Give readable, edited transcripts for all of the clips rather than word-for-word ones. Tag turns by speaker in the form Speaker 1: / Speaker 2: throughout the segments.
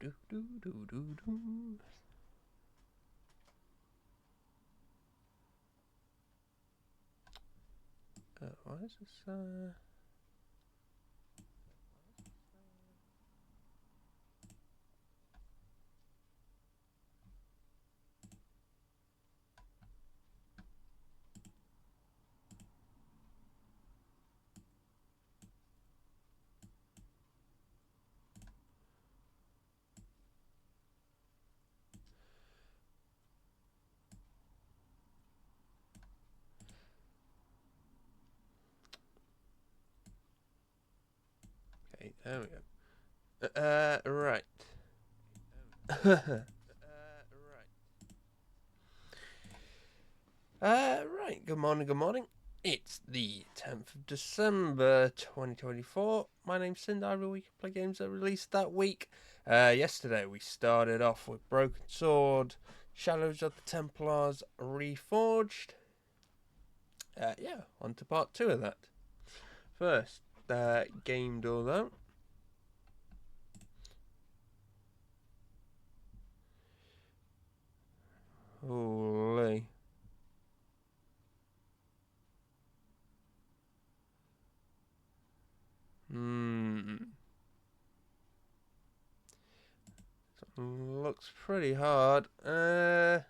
Speaker 1: Do, do, do, do, do. Why is this? Okay, there we go. Right. Right. Good morning. Good morning. It's the 10th of December 2024. My name's Cinder. Every week I play games that released that week. Yesterday we started off with Broken Sword, Shadows of the Templars, Reforged. Yeah, on to part 2 of that. First, game door though. Holy. Looks pretty hard. It's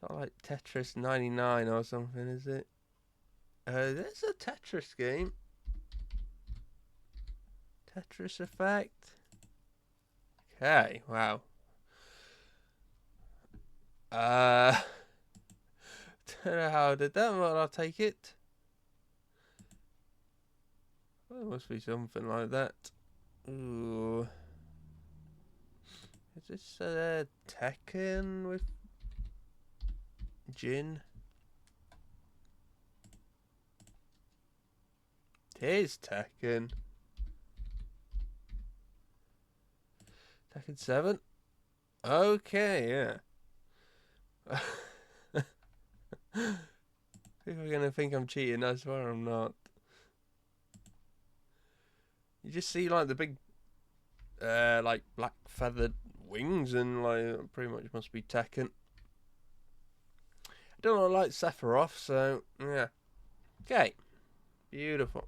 Speaker 1: not like Tetris 99 or something, is it? There's a Tetris game. Tetris Effect. Okay, wow. Don't know how I did that, but I'll take it. Well, there must be something like that. Ooh. Is this Tekken with Jin? It is Tekken. Tekken 7? Okay, yeah. People are gonna think I'm cheating, I swear I'm not. You just see like the big like black feathered wings and like pretty much must be Tekken. I don't like Sephiroth, so yeah. Okay. Beautiful.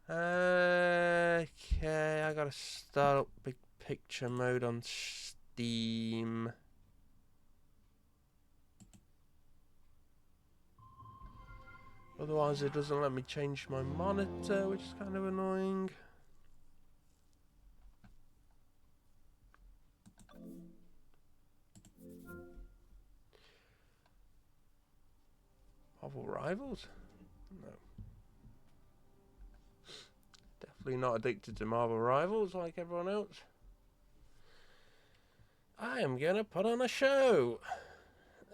Speaker 1: Okay, I gotta start up big picture mode on Steam. Otherwise it doesn't let me change my monitor, which is kind of annoying. Marvel Rivals? No. Definitely not addicted to Marvel Rivals like everyone else. I am gonna put on a show.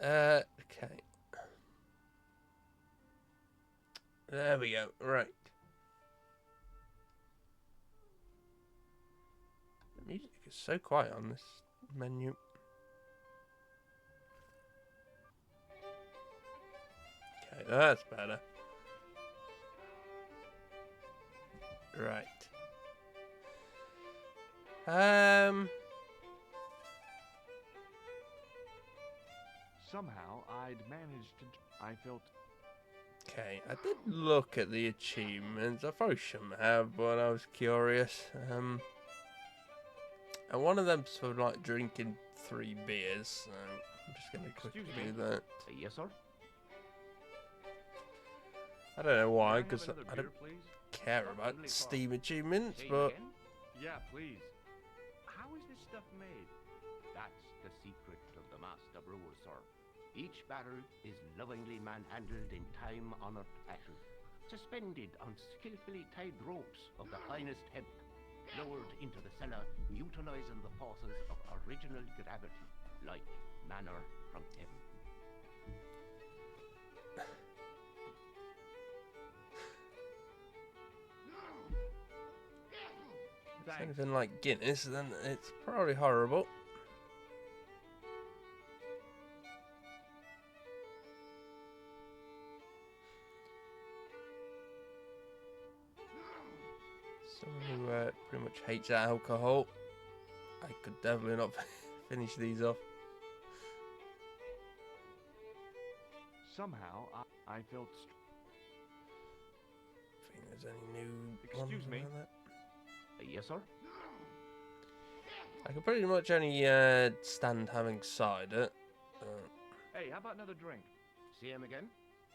Speaker 1: Okay. There we go. Right. The music is so quiet on this menu. Okay, that's better. Right.
Speaker 2: Somehow I'd managed to. I felt.
Speaker 1: Okay, I did look at the achievements. I probably shouldn't have, but I was curious. And one of them's for like drinking 3 beers, so I'm just gonna quickly do that.
Speaker 2: Yes, sir.
Speaker 1: I don't know why,
Speaker 2: May
Speaker 1: because
Speaker 2: have another
Speaker 1: I
Speaker 2: beer,
Speaker 1: don't
Speaker 2: please?
Speaker 1: care about
Speaker 2: Certainly,
Speaker 1: Steam
Speaker 2: Carl.
Speaker 1: achievements,
Speaker 2: Say
Speaker 1: but
Speaker 2: again? Yeah, please. How is this stuff made? That's the secret of the master brewer, sir. Each barrel is lovingly manhandled in time-honored fashion, suspended on skillfully tied ropes of the finest hemp, lowered into the cellar, utilizing the forces of original gravity, like manna from heaven.
Speaker 1: if it's anything like Guinness, then it's probably horrible. pretty much hates alcohol. I could definitely not finish these off.
Speaker 2: Somehow, I felt...
Speaker 1: I think there's any new
Speaker 2: Excuse
Speaker 1: ones
Speaker 2: me.
Speaker 1: around that.
Speaker 2: Yes, sir?
Speaker 1: I can pretty much only stand having cider.
Speaker 2: Hey, how about another drink? See him again?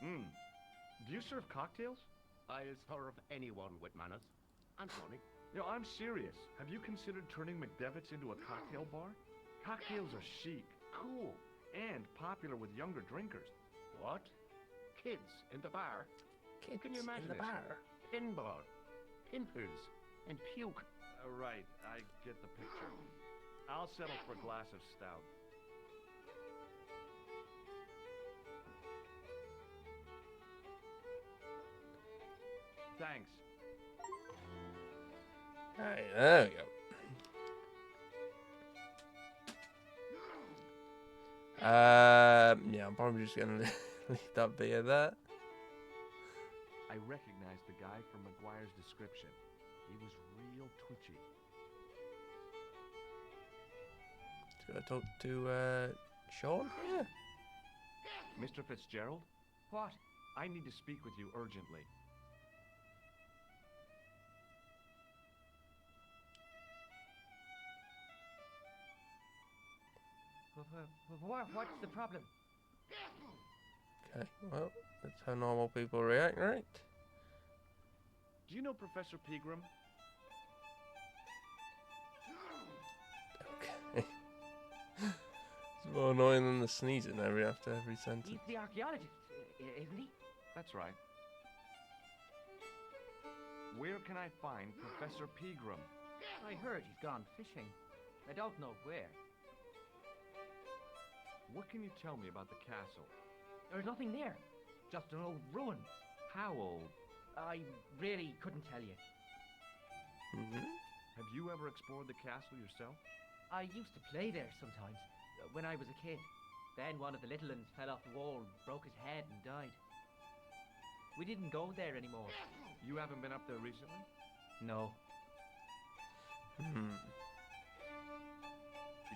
Speaker 2: Hmm. Do you serve cocktails? I'll serve anyone with manners. And money.
Speaker 3: You know, I'm serious. Have you considered turning McDevitt's into a cocktail bar? Cocktails are chic, cool, and popular with younger drinkers.
Speaker 2: What? Kids in the bar?
Speaker 1: Kids
Speaker 2: Can you imagine
Speaker 1: in the
Speaker 2: it?
Speaker 1: bar.
Speaker 2: Pinball, pimples, and puke.
Speaker 3: Right, I get the picture. I'll settle for a glass of stout. Thanks.
Speaker 1: Right, there we go. Yeah, I'm probably just gonna leave that beer there.
Speaker 3: I recognized the guy from McGuire's description. He was real twitchy.
Speaker 1: Just gotta talk to Sean. Yeah.
Speaker 3: Mr. Fitzgerald?
Speaker 4: What?
Speaker 3: I need to speak with you urgently.
Speaker 4: What's the problem?
Speaker 1: Okay, well, that's how normal people react, right?
Speaker 3: Do you know Professor Pegram?
Speaker 1: Okay. It's more annoying than the sneezing after every sentence.
Speaker 4: He's the archaeologist, isn't he?
Speaker 3: That's right. Where can I find Professor Pegram?
Speaker 4: I heard he's gone fishing. I don't know where.
Speaker 3: What can you tell me about the castle?
Speaker 4: There's nothing there. Just an old ruin.
Speaker 3: How old?
Speaker 4: I really couldn't tell you.
Speaker 3: Have you ever explored the castle yourself?
Speaker 4: I used to play there sometimes, when I was a kid. Then one of the little ones fell off the wall, broke his head and died. We didn't go there anymore.
Speaker 3: You haven't been up there recently?
Speaker 4: No.
Speaker 3: Did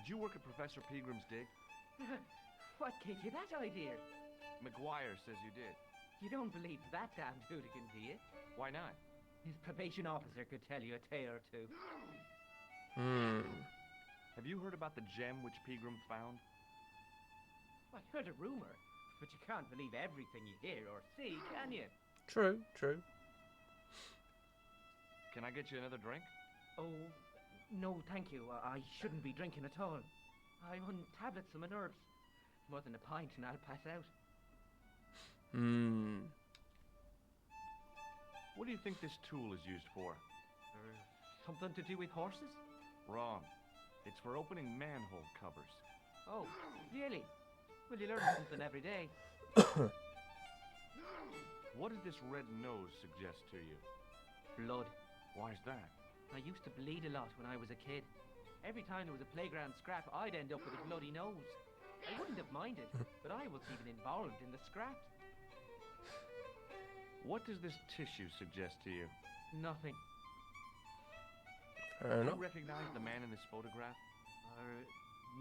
Speaker 3: you work at Professor Pegram's dig?
Speaker 4: What gave you that idea?
Speaker 3: McGuire says you did.
Speaker 4: You don't believe that damned hooligan, do you?
Speaker 3: Why not?
Speaker 4: His probation officer could tell you a tale or two.
Speaker 3: Have you heard about the gem which Pegram found?
Speaker 4: I heard a rumor, but you can't believe everything you hear or see, can you?
Speaker 1: True, true.
Speaker 3: Can I get you another drink?
Speaker 4: Oh, no, thank you. I shouldn't be drinking at all. I'm on tablets for my nerves. More than a pint and I'll pass out.
Speaker 3: What do you think this tool is used for?
Speaker 4: Something to do with horses?
Speaker 3: Wrong. It's for opening manhole covers.
Speaker 4: Oh, really? Well, you learn something every day.
Speaker 3: What does this red nose suggest to you?
Speaker 4: Blood.
Speaker 3: Why's that?
Speaker 4: I used to bleed a lot when I was a kid. Every time there was a playground scrap, I'd end up with a bloody nose. I wouldn't have minded, but I wasn't even involved in the scraps.
Speaker 3: What does this tissue suggest to you?
Speaker 4: Nothing.
Speaker 1: Fair
Speaker 3: Do
Speaker 1: enough.
Speaker 3: you recognize the man in this photograph?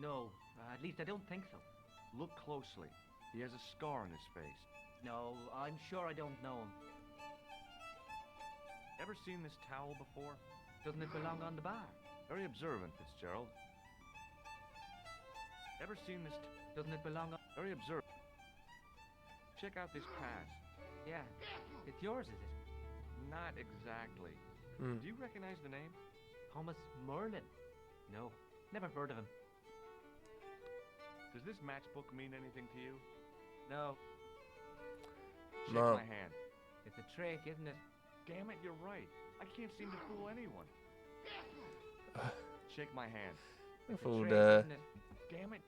Speaker 4: No. At least I don't think so.
Speaker 3: Look closely. He has a scar on his face.
Speaker 4: No, I'm sure I don't know him.
Speaker 3: Ever seen this towel before?
Speaker 4: Doesn't it belong on the bar?
Speaker 3: Very observant, Fitzgerald. Ever seen this?
Speaker 4: Doesn't it belong on...
Speaker 3: Very observant. Check out this pass.
Speaker 4: Yeah. It's yours, is it?
Speaker 3: Not exactly. Do you recognize the name?
Speaker 4: Thomas Merlin? No. Never heard of him.
Speaker 3: Does this matchbook mean anything to you?
Speaker 4: No.
Speaker 3: Shake
Speaker 1: No.
Speaker 3: my hand.
Speaker 4: It's a trick, isn't it?
Speaker 3: Damn it, you're right. I can't seem to fool anyone. Shake my hand.
Speaker 1: I
Speaker 4: It's a
Speaker 1: fooled,
Speaker 4: trick, isn't it?
Speaker 3: Damn it.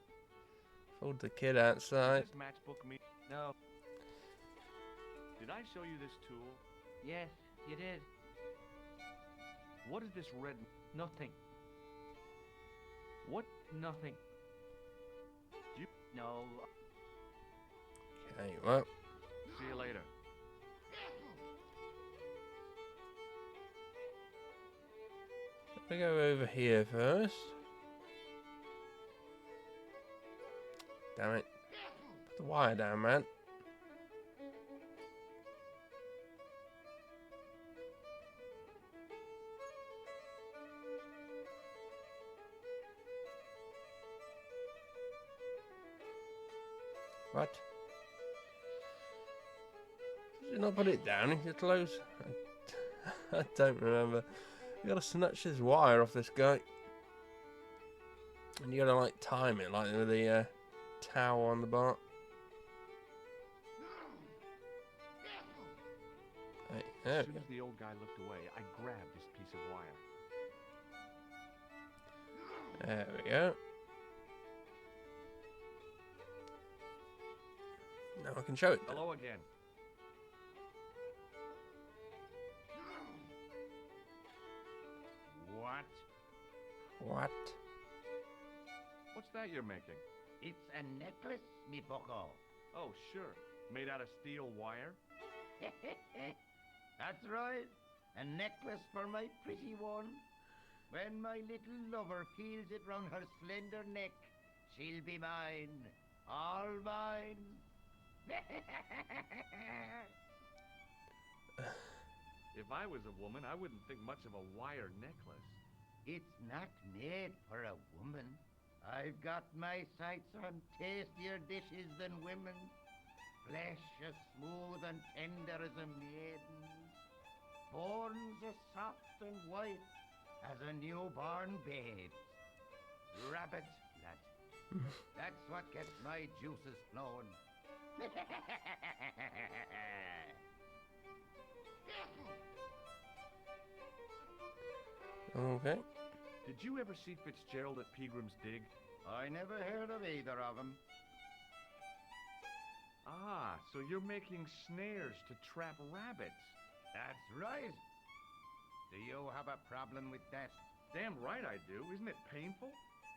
Speaker 1: fooled the kid
Speaker 3: Does
Speaker 1: outside.
Speaker 3: this matchbook mean...
Speaker 4: No.
Speaker 3: Did I show you this tool?
Speaker 4: Yes, you did.
Speaker 3: What is this red...
Speaker 4: Nothing.
Speaker 3: What?
Speaker 4: Nothing.
Speaker 3: You...
Speaker 4: No.
Speaker 1: Okay, well,
Speaker 3: See you later.
Speaker 1: We go over here first. Damn it. Put the wire down, man. What? Did you not put it down in your clothes? I don't remember. You gotta snatch this wire off this guy. And you gotta like time it like with the towel on the bar. Right, there
Speaker 3: As
Speaker 1: we
Speaker 3: soon
Speaker 1: go.
Speaker 3: as the old guy looked away, I grabbed this piece of wire.
Speaker 1: There we go. Now I can show it.
Speaker 3: Hello again. What?
Speaker 1: What?
Speaker 3: What's that you're making?
Speaker 2: It's a necklace, me bucko.
Speaker 3: Oh, sure. Made out of steel wire?
Speaker 2: That's right. A necklace for my pretty one. When my little lover feels it round her slender neck, she'll be mine. All mine.
Speaker 3: If I was a woman, I wouldn't think much of a wire necklace.
Speaker 2: It's not made for a woman. I've got my sights on tastier dishes than women. Flesh as smooth and tender as a maiden's. Bones as soft and white as a newborn babe's. Rabbit, lad. That's what gets my juices flowing.
Speaker 1: Okay.
Speaker 3: Did you ever see Fitzgerald at Peagram's Dig?
Speaker 2: I never heard of either of them.
Speaker 3: Ah, so you're making snares to trap rabbits.
Speaker 2: That's right. Do you have a problem with that?
Speaker 3: Damn right I do. Isn't it painful?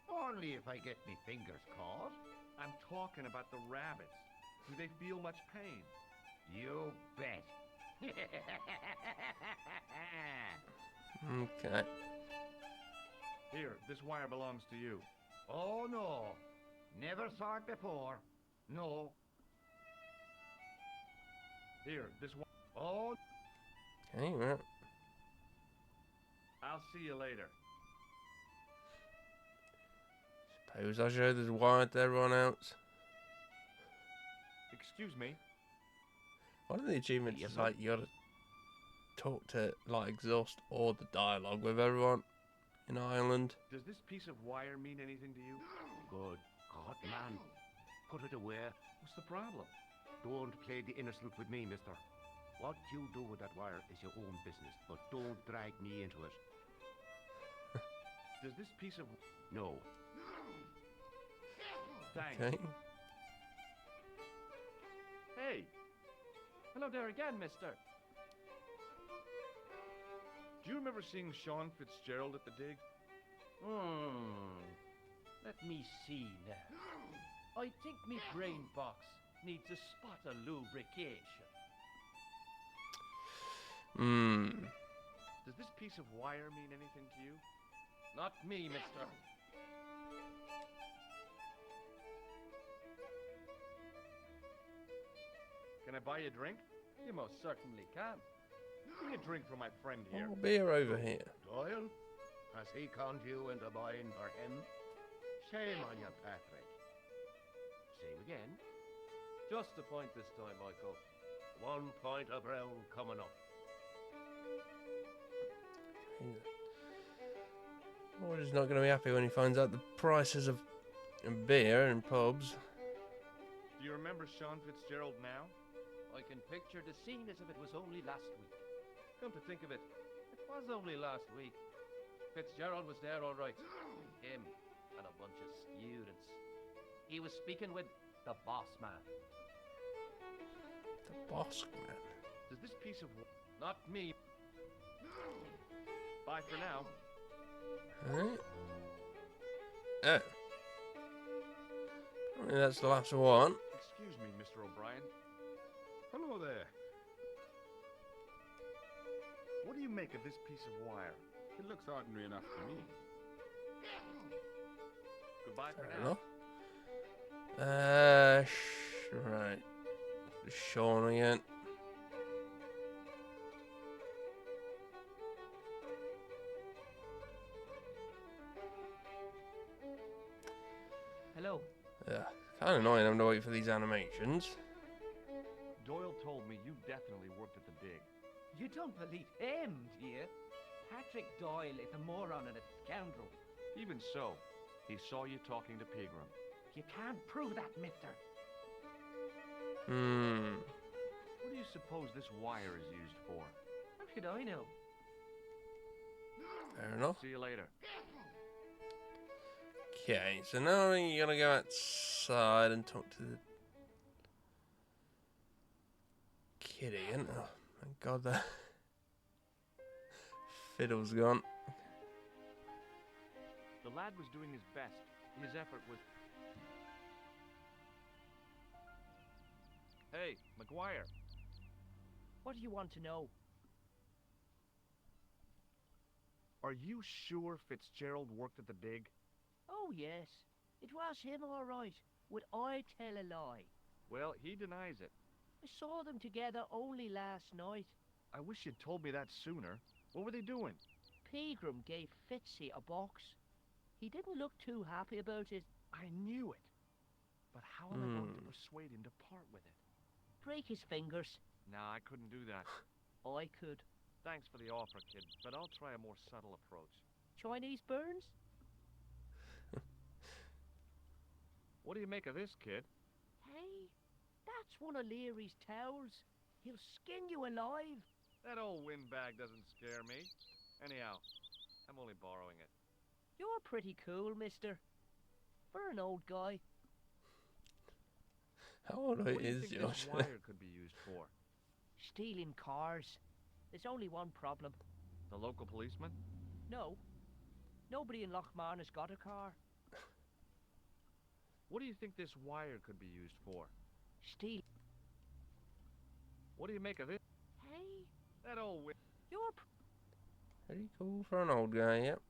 Speaker 2: Only if I get me fingers caught.
Speaker 3: I'm talking about the rabbits. Do they feel much pain?
Speaker 2: You bet.
Speaker 1: Okay.
Speaker 3: Here, this wire belongs to you.
Speaker 2: Oh no. Never saw it before. No.
Speaker 3: Here, this wire.
Speaker 2: Oh.
Speaker 1: Okay, well.
Speaker 3: I'll see you later.
Speaker 1: Suppose I show this wire to everyone else.
Speaker 3: Excuse me.
Speaker 1: One of the achievements
Speaker 2: Yes,
Speaker 1: is
Speaker 2: sir.
Speaker 1: like you gotta talk to like exhaust all the dialogue with everyone in Ireland.
Speaker 3: Does this piece of wire mean anything to you?
Speaker 2: Good God, man. Put it away.
Speaker 3: What's the problem?
Speaker 2: Don't play the innocent with me, mister. What you do with that wire is your own business, but don't drag me into it.
Speaker 3: Does this piece of...
Speaker 2: No.
Speaker 3: Thanks.
Speaker 1: Okay.
Speaker 3: Hey,
Speaker 5: Hello there again, mister.
Speaker 3: do you remember seeing Sean Fitzgerald at the dig?
Speaker 5: Let me see now. I think me brain box needs a spot of lubrication.
Speaker 3: Does this piece of wire mean anything to you?
Speaker 5: Not me, mister.
Speaker 3: Can I buy you a drink?
Speaker 5: You most certainly can.
Speaker 3: Give me a drink for my friend here.
Speaker 1: Oh, beer over here.
Speaker 2: Doyle, has he conned you into buying for him? Shame on you, Patrick. Same again.
Speaker 5: Just a point this time, Michael.
Speaker 2: 1 point of brown coming up.
Speaker 1: Roger's not going to be happy when he finds out the prices of beer in pubs.
Speaker 3: Do you remember Sean Fitzgerald now?
Speaker 5: I can picture the scene as if it was only last week. Come to think of it, it was only last week. Fitzgerald was there all right. Him and a bunch of students. He was speaking with the boss man.
Speaker 1: The boss man.
Speaker 3: Does this piece of...
Speaker 5: Not me.
Speaker 3: Bye for now.
Speaker 1: Alright. Oh. I mean, that's the last one.
Speaker 3: Excuse me, Mr. O'Brien.
Speaker 6: Hello there.
Speaker 3: What do you make of this piece of wire?
Speaker 6: It looks ordinary enough to me.
Speaker 3: Goodbye for
Speaker 1: Fair
Speaker 3: now.
Speaker 1: enough. Right. Sean again.
Speaker 4: Hello.
Speaker 1: Yeah. Kind of annoying having to wait for these animations.
Speaker 3: Doyle told me you definitely worked at the dig.
Speaker 4: You don't believe him, do you? Patrick Doyle is a moron and a scoundrel.
Speaker 3: Even so, he saw you talking to Pegram.
Speaker 4: You can't prove that, mister.
Speaker 3: What do you suppose this wire is used for?
Speaker 4: How should I know?
Speaker 1: Fair enough.
Speaker 3: See you later.
Speaker 1: Okay, so now you're gonna go outside and talk to the kid again. Oh, thank God the fiddle's gone.
Speaker 3: The lad was doing his best. His effort was... Hey, McGuire.
Speaker 4: What do you want to know?
Speaker 3: Are you sure Fitzgerald worked at the dig?
Speaker 4: Oh, yes. It was him, all right. Would I tell a lie?
Speaker 3: Well, he denies it.
Speaker 4: I saw them together only last night.
Speaker 3: I wish you'd told me that sooner. What were they doing?
Speaker 4: Pegram gave Fitzy a box. He didn't look too happy about it.
Speaker 3: I knew it. But how am I going to persuade him to part with it?
Speaker 4: Break his fingers.
Speaker 3: Nah, I couldn't do that.
Speaker 4: I could.
Speaker 3: Thanks for the offer, kid, but I'll try a more subtle approach.
Speaker 4: Chinese burns?
Speaker 3: What do you make of this, kid?
Speaker 4: Hey, that's one of Leary's towels. He'll skin you alive.
Speaker 3: That old windbag doesn't scare me. Anyhow, I'm only borrowing it.
Speaker 4: You're pretty cool, mister. For an old guy.
Speaker 1: How old
Speaker 3: What do you
Speaker 1: is
Speaker 3: think
Speaker 1: Josh?
Speaker 3: this wire could be used for?
Speaker 4: Stealing cars. There's only one problem.
Speaker 3: The local policeman?
Speaker 4: No. Nobody in Lochmarn has got a car.
Speaker 3: What do you think this wire could be used for?
Speaker 4: Steal.
Speaker 3: What do you make of it?
Speaker 4: Hey,
Speaker 3: That old
Speaker 4: you're
Speaker 1: Pretty cool for an old guy, yep.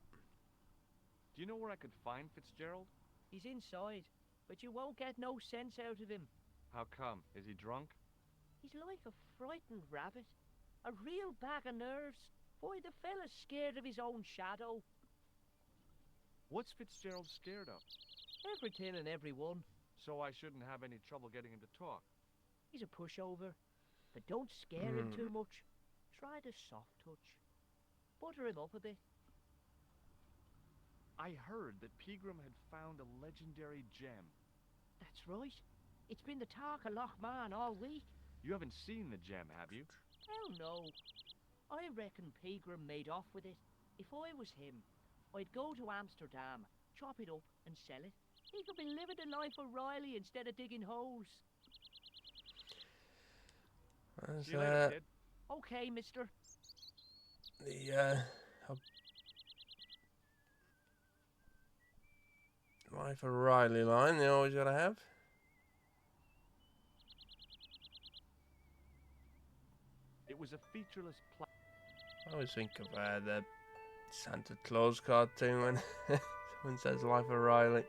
Speaker 3: Do you know where I could find Fitzgerald?
Speaker 4: He's inside, but you won't get no sense out of him.
Speaker 3: How come? Is he drunk?
Speaker 4: He's like a frightened rabbit. A real bag of nerves. Boy, the fella's scared of his own shadow.
Speaker 3: What's Fitzgerald scared of?
Speaker 4: Everything and everyone.
Speaker 3: So I shouldn't have any trouble getting him to talk.
Speaker 4: He's a pushover. But don't scare him too much. Try the soft touch. Butter him up a bit.
Speaker 3: I heard that Pegram had found a legendary gem.
Speaker 4: That's right. It's been the talk of Lochmarn all week.
Speaker 3: You haven't seen the gem, have you?
Speaker 4: Hell no. I reckon Pegram made off with it. If I was him, I'd go to Amsterdam, chop it up and sell it. He could be living the life of Riley instead of digging holes.
Speaker 1: That's,
Speaker 3: See you later, kid.
Speaker 4: Okay, mister.
Speaker 1: the Life of Riley line they always gotta have.
Speaker 3: It was a featureless
Speaker 1: I always think of the Santa Claus cartoon when someone says Life of Riley.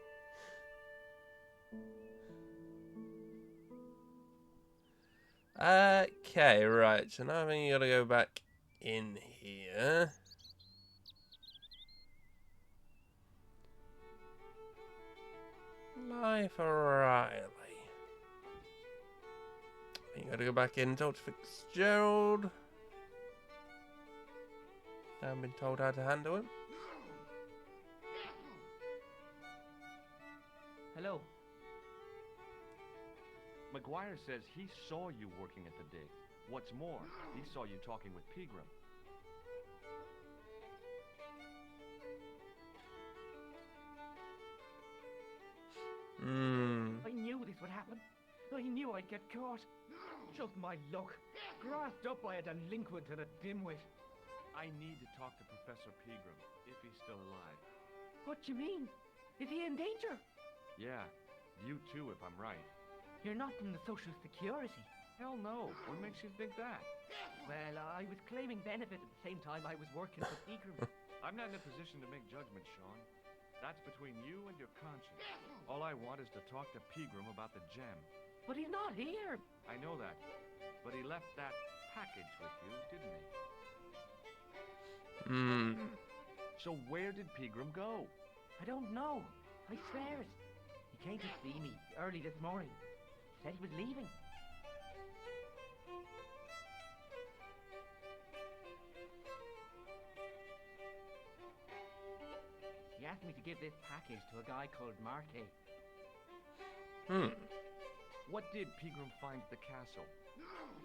Speaker 1: Okay, right, so now I think you gotta go back in here. Life of Riley. You gotta go back in and talk to Fitzgerald. I haven't been told how to handle him.
Speaker 4: Hello.
Speaker 3: McGuire says he saw you working at the dig. What's more, he saw you talking with Pegram.
Speaker 4: I knew this would happen. I knew I'd get caught. Just my luck. Grasped up by a delinquent and a dimwit.
Speaker 3: I need to talk to Professor Pegram, if he's still alive.
Speaker 4: What do you mean? Is he in danger?
Speaker 3: Yeah, you too, if I'm right.
Speaker 4: You're not from the Social Security.
Speaker 3: Hell no. What makes you think that?
Speaker 4: Well, I was claiming benefit at the same time I was working for Pegram.
Speaker 3: I'm not in a position to make judgments, Sean. That's between you and your conscience. All I want is to talk to Pegram about the gem.
Speaker 4: But he's not here.
Speaker 3: I know that. But he left that package with you, didn't he? So where did Pegram go?
Speaker 4: I don't know. I swear it. He came to see me early this morning. Said he was leaving. He asked me to give this package to a guy called Marquet.
Speaker 3: What did Pegram find at the castle?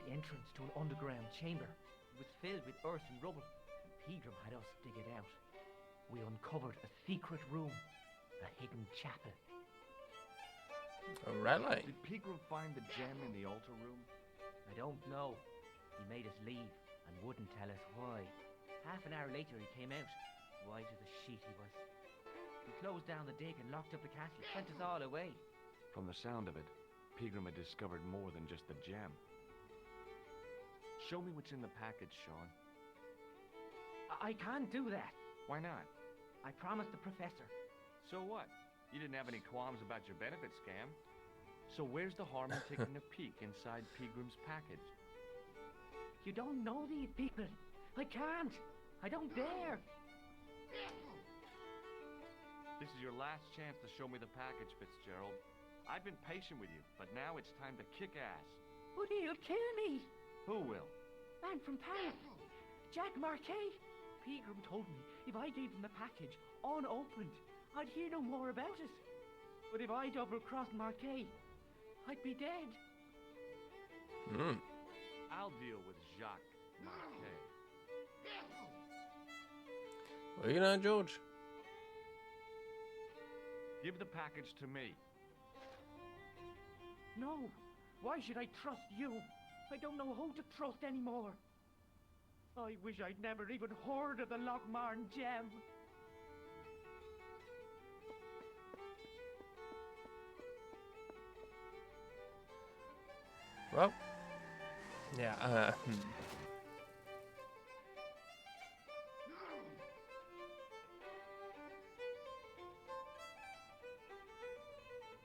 Speaker 4: The entrance to an underground chamber. It was filled with earth and rubble. Pegram had us dig it out. We uncovered a secret room, a hidden chapel.
Speaker 1: Oh, really?
Speaker 3: Did Pegram find the gem in the altar room?
Speaker 4: I don't know. He made us leave and wouldn't tell us why. Half an hour later he came out. White as a sheet he was. He closed down the dig and locked up the castle, sent us all away.
Speaker 3: From the sound of it, Pegram had discovered more than just the gem. Show me what's in the package, Sean.
Speaker 4: I can't do that.
Speaker 3: Why not?
Speaker 4: I promised the professor.
Speaker 3: So what? You didn't have any qualms about your benefit scam. So where's the harm in taking a peek inside Pegram's package?
Speaker 4: You don't know these people. I can't. I don't dare.
Speaker 3: This is your last chance to show me the package, Fitzgerald. I've been patient with you, but now it's time to kick ass.
Speaker 4: But he'll kill me.
Speaker 3: Who will?
Speaker 4: Man from town. Jack Marquet. Pegram told me if I gave him the package unopened, I'd hear no more about it. But if I double-crossed Marquet, I'd be dead.
Speaker 3: I'll deal with Jacques Marquet.
Speaker 1: Well, you know, George.
Speaker 3: Give the package to me.
Speaker 4: No. Why should I trust you? I don't know who to trust anymore. I wish I'd never even heard of the Lochmarn gem.
Speaker 1: Well, yeah,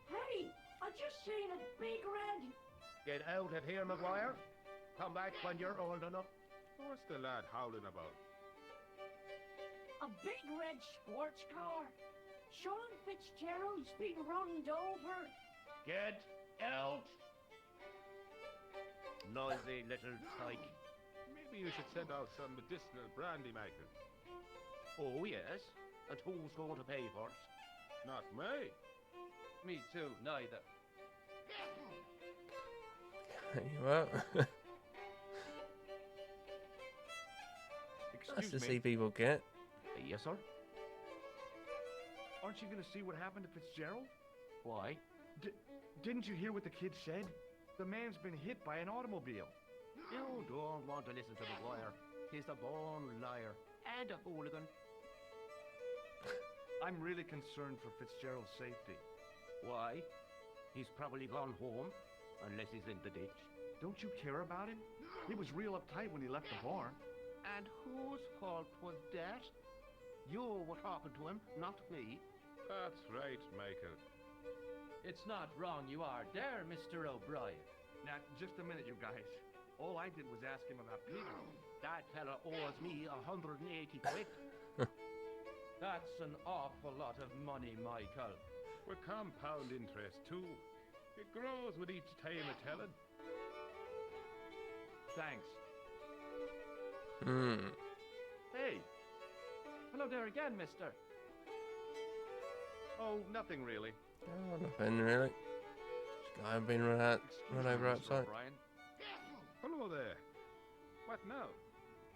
Speaker 4: Hey, I just seen a big red.
Speaker 5: Get out of here, Maguire. Come back when you're old enough.
Speaker 6: What's the lad howling about?
Speaker 4: A big red sports car. Sean Fitzgerald's been runned over.
Speaker 5: Get out! Noisy little tyke.
Speaker 6: Maybe you should send out some medicinal brandy, Michael.
Speaker 5: Oh, yes? And who's going to pay for it?
Speaker 6: Not me.
Speaker 5: Me too, neither.
Speaker 1: well, that's
Speaker 3: Excuse
Speaker 1: to
Speaker 3: me.
Speaker 1: see people get.
Speaker 5: Yes, sir?
Speaker 3: Aren't you going to see what happened to Fitzgerald?
Speaker 5: Why?
Speaker 3: Didn't you hear what the kid said? The man's been hit by an automobile.
Speaker 5: You don't want to listen to Maguire. He's a born liar and a hooligan.
Speaker 3: I'm really concerned for Fitzgerald's safety.
Speaker 5: Why? He's probably gone home, unless he's in the ditch.
Speaker 3: Don't you care about him? He was real uptight when he left the barn.
Speaker 5: And whose fault was that? You were talking to him, not me.
Speaker 6: That's right, Michael.
Speaker 5: It's not wrong you are there, Mr. O'Brien.
Speaker 3: Now, just a minute, you guys. All I did was ask him about Pegram.
Speaker 5: That fella owes me 180 quid. That's an awful lot of money, Michael.
Speaker 6: With compound interest, too. It grows with each time a telling.
Speaker 3: Thanks.
Speaker 5: Hey. Hello there again, mister.
Speaker 3: Oh, nothing really.
Speaker 1: Oh, nothing really. This guy been run over
Speaker 3: Mr.
Speaker 1: outside.
Speaker 3: O'Brien.
Speaker 6: Hello there. What now?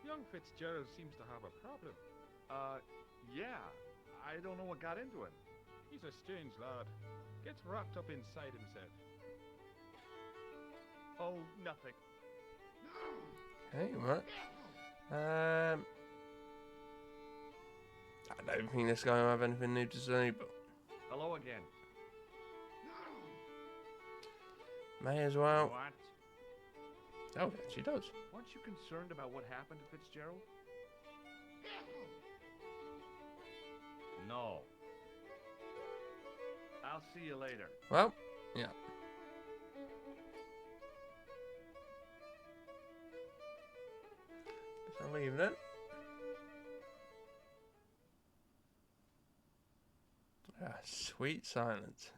Speaker 6: Young Fitzgerald seems to have a problem.
Speaker 3: Yeah. I don't know what got into him.
Speaker 6: He's a strange lad. Gets wrapped up inside himself.
Speaker 3: Oh, nothing.
Speaker 1: Hey, what? I don't think this guy will have anything new to say, but
Speaker 3: Hello again.
Speaker 1: may as well.
Speaker 3: What?
Speaker 1: Oh, yeah, she does.
Speaker 3: Aren't you concerned about what happened to Fitzgerald? No. I'll see you later.
Speaker 1: Well, yeah. Guess I'll leave then. Ah, sweet silence.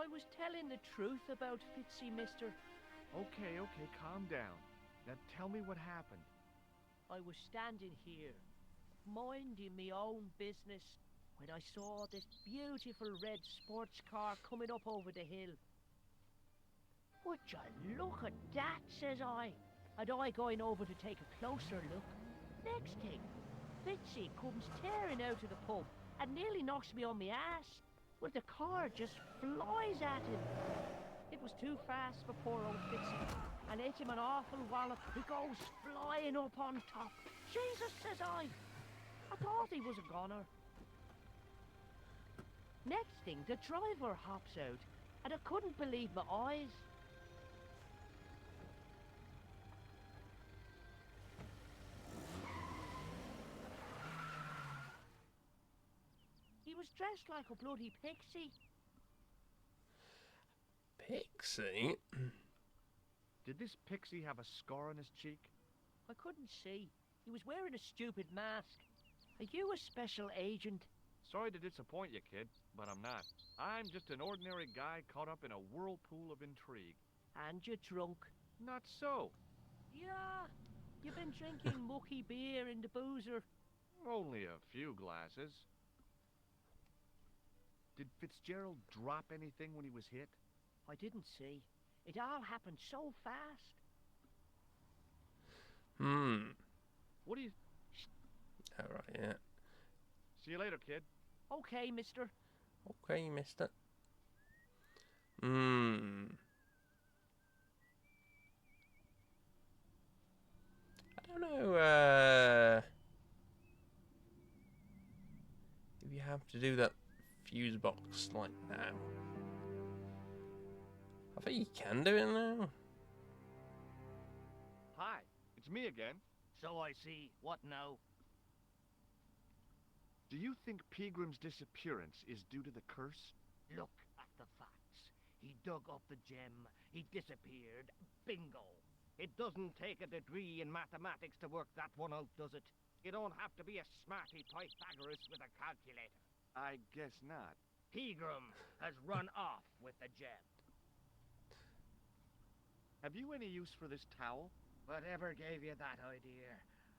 Speaker 4: I was telling the truth about Fitzy, mister.
Speaker 3: Okay, calm down. Now tell me what happened.
Speaker 4: I was standing here, minding my own business, when I saw this beautiful red sports car coming up over the hill. Would you look at that, says I. And I going over to take a closer look. Next thing, Fitzy comes tearing out of the pub and nearly knocks me on my ass. Well, the car just flies at him. It was too fast for poor old Fitzy, and hit him an awful wallop. He goes flying up on top. Jesus, says I thought he was a goner. Next thing, the driver hops out, and I couldn't believe my eyes. He was dressed like a bloody pixie.
Speaker 1: Pixie?
Speaker 3: Did this pixie have a scar on his cheek?
Speaker 4: I couldn't see. He was wearing a stupid mask. Are you a special agent?
Speaker 3: Sorry to disappoint you, kid, but I'm not. I'm just an ordinary guy caught up in a whirlpool of intrigue.
Speaker 4: And you're drunk.
Speaker 3: Not so.
Speaker 4: Yeah, you've been drinking mucky beer in the boozer.
Speaker 3: Only a few glasses. Did Fitzgerald drop anything when he was hit?
Speaker 4: I didn't see. It all happened so fast.
Speaker 3: What do you...
Speaker 1: Alright, yeah.
Speaker 3: See you later, kid.
Speaker 4: Okay, mister.
Speaker 1: Okay, mister. I don't know, if you have to do that fuse box like now. I think you can do it now.
Speaker 3: Hi, it's me again.
Speaker 4: So I see. What now?
Speaker 3: Do you think Peagram's disappearance is due to the curse?
Speaker 4: Look at the facts. He dug up the gem. He disappeared. Bingo. It doesn't take a degree in mathematics to work that one out, does it? You don't have to be a smarty Pythagoras with a calculator.
Speaker 3: I guess not.
Speaker 4: Pegram has run off with the gem.
Speaker 3: Have you any use for this towel?
Speaker 4: Whatever gave you that idea?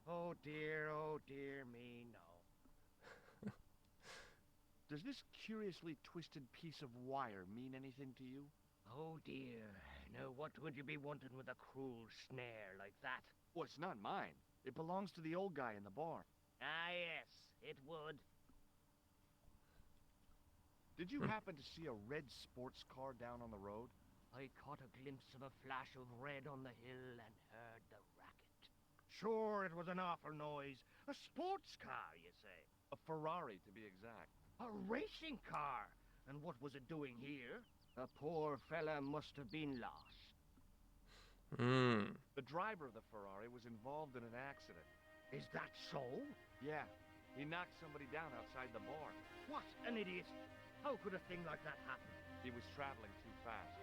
Speaker 4: Oh dear me, no.
Speaker 3: Does this curiously twisted piece of wire mean anything to you?
Speaker 4: Oh dear. Now what would you be wanting with a cruel snare like that?
Speaker 3: Well, it's not mine. It belongs to the old guy in the bar.
Speaker 4: Ah yes, it would.
Speaker 3: Did you happen to see a red sports car down on the road?
Speaker 4: I caught a glimpse of a flash of red on the hill and heard the racket. Sure, it was an awful noise. A sports car, you say?
Speaker 3: A Ferrari, to be exact.
Speaker 4: A racing car? And what was it doing here? The poor fella must have been lost.
Speaker 3: The driver of the Ferrari was involved in an accident.
Speaker 4: Is that so?
Speaker 3: Yeah, he knocked somebody down outside the bar.
Speaker 4: What an idiot! How could a thing like that happen?
Speaker 3: He was traveling too fast.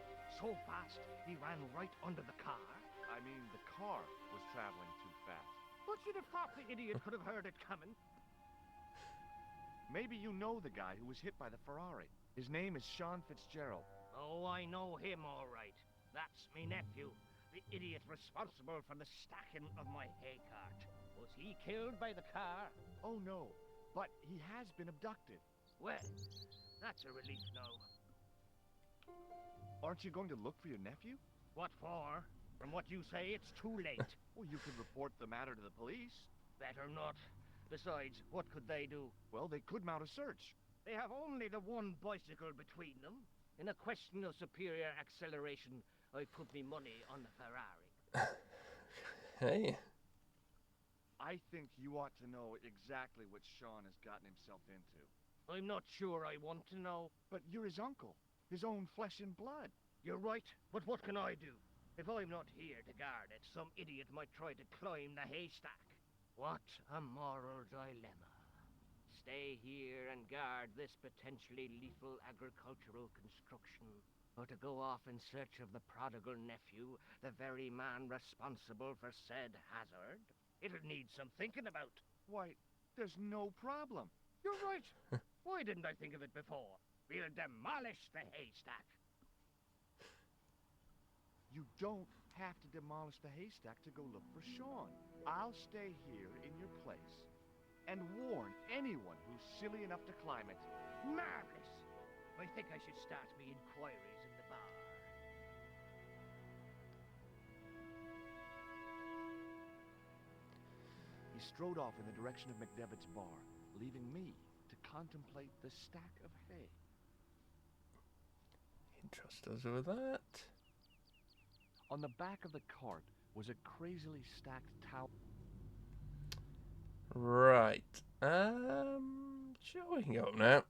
Speaker 4: So fast, he ran right under the car?
Speaker 3: I mean, the car was traveling too fast.
Speaker 4: But you'd have thought the idiot could have heard it coming.
Speaker 3: Maybe you know the guy who was hit by the Ferrari. His name is Sean Fitzgerald.
Speaker 4: Oh, I know him all right. That's me nephew, the idiot responsible for the stacking of my hay cart. Was he killed by the car?
Speaker 3: Oh no, but he has been abducted.
Speaker 4: Well, that's a relief now.
Speaker 3: Aren't you going to look for your nephew?
Speaker 4: What for? From what you say, it's too late.
Speaker 3: Well, you could report the matter to the police.
Speaker 4: Better not. Besides, what could they do?
Speaker 3: Well, they could mount a search.
Speaker 4: They have only the one bicycle between them. In a question of superior acceleration, I put me money on the Ferrari.
Speaker 1: Hey.
Speaker 3: I think you ought to know exactly what Sean has gotten himself into.
Speaker 4: I'm not sure I want to know.
Speaker 3: But you're his uncle, his own flesh and blood.
Speaker 4: You're right, but what can I do? If I'm not here to guard it, some idiot might try to climb the haystack. What a moral dilemma. Stay here and guard this potentially lethal agricultural construction, or to go off in search of the prodigal nephew, the very man responsible for said hazard? It'll need some thinking about.
Speaker 3: Why, there's no problem.
Speaker 4: You're right. Why didn't I think of it before? We'll demolish the haystack.
Speaker 3: You don't have to demolish the haystack to go look for Sean. I'll stay here in your place and warn anyone who's silly enough to climb it.
Speaker 4: Marvelous. I think I should start me inquiries in the bar.
Speaker 3: He strode off in the direction of McDevitt's bar, leaving me to contemplate the stack of hay.
Speaker 1: Trust us with that.
Speaker 3: On the back of the cart was a crazily stacked towel.
Speaker 1: Right. Sure, we can go up now.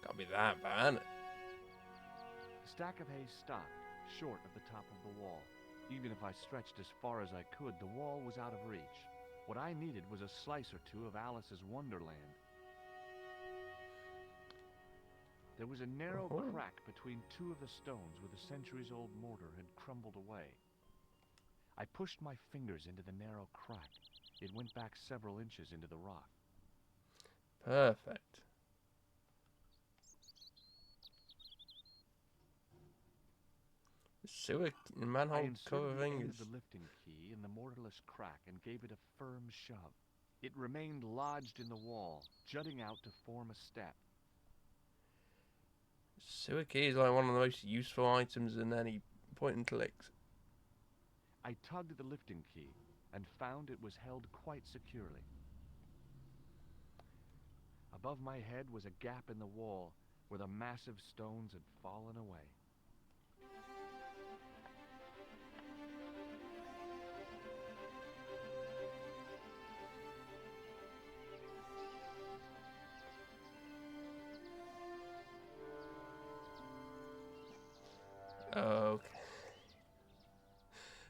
Speaker 1: Can't be that bad.
Speaker 3: The stack of hay stopped, short of the top of the wall. Even if I stretched as far as I could, the wall was out of reach. What I needed was a slice or two of Alice's Wonderland. There was a narrow crack between two of the stones where the centuries-old mortar had crumbled away. I pushed my fingers into the narrow crack. It went back several inches into the rock.
Speaker 1: Perfect. Sewer manhole
Speaker 3: I inserted
Speaker 1: cover
Speaker 3: the
Speaker 1: thing
Speaker 3: end
Speaker 1: is...
Speaker 3: of the lifting key in the mortarless crack and gave it a firm shove. It remained lodged in the wall, jutting out to form a step.
Speaker 1: Sewer key is like one of the most useful items in any point and clicks.
Speaker 3: I tugged at the lifting key and found it was held quite securely. Above my head was a gap in the wall where the massive stones had fallen away.
Speaker 1: Okay.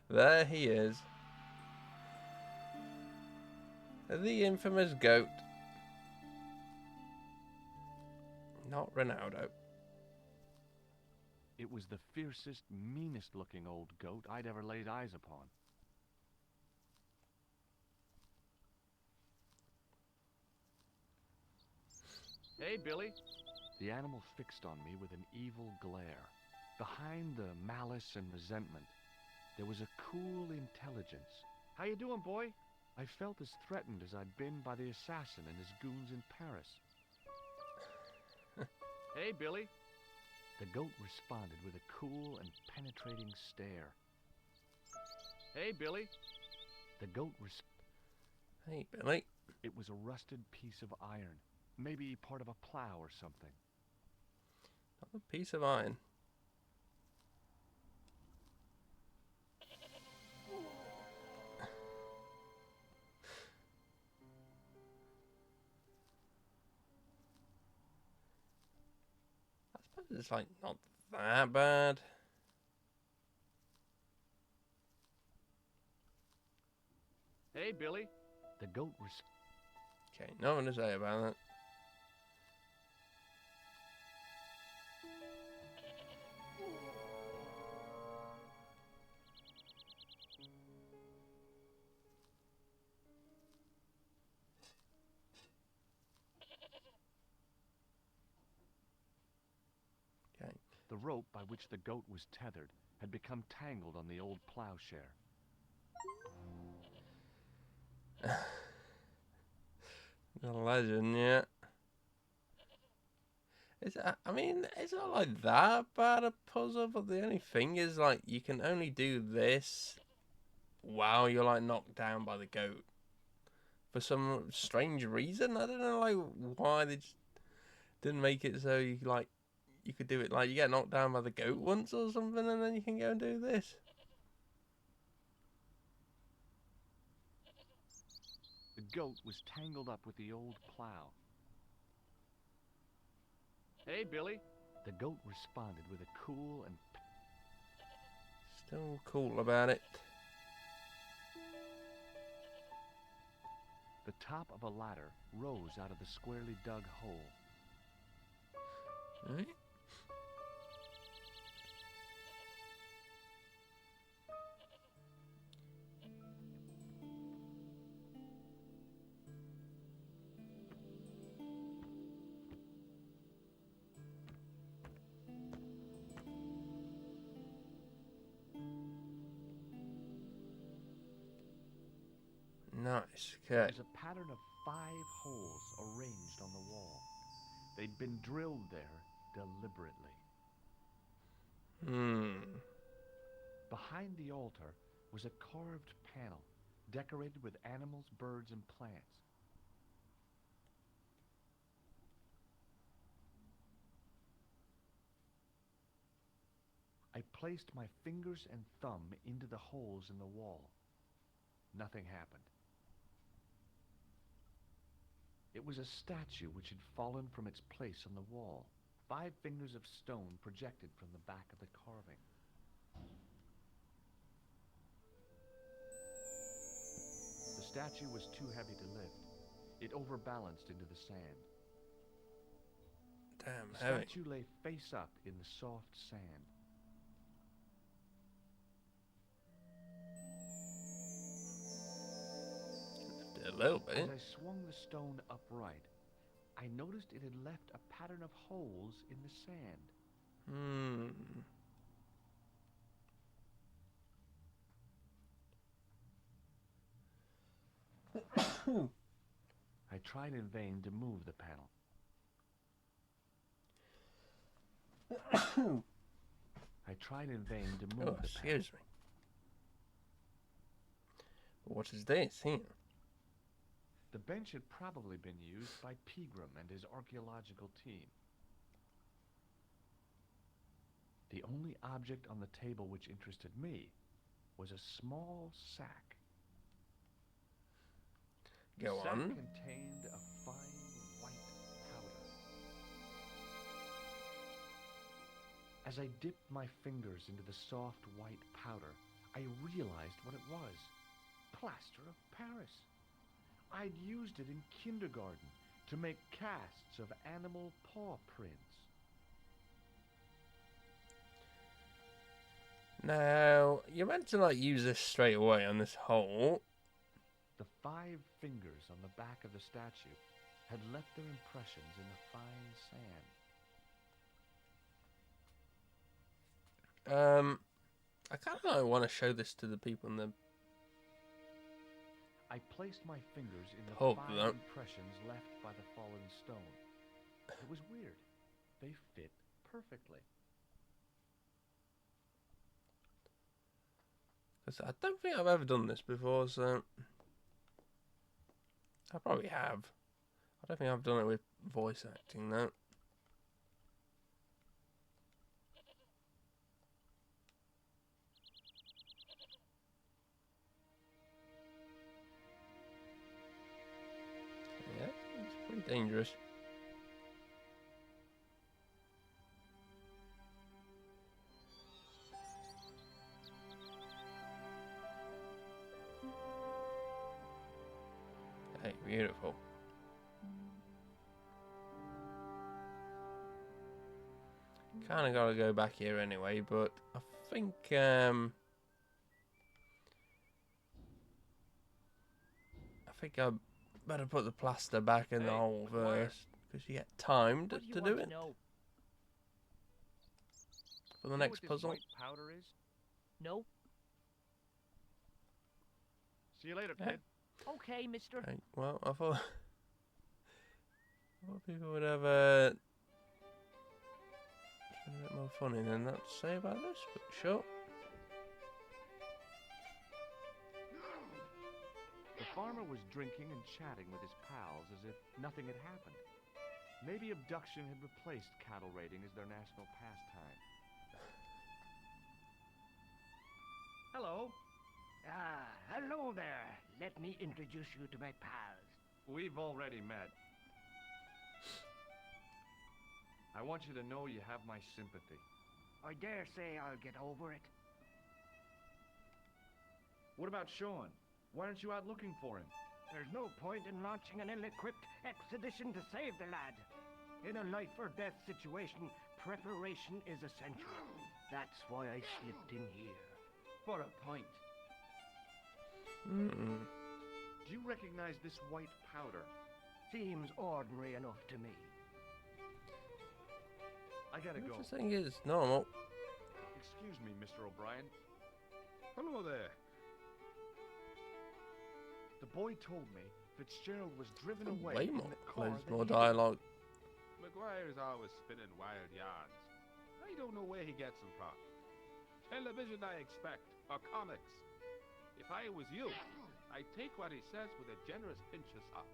Speaker 1: There he is. The infamous goat. Not Ronaldo.
Speaker 3: It was the fiercest, meanest-looking old goat I'd ever laid eyes upon. Hey, Billy. The animal fixed on me with an evil glare. Behind the malice and resentment, there was a cool intelligence. How you doing, boy? I felt as threatened as I'd been by the assassin and his goons in Paris. Hey, Billy. The goat responded with a cool and penetrating stare. Hey, Billy. The goat
Speaker 1: Hey, Billy.
Speaker 3: It was a rusted piece of iron, maybe part of a plow or something.
Speaker 1: Not a piece of iron. I suppose it's like not that bad.
Speaker 3: Hey, Billy. The goat
Speaker 1: Okay, nothing to say about that. Okay.
Speaker 3: The rope by which the goat was tethered had become tangled on the old plowshare.
Speaker 1: The legend, yeah. I mean, it's not like that bad a puzzle, but the only thing is, like, you can only do this while you're, like, knocked down by the goat. For some strange reason. I don't know, like, why they just didn't make it so you, like, you could do it, like, you get knocked down by the goat once or something, and then you can go and do this.
Speaker 3: The goat was tangled up with the old plow. Hey, Billy. The goat responded with a cool and
Speaker 1: Still cool about it.
Speaker 3: the top of a ladder rose out of the squarely dug hole.
Speaker 1: Right. Nice.
Speaker 3: There
Speaker 1: Okay.
Speaker 3: was a pattern of 5 holes arranged on the wall. They'd been drilled there deliberately. Behind the altar was a carved panel decorated with animals, birds, and plants. I placed my fingers and thumb into the holes in the wall. Nothing happened. It was a statue which had fallen from its place on the wall, 5 fingers of stone projected from the back of the carving. The statue was too heavy to lift. It overbalanced into the sand.
Speaker 1: Damn
Speaker 3: The
Speaker 1: heavy.
Speaker 3: statue lay face up in the soft sand.
Speaker 1: A little bit.
Speaker 3: As I swung the stone upright, I noticed it had left a pattern of holes in the sand. I tried in vain to move the panel. I tried in vain to move
Speaker 1: Oh,
Speaker 3: the panel.
Speaker 1: excuse me. What is this here?
Speaker 3: The bench had probably been used by Pegram and his archaeological team. The only object on the table which interested me was a small sack.
Speaker 1: Go
Speaker 3: The sack
Speaker 1: on.
Speaker 3: contained a fine white powder. As I dipped my fingers into the soft white powder, I realized what it was. Plaster of Paris. I'd used it in kindergarten to make casts of animal paw prints.
Speaker 1: Now, you're meant to like use this straight away on this hole.
Speaker 3: The 5 fingers on the back of the statue had left their impressions in the fine sand.
Speaker 1: I kind of want to show this to the people in the
Speaker 3: I placed my fingers in the
Speaker 1: Hope
Speaker 3: 5
Speaker 1: that-
Speaker 3: impressions left by the fallen stone. It was weird. They fit perfectly.
Speaker 1: Because I don't think I've ever done this before, so I probably have. I don't think I've done it with voice acting though. Yeah, it's pretty dangerous. Hey, beautiful. Kind of got to go back here anyway, but I think I better put the plaster back in the
Speaker 5: Hey,
Speaker 1: hole
Speaker 5: McGuire.
Speaker 1: first, because you get timed
Speaker 4: What do you
Speaker 1: to
Speaker 4: want
Speaker 1: do
Speaker 4: to
Speaker 1: it
Speaker 4: know?
Speaker 1: for the
Speaker 3: You know
Speaker 1: next
Speaker 3: what this
Speaker 1: puzzle.
Speaker 3: white powder is?
Speaker 4: No?
Speaker 3: See you later,
Speaker 1: Yeah.
Speaker 3: kid.
Speaker 4: Okay, mister.
Speaker 1: Okay, well, I thought people would have something a bit more funny than that to say about this, but sure.
Speaker 3: The farmer was drinking and chatting with his pals as if nothing had happened. Maybe abduction had replaced cattle raiding as their national pastime.
Speaker 5: Hello.
Speaker 7: Hello there. Let me introduce you to my pals.
Speaker 5: We've already met.
Speaker 3: I want you to know you have my sympathy.
Speaker 7: I dare say I'll get over it.
Speaker 3: What about Sean? Why aren't you out looking for him?
Speaker 7: There's no point in launching an ill-equipped expedition to save the lad. In a life-or-death situation, preparation is essential. That's why I slipped in here.
Speaker 5: For a point.
Speaker 3: Do you recognize this white powder?
Speaker 7: Seems ordinary enough to me.
Speaker 3: I gotta go.
Speaker 1: The thing is normal.
Speaker 3: Excuse me, Mr. O'Brien.
Speaker 6: Hello there.
Speaker 3: The boy told me Fitzgerald was driven away
Speaker 1: Way
Speaker 3: in
Speaker 1: more,
Speaker 3: the car
Speaker 1: loads
Speaker 3: that
Speaker 1: more
Speaker 3: hit him.
Speaker 1: dialogue.
Speaker 6: Maguire's always spinning wild yarns. I don't know where he gets them from. Television, I expect, or comics. If I was you, I'd take what he says with a generous pinch of salt.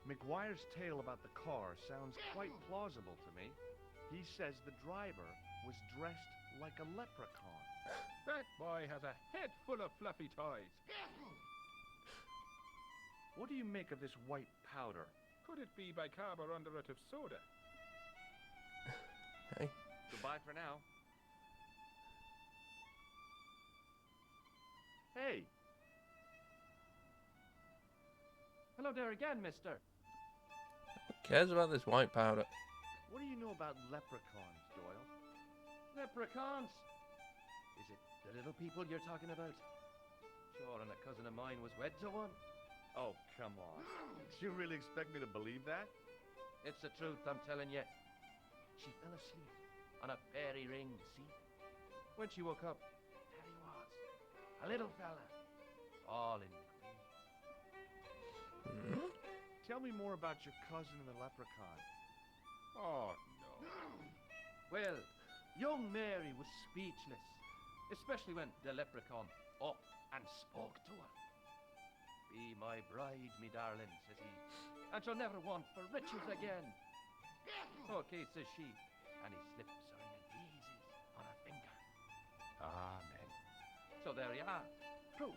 Speaker 3: McGuire's tale about the car sounds quite plausible to me. He says the driver was dressed like a leprechaun.
Speaker 6: That boy has a head full of fluffy toys.
Speaker 3: What do you make of this white powder?
Speaker 6: Could it be bicarbonate of soda?
Speaker 1: Hey.
Speaker 3: Goodbye for now. Hey,
Speaker 5: Hello there again, mister.
Speaker 1: Who cares about this white powder?
Speaker 3: what do you know about leprechauns, Doyle?
Speaker 5: Leprechauns. Is it the little people you're talking about? Sure, and a cousin of mine was wed to one.
Speaker 3: Oh, come on. Do you really expect me to believe that?
Speaker 5: It's the truth, I'm telling you. She fell asleep on a fairy ring, see? When she woke up, there he was. A little fella. All in green.
Speaker 3: Tell me more about your cousin and the leprechaun.
Speaker 6: Oh, no.
Speaker 5: Well, young Mary was speechless, especially when the leprechaun up and spoke to her. Be my bride, me darling, says he, and she'll never want for riches again. Okay, says she, and he slips her in a daisies on her finger.
Speaker 6: Amen.
Speaker 5: So there you are, proof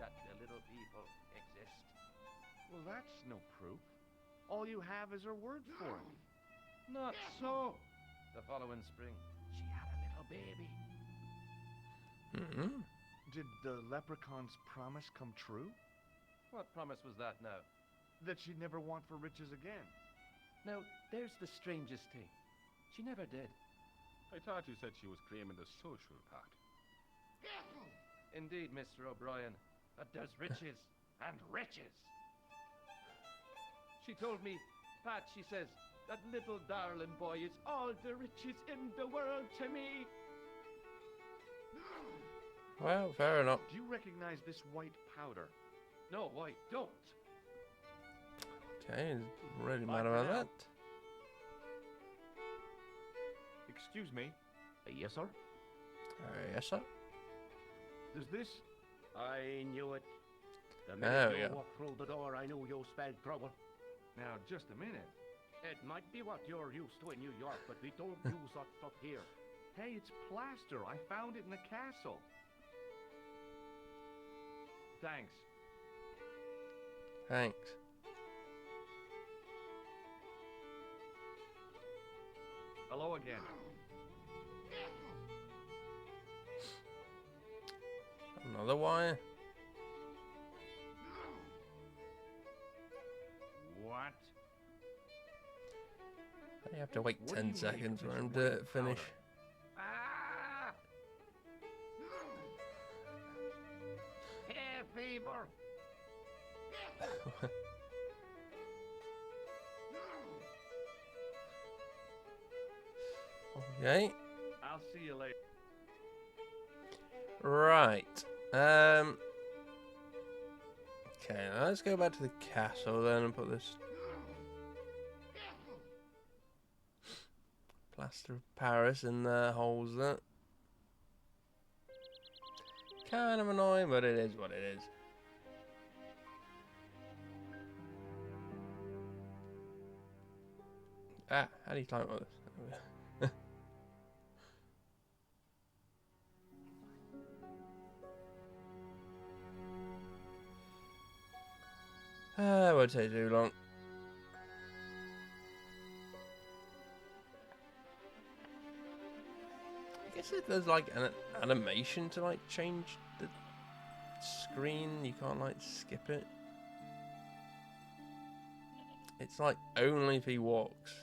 Speaker 5: that the little people exist.
Speaker 3: Well, that's no proof. All you have is her word for it.
Speaker 5: Not so. The following spring, she had a little baby.
Speaker 3: Did the leprechaun's promise come true?
Speaker 5: What promise was that now?
Speaker 3: That she'd never want for riches again.
Speaker 5: Now, there's the strangest thing. She never did.
Speaker 6: I thought you said she was claiming the social part.
Speaker 5: Indeed, Mr. O'Brien, that there's riches and riches. She told me, Pat, she says, that little darling boy is all the riches in the world to me.
Speaker 1: Well, fair enough.
Speaker 3: Do you recognize this white powder?
Speaker 5: No, I don't.
Speaker 1: Okay, really
Speaker 3: Bye
Speaker 1: mad
Speaker 3: for
Speaker 1: about
Speaker 3: now.
Speaker 1: that.
Speaker 3: Excuse me.
Speaker 5: Yes, sir?
Speaker 1: Yes, sir.
Speaker 3: Does this...
Speaker 7: I knew it. The
Speaker 1: There
Speaker 7: minute
Speaker 1: we
Speaker 7: you
Speaker 1: go.
Speaker 7: walked through the door, I knew you spelled trouble.
Speaker 3: Now, just a minute.
Speaker 7: It might be what you're used to in New York, but we don't use that stuff here.
Speaker 3: Hey, it's plaster. I found it in the castle. Thanks.
Speaker 1: Thanks.
Speaker 3: Hello again.
Speaker 1: Another wire.
Speaker 3: What?
Speaker 1: You have to wait
Speaker 3: What do
Speaker 1: 10
Speaker 3: you make
Speaker 1: seconds
Speaker 3: of
Speaker 1: for
Speaker 3: this
Speaker 1: him
Speaker 3: white
Speaker 1: to finish.
Speaker 7: Ah! Hair fever!
Speaker 1: Okay.
Speaker 3: I'll see you later.
Speaker 1: Right. Okay, now let's go back to the castle then and put this plaster of Paris in the holes there. Kind of annoying, but it is what it is. Ah, how do you climb up this? Won't take too long. notice if there's like an animation to like change the screen? You can't like skip it. It's like only if he walks,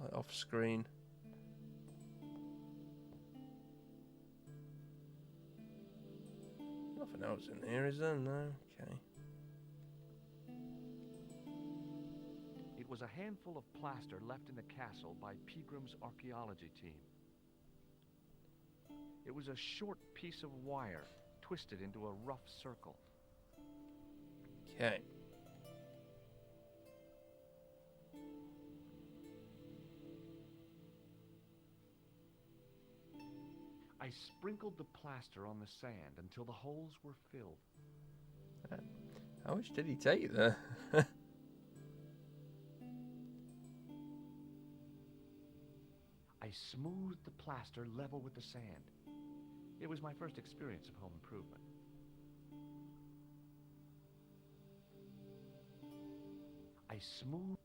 Speaker 1: like off screen. Nothing else in here, is there? No. Okay.
Speaker 3: It was a handful of plaster left in the castle by Peagram's archaeology team. It was a short piece of wire twisted into a rough circle.
Speaker 1: Okay.
Speaker 3: I sprinkled the plaster on the sand until the holes were filled.
Speaker 1: How much did he take there?
Speaker 3: I smoothed the plaster level with the sand. It was my first experience of home improvement. I smoothed...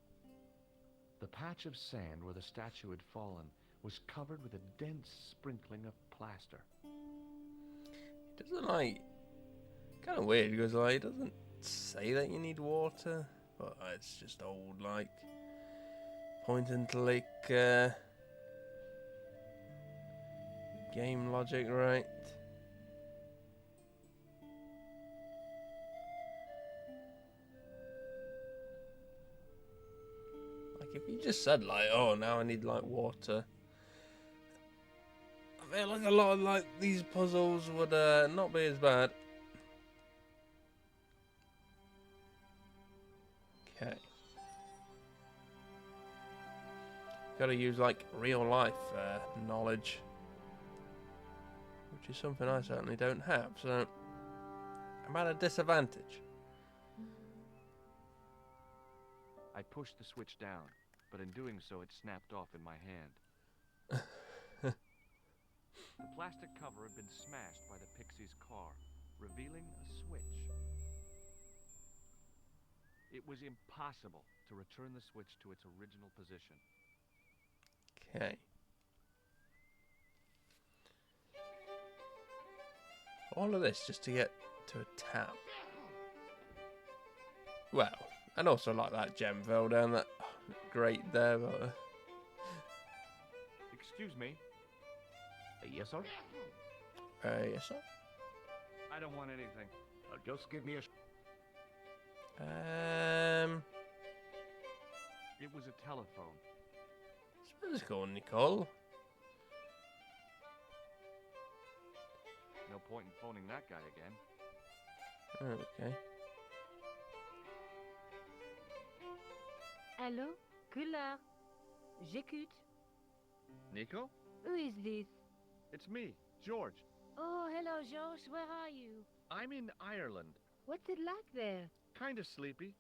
Speaker 3: The patch of sand where the statue had fallen was covered with a dense sprinkling of plaster.
Speaker 1: It doesn't like... Kind of weird because like, it doesn't say that you need water. But it's just old like... Point and click... game logic, right? Like if you just said like, oh now I need like water, I feel like a lot of like these puzzles would not be as bad. Okay. Gotta use like real life knowledge, which is something I certainly don't have, so I'm at a disadvantage.
Speaker 3: I pushed the switch down, but in doing so it snapped off in my hand. The plastic cover had been smashed by the Pixie's car, revealing a switch. It was impossible to return the switch to its original position.
Speaker 1: Okay. All of this just to get to a tap. Well, and also like that gem fell down that grate there, but...
Speaker 3: Excuse me.
Speaker 2: Yes, sir?
Speaker 1: yes, sir?
Speaker 3: I don't want anything.
Speaker 2: Just give me a...
Speaker 3: It was a telephone.
Speaker 1: Let's go, Nicole.
Speaker 3: No point in phoning that guy again.
Speaker 1: Okay.
Speaker 8: Allô? Couleur. J'écoute.
Speaker 3: Nico?
Speaker 8: Who is this?
Speaker 3: It's me, George.
Speaker 8: Oh, hello, George. Where are you?
Speaker 3: I'm in Ireland.
Speaker 8: What's it like there?
Speaker 3: Kind of sleepy.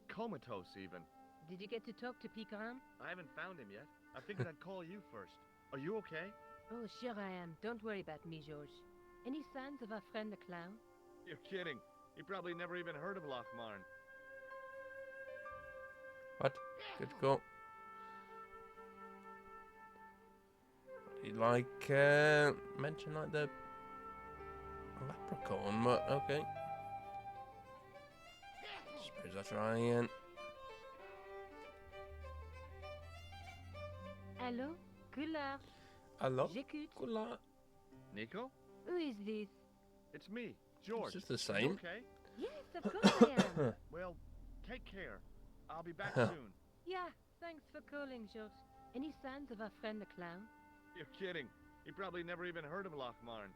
Speaker 3: Comatose, even.
Speaker 8: Did you get to talk to Pegram?
Speaker 3: I haven't found him yet. I figured I'd call you first. Are you okay?
Speaker 8: Oh, sure I am. Don't worry about me, George. Any signs of our friend the clown?
Speaker 3: You're kidding. He probably never even heard of Lochmarn.
Speaker 1: What? Good call. He'd like, mention like the leprechaun, but okay. Suppose I'll try again.
Speaker 8: Allô? Couleur.
Speaker 1: Hello?
Speaker 8: J'écoute.
Speaker 1: Good luck.
Speaker 3: Nico?
Speaker 8: Who is this?
Speaker 3: It's me, George.
Speaker 1: It's just the
Speaker 3: Are you
Speaker 1: same.
Speaker 3: okay?
Speaker 8: Yes, of course I am.
Speaker 3: Well, take care. I'll be back soon.
Speaker 8: Yeah, thanks for calling, George. Any signs of our friend the clown?
Speaker 3: You're kidding. He probably never even heard of Lochmarn.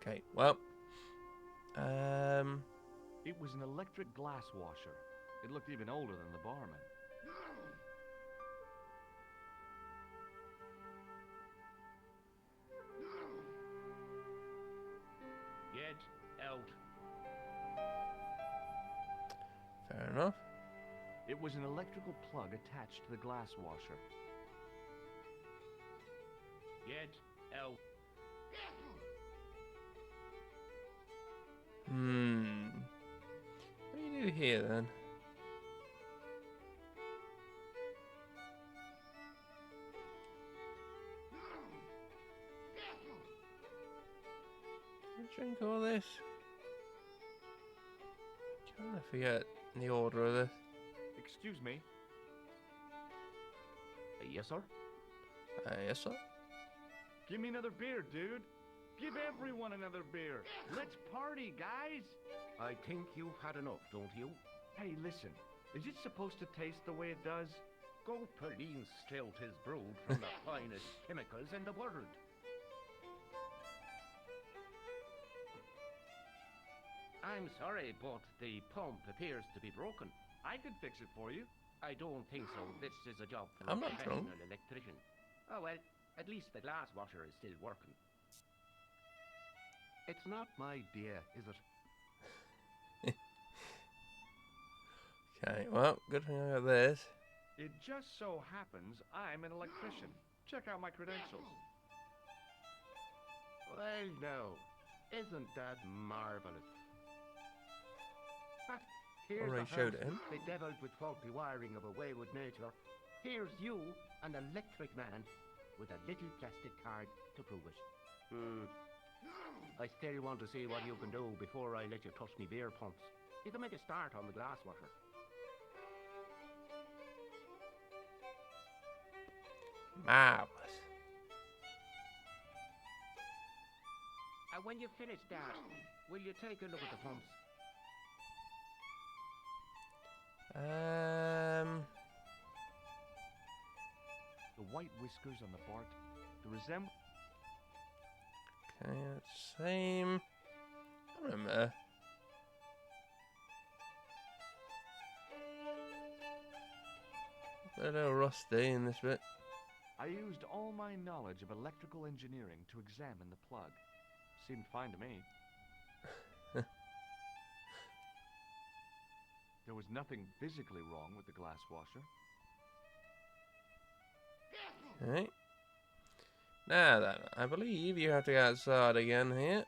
Speaker 1: Okay, well.
Speaker 3: It was an electric glass washer. It looked even older than the barman.
Speaker 2: Get out.
Speaker 1: Fair enough.
Speaker 3: It was an electrical plug attached to the glass washer.
Speaker 2: Get out.
Speaker 1: What do you do here then? drink all this? Trying to forget the order of this.
Speaker 3: Excuse me.
Speaker 2: Yes, sir?
Speaker 1: Yes, sir.
Speaker 3: Give me another beer, dude. Give everyone another beer. Let's party, guys.
Speaker 2: I think you've had enough, don't you?
Speaker 3: Hey, listen. Is it supposed to taste the way it does?
Speaker 2: Goatperline stout is brewed from the finest chemicals in the world. I'm sorry, but the pump appears to be broken.
Speaker 3: I could fix it for you.
Speaker 2: I don't think so. This is a job for
Speaker 1: I'm
Speaker 2: a
Speaker 1: not drunk.
Speaker 2: professional electrician. Oh well, at least the glass washer is still working. It's not my dear, is it?
Speaker 1: Okay, well, good thing I got this.
Speaker 3: It just so happens I'm an electrician. Check out my credentials.
Speaker 2: Well, no. Isn't that marvelous? Ha, here's
Speaker 1: Already
Speaker 2: a
Speaker 1: showed
Speaker 2: house
Speaker 1: it him.
Speaker 2: bedeviled with faulty wiring of a wayward nature. Here's you, an electric man, with a little plastic card to prove it. I still want to see what you can do before I let you touch me beer pumps. You can make a start on the glass washer.
Speaker 1: Marvelous.
Speaker 2: And when you've finished that, will you take a look at the pumps?
Speaker 3: The white whiskers on the bark, the resemblance.
Speaker 1: Okay, that's same. I remember. A little rusty in this bit.
Speaker 3: I used all my knowledge of electrical engineering to examine the plug. Seemed fine to me. There was nothing physically wrong with the glass washer.
Speaker 1: Okay. Now then, I believe you have to go outside again here.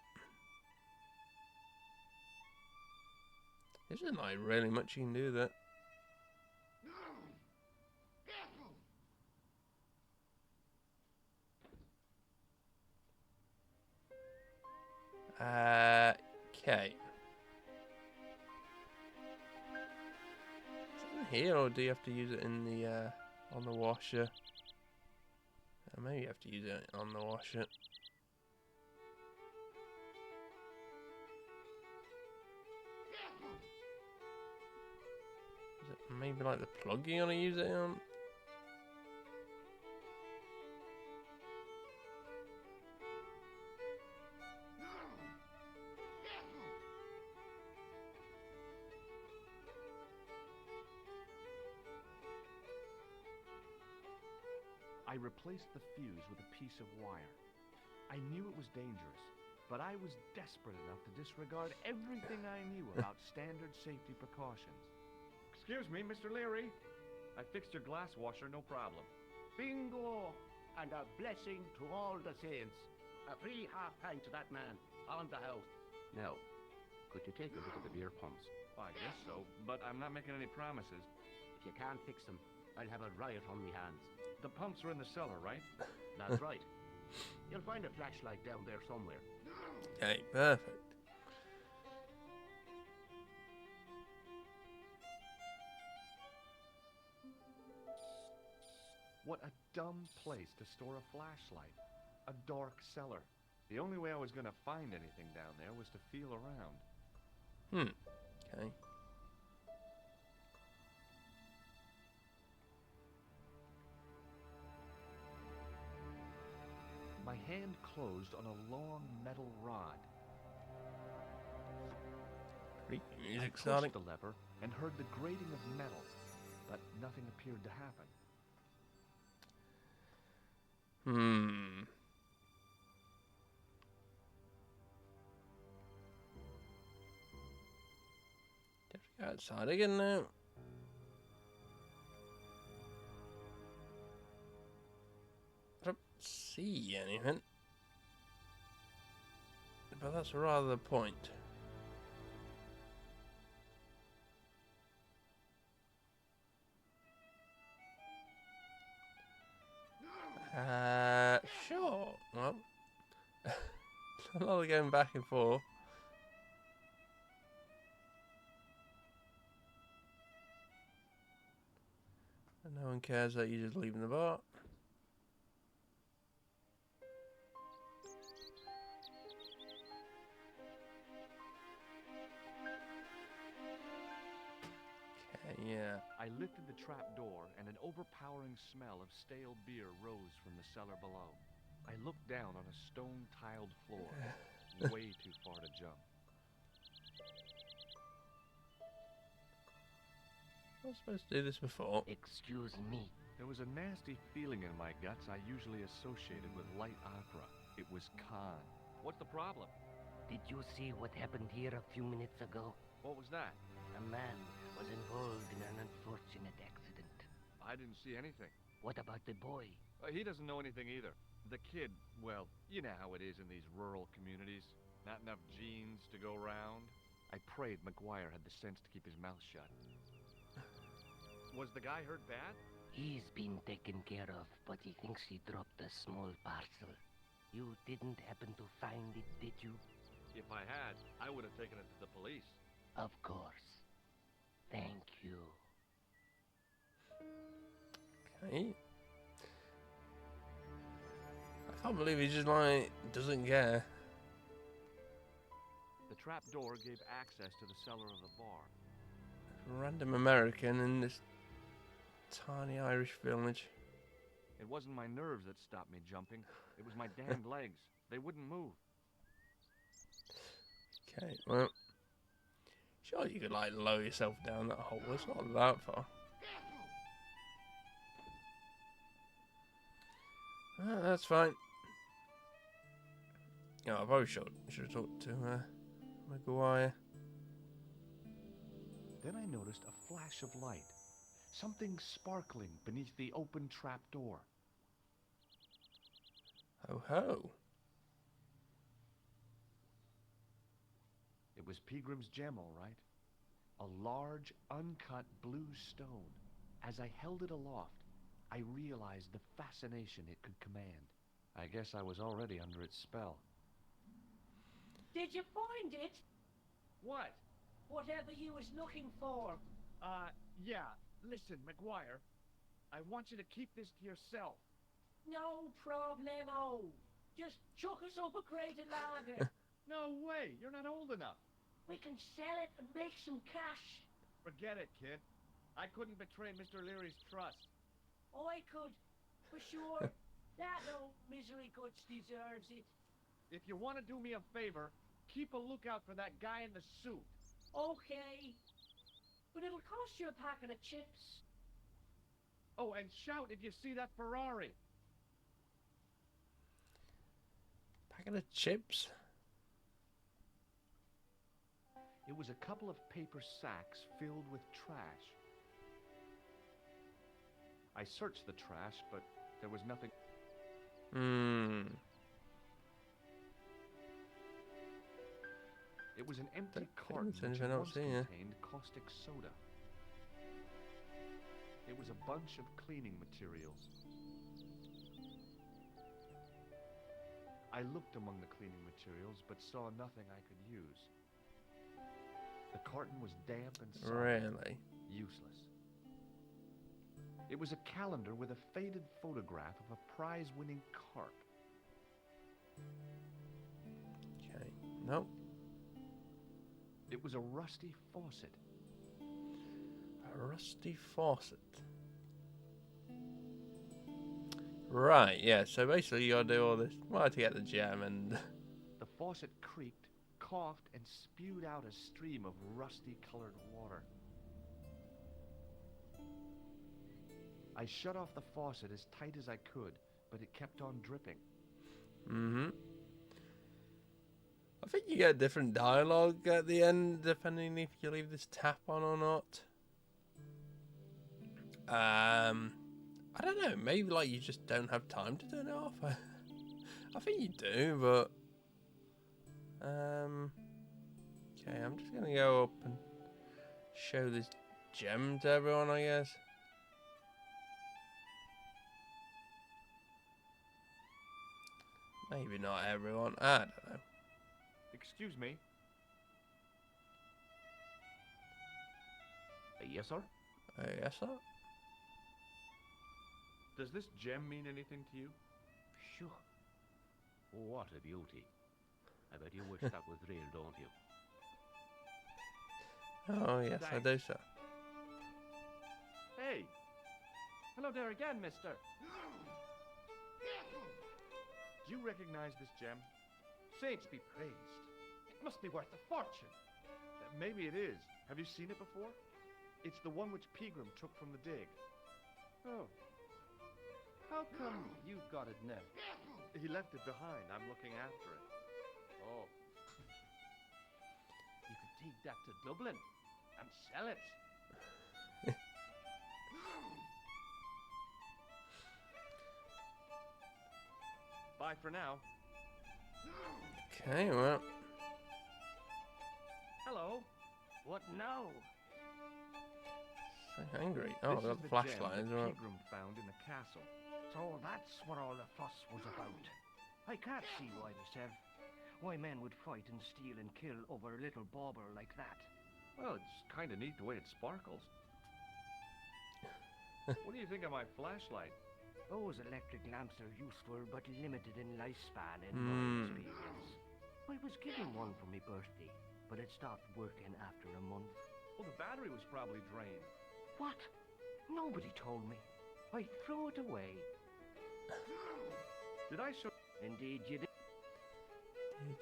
Speaker 1: There isn't like really much you can do that. Okay. Is it in here, or do you have to use it in the on the washer? Maybe you have to use it on the washer. Is it maybe like the plug you want to use it on?
Speaker 3: I replaced the fuse with a piece of wire. I knew it was dangerous, but I was desperate enough to disregard everything I knew about standard safety precautions. Excuse me, Mr. Leary. I fixed your glass washer, no problem.
Speaker 2: Bingo! And a blessing to all the saints. A free half pint to that man on the house. Now, could you take a look at the beer pumps?
Speaker 3: Well, I guess so, but I'm not making any promises.
Speaker 2: If you can't fix them, I'll have a riot on me hands.
Speaker 3: The pumps are in the cellar, right?
Speaker 2: That's right. You'll find a flashlight down there somewhere.
Speaker 1: Okay, perfect.
Speaker 3: What a dumb place to store a flashlight. A dark cellar. The only way I was going to find anything down there was to feel around.
Speaker 1: Okay.
Speaker 3: My hand closed on a long metal rod.
Speaker 1: Creepy
Speaker 3: I
Speaker 1: music
Speaker 3: pushed
Speaker 1: starting.
Speaker 3: the lever and heard the grating of metal, but nothing appeared to happen.
Speaker 1: Have to go outside again now. I don't see anything. But that's rather the point. Sure. Well, A lot of going back and forth. And no one cares that you're just leaving the bar. Okay, yeah.
Speaker 3: I lifted the trap door, and an overpowering smell of stale beer rose from the cellar below. I looked down on a stone-tiled floor, way too far to jump.
Speaker 1: I was supposed to do this before.
Speaker 7: Excuse me.
Speaker 3: There was a nasty feeling in my guts I usually associated with light opera. It was Khan.
Speaker 5: What's the problem?
Speaker 7: Did you see what happened here a few minutes ago?
Speaker 5: What was that?
Speaker 7: A man was involved in an unfortunate accident.
Speaker 3: I didn't see anything.
Speaker 7: What about the boy?
Speaker 3: He doesn't know anything either. The kid, well, you know how it is in these rural communities. Not enough genes to go round. I prayed McGuire had the sense to keep his mouth shut.
Speaker 5: Was the guy hurt bad?
Speaker 7: He's been taken care of, but he thinks he dropped a small parcel. You didn't happen to find it, did you?
Speaker 5: If I had, I would have taken it to the police.
Speaker 7: Of course. Thank you.
Speaker 1: Okay. I can't believe he just like doesn't care.
Speaker 3: The trap door gave access to the cellar of the bar.
Speaker 1: Random American in this tiny Irish village.
Speaker 3: It wasn't my nerves that stopped me jumping. It was my damned legs. They wouldn't move.
Speaker 1: Okay, well, sure you could like lower yourself down that hole. It's not that far. That's fine. Yeah, I probably should have talked to McGuire.
Speaker 3: Then I noticed a flash of light. Something sparkling beneath the open trap door.
Speaker 1: Ho ho.
Speaker 3: It was Peagram's gem, all right. A large, uncut blue stone. As I held it aloft, I realized the fascination it could command. I guess I was already under its spell.
Speaker 4: Did you find it?
Speaker 5: What?
Speaker 4: Whatever you was looking for.
Speaker 5: Yeah. Listen, McGuire. I want you to keep this to yourself.
Speaker 4: No problemo. Just chuck us up a crate of lager.
Speaker 5: No way. You're not old enough.
Speaker 4: We can sell it and make some cash.
Speaker 5: Forget it, kid. I couldn't betray Mr. Leary's trust.
Speaker 4: I could, for sure. That old misery guts deserves it.
Speaker 5: If you want to do me a favor, keep a lookout for that guy in the suit.
Speaker 4: Okay. But it'll cost you a packet of chips.
Speaker 5: Oh, and shout if you see that Ferrari.
Speaker 1: Packet of chips?
Speaker 3: It was a couple of paper sacks filled with trash. I searched the trash, but there was nothing. It was an empty carton which once contained caustic soda. It was a bunch of cleaning materials. I looked among the cleaning materials, but saw nothing I could use. The carton was damp and soggy.
Speaker 1: Really?
Speaker 3: Useless. It was a calendar with a faded photograph of a prize-winning carp.
Speaker 1: Okay. Nope.
Speaker 3: It was a rusty faucet.
Speaker 1: A rusty faucet. Right, yeah, so basically you gotta do all this. Well, to get the gem and...
Speaker 3: The faucet creaked, coughed, and spewed out a stream of rusty-colored water. I shut off the faucet as tight as I could, but it kept on dripping.
Speaker 1: I think you get different dialogue at the end, depending if you leave this tap on or not. I don't know, maybe like you just don't have time to turn it off. I think you do, but... Okay, I'm just gonna go up and show this gem to everyone, I guess. Maybe not everyone, I don't know.
Speaker 3: Excuse me.
Speaker 2: Yes, sir?
Speaker 1: Yes, sir.
Speaker 3: Does this gem mean anything to you?
Speaker 2: Sure. What a beauty. I bet you wish that was real, don't you?
Speaker 1: Oh, yes, I do, sir.
Speaker 5: Hey! Hello there again, mister.
Speaker 3: Do you recognize this gem?
Speaker 5: Saints be praised. It must be worth a fortune.
Speaker 3: Maybe it is. Have you seen it before? It's the one which Pegram took from the dig.
Speaker 5: Oh. How come you've got it now?
Speaker 3: He left it behind. I'm looking after it.
Speaker 5: Oh. You could take that to Dublin and sell it.
Speaker 3: Bye for now.
Speaker 1: Okay, well.
Speaker 5: Hello.
Speaker 7: What now?
Speaker 1: So angry. Oh, I've
Speaker 3: This
Speaker 1: got
Speaker 3: is
Speaker 1: the
Speaker 3: the
Speaker 1: flashlight
Speaker 3: gem
Speaker 1: as
Speaker 3: that
Speaker 1: well.
Speaker 3: Pegram found in the castle.
Speaker 7: So that's what all the fuss was about. I can't see why myself. Why men would fight and steal and kill over a little bauble like that.
Speaker 3: Well, it's kind of neat the way it sparkles. What do you think of my flashlight?
Speaker 7: Those electric lamps are useful but limited in lifespan in
Speaker 1: Hmm.
Speaker 7: my experience. I was given one for my birthday, but it stopped working after a month.
Speaker 3: Well, the battery was probably drained.
Speaker 7: What? Nobody told me. I threw it away.
Speaker 3: Did I show...
Speaker 7: Indeed you did.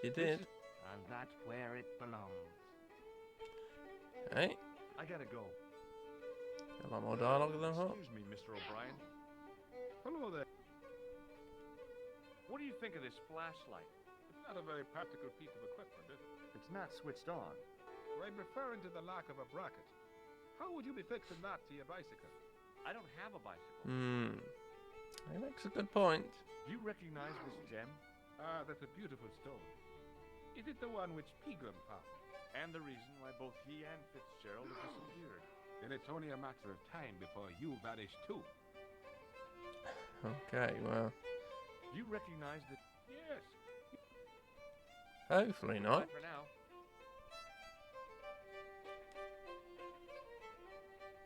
Speaker 1: You did.
Speaker 7: And that's where it belongs.
Speaker 1: Hey,
Speaker 3: I gotta go.
Speaker 1: a lot more dialogue than that.
Speaker 3: Excuse me, Mr. O'Brien.
Speaker 6: Hello there.
Speaker 3: What do you think of this flashlight?
Speaker 6: It's not a very practical piece of equipment, is it?
Speaker 3: It's not switched on.
Speaker 6: I'm referring to the lack of a bracket. How would you be fixing that to your bicycle?
Speaker 3: I don't have a bicycle.
Speaker 1: He makes a good point.
Speaker 3: Do you recognize this gem?
Speaker 6: Ah, that's a beautiful stone. Is it the one which Pegram found?
Speaker 3: And the reason why both he and Fitzgerald have disappeared.
Speaker 6: Then it's only a matter of time before you vanish too.
Speaker 1: Okay, well,
Speaker 3: Do you recognize the...
Speaker 6: Yes.
Speaker 1: hopefully not.
Speaker 3: Bye for now.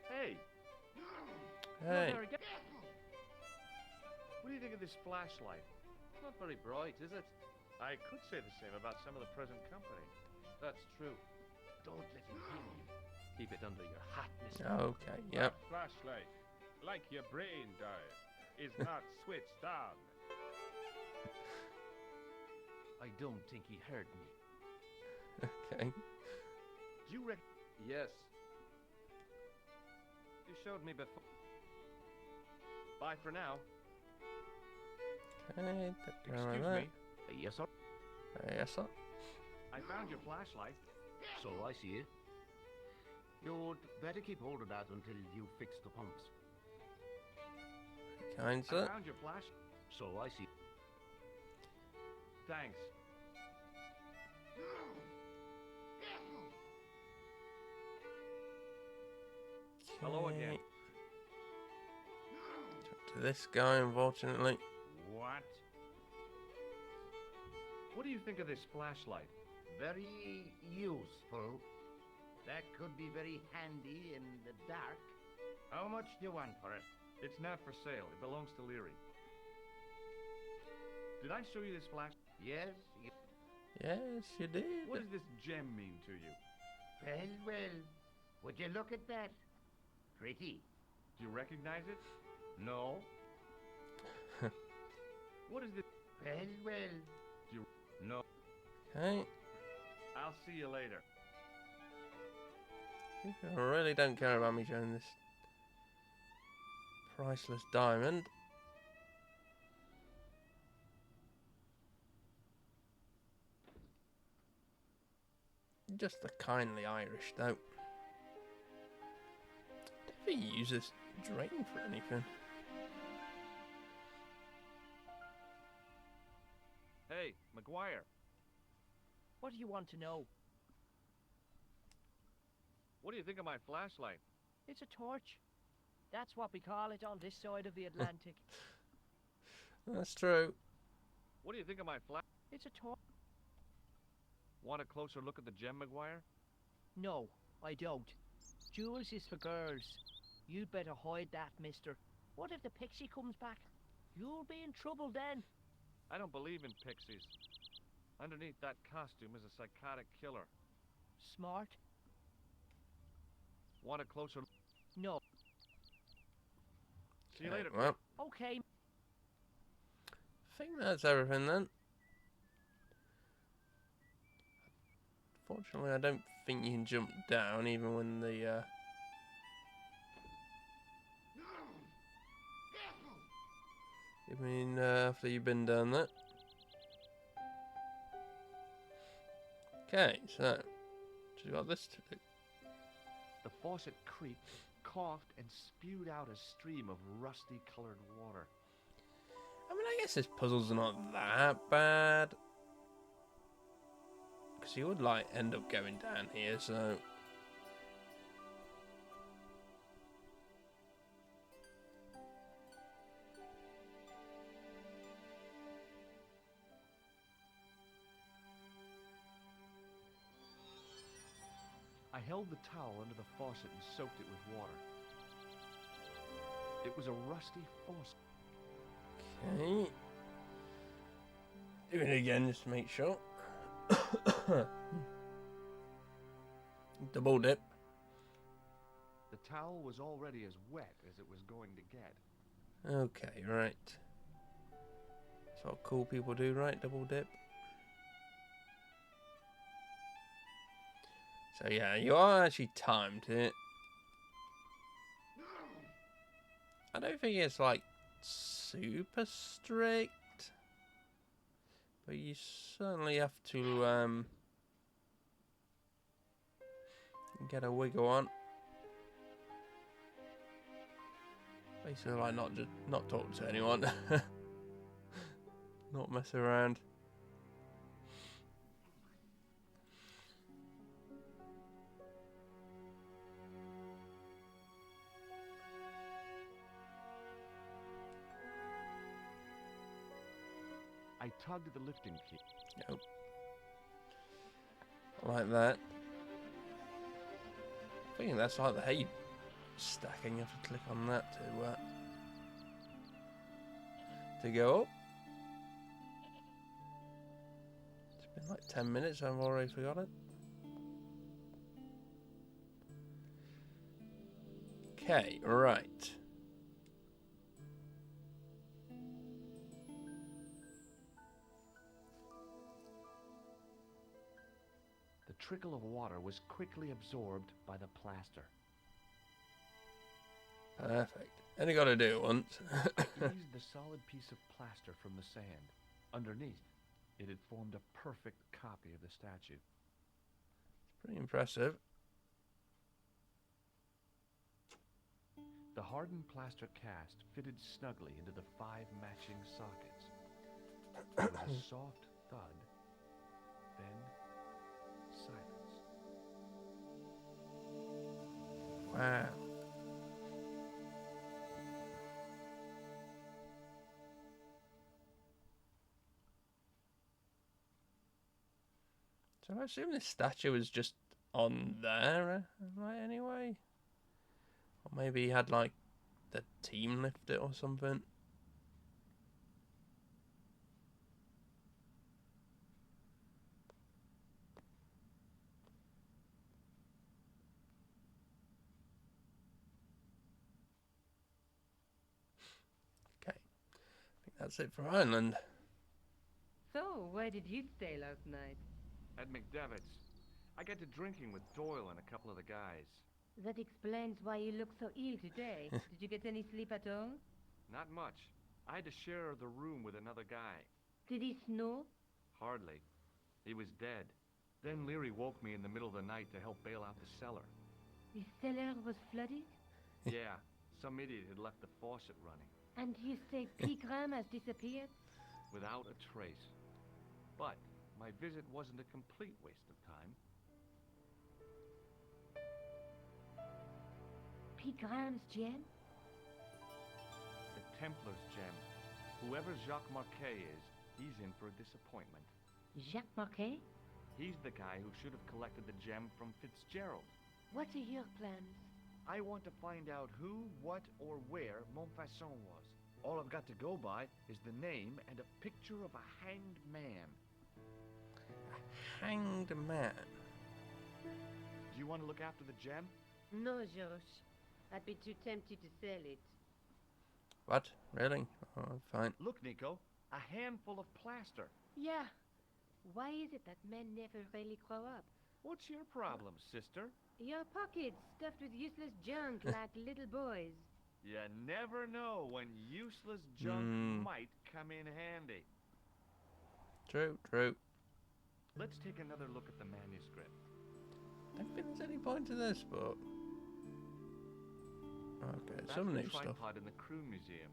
Speaker 3: Hey,
Speaker 1: Hey,
Speaker 5: There again.
Speaker 3: what do you think of this flashlight?
Speaker 5: It's not very bright, is it?
Speaker 3: I could say the same about some of the present company.
Speaker 5: That's true. Don't let him hear you. Keep it under your hat, mister.
Speaker 1: okay, yep.
Speaker 6: That flashlight, like your brain died, is not switched on.
Speaker 5: I don't think he heard me.
Speaker 1: Okay.
Speaker 3: Do you rec...
Speaker 5: Yes. You showed me before.
Speaker 3: Bye for now.
Speaker 1: Okay,
Speaker 3: Excuse me.
Speaker 2: Yes, sir?
Speaker 1: Yes, sir.
Speaker 3: I found your flashlight.
Speaker 2: So I see it. You'd better keep hold of that until you fix the pumps.
Speaker 1: Kind,
Speaker 3: I
Speaker 1: sir.
Speaker 3: found your flash...
Speaker 2: So I see.
Speaker 3: Thanks. Hello again.
Speaker 1: Okay. Talk to this guy, unfortunately.
Speaker 3: What? What do you think of this flashlight?
Speaker 2: Very useful. That could be very handy in the dark. How much do you want for it?
Speaker 3: It's not for sale. It belongs to Leary. Did I show you this flash?
Speaker 2: Yes?
Speaker 1: Yes, you did.
Speaker 3: What does this gem mean to you?
Speaker 2: Well, well. Would you look at that? Pretty.
Speaker 3: Do you recognize it?
Speaker 2: No?
Speaker 3: What is this?
Speaker 2: Well, well.
Speaker 3: No.
Speaker 1: Okay.
Speaker 3: I'll see you later.
Speaker 1: I really don't care about me showing this priceless diamond. Just the kindly Irish, though. Never use this drain for anything.
Speaker 3: Hey, McGuire.
Speaker 4: What do you want to know?
Speaker 3: What do you think of my flashlight?
Speaker 4: It's a torch. That's what we call it on this side of the Atlantic.
Speaker 1: That's true.
Speaker 3: What do you think of my flash?
Speaker 4: It's a torch.
Speaker 3: Want a closer look at the gem, McGuire?
Speaker 4: No, I don't. Jewels is for girls. You'd better hide that, mister. What if the pixie comes back? You'll be in trouble then.
Speaker 3: I don't believe in pixies. Underneath that costume is a psychotic killer.
Speaker 4: Smart?
Speaker 3: Want a closer look?
Speaker 4: No.
Speaker 3: See you later.
Speaker 1: Well,
Speaker 4: Okay.
Speaker 1: I think that's everything then. Fortunately, I don't think you can jump down even when the I mean, after you've been down that. Okay, so just got this to do.
Speaker 3: The faucet creaked, coughed, and spewed out a stream of rusty-colored water.
Speaker 1: I mean, I guess this puzzle's not that bad. Because you would, like, end up going down here, so...
Speaker 3: I held the towel under the faucet and soaked it with water. It was a rusty faucet.
Speaker 1: Okay. Do it again just to make sure. Double dip.
Speaker 3: The towel was already as wet as it was going to get.
Speaker 1: Okay, right. That's what cool people do, right? Double dip. So yeah, you are actually timed it. I don't think it's like super strict, but you certainly have to get a wiggle on. Basically, like not talk to anyone, not mess around.
Speaker 3: I tugged at the lifting key.
Speaker 1: Nope. Like that. I think that's like the hay stacking. You have to click on that to go up. It's been like 10 minutes. I've already forgotten. Okay, right.
Speaker 3: The trickle of water was quickly absorbed by the plaster.
Speaker 1: Perfect. Only got to do it once.
Speaker 3: I eased the solid piece of plaster from the sand. Underneath, it had formed a perfect copy of the statue.
Speaker 1: Pretty impressive.
Speaker 3: The hardened plaster cast fitted snugly into the 5 matching sockets. There was a soft thud, then silence.
Speaker 1: Wow. So I assume this statue is just on there, right, anyway? Or maybe he had, like, the team lift it or something. Okay. I think that's it for Ireland.
Speaker 8: So, where did you stay last night?
Speaker 3: At McDevitt's, I got to drinking with Doyle and a couple of the guys.
Speaker 8: That explains why you look so ill today. Did you get any sleep at all?
Speaker 3: Not much. I had to share the room with another guy.
Speaker 8: Did he snore?
Speaker 3: Hardly. He was dead. Then Leary woke me in the middle of the night to help bail out the cellar.
Speaker 8: The cellar was flooded?
Speaker 3: Yeah, some idiot had left the faucet running.
Speaker 8: And you say Pigram has disappeared?
Speaker 3: Without a trace. But my visit wasn't a complete waste of time.
Speaker 8: Pigram's gem?
Speaker 3: The Templars gem. Whoever Jacques Marquet is, he's in for a disappointment.
Speaker 8: Jacques Marquet?
Speaker 3: He's the guy who should have collected the gem from Fitzgerald.
Speaker 8: What are your plans?
Speaker 3: I want to find out who, what, or where Montfaucon was. All I've got to go by is the name and a picture of a hanged man.
Speaker 1: Hanged man.
Speaker 3: Do you want to look after the gem?
Speaker 8: No, George. I'd be too tempted to sell it.
Speaker 1: What? Really? Oh, fine.
Speaker 3: Look, Nico, a handful of plaster.
Speaker 8: Yeah. Why is it that men never really grow up?
Speaker 3: What's your problem, sister?
Speaker 8: Your pockets stuffed with useless junk like little boys.
Speaker 3: You never know when useless junk might come in handy.
Speaker 1: True, true.
Speaker 3: Let's take another look at the manuscript.
Speaker 1: I don't think there's any point to this, but... Okay,
Speaker 3: That's
Speaker 1: some
Speaker 3: the
Speaker 1: new stuff.
Speaker 3: tripod in the crew museum.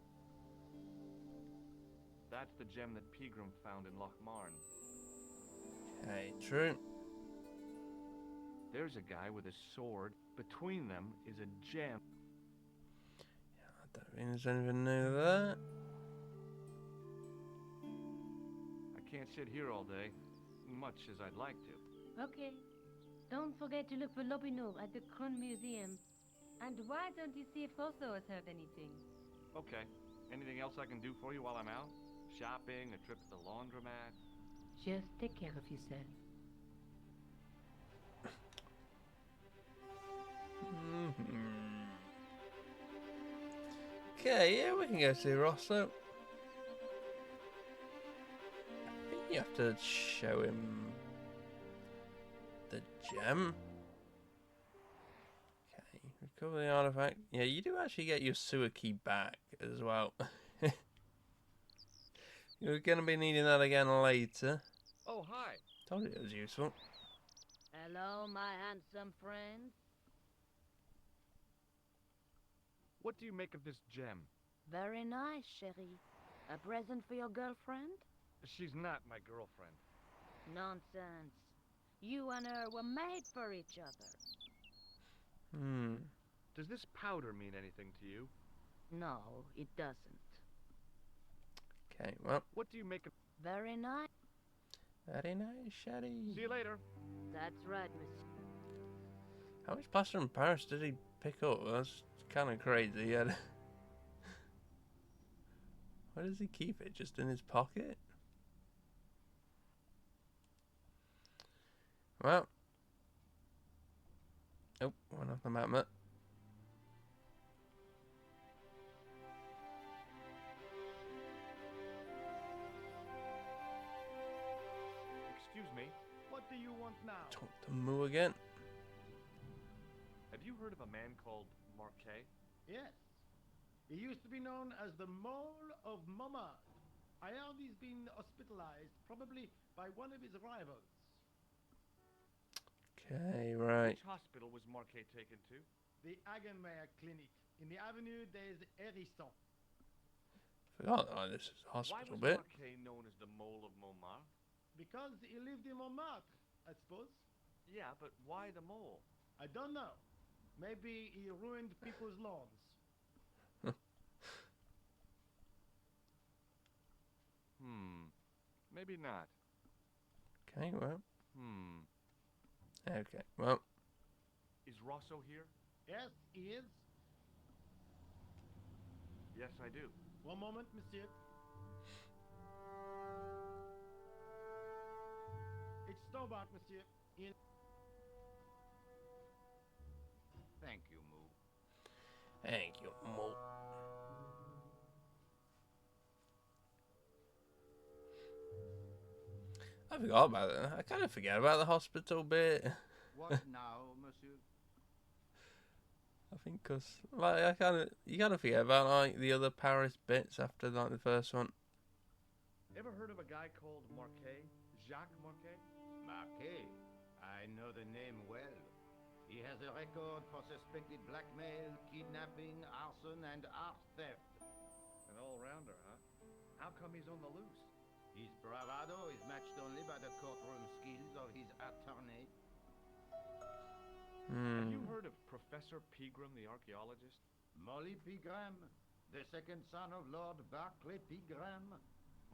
Speaker 3: That's the gem that Pegram found in Lochmarn.
Speaker 1: Okay, true.
Speaker 3: There's a guy with a sword. Between them is a gem.
Speaker 1: I don't think there's anything new there.
Speaker 3: I can't sit here all day, much as I'd like to.
Speaker 8: Okay. Don't forget to look for Lobino at the Kron Museum. And why don't you see if Oso has heard anything?
Speaker 3: Okay. Anything else I can do for you while I'm out? Shopping, a trip to the laundromat?
Speaker 8: Just take care of yourself.
Speaker 1: Okay, yeah, we can go see Rosso. I think you have to show him the gem. Okay, recover the artifact. Yeah, you do actually get your sewer key back as well. You're going to be needing that again later.
Speaker 3: Oh, hi.
Speaker 1: Told you it was useful.
Speaker 4: Hello, my handsome friend.
Speaker 3: What do you make of this gem?
Speaker 4: Very nice, chérie. A present for your girlfriend?
Speaker 3: She's not my girlfriend.
Speaker 4: Nonsense. You and her were made for each other.
Speaker 3: Does this powder mean anything to you?
Speaker 4: No, it doesn't.
Speaker 1: Okay, well,
Speaker 3: What do you make of...
Speaker 4: Very nice.
Speaker 1: very nice, Shaddy.
Speaker 3: See you later.
Speaker 4: That's right, monsieur.
Speaker 1: How much plaster in Paris did he pick up? That's kind of crazy. Yeah. Where does he keep it? Just in his pocket? Well. Oh, went off the map, mate.
Speaker 3: Excuse me.
Speaker 7: What do you want now?
Speaker 1: Talk to Moo again.
Speaker 3: Have you heard of a man called Marquet?
Speaker 7: Yes. He used to be known as the Mole of Montmartre. I heard he's been hospitalized, probably by one of his rivals.
Speaker 1: Okay, right.
Speaker 3: Which hospital was Marquet taken to?
Speaker 7: The Hagenmeyer Clinic in the Avenue des Hérissons.
Speaker 1: Forgot this is a
Speaker 3: Why
Speaker 1: hospital
Speaker 3: was
Speaker 1: bit.
Speaker 3: Marquet known as the Mole of Montmartre?
Speaker 7: Because he lived in Montmartre, I suppose.
Speaker 3: Yeah, but why the mole?
Speaker 7: I don't know. Maybe he ruined people's lawns.
Speaker 3: Maybe not.
Speaker 1: Okay, well. Okay, well.
Speaker 3: Is Rosso here?
Speaker 7: Yes, he is.
Speaker 3: Yes, I do.
Speaker 7: One moment, monsieur. It's Stobart, monsieur. In
Speaker 2: Thank you, Moo.
Speaker 1: Thank you, Mo. I forgot about it. I kind of forget about the hospital bit.
Speaker 2: What now, monsieur?
Speaker 1: I think because like you kind of forget about like the other Paris bits after like the first one.
Speaker 3: Ever heard of a guy called Marquet? Jacques Marquet?
Speaker 2: Marquet. I know the name well. He has a record for suspected blackmail, kidnapping, arson, and art theft.
Speaker 3: An all-rounder, huh? How come he's on the loose?
Speaker 2: His bravado is matched only by the courtroom skills of his attorney.
Speaker 3: Have you heard of Professor Pegram, the archaeologist?
Speaker 2: Molly Pegram, the second son of Lord Barclay Pegram.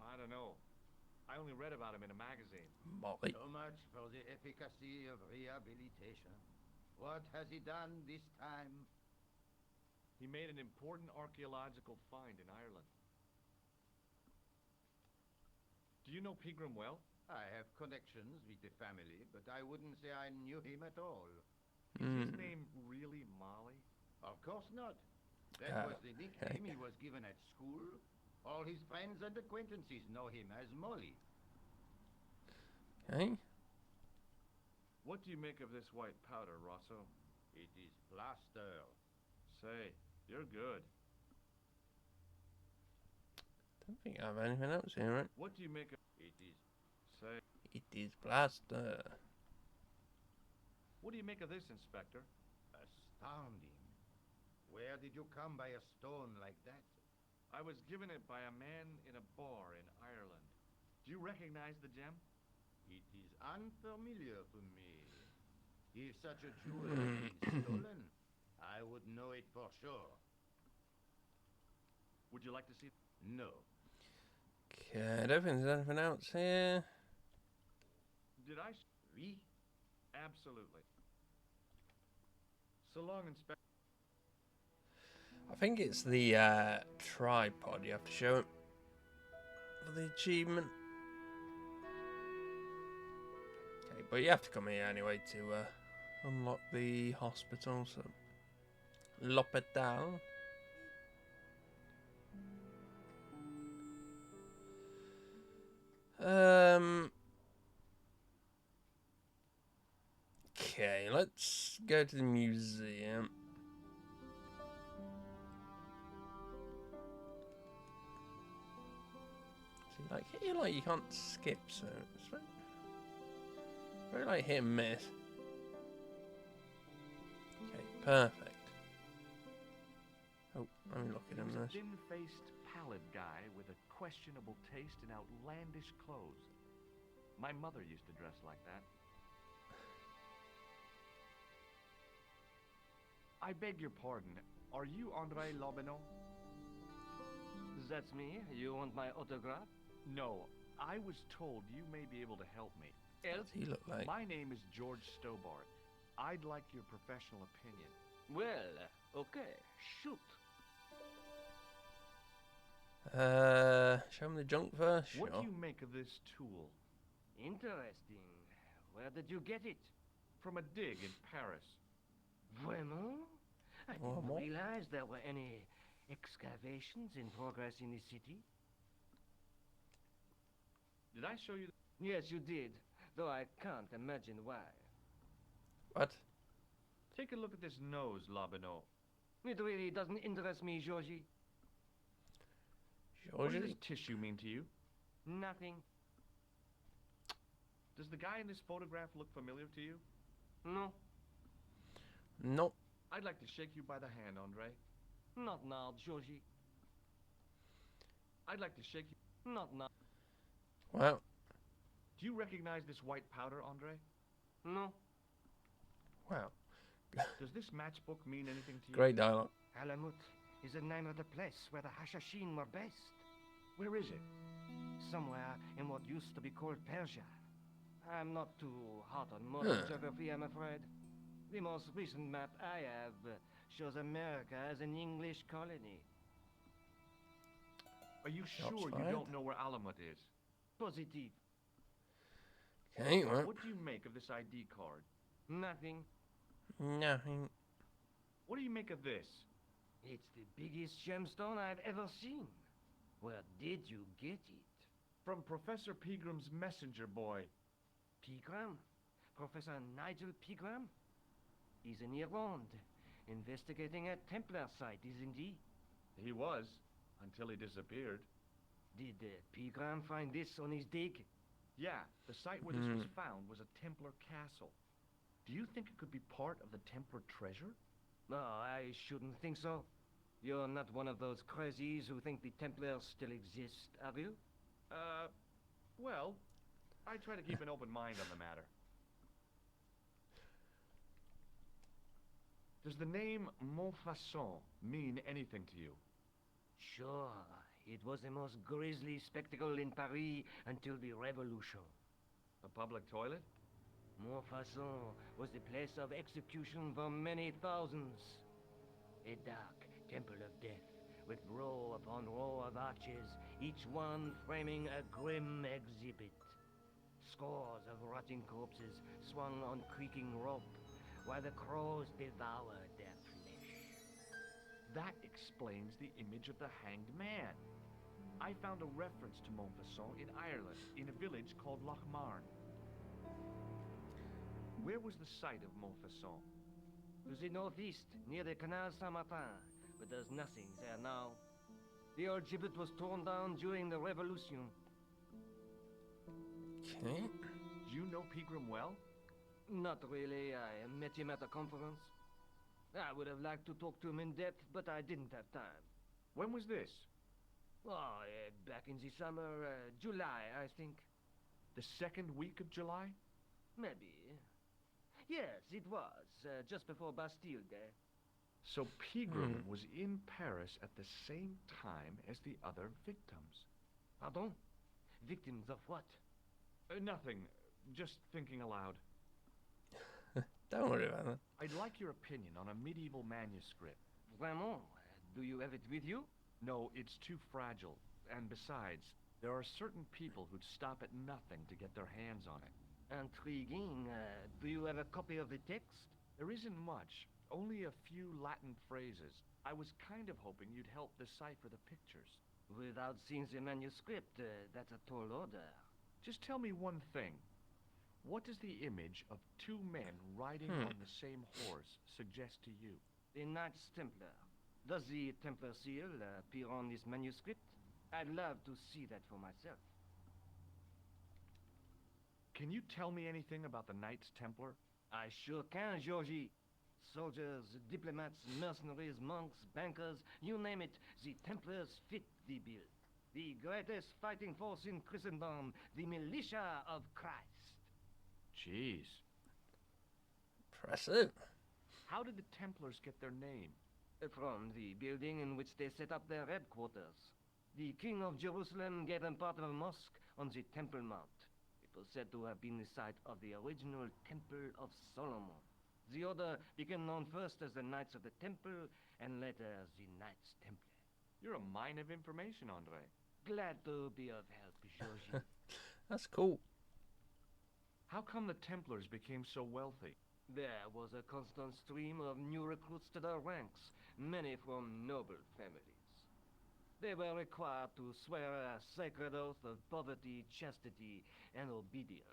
Speaker 3: I don't know. I only read about him in a magazine.
Speaker 1: Molly.
Speaker 2: So much for the efficacy of rehabilitation. What has he done this time?
Speaker 3: He made an important archaeological find in Ireland. Do you know Pegram well?
Speaker 2: I have connections with the family, but I wouldn't say I knew him at all.
Speaker 3: Is his name really Molly?
Speaker 2: Of course not. That was the
Speaker 1: okay.
Speaker 2: nickname he was given at school. All his friends and acquaintances know him as Molly.
Speaker 1: Okay.
Speaker 3: What do you make of this white powder, Rosso?
Speaker 2: It is plaster.
Speaker 3: Say, you're good.
Speaker 1: Don't think I have anything else here, right?
Speaker 3: What do you make of...
Speaker 2: It is.
Speaker 3: Say,
Speaker 1: It is plaster.
Speaker 3: what do you make of this, Inspector?
Speaker 2: Astounding. Where did you come by a stone like that?
Speaker 3: I was given it by a man in a bar in Ireland. Do you recognize the gem?
Speaker 2: It is unfamiliar to me. If such a jewel had been stolen, I would know it for sure.
Speaker 3: Would you like to see...
Speaker 2: No.
Speaker 1: Okay, I don't think there's anything else here.
Speaker 3: Did I...
Speaker 2: Oui?
Speaker 3: Absolutely. So long, Inspector.
Speaker 1: I think it's the tripod you have to show it for the achievement. Okay, but you have to come here anyway to unlock the hospital, so... L'Hôpital. Okay, let's go to the museum. See, like here, like you can't skip, so it's very like hit and miss. Okay, perfect. Oh, let me look at him
Speaker 3: He was a
Speaker 1: this.
Speaker 3: thin-faced, pallid guy with a questionable taste in outlandish clothes. My mother used to dress like that. I beg your pardon. Are you André Lobineau?
Speaker 7: That's me. You want my autograph?
Speaker 3: No. I was told you may be able to help me.
Speaker 1: What does he look like?
Speaker 3: My name is George Stobart. I'd like your professional opinion.
Speaker 7: Well, okay. Shoot.
Speaker 1: Show him the junk first. Sure.
Speaker 3: What do you make of this tool?
Speaker 7: Interesting. Where did you get it?
Speaker 3: From a dig in Paris.
Speaker 7: Bueno, I didn't
Speaker 1: Bueno.
Speaker 7: realize there were any excavations in progress in the city.
Speaker 3: Did I show you?
Speaker 7: Yes, you did, though I can't imagine why.
Speaker 1: What?
Speaker 3: Take a look at this nose, Lobineau.
Speaker 7: It really doesn't interest me, Georgie.
Speaker 3: What does
Speaker 1: Georgie?
Speaker 3: this tissue mean to you?
Speaker 7: Nothing.
Speaker 3: Does the guy in this photograph look familiar to you?
Speaker 7: No,
Speaker 1: Nope.
Speaker 3: I'd like to shake you by the hand, Andre.
Speaker 7: not now, Georgie.
Speaker 3: I'd like to shake you.
Speaker 7: Not now.
Speaker 1: Well,
Speaker 3: Do you recognize this white powder, Andre?
Speaker 7: No.
Speaker 1: wow.
Speaker 3: Does this matchbook mean anything to you?
Speaker 1: Great dialogue.
Speaker 7: Alamut is the name of the place where the Hashashin were based.
Speaker 3: Where is it?
Speaker 7: Somewhere in what used to be called Persia. I'm not too hot on modern geography, I'm afraid. The most recent map I have shows America as an English colony.
Speaker 3: Are you
Speaker 1: Shots
Speaker 3: sure you
Speaker 1: fired.
Speaker 3: don't know where Alamut is?
Speaker 7: Positive.
Speaker 1: Okay, well,
Speaker 3: What do you make of this ID card?
Speaker 7: Nothing.
Speaker 1: nothing.
Speaker 3: What do you make of this?
Speaker 7: It's the biggest gemstone I've ever seen. Where did you get it?
Speaker 3: From Professor Pegram's messenger boy.
Speaker 7: Pegram? Professor Nigel Pegram? He's in Ireland, investigating a Templar site, isn't he?
Speaker 3: He was, until he disappeared.
Speaker 7: Did Pegram find this on his dig?
Speaker 3: Yeah, the site where this was found was a Templar castle. Do you think it could be part of the Templar treasure?
Speaker 7: No, I shouldn't think so. You're not one of those crazies who think the Templars still exist, are you?
Speaker 3: Well, I try to keep an open mind on the matter. Does the name Montfaucon mean anything to you?
Speaker 7: Sure. It was the most grisly spectacle in Paris until the Revolution.
Speaker 3: A public toilet?
Speaker 7: Montfaucon was the place of execution for many thousands. A dark temple of death, with row upon row of arches, each one framing a grim exhibit. Scores of rotting corpses swung on creaking rope, while the crows devoured their flesh.
Speaker 3: That explains the image of the hanged man. I found a reference to Montfaucon in Ireland, in a village called Lochmarn. Where was the site of Montfaucon?
Speaker 7: To the northeast, near the Canal Saint-Martin, but there's nothing there now. The old gibbet was torn down during the Revolution.
Speaker 1: Okay.
Speaker 3: Do you know Pegram well?
Speaker 7: Not really. I met him at a conference. I would have liked to talk to him in depth, but I didn't have time.
Speaker 3: When was this?
Speaker 7: Oh, back in the summer, July, I think.
Speaker 3: The second week of July?
Speaker 7: Maybe. Yes, it was, just before Bastille Day.
Speaker 3: So Pegram was in Paris at the same time as the other victims.
Speaker 7: Pardon? Victims of what?
Speaker 3: Nothing. Just thinking aloud.
Speaker 1: Don't worry about that.
Speaker 3: I'd like your opinion on a medieval manuscript.
Speaker 7: Vraiment? Do you have it with you?
Speaker 3: No, it's too fragile. And besides, there are certain people who'd stop at nothing to get their hands on it.
Speaker 7: Intriguing. Do you have a copy of the text?
Speaker 3: There isn't much. Only a few Latin phrases. I was kind of hoping you'd help decipher the pictures.
Speaker 7: Without seeing the manuscript, that's a tall order.
Speaker 3: Just tell me one thing. What does the image of two men riding on the same horse suggest to you?
Speaker 7: The Knights Templar. Does the Templar seal appear on this manuscript? I'd love to see that for myself.
Speaker 3: Can you tell me anything about the Knights Templar?
Speaker 7: I sure can, Georgie. Soldiers, diplomats, mercenaries, monks, bankers, you name it, the Templars fit the bill. The greatest fighting force in Christendom, the militia of Christ.
Speaker 3: Jeez.
Speaker 1: Impressive.
Speaker 3: How did the Templars get their name?
Speaker 7: From the building in which they set up their headquarters. The King of Jerusalem gave them part of a mosque on the Temple Mount. It was said to have been the site of the original Temple of Solomon. The order became known first as the Knights of the Temple, and later as the Knights Templar.
Speaker 3: You're a mine of information, Andre.
Speaker 7: Glad to be of help, Georgie.
Speaker 1: That's cool.
Speaker 3: How come the Templars became so wealthy?
Speaker 7: There was a constant stream of new recruits to their ranks, many from noble families. They were required to swear a sacred oath of poverty, chastity, and obedience.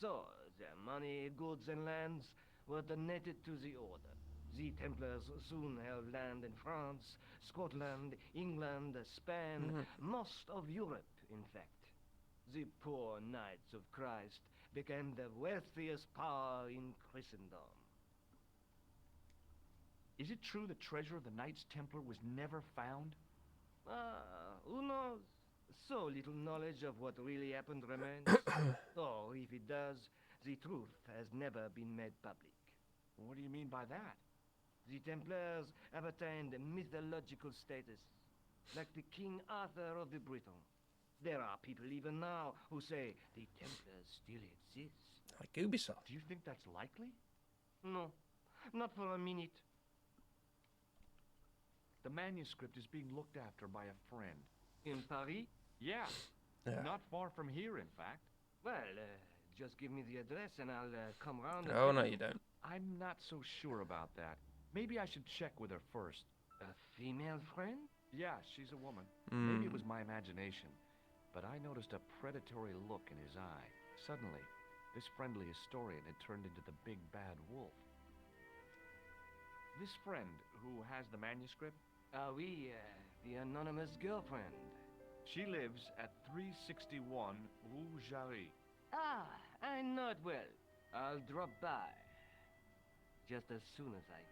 Speaker 7: So, their money, goods, and lands were donated to the order. The Templars soon held land in France, Scotland, England, Spain, most of Europe, in fact. The poor Knights of Christ became the wealthiest power in Christendom.
Speaker 3: Is it true the treasure of the Knights Templar was never found?
Speaker 7: Who knows? So little knowledge of what really happened remains. Or if it does, the truth has never been made public.
Speaker 3: What do you mean by that?
Speaker 7: The Templars have attained mythological status, like the King Arthur of the Britons. There are people even now who say the Templars still exist.
Speaker 1: Like Ubisoft.
Speaker 3: Do you think that's likely?
Speaker 7: No, not for a minute.
Speaker 3: The manuscript is being looked after by a friend.
Speaker 7: In Paris?
Speaker 3: Yeah.
Speaker 1: Yeah.
Speaker 3: Not far from here, in fact.
Speaker 7: Well, just give me the address and I'll come round.
Speaker 1: Oh, no, you don't.
Speaker 3: I'm not so sure about that. Maybe I should check with her first.
Speaker 7: A female friend?
Speaker 3: Yeah, she's a woman. Maybe it was my imagination, but I noticed a predatory look in his eye. Suddenly, this friendly historian had turned into the big bad wolf. This friend who has the manuscript?
Speaker 7: Oui, the anonymous girlfriend.
Speaker 3: She lives at 361 Rue Jarry.
Speaker 7: Ah, I know it well. I'll drop by. Just as soon as I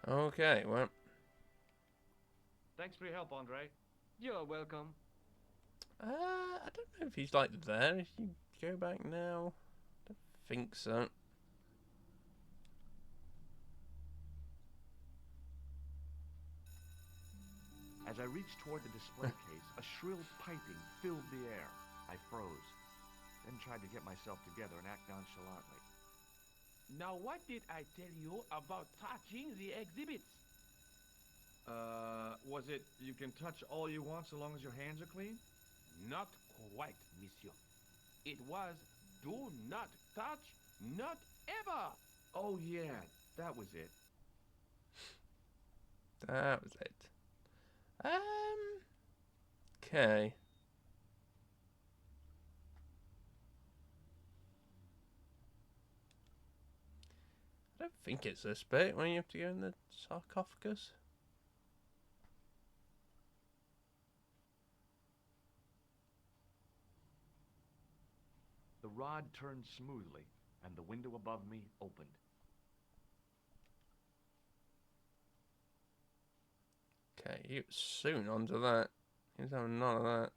Speaker 7: can.
Speaker 1: Okay, well.
Speaker 3: Thanks for your help, Andre.
Speaker 7: You're welcome.
Speaker 1: I don't know if he's like there. If you go back now, I don't think so.
Speaker 3: reached toward the display case, a shrill piping filled the air. I froze, then tried to get myself together and act nonchalantly.
Speaker 2: Now, what did I tell you about touching the exhibits?
Speaker 3: Was it you can touch all you want so long as your hands are clean?
Speaker 2: Not quite, monsieur. It was do not touch, not ever.
Speaker 3: Oh yeah, that was it.
Speaker 1: That was it. Okay. I don't think it's this bit when you have to go in the sarcophagus.
Speaker 3: The rod turned smoothly, and the window above me opened.
Speaker 1: Okay, he was soon onto that. He was having none of that.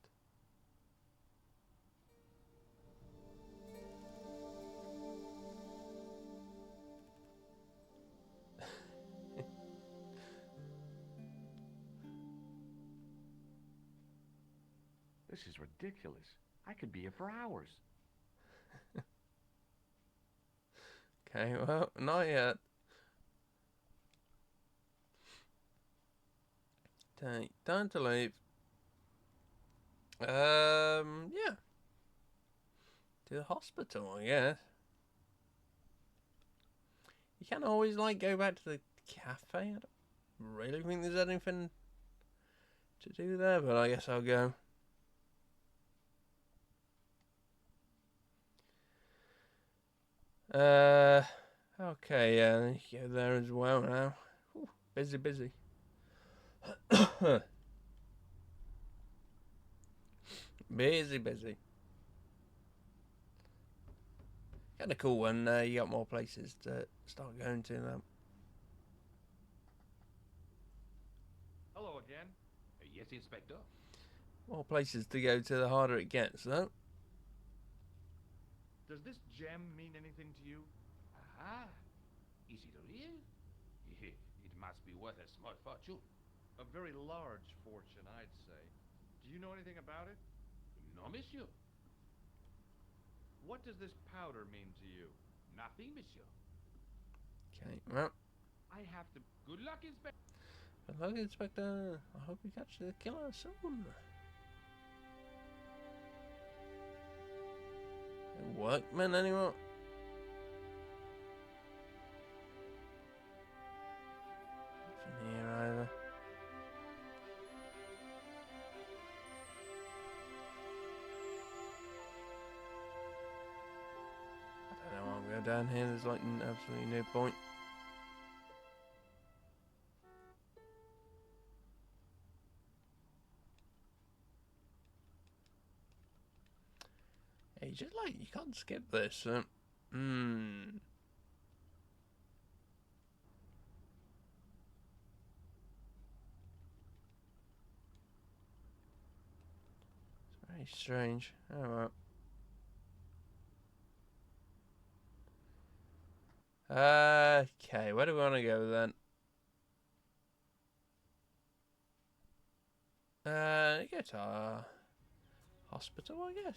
Speaker 3: This is ridiculous. I could be here for hours.
Speaker 1: Okay, well, not yet. Okay, time to leave. Yeah. To the hospital, I guess. You can't always, like, go back to the cafe. I don't really think there's anything to do there, but I guess I'll go. Okay, yeah, you go there as well now. Whew, busy, busy. Busy, busy. Kind of cool when you got more places to start going to now.
Speaker 3: Hello again.
Speaker 2: Yes, Inspector.
Speaker 1: More places to go to, the harder it gets, though.
Speaker 3: Does this gem mean anything to you?
Speaker 2: Aha. Is it real? It must be worth a small fortune.
Speaker 3: A very large fortune, I'd say. Do you know anything about it?
Speaker 2: No, monsieur.
Speaker 3: What does this powder mean to you?
Speaker 2: Nothing, monsieur.
Speaker 1: Okay, well,
Speaker 3: I have to...
Speaker 2: Good luck, Inspector.
Speaker 1: good luck, Inspector. I hope you catch the killer soon. No workmen anymore? Nothing here either. I don't know, I'll go down here. There's like absolutely no point. Hey, just like, you can't skip this. It's very strange. Oh well. Okay, where do we want to go then? Go to our hospital, I guess.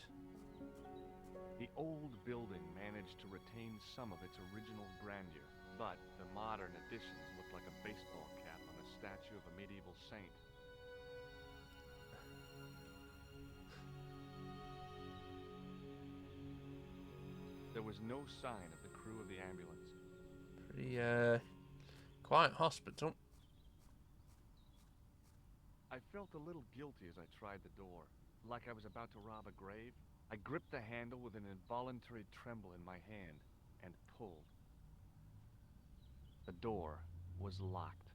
Speaker 3: The old building managed to retain some of its original grandeur, but the modern additions looked like a baseball cap on a statue of a medieval saint. There was no sign of the crew of the ambulance.
Speaker 1: Pretty, quiet hospital.
Speaker 3: I felt a little guilty as I tried the door, like I was about to rob a grave. I gripped the handle with an involuntary tremble in my hand and pulled. The door was locked.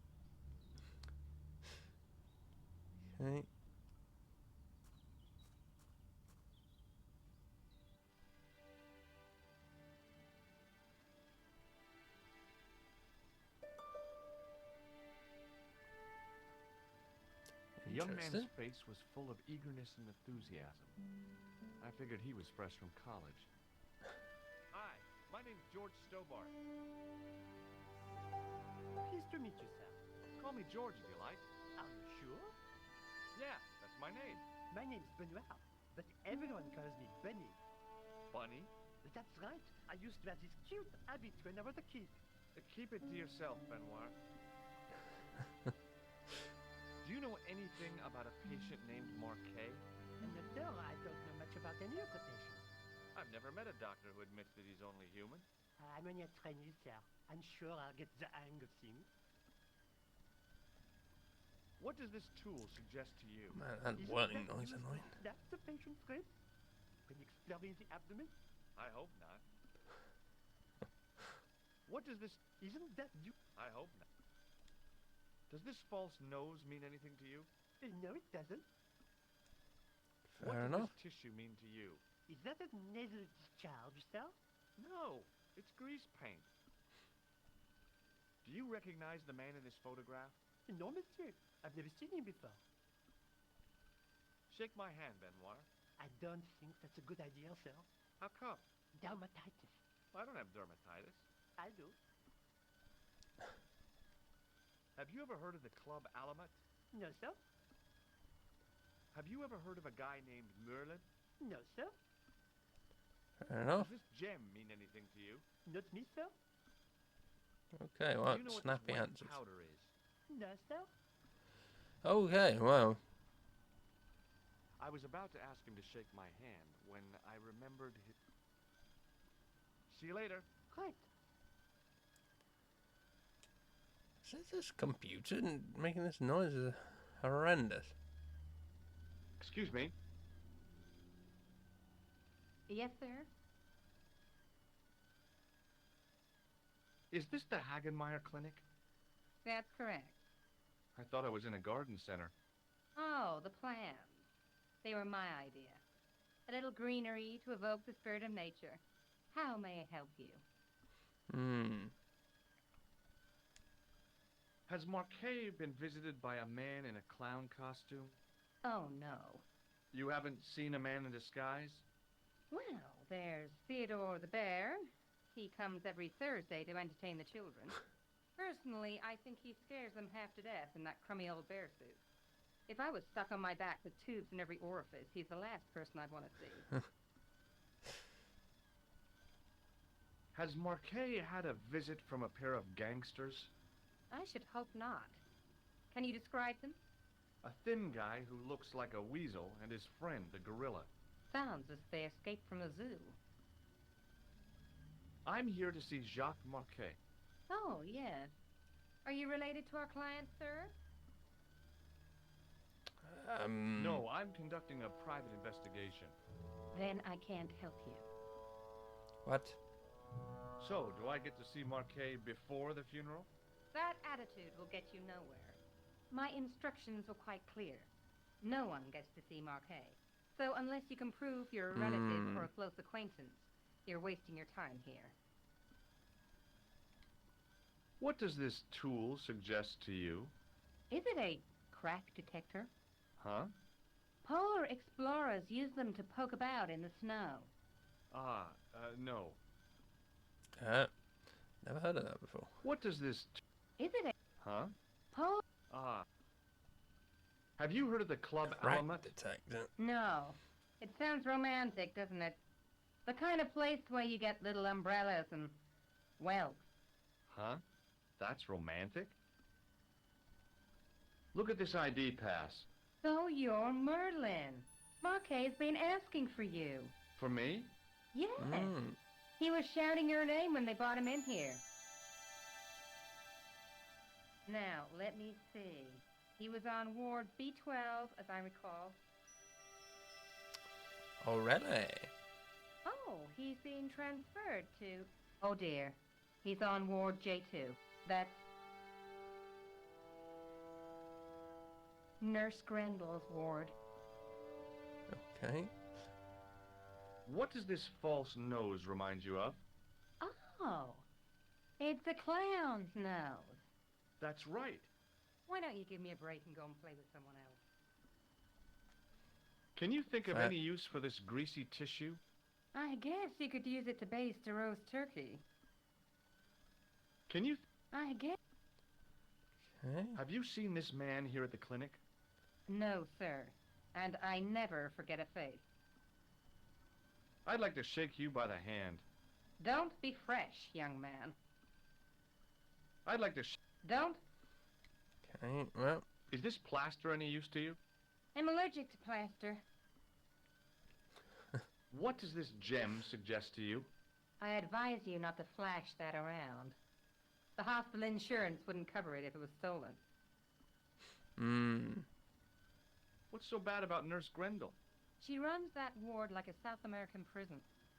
Speaker 1: Okay.
Speaker 3: The young man's
Speaker 1: Interesting.
Speaker 3: face was full of eagerness and enthusiasm. I figured he was fresh from college. Hi, my name's George Stobart.
Speaker 7: Pleased to meet you, sir.
Speaker 3: Call me George if you like.
Speaker 7: Are you sure?
Speaker 3: Yeah, that's my name.
Speaker 9: My name's Benoit, but everyone calls me Bunny.
Speaker 3: Bunny?
Speaker 9: That's right. I used to have this cute habit when I was a kid.
Speaker 3: Keep it to yourself, Benoit. Do you know anything about a patient named Marquet?
Speaker 9: And no, I don't know much about any of the patients.
Speaker 3: I've never met a doctor who admits that he's only human.
Speaker 9: I'm only a trainee, sir. I'm sure I'll get the hang of things.
Speaker 3: What does this tool suggest to you?
Speaker 1: Man, that
Speaker 9: Isn't
Speaker 1: whirling
Speaker 9: that
Speaker 1: noise
Speaker 9: used
Speaker 1: annoying.
Speaker 9: to snap the patient's ribs when exploring the abdomen?
Speaker 3: I hope not. What does this...
Speaker 9: Isn't that you?
Speaker 3: I hope not. Does this false nose mean anything to you?
Speaker 9: No, it doesn't.
Speaker 3: What
Speaker 1: Fair
Speaker 3: does
Speaker 1: enough.
Speaker 3: this tissue mean to you?
Speaker 9: Is that a nasal discharge, sir?
Speaker 3: No, it's grease paint. Do you recognize the man in this photograph?
Speaker 9: No, monsieur. I've never seen him before.
Speaker 3: Shake my hand, Benoit.
Speaker 9: I don't think that's a good idea, sir.
Speaker 3: How come?
Speaker 9: Dermatitis.
Speaker 3: I don't have dermatitis.
Speaker 9: I do.
Speaker 3: Have you ever heard of the Club Alamet?
Speaker 9: No, sir.
Speaker 3: Have you ever heard of a guy named Merlin?
Speaker 9: No, sir.
Speaker 1: Fair enough.
Speaker 3: Does this gem mean anything to you?
Speaker 9: Not me, sir.
Speaker 1: Okay,
Speaker 3: Do
Speaker 1: well,
Speaker 3: you know what
Speaker 1: snappy
Speaker 3: this white
Speaker 1: answers.
Speaker 3: powder is?
Speaker 9: No, sir.
Speaker 1: Okay, well,
Speaker 3: I was about to ask him to shake my hand when I remembered his... See you later.
Speaker 9: Right.
Speaker 1: is this computer making this noise is horrendous.
Speaker 3: Excuse me.
Speaker 8: Yes, sir?
Speaker 3: Is this the Hagenmeyer Clinic?
Speaker 8: That's correct.
Speaker 3: I thought I was in a garden center.
Speaker 8: Oh, the plants. They were my idea. A little greenery to evoke the spirit of nature. How may I help you?
Speaker 3: Has Marquet been visited by a man in a clown costume?
Speaker 8: Oh, no.
Speaker 3: You haven't seen a man in disguise?
Speaker 8: Well, there's Theodore the bear. He comes every Thursday to entertain the children. Personally, I think he scares them half to death in that crummy old bear suit. If I was stuck on my back with tubes in every orifice, he's the last person I'd want to see.
Speaker 3: Has Marquet had a visit from a pair of gangsters?
Speaker 8: I should hope not. Can you describe them?
Speaker 3: A thin guy who looks like a weasel and his friend, the gorilla.
Speaker 8: Sounds as if they escaped from the zoo.
Speaker 3: I'm here to see Jacques Marquet.
Speaker 8: Oh, yes. Are you related to our client, sir?
Speaker 3: No, I'm conducting a private investigation.
Speaker 8: Then I can't help you.
Speaker 1: What?
Speaker 3: So, do I get to see Marquet before the funeral?
Speaker 8: That attitude will get you nowhere. My instructions were quite clear. No one gets to see Marquet. So unless you can prove you're a relative or a close acquaintance, you're wasting your time here.
Speaker 3: What does this tool suggest to you?
Speaker 8: Is it a crack detector?
Speaker 3: Huh?
Speaker 8: Polar explorers use them to poke about in the snow.
Speaker 3: No.
Speaker 1: Never heard of that before.
Speaker 3: What does this...
Speaker 8: Is it a...
Speaker 3: Huh?
Speaker 8: Polar...
Speaker 3: Have you heard of the Club
Speaker 1: Crack
Speaker 3: Alamet?
Speaker 1: detector.
Speaker 8: No. It sounds romantic, doesn't it? The kind of place where you get little umbrellas and... well...
Speaker 3: Huh? That's romantic? Look at this ID pass.
Speaker 8: So you're Merlin. Marquet's been asking for you.
Speaker 3: For me?
Speaker 8: Yes. He was shouting your name when they brought him in here. Now, let me see. He was on Ward B12, as I recall.
Speaker 1: Oh, really?
Speaker 8: Oh, he's being transferred to... Oh, dear. He's on Ward J2. That's... Nurse Grendel's ward.
Speaker 1: Okay.
Speaker 3: What does this false nose remind you of?
Speaker 8: Oh, it's a clown's nose.
Speaker 3: That's right.
Speaker 8: Why don't you give me a break and go and play with someone else?
Speaker 3: Can you think of
Speaker 1: Fat.
Speaker 3: any use for this greasy tissue?
Speaker 8: I guess you could use it to baste a roast turkey.
Speaker 3: Can you...
Speaker 8: I guess...
Speaker 1: Okay.
Speaker 3: Have you seen this man here at the clinic?
Speaker 8: No, sir. And I never forget a face.
Speaker 3: I'd like to shake you by the hand.
Speaker 8: Don't be fresh, young man.
Speaker 3: I'd like to
Speaker 8: Don't.
Speaker 1: Okay, well,
Speaker 3: Is this plaster any use to you?
Speaker 8: I'm allergic to plaster.
Speaker 3: What does this gem suggest to you?
Speaker 8: I advise you not to flash that around. The hospital insurance wouldn't cover it if it was stolen.
Speaker 3: What's so bad about Nurse Grendel?
Speaker 8: She runs that ward like a South American prison.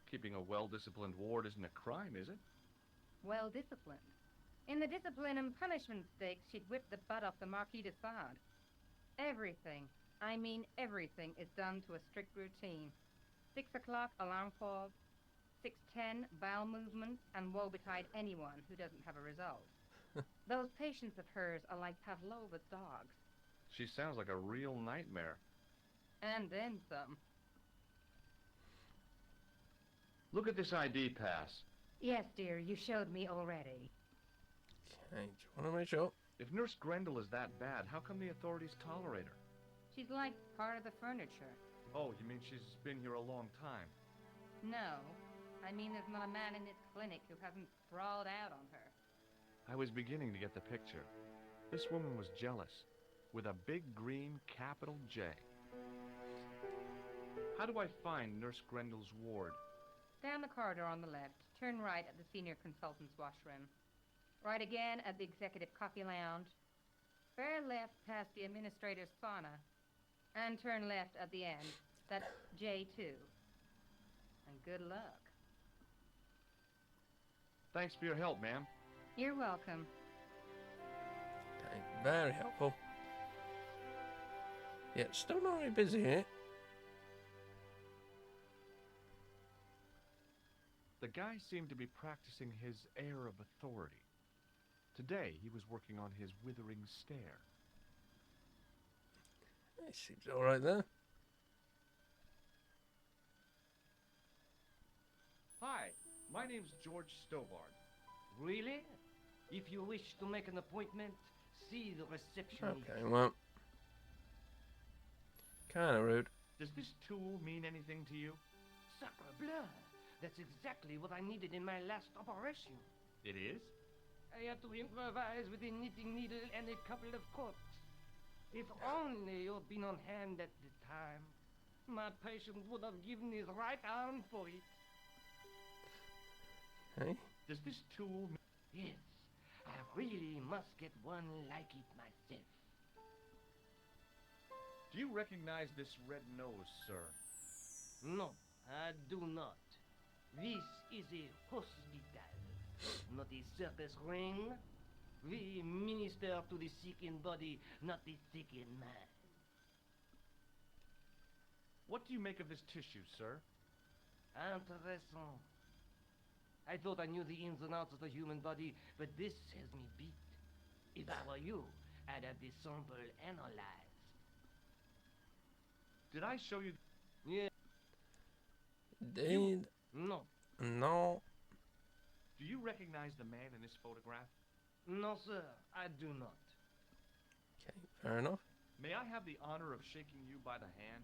Speaker 3: Keeping a well-disciplined ward isn't a crime, is it?
Speaker 8: Well disciplined. In the discipline and punishment stakes, she'd whip the butt off the Marquis de Sade. Everything, I mean everything, is done to a strict routine. 6 o'clock, alarm called. 6:10, bowel movements, and woe betide anyone who doesn't have a result. Those patients of hers are like Pavlova's dogs.
Speaker 3: She sounds like a real nightmare.
Speaker 8: And then some.
Speaker 3: Look at this ID pass.
Speaker 8: Yes, dear, you showed me already.
Speaker 1: okay, do you want to make sure?
Speaker 3: If Nurse Grendel is that bad, how come the authorities tolerate her?
Speaker 8: She's like part of the furniture.
Speaker 3: Oh, you mean she's been here a long time?
Speaker 8: No, I mean there's not a man in this clinic who hasn't sprawled out on her.
Speaker 3: I was beginning to get the picture. This woman was jealous, with a big green capital J. How do I find Nurse Grendel's ward?
Speaker 8: Down the corridor on the left, turn right at the senior consultant's washroom. Right again at the executive coffee lounge. Fair left past the administrator's sauna. And turn left at the end. That's J2. And good luck.
Speaker 3: Thanks for your help, ma'am.
Speaker 8: You're welcome.
Speaker 1: Okay, very helpful. Yeah, still not very busy here.
Speaker 3: The guy seemed to be practicing his air of authority. Today, he was working on his withering stare.
Speaker 1: It seems alright there.
Speaker 7: Hi, my name's George Stobart. Really? If you wish to make an appointment, see the receptionist.
Speaker 1: Okay, well. Kinda rude.
Speaker 3: Does this tool mean anything to you?
Speaker 7: Sacre bleu! That's exactly what I needed in my last operation.
Speaker 3: It is?
Speaker 7: I had to improvise with a knitting needle and a couple of corks. If only you'd been on hand at the time, my patient would have given his right arm for it.
Speaker 1: Okay.
Speaker 3: Does this tool mean...
Speaker 7: Yes, I really must get one like it myself.
Speaker 3: Do you recognize this red nose, sir?
Speaker 7: No, I do not. This is a hospital, not a circus ring. We minister to the sick in body, not the sick in mind.
Speaker 3: What do you make of this tissue, sir?
Speaker 7: Intéressant. I thought I knew the ins and outs of the human body, but this has me beat. If I were you, I'd have this sample analyzed.
Speaker 3: Did I show you...
Speaker 7: Yeah.
Speaker 1: Did...
Speaker 7: No.
Speaker 1: No.
Speaker 3: Do you recognize the man in this photograph?
Speaker 7: No, sir, I do not.
Speaker 1: Okay, fair enough.
Speaker 3: May I have the honor of shaking you by the hand?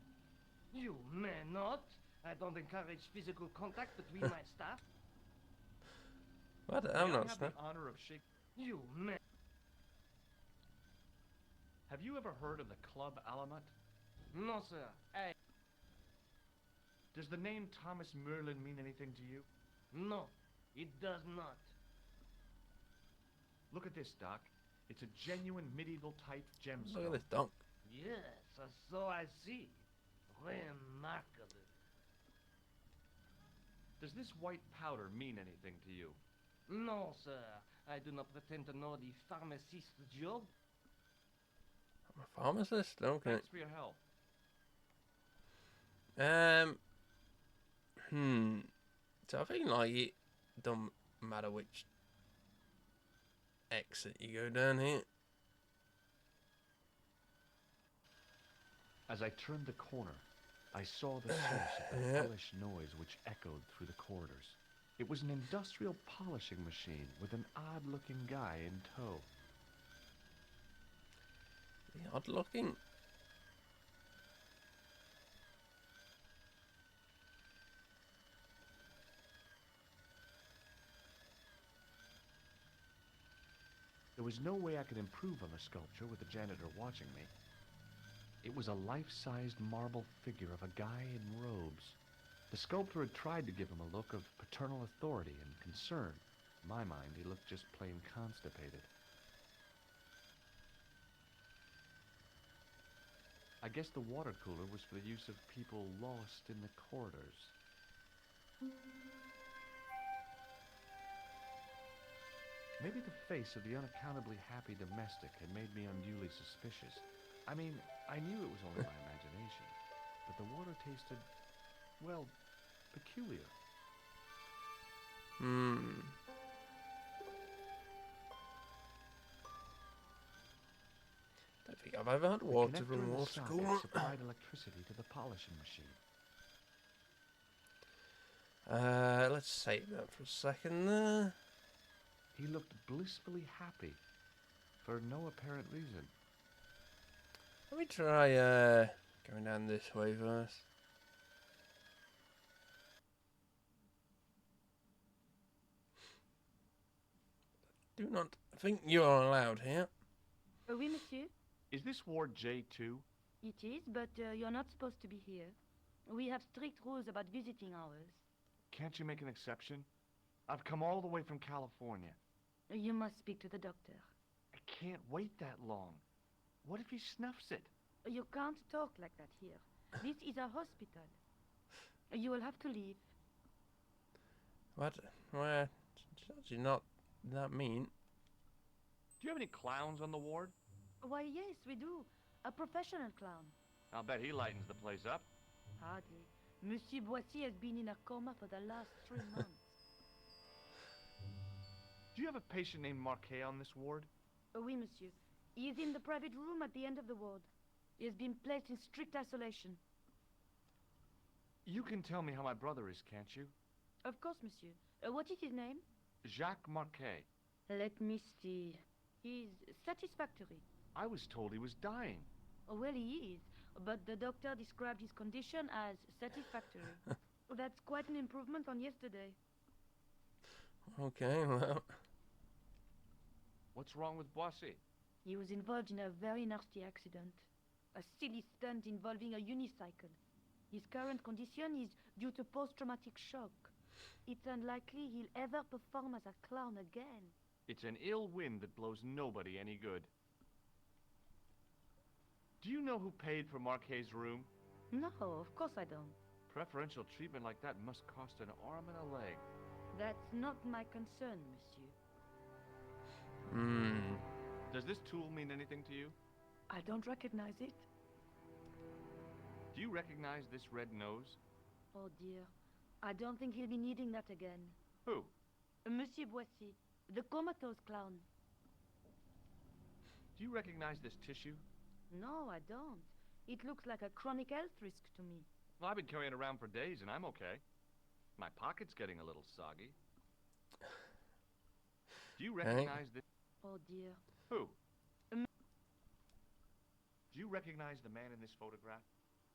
Speaker 7: You may not. I don't encourage physical contact between my staff.
Speaker 1: What?
Speaker 3: May
Speaker 1: I'm
Speaker 3: I
Speaker 1: not
Speaker 3: have
Speaker 1: stuck.
Speaker 3: the honor of shaking...
Speaker 7: You may.
Speaker 3: Have you ever heard of the Club Alamat?
Speaker 7: No, sir.
Speaker 3: Does the name Thomas Merlin mean anything to you?
Speaker 7: No, it does not.
Speaker 3: Look at this, Doc. It's a genuine medieval type gemstone.
Speaker 1: Look at this dunk.
Speaker 7: Yes, so I see. Remarkable.
Speaker 3: Does this white powder mean anything to you?
Speaker 7: No, sir. I do not pretend to know the pharmacist's job.
Speaker 1: I'm a pharmacist? Okay.
Speaker 3: Thanks for your help.
Speaker 1: So I think like it don't matter which exit you go down here.
Speaker 3: As I turned the corner, I saw the source of the hellish noise which echoed through the corridors. It was an industrial polishing machine with an odd-looking guy in tow.
Speaker 1: Odd looking.
Speaker 3: There was no way I could improve on the sculpture with the janitor watching me. It was a life-sized marble figure of a guy in robes. The sculptor had tried to give him a look of paternal authority and concern. In my mind, he looked just plain constipated. I guess the water cooler was for the use of people lost in the corridors. Maybe the face of the unaccountably happy domestic had made me unduly suspicious. I mean, I knew it was only my imagination, but the water tasted, well, peculiar.
Speaker 1: Don't think I've ever had water
Speaker 3: The connector
Speaker 1: from
Speaker 3: in the
Speaker 1: water
Speaker 3: socket
Speaker 1: cooler.
Speaker 3: supplied electricity to the polishing machine.
Speaker 1: Let's save that for a second there.
Speaker 3: He looked blissfully happy, for no apparent reason.
Speaker 1: Let me try going down this way first. Do not think you are allowed here.
Speaker 10: Oui, monsieur.
Speaker 3: Is this Ward J2?
Speaker 10: It is, but you're not supposed to be here. We have strict rules about visiting hours.
Speaker 3: Can't you make an exception? I've come all the way from California.
Speaker 10: You must speak to the doctor.
Speaker 3: I can't wait that long. What if he snuffs it?
Speaker 10: You can't talk like that here. This is a hospital. You will have to leave.
Speaker 1: What? Well, it's actually not that mean.
Speaker 3: Do you have any clowns on the ward?
Speaker 10: Why, yes, we do. A professional clown.
Speaker 3: I'll bet he lightens the place up.
Speaker 10: Hardly. Monsieur Boissy has been in a coma for the last 3 months.
Speaker 3: Do you have a patient named Marquet on this ward?
Speaker 10: Oui, monsieur. He is in the private room at the end of the ward. He has been placed in strict isolation.
Speaker 3: You can tell me how my brother is, can't you?
Speaker 10: Of course, monsieur. What is his name?
Speaker 3: Jacques Marquet.
Speaker 10: Let me see. He's satisfactory.
Speaker 3: I was told he was dying.
Speaker 10: Well, he is, but the doctor described his condition as satisfactory. That's quite an improvement on yesterday.
Speaker 1: Okay, well.
Speaker 3: What's wrong with Boissy?
Speaker 10: He was involved in a very nasty accident. A silly stunt involving a unicycle. His current condition is due to post-traumatic shock. It's unlikely he'll ever perform as a clown again.
Speaker 3: It's an ill wind that blows nobody any good. Do you know who paid for Marquet's room?
Speaker 10: No, of course I don't.
Speaker 3: Preferential treatment like that must cost an arm and a leg.
Speaker 10: That's not my concern, monsieur.
Speaker 3: Does this tool mean anything to you?
Speaker 10: I don't recognize it.
Speaker 3: Do you recognize this red nose?
Speaker 10: Oh dear. I don't think he'll be needing that again.
Speaker 3: Who?
Speaker 10: Monsieur Boissy, the comatose clown.
Speaker 3: Do you recognize this tissue?
Speaker 10: No, I don't. It looks like a chronic health risk to me.
Speaker 3: Well, I've been carrying it around for days and I'm okay. My pocket's getting a little soggy. Do you recognize this?
Speaker 10: Oh dear.
Speaker 3: Who? Do you recognize the man in this photograph?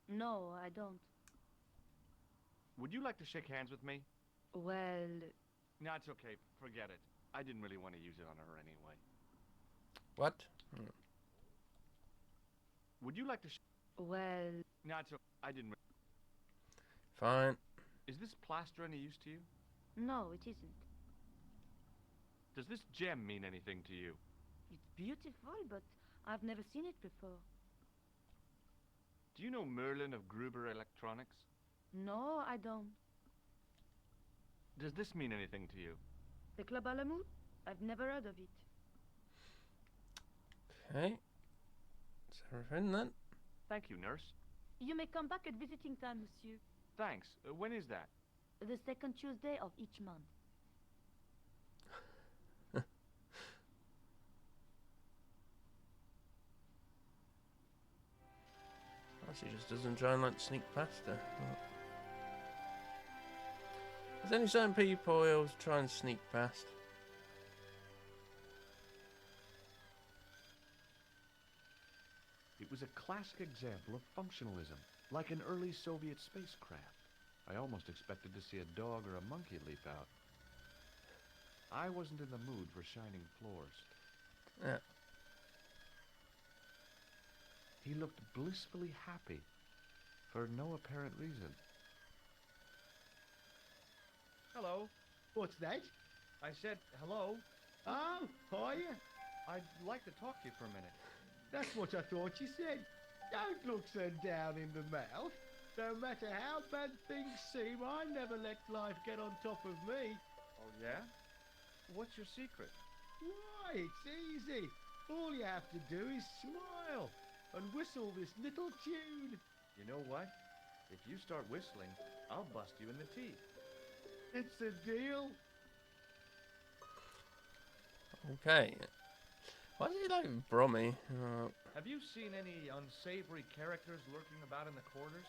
Speaker 10: No, I don't.
Speaker 3: Would you like to shake hands with me?
Speaker 10: Well...
Speaker 3: No, it's okay. Forget it. I didn't really want to use it on her anyway.
Speaker 1: What?
Speaker 3: Would you like to
Speaker 10: Well...
Speaker 3: No, it's okay. I didn't...
Speaker 1: Fine.
Speaker 3: Is this plaster any use to you?
Speaker 10: No, it isn't.
Speaker 3: Does this gem mean anything to you?
Speaker 10: It's beautiful, but I've never seen it before.
Speaker 3: Do you know Merlin of Gruber Electronics?
Speaker 10: No, I don't.
Speaker 3: Does this mean anything to you?
Speaker 10: The Club Alamut? I've never heard of it.
Speaker 1: Okay. That's everything then.
Speaker 3: Thank you, nurse.
Speaker 10: You may come back at visiting time, monsieur.
Speaker 3: Thanks. When is that?
Speaker 10: The second Tuesday of each month.
Speaker 1: She just doesn't try and like sneak past her. There's only certain people who always try and sneak past.
Speaker 3: It was a classic example of functionalism, like an early Soviet spacecraft. I almost expected to see a dog or a monkey leap out. I wasn't in the mood for shining floors.
Speaker 1: Yeah.
Speaker 3: He looked blissfully happy for no apparent reason.
Speaker 5: Hello.
Speaker 7: What's that?
Speaker 5: I said hello.
Speaker 7: Oh, hiya.
Speaker 5: I'd like to talk to you for a minute.
Speaker 7: That's what I thought you said. Don't look so down in the mouth. No matter how bad things seem, I never let life get on top of me.
Speaker 5: Oh, yeah? What's your secret?
Speaker 7: Why, it's easy. All you have to do is smile and whistle this little tune.
Speaker 5: You know what? If you start whistling, I'll bust you in the teeth.
Speaker 7: It's a deal.
Speaker 1: Okay. Why is he like Brummy?
Speaker 5: Have you seen any unsavory characters lurking about in the quarters?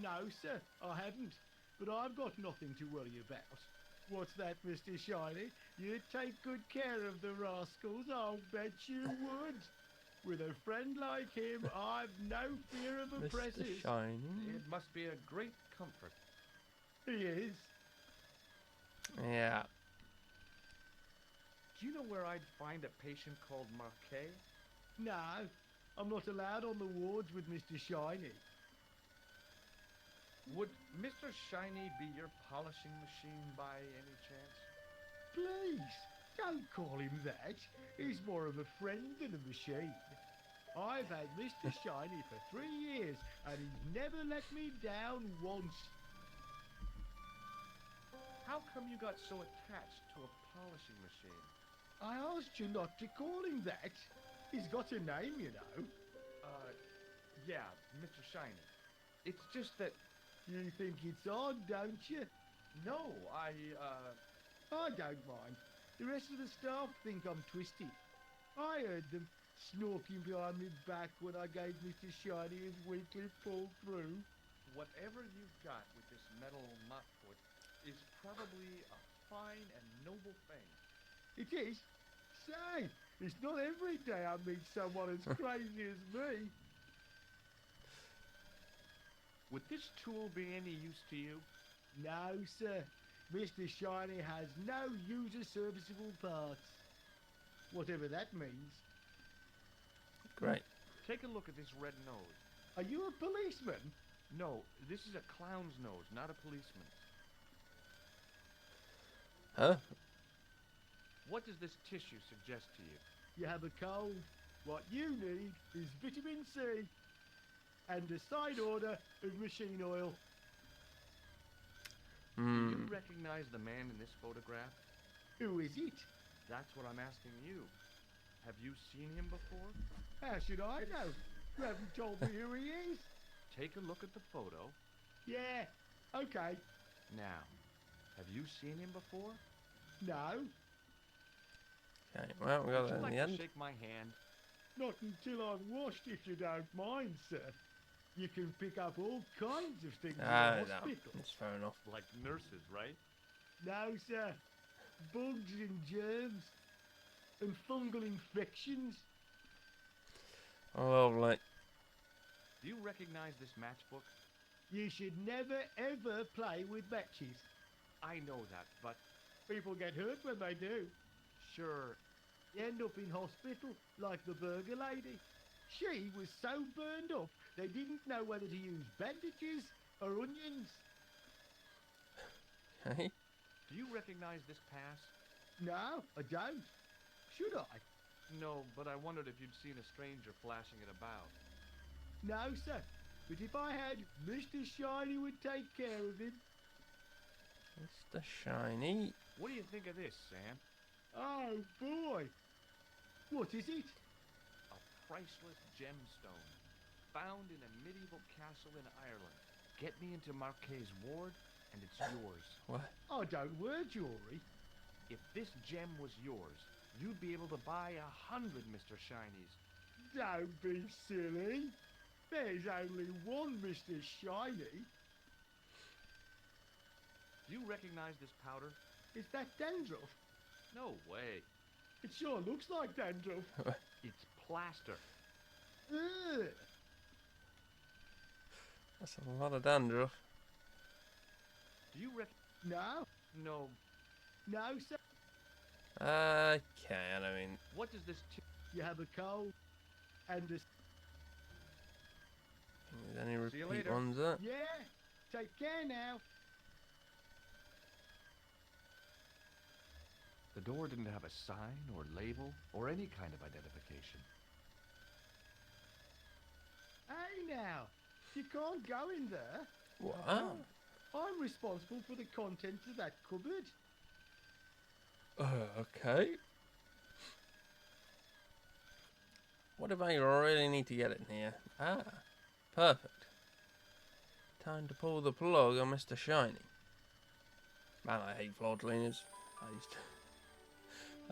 Speaker 7: No, sir, I haven't. But I've got nothing to worry about. What's that, Mr. Shiny? You'd take good care of the rascals, I'll bet you would. With a friend like him, I've no fear of
Speaker 1: Mr.
Speaker 7: oppressors.
Speaker 1: Shiny.
Speaker 5: It must be a great comfort.
Speaker 7: He is.
Speaker 1: Yeah.
Speaker 5: Do you know where I'd find a patient called Marquet?
Speaker 7: No, I'm not allowed on the wards with Mr. Shiny.
Speaker 5: Would Mr. Shiny be your polishing machine by any chance?
Speaker 7: Please, don't call him that. He's more of a friend than a machine. I've had Mr. Shiny for 3 years, and he's never let me down once.
Speaker 5: How come you got so attached to a polishing machine?
Speaker 7: I asked you not to call him that. He's got a name, you know.
Speaker 5: Yeah, Mr. Shiny. It's just that...
Speaker 7: You think it's odd, don't you?
Speaker 5: No,
Speaker 7: I don't mind. The rest of the staff think I'm twisted. I heard them snorking behind my back when I gave Mr. Shiny his weekly pull through.
Speaker 5: Whatever you've got with this metal mop foot is probably a fine and noble thing.
Speaker 7: It is? Say, it's not every day I meet someone as crazy as me.
Speaker 5: Would this tool be any use to you?
Speaker 7: No, sir. Mr. Shiny has no user-serviceable parts. Whatever that means.
Speaker 1: Great.
Speaker 5: Take a look at this red nose.
Speaker 7: Are you a policeman?
Speaker 5: No, this is a clown's nose, not a policeman's.
Speaker 1: Huh?
Speaker 5: What does this tissue suggest to you?
Speaker 7: You have a cold. What you need is vitamin C and a side order of machine oil.
Speaker 5: Do you recognize the man in this photograph?
Speaker 7: Who is it?
Speaker 5: That's what I'm asking you. Have you seen him before?
Speaker 7: How should I know? You haven't told me who he is.
Speaker 5: Take a look at the photo.
Speaker 7: Yeah, okay.
Speaker 5: Now, have you seen him before?
Speaker 7: No,
Speaker 1: Okay, well, we got
Speaker 5: Would
Speaker 1: that
Speaker 5: you
Speaker 1: in
Speaker 5: like
Speaker 1: the
Speaker 5: to
Speaker 1: end.
Speaker 5: shake my hand?
Speaker 7: not until I'm washed, if you don't mind, sir. You can pick up all kinds of things in the
Speaker 1: No,
Speaker 7: hospital.
Speaker 1: that's fair enough.
Speaker 5: Like nurses, right?
Speaker 7: No, sir. Bugs and germs and fungal infections.
Speaker 1: Oh, lovely.
Speaker 5: Do you recognize this matchbook?
Speaker 7: You should never, ever play with matches.
Speaker 5: I know that, but
Speaker 7: People get hurt when they do.
Speaker 5: sure,
Speaker 7: You end up in hospital, like the burger lady. She was so burned up, they didn't know whether to use bandages or onions.
Speaker 1: Okay.
Speaker 5: do you recognize this pass?
Speaker 7: No, I don't. Should I?
Speaker 5: No, but I wondered if you'd seen a stranger flashing it about.
Speaker 7: No, sir. But if I had, Mr. Shiny would take care of him.
Speaker 1: Mr. Shiny.
Speaker 5: What do you think of this, Sam?
Speaker 7: Oh, boy. What is it?
Speaker 5: A priceless gemstone found in a medieval castle in Ireland. Get me into Marquet's ward, and it's yours.
Speaker 1: What?
Speaker 7: I don't wear jewelry.
Speaker 5: If this gem was yours, you'd be able to buy 100 Mr. Shinies.
Speaker 7: Don't be silly. There's only one Mr. Shiny.
Speaker 5: Do you recognize this powder?
Speaker 7: Is that dandruff?
Speaker 5: No way.
Speaker 7: It sure looks like dandruff.
Speaker 5: It's plaster.
Speaker 7: Ugh.
Speaker 1: That's a lot of dandruff.
Speaker 5: Do you
Speaker 7: No,
Speaker 5: No.
Speaker 7: no, sir.
Speaker 1: Okay, I mean,
Speaker 5: What does this
Speaker 9: You have a cold and a...
Speaker 1: There's any
Speaker 5: See you
Speaker 1: repeat
Speaker 5: later.
Speaker 1: ones there?
Speaker 9: Yeah, take care now.
Speaker 3: The door didn't have a sign or label or any kind of identification.
Speaker 9: Hey now, you can't go in there.
Speaker 1: What?
Speaker 9: I'm responsible for the contents of that cupboard.
Speaker 1: Okay. What if I really need to get it in here? Ah, perfect. Time to pull the plug on Mr. Shiny. Man, I hate floor cleaners.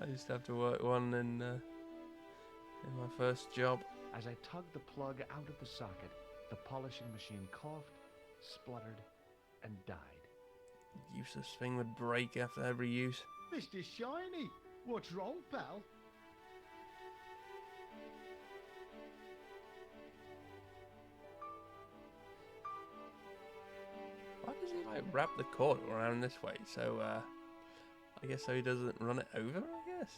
Speaker 1: I used to have to work one in my first job.
Speaker 3: As I tugged the plug out of the socket, the polishing machine coughed, spluttered, and died.
Speaker 1: Useless thing would break after every use.
Speaker 9: Mr. Shiny, what's wrong, pal?
Speaker 1: Why does he like wrap the cord around this way? So I guess so he doesn't run it over, I guess.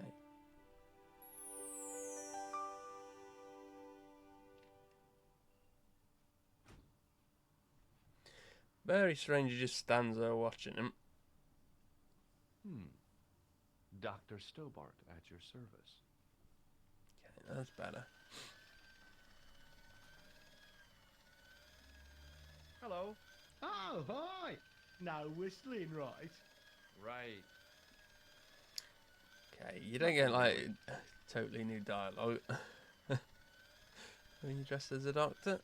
Speaker 1: Okay. Very strange he just stands there watching him.
Speaker 3: Dr. Stobart at your service.
Speaker 1: Okay, that's better.
Speaker 5: Hello.
Speaker 9: Oh, hi. No whistling, right?
Speaker 5: Right.
Speaker 1: Okay, you don't get like totally new dialogue when you're dressed as a doctor.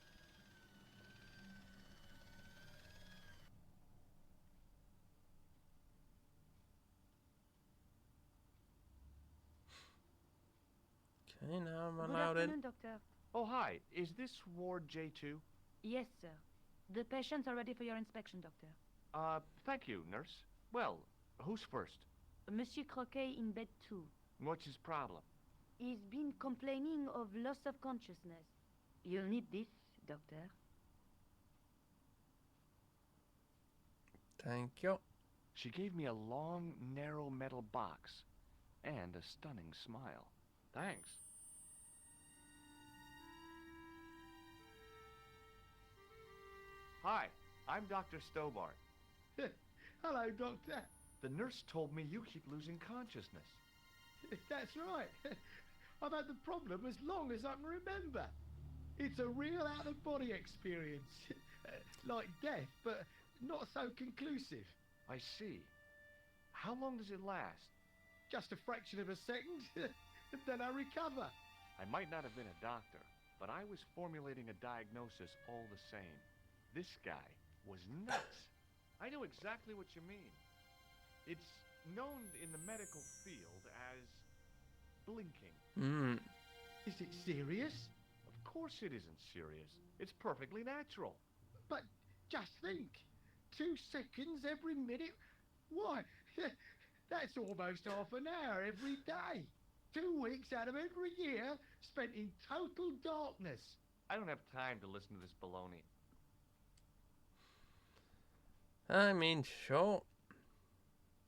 Speaker 1: Okay, now I'm
Speaker 10: Good
Speaker 1: allowed in.
Speaker 10: afternoon, Doctor.
Speaker 3: Oh, hi. Is this Ward J2?
Speaker 10: Yes, sir. The patients are ready for your inspection, Doctor.
Speaker 3: Thank you, nurse. Well, who's first?
Speaker 10: Monsieur Croquet in bed 2.
Speaker 3: What's his problem?
Speaker 10: He's been complaining of loss of consciousness. You'll need this, Doctor.
Speaker 1: Thank you.
Speaker 3: She gave me a long, narrow metal box and a stunning smile. Thanks. Hi, I'm Dr. Stobart.
Speaker 9: Hello, Doctor.
Speaker 3: The nurse told me you keep losing consciousness.
Speaker 9: That's right. I've had the problem as long as I can remember. It's a real out-of-body experience. Like death, but not so conclusive.
Speaker 3: I see. How long does it last?
Speaker 9: Just a fraction of a second, and then I recover.
Speaker 3: I might not have been a doctor, but I was formulating a diagnosis all the same. This guy was nuts. I know exactly what you mean. It's known in the medical field as blinking.
Speaker 9: Is it serious?
Speaker 3: Of course it isn't serious. It's perfectly natural.
Speaker 9: But just think, 2 seconds every minute? Why, that's almost half an hour every day. 2 weeks out of every year spent in total darkness.
Speaker 3: I don't have time to listen to this baloney.
Speaker 1: I mean, sure.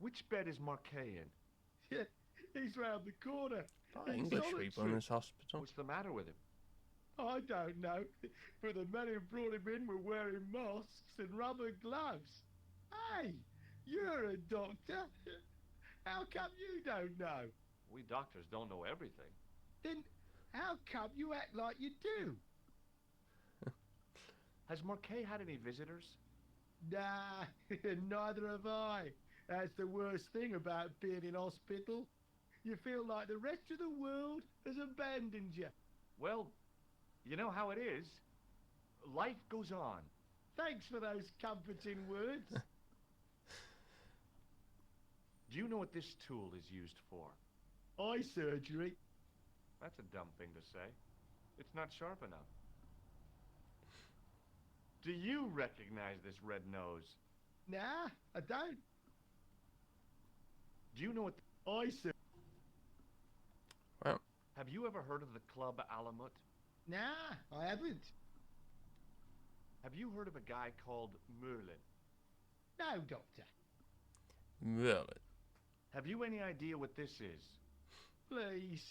Speaker 3: Which bed is Marquet in?
Speaker 9: He's round the corner.
Speaker 1: By English people in this hospital.
Speaker 3: What's the matter with him?
Speaker 9: I don't know, but the men who brought him in were wearing masks and rubber gloves. Hey, you're a doctor. How come you don't know?
Speaker 3: We doctors don't know everything.
Speaker 9: Then how come you act like you do?
Speaker 3: Has Marquet had any visitors?
Speaker 9: Nah, neither have I. That's the worst thing about being in hospital. You feel like the rest of the world has abandoned you.
Speaker 3: Well, you know how it is. Life goes on.
Speaker 9: Thanks for those comforting words.
Speaker 3: Do you know what this tool is used for?
Speaker 9: Eye surgery.
Speaker 3: That's a dumb thing to say. It's not sharp enough. Do you recognize this red nose?
Speaker 9: Nah, I don't.
Speaker 3: Do you know what...
Speaker 9: Eye surgery.
Speaker 1: Well,
Speaker 3: Have you ever heard of the Club Alamut?
Speaker 9: Nah, I haven't.
Speaker 3: Have you heard of a guy called Merlin?
Speaker 9: No, Doctor.
Speaker 1: Really?
Speaker 3: Have you any idea what this is?
Speaker 9: Please,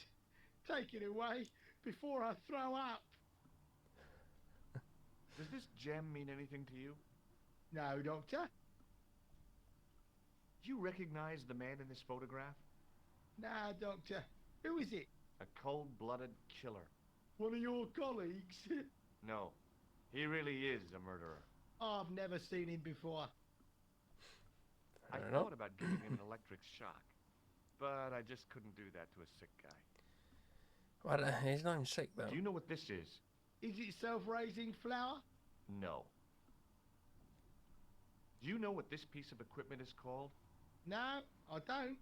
Speaker 9: take it away before I throw up.
Speaker 3: Does this gem mean anything to you?
Speaker 9: No, Doctor.
Speaker 3: Do you recognize the man in this photograph?
Speaker 9: Nah, Doctor. Who is it?
Speaker 3: A cold-blooded killer.
Speaker 9: One of your colleagues?
Speaker 3: No, he really is a murderer.
Speaker 9: I've never seen him before.
Speaker 3: I
Speaker 1: Fair enough.
Speaker 3: thought about giving him an electric shock, but I just couldn't do that to a sick guy.
Speaker 1: What? He's not even sick though.
Speaker 3: Do you know what this is?
Speaker 9: Is it self-raising flour?
Speaker 3: No. Do you know what this piece of equipment is called?
Speaker 9: No, I don't.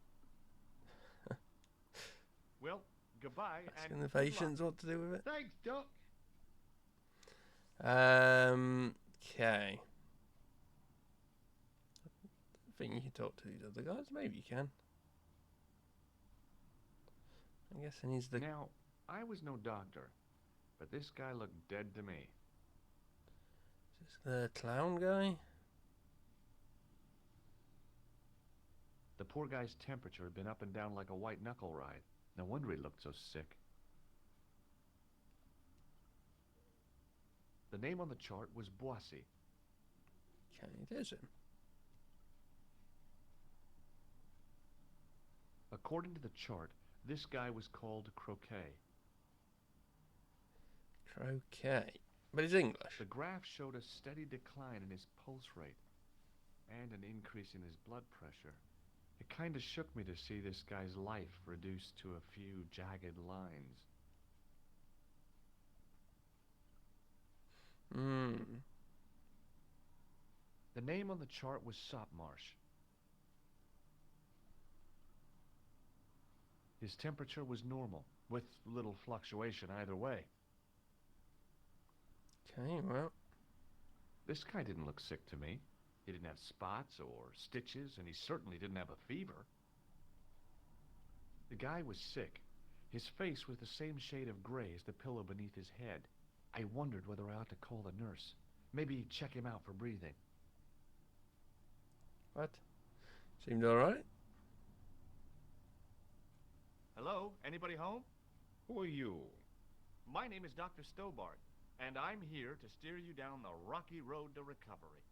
Speaker 3: Well, goodbye
Speaker 1: Asking
Speaker 3: and
Speaker 1: the
Speaker 3: good luck.
Speaker 1: patients what to do with it.
Speaker 9: Thanks, Doc.
Speaker 1: Okay. I think you can talk to these other guys. Maybe you can. I'm guessing he's the...
Speaker 3: Now, I was no doctor, but this guy looked dead to me.
Speaker 1: Is this the clown guy?
Speaker 3: The poor guy's temperature had been up and down like a white knuckle ride. No wonder he looked so sick. The name on the chart was Boissy.
Speaker 1: Okay, it is him.
Speaker 3: According to the chart, this guy was called Croquet.
Speaker 1: Croquet. But he's English.
Speaker 3: The graph showed a steady decline in his pulse rate and an increase in his blood pressure. It kind of shook me to see this guy's life reduced to a few jagged lines. The name on the chart was Sopmarsh. His temperature was normal, with little fluctuation either way.
Speaker 1: Okay, well.
Speaker 3: This guy didn't look sick to me. He didn't have spots or stitches, and he certainly didn't have a fever. The guy was sick. His face was the same shade of gray as the pillow beneath his head. I wondered whether I ought to call the nurse. Maybe check him out for breathing.
Speaker 1: What? Seemed alright?
Speaker 3: Hello? Anybody home?
Speaker 6: Who are you?
Speaker 3: My name is Dr. Stobart, and I'm here to steer you down the rocky road to recovery.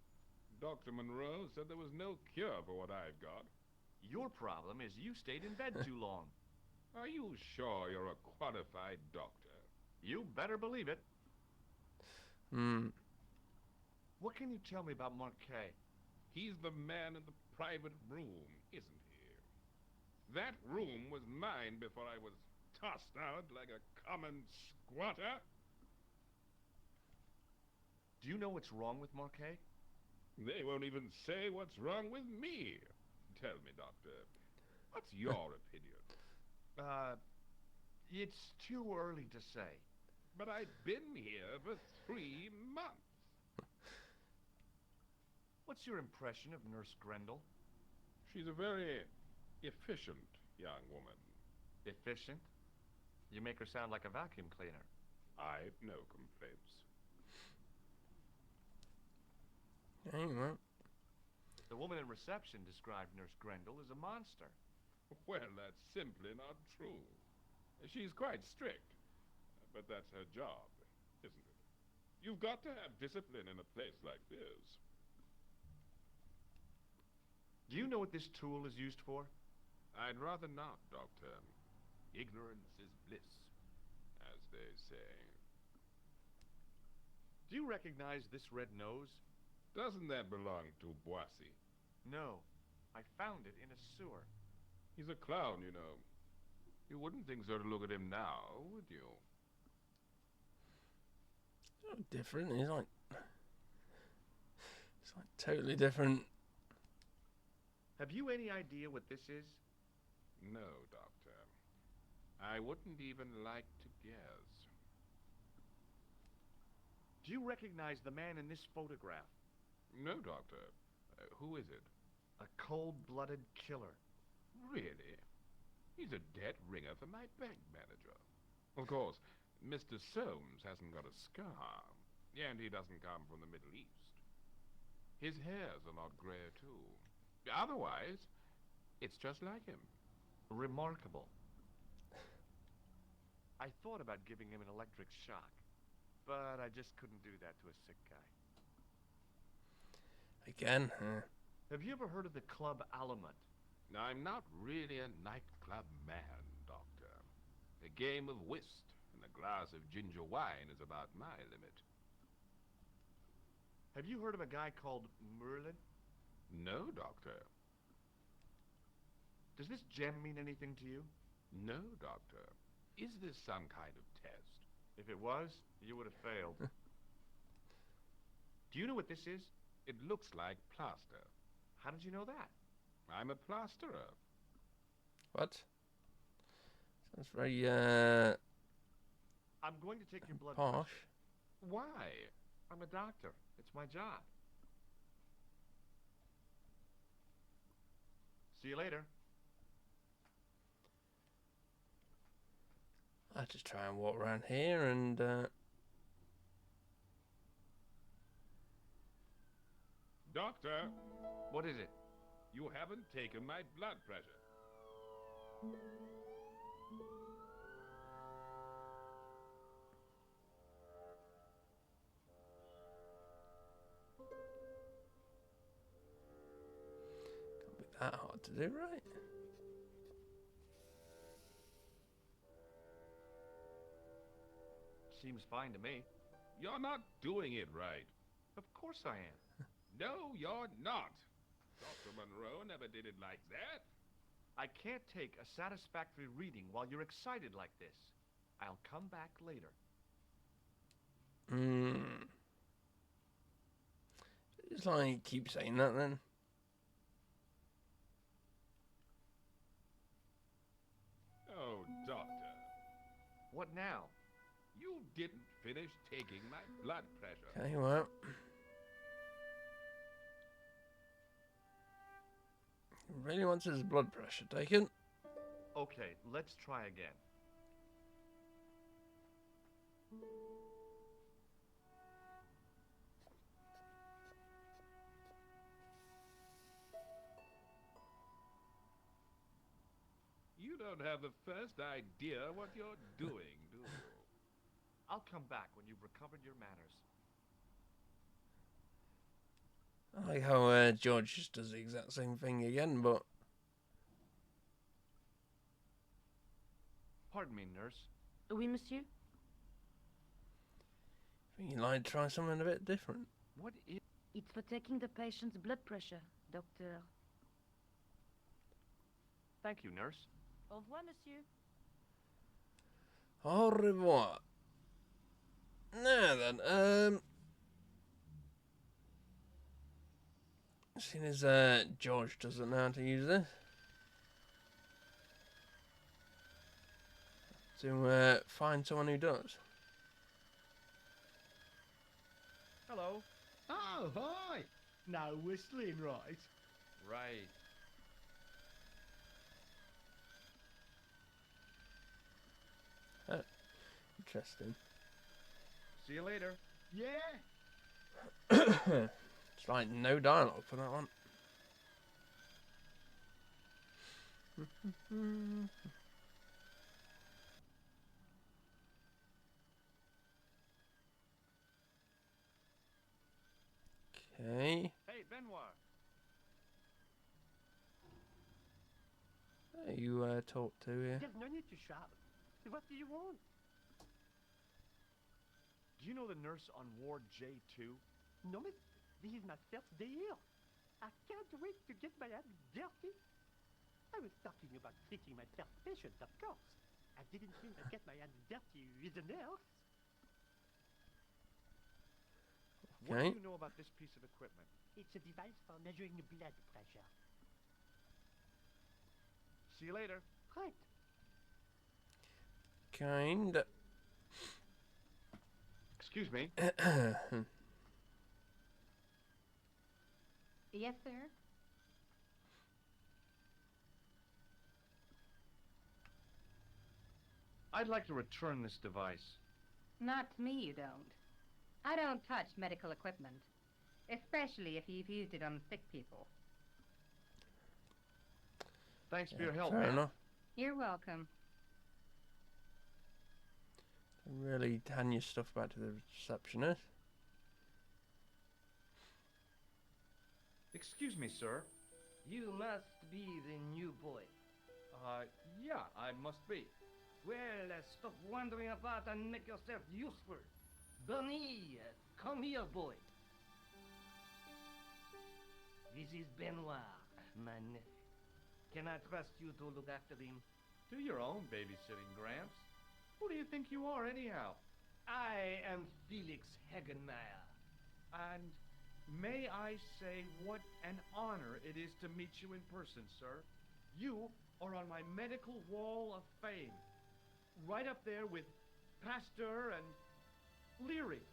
Speaker 6: Dr. Monroe said there was no cure for what I've got.
Speaker 3: Your problem is you stayed in bed too long.
Speaker 6: Are you sure you're a qualified doctor?
Speaker 3: You better believe it. What can you tell me about Marquet?
Speaker 6: He's the man in the private room, isn't he? That room was mine before I was tossed out like a common squatter.
Speaker 3: Do you know what's wrong with Marquet?
Speaker 6: They won't even say what's wrong with me. Tell me, Doctor, what's your opinion?
Speaker 3: It's too early to say.
Speaker 6: But I've been here for 3 months.
Speaker 3: What's your impression of Nurse Grendel?
Speaker 6: She's a very efficient young woman.
Speaker 3: Efficient? You make her sound like a vacuum cleaner.
Speaker 6: I've no complaints.
Speaker 1: Okay, well.
Speaker 3: The woman in reception described Nurse Grendel as a monster.
Speaker 6: Well, that's simply not true. She's quite strict, but that's her job, isn't it? You've got to have discipline in a place like this.
Speaker 3: Do you know what this tool is used for?
Speaker 6: I'd rather not, Doctor. Ignorance is bliss, as they say.
Speaker 3: Do you recognize this red nose?
Speaker 6: Doesn't that belong to Boissy?
Speaker 3: No. I found it in a sewer.
Speaker 6: He's a clown, you know. You wouldn't think so to look at him now, would you?
Speaker 1: So different. He's like... It's like totally different.
Speaker 3: Have you any idea what this is?
Speaker 6: No, Doctor. I wouldn't even like to guess.
Speaker 3: Do you recognize the man in this photograph?
Speaker 6: No, Doctor. Who is it?
Speaker 3: A cold-blooded killer.
Speaker 6: Really? He's a debt ringer for my bank manager. Of course, Mr. Soames hasn't got a scar, and he doesn't come from the Middle East. His hairs are not grey too. Otherwise, it's just like him.
Speaker 3: Remarkable. I thought about giving him an electric shock, but I just couldn't do that to a sick guy.
Speaker 1: Again,
Speaker 3: Have you ever heard of the Club Alimut?
Speaker 6: I'm not really a nightclub man, Doctor. A game of whist and a glass of ginger wine is about my limit.
Speaker 3: Have you heard of a guy called Merlin?
Speaker 6: No, Doctor.
Speaker 3: Does this gem mean anything to you?
Speaker 6: No, Doctor. Is this some kind of test?
Speaker 3: If it was, you would have failed. Do you know what this is?
Speaker 6: It looks like plaster.
Speaker 3: How did you know that?
Speaker 6: I'm a plasterer.
Speaker 1: what? Sounds very
Speaker 3: I'm going to take your blood
Speaker 1: posh.
Speaker 3: pressure.
Speaker 6: Why?
Speaker 3: I'm a doctor. It's my job. See you later.
Speaker 1: I just try and walk around here and
Speaker 6: Doctor,
Speaker 3: What is it?
Speaker 6: you haven't taken my blood pressure.
Speaker 1: can't be that hard to do, right?
Speaker 3: Seems fine to me.
Speaker 6: You're not doing it right.
Speaker 3: Of course I am.
Speaker 6: No, you're not. Dr. Monroe never did it like that.
Speaker 3: I can't take a satisfactory reading while you're excited like this. I'll come back later.
Speaker 1: It's like keep saying that then.
Speaker 6: Oh, Doctor,
Speaker 3: What now?
Speaker 6: you didn't finish taking my blood pressure.
Speaker 1: Okay, well. He really wants his blood pressure taken.
Speaker 3: Okay, let's try again.
Speaker 6: You don't have the first idea what you're doing, do you?
Speaker 3: I'll come back when you've recovered your manners.
Speaker 1: I like how George just does the exact same thing again, but
Speaker 3: Pardon me, nurse.
Speaker 10: Oui, monsieur?
Speaker 1: I think you'd like to try something a bit different.
Speaker 3: What is...
Speaker 10: It's for taking the patient's blood pressure, doctor.
Speaker 3: Thank you, nurse.
Speaker 10: Au revoir, monsieur.
Speaker 1: Au revoir. Now then, seeing as George doesn't know how to use this, to find someone who does.
Speaker 3: Hello.
Speaker 9: Oh, hi! No whistling, right?
Speaker 3: Right.
Speaker 1: Interesting.
Speaker 3: See you later.
Speaker 9: Yeah?
Speaker 1: It's like no dialogue for that one. Okay.
Speaker 3: Hey, Benoit.
Speaker 1: You talk to here.
Speaker 7: There's no need to shout. What do you want?
Speaker 3: Do you know the nurse on Ward J2?
Speaker 7: No, miss. This is my first day here. I can't wait to get my hands dirty. I was talking about treating my first patient, of course. I didn't mean to get my hands dirty with a nurse.
Speaker 3: What
Speaker 1: Okay.
Speaker 3: do you know about this piece of equipment?
Speaker 7: It's a device for measuring blood pressure.
Speaker 3: See you later.
Speaker 7: Right.
Speaker 1: Kind.
Speaker 3: Excuse me.
Speaker 8: Yes, sir?
Speaker 3: I'd like to return this device.
Speaker 8: Not to me, you don't. I don't touch medical equipment. especially if you've used it on sick people.
Speaker 3: Thanks for your help,
Speaker 1: fair
Speaker 3: man.
Speaker 1: enough.
Speaker 8: You're welcome.
Speaker 1: Really hand your stuff back to the receptionist.
Speaker 3: Excuse me, sir.
Speaker 7: You must be the new boy.
Speaker 3: Yeah, I must be.
Speaker 7: Well, stop wandering about and make yourself useful. Bunny, come here, boy. This is Benoit, my nephew. Can I trust you to look after him?
Speaker 3: Do your own babysitting, Gramps. Who do you think you are, anyhow?
Speaker 7: I am Felix Hagenmeyer.
Speaker 3: And may I say what an honor it is to meet you in person, sir. You are on my medical wall of fame. Right up there with Pasteur and Leary.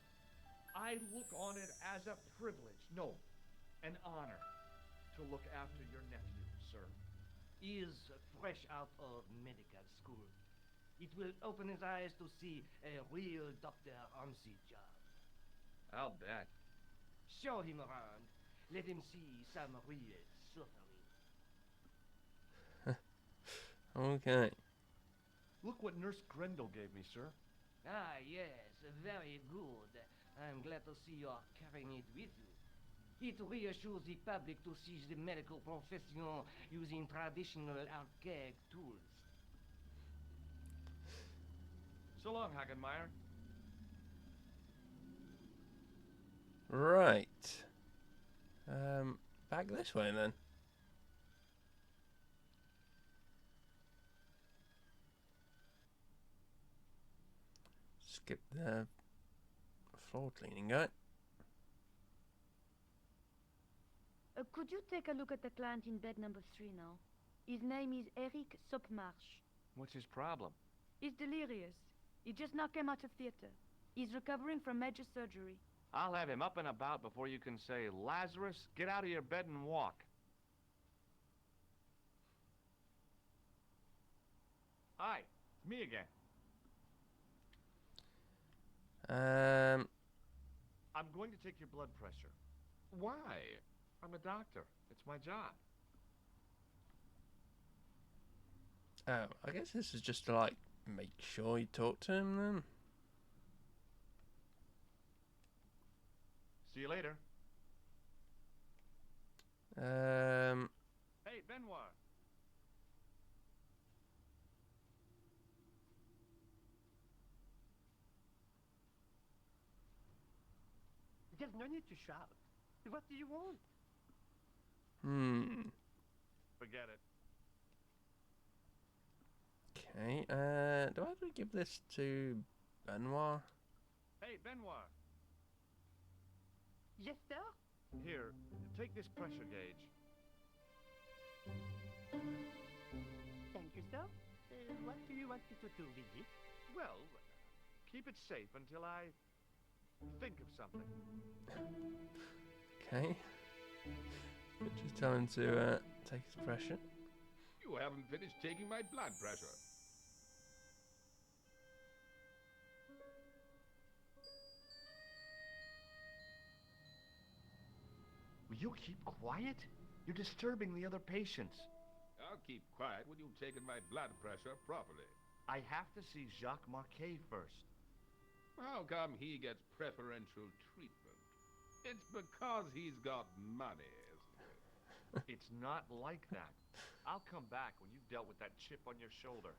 Speaker 3: I look on it as a privilege, no, an honor, to look after your nephew, sir.
Speaker 7: He is fresh out of medical school. It will open his eyes to see a real doctor on the job.
Speaker 3: I'll bet.
Speaker 7: Show him around. Let him see some real suffering.
Speaker 1: Okay.
Speaker 3: Look what Nurse Grendel gave me, sir.
Speaker 7: Ah, yes, very good. I'm glad to see you are carrying it with you. It reassures the public to see the medical profession using traditional archaic tools.
Speaker 3: So long, Hagenmeyer.
Speaker 1: Right. Back this way then. Skip the floor cleaning guy.
Speaker 10: Could you take a look at the client in bed number 3 now? His name is Eric Sopmarsh.
Speaker 3: What's his problem?
Speaker 10: He's delirious. He just now came out of theater. He's recovering from major surgery.
Speaker 3: I'll have him up and about before you can say, Lazarus, get out of your bed and walk. Hi, it's me again. I'm going to take your blood pressure. Why? I'm a doctor. It's my job.
Speaker 1: Oh, I guess this is just to, like, make sure you talk to him then.
Speaker 3: See you later. Hey, Benoit.
Speaker 5: There's no need to shout. What do you want?
Speaker 3: Forget it.
Speaker 1: Okay, do I have to give this to Benoit?
Speaker 3: Hey, Benoit.
Speaker 5: Yes, sir?
Speaker 3: Here, take this pressure gauge.
Speaker 5: Thank you, sir. What do you want me to do with it?
Speaker 3: Well, keep it safe until I think of something.
Speaker 1: Okay. Just tell him to take his pressure.
Speaker 6: You haven't finished taking my blood pressure.
Speaker 3: Will you keep quiet? You're disturbing the other patients.
Speaker 6: I'll keep quiet when you've taken my blood pressure properly.
Speaker 3: I have to see Jacques Marquet first.
Speaker 6: How come he gets preferential treatment? It's because he's got money, isn't it?
Speaker 3: It's not like that. I'll come back when you've dealt with that chip on your shoulder.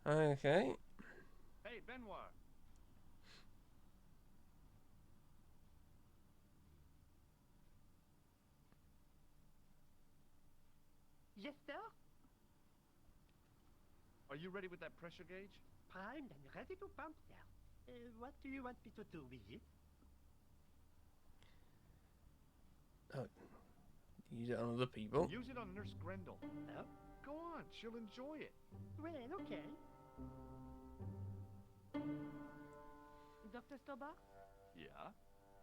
Speaker 1: Okay.
Speaker 3: Hey, Benoit.
Speaker 5: Yes, sir?
Speaker 3: Are you ready with that pressure gauge?
Speaker 5: Primed and ready to pump, sir. What do you want me to do with it?
Speaker 1: Oh, use it on other people.
Speaker 3: Use it on Nurse Grendel.
Speaker 5: Oh?
Speaker 3: Go on, she'll enjoy it.
Speaker 5: Well, okay.
Speaker 10: Dr. Stobar,
Speaker 3: Yeah?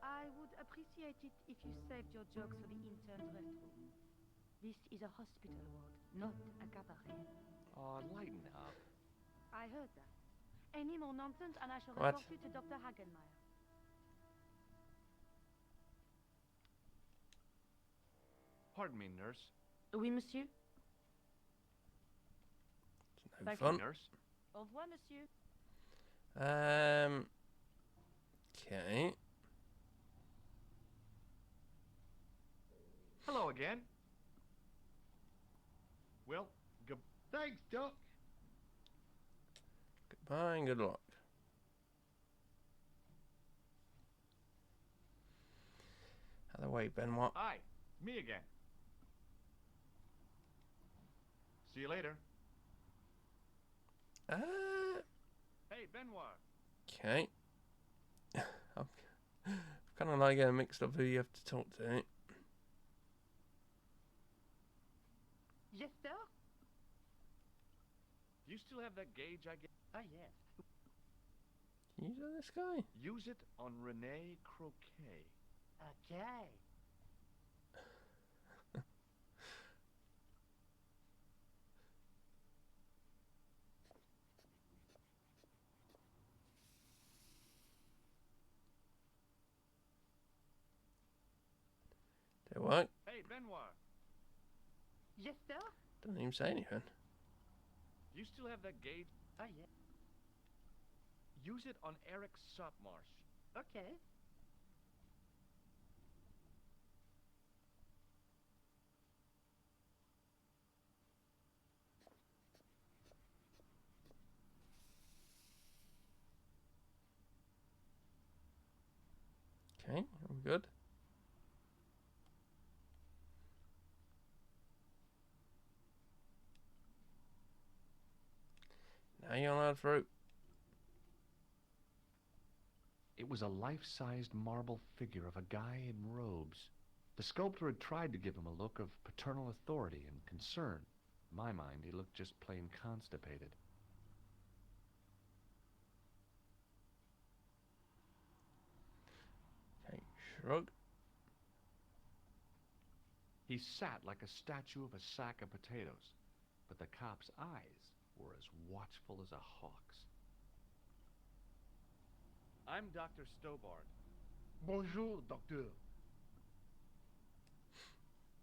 Speaker 10: I would appreciate it if you saved your jokes for the intern's restroom. This is a hospital ward, not a cabaret.
Speaker 3: Oh, lighten up.
Speaker 10: I heard that. Any more nonsense and I shall
Speaker 1: What?
Speaker 10: report you to Dr. Hagenmeyer.
Speaker 3: Pardon me, nurse.
Speaker 10: Oui, monsieur.
Speaker 1: No
Speaker 10: Thank
Speaker 1: fun.
Speaker 3: Nurse.
Speaker 10: Au revoir, monsieur.
Speaker 1: Okay.
Speaker 3: Hello again. Well,
Speaker 9: Thanks, Doc.
Speaker 1: Goodbye and good luck. Other way, Benoit.
Speaker 3: Hi, me again. See you later. Hey, Benoit.
Speaker 1: Okay. I'm kind of like getting mixed up who you have to talk to.
Speaker 7: Yes, sir?
Speaker 3: Do you still have that gauge I gave?
Speaker 7: Ah, yes.
Speaker 1: Can you do this guy?
Speaker 3: Use it on Rene Croquet.
Speaker 7: Okay.
Speaker 1: Do it work?
Speaker 3: Hey, Benoit.
Speaker 7: Yes, sir?
Speaker 1: Doesn't even say anything.
Speaker 3: Do you still have that gauge?
Speaker 7: Ah, yes.
Speaker 3: Use it on Eric Sopmarsh.
Speaker 7: Okay.
Speaker 1: Okay, are we good? Now you're allowed through.
Speaker 3: It was a life-sized marble figure of a guy in robes. The sculptor had tried to give him a look of paternal authority and concern. In my mind, he looked just plain constipated.
Speaker 1: Okay, shrug.
Speaker 3: He sat like a statue of a sack of potatoes, but the cop's eyes were as watchful as a hawk's. I'm Dr. Stobart.
Speaker 9: Bonjour, Docteur.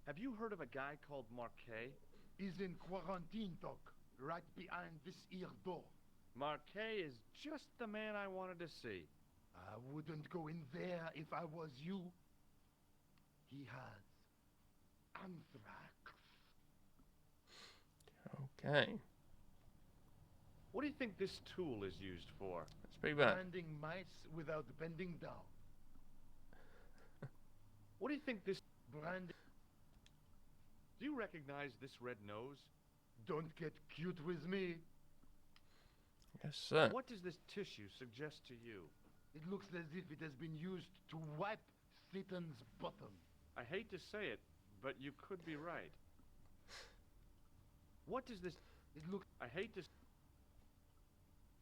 Speaker 3: Have you heard of a guy called Marquet?
Speaker 9: He's in quarantine, Doc, right behind this here door.
Speaker 3: Marquet is just the man I wanted to see.
Speaker 9: I wouldn't go in there if I was you. He has anthrax.
Speaker 1: Okay.
Speaker 3: What do you think this tool is used for?
Speaker 1: That's pretty bad.
Speaker 9: Branding mice without bending down.
Speaker 3: What do you think this...
Speaker 9: Branding.
Speaker 3: Do you recognize this red nose?
Speaker 9: Don't get cute with me.
Speaker 1: Yes, sir.
Speaker 3: What does this tissue suggest to you?
Speaker 9: It looks as if it has been used to wipe Satan's bottom.
Speaker 3: I hate to say it, but you could be right. What does this...
Speaker 9: It looks...
Speaker 3: I hate to...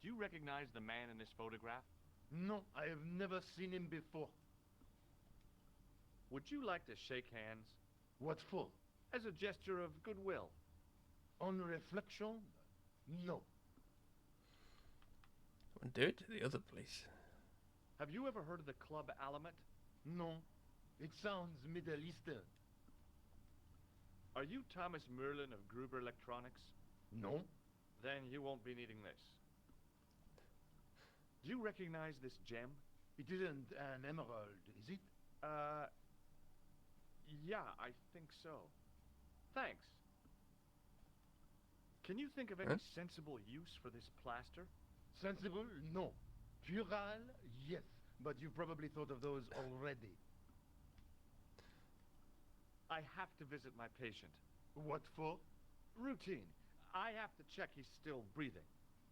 Speaker 3: Do you recognize the man in this photograph?
Speaker 9: No, I have never seen him before.
Speaker 3: Would you like to shake hands?
Speaker 9: What for?
Speaker 3: As a gesture of goodwill.
Speaker 9: On reflection? No.
Speaker 1: I'll do it to the other place.
Speaker 3: Have you ever heard of the Club Alamet?
Speaker 9: No. It sounds Middle Eastern.
Speaker 3: Are you Thomas Merlin of Gruber Electronics?
Speaker 9: No.
Speaker 3: Then you won't be needing this. Do you recognize this gem?
Speaker 9: It isn't an emerald, is it?
Speaker 3: Yeah, I think so. Thanks. Can you think of any sensible use for this plaster?
Speaker 9: Sensible? No. Puerile? Yes. But you've probably thought of those already.
Speaker 3: I have to visit my patient.
Speaker 9: What for?
Speaker 3: Routine. I have to check he's still breathing.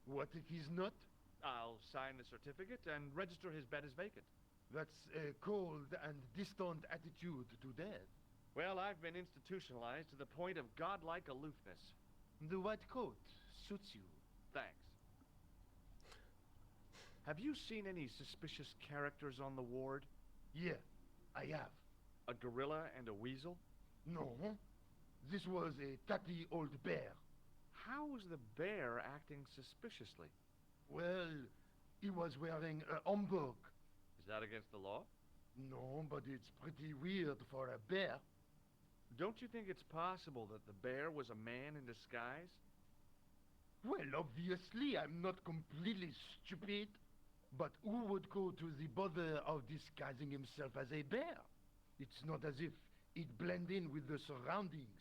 Speaker 9: What if he's not?
Speaker 3: I'll sign the certificate and register his bed as vacant.
Speaker 9: That's a cold and distant attitude to death.
Speaker 3: Well, I've been institutionalized to the point of godlike aloofness.
Speaker 9: The white coat suits you.
Speaker 3: Thanks. Have you seen any suspicious characters on the ward?
Speaker 9: Yeah, I have.
Speaker 3: A gorilla and a weasel?
Speaker 9: No. This was a tatty old bear.
Speaker 3: How was the bear acting suspiciously?
Speaker 9: Well, he was wearing a homburg.
Speaker 3: Is that against the law?
Speaker 9: No, but it's pretty weird for a bear.
Speaker 3: Don't you think it's possible that the bear was a man in disguise?
Speaker 9: Well, obviously, I'm not completely stupid. But who would go to the bother of disguising himself as a bear? It's not as if he'd blend in with the surroundings.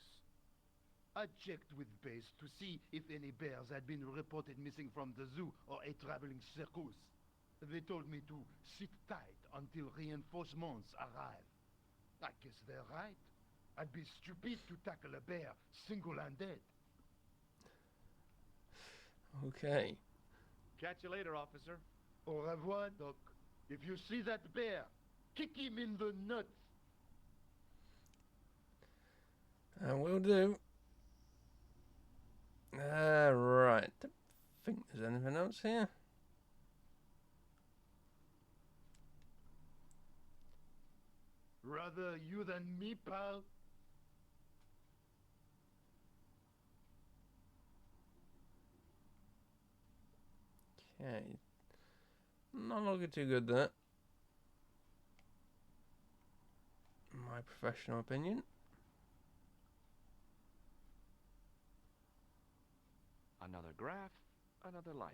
Speaker 9: I checked with base to see if any bears had been reported missing from the zoo or a traveling circus. They told me to sit tight until reinforcements arrive. I guess they're right. I'd be stupid to tackle a bear single-handed.
Speaker 1: Okay.
Speaker 3: Catch you later, officer.
Speaker 9: Au revoir, Doc. If you see that bear, kick him in the nuts.
Speaker 1: I will do. Right. Don't think there's anything else here.
Speaker 9: Rather you than me, pal.
Speaker 1: Okay. Not looking too good there. My professional opinion.
Speaker 3: Another graph, another life.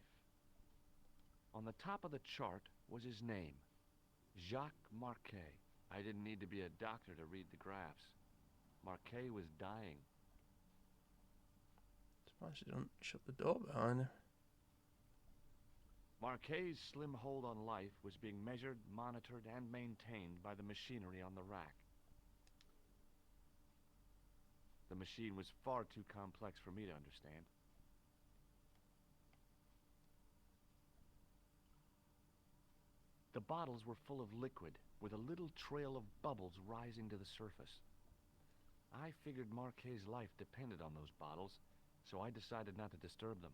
Speaker 3: On the top of the chart was his name, Jacques Marquet. I didn't need to be a doctor to read the graphs. Marquet was dying.
Speaker 1: Surprised she don't shut the door behind her.
Speaker 3: Marquet's slim hold on life was being measured, monitored, and maintained by the machinery on the rack. The machine was far too complex for me to understand. The bottles were full of liquid, with a little trail of bubbles rising to the surface. I figured Marquet's life depended on those bottles, so I decided not to disturb them.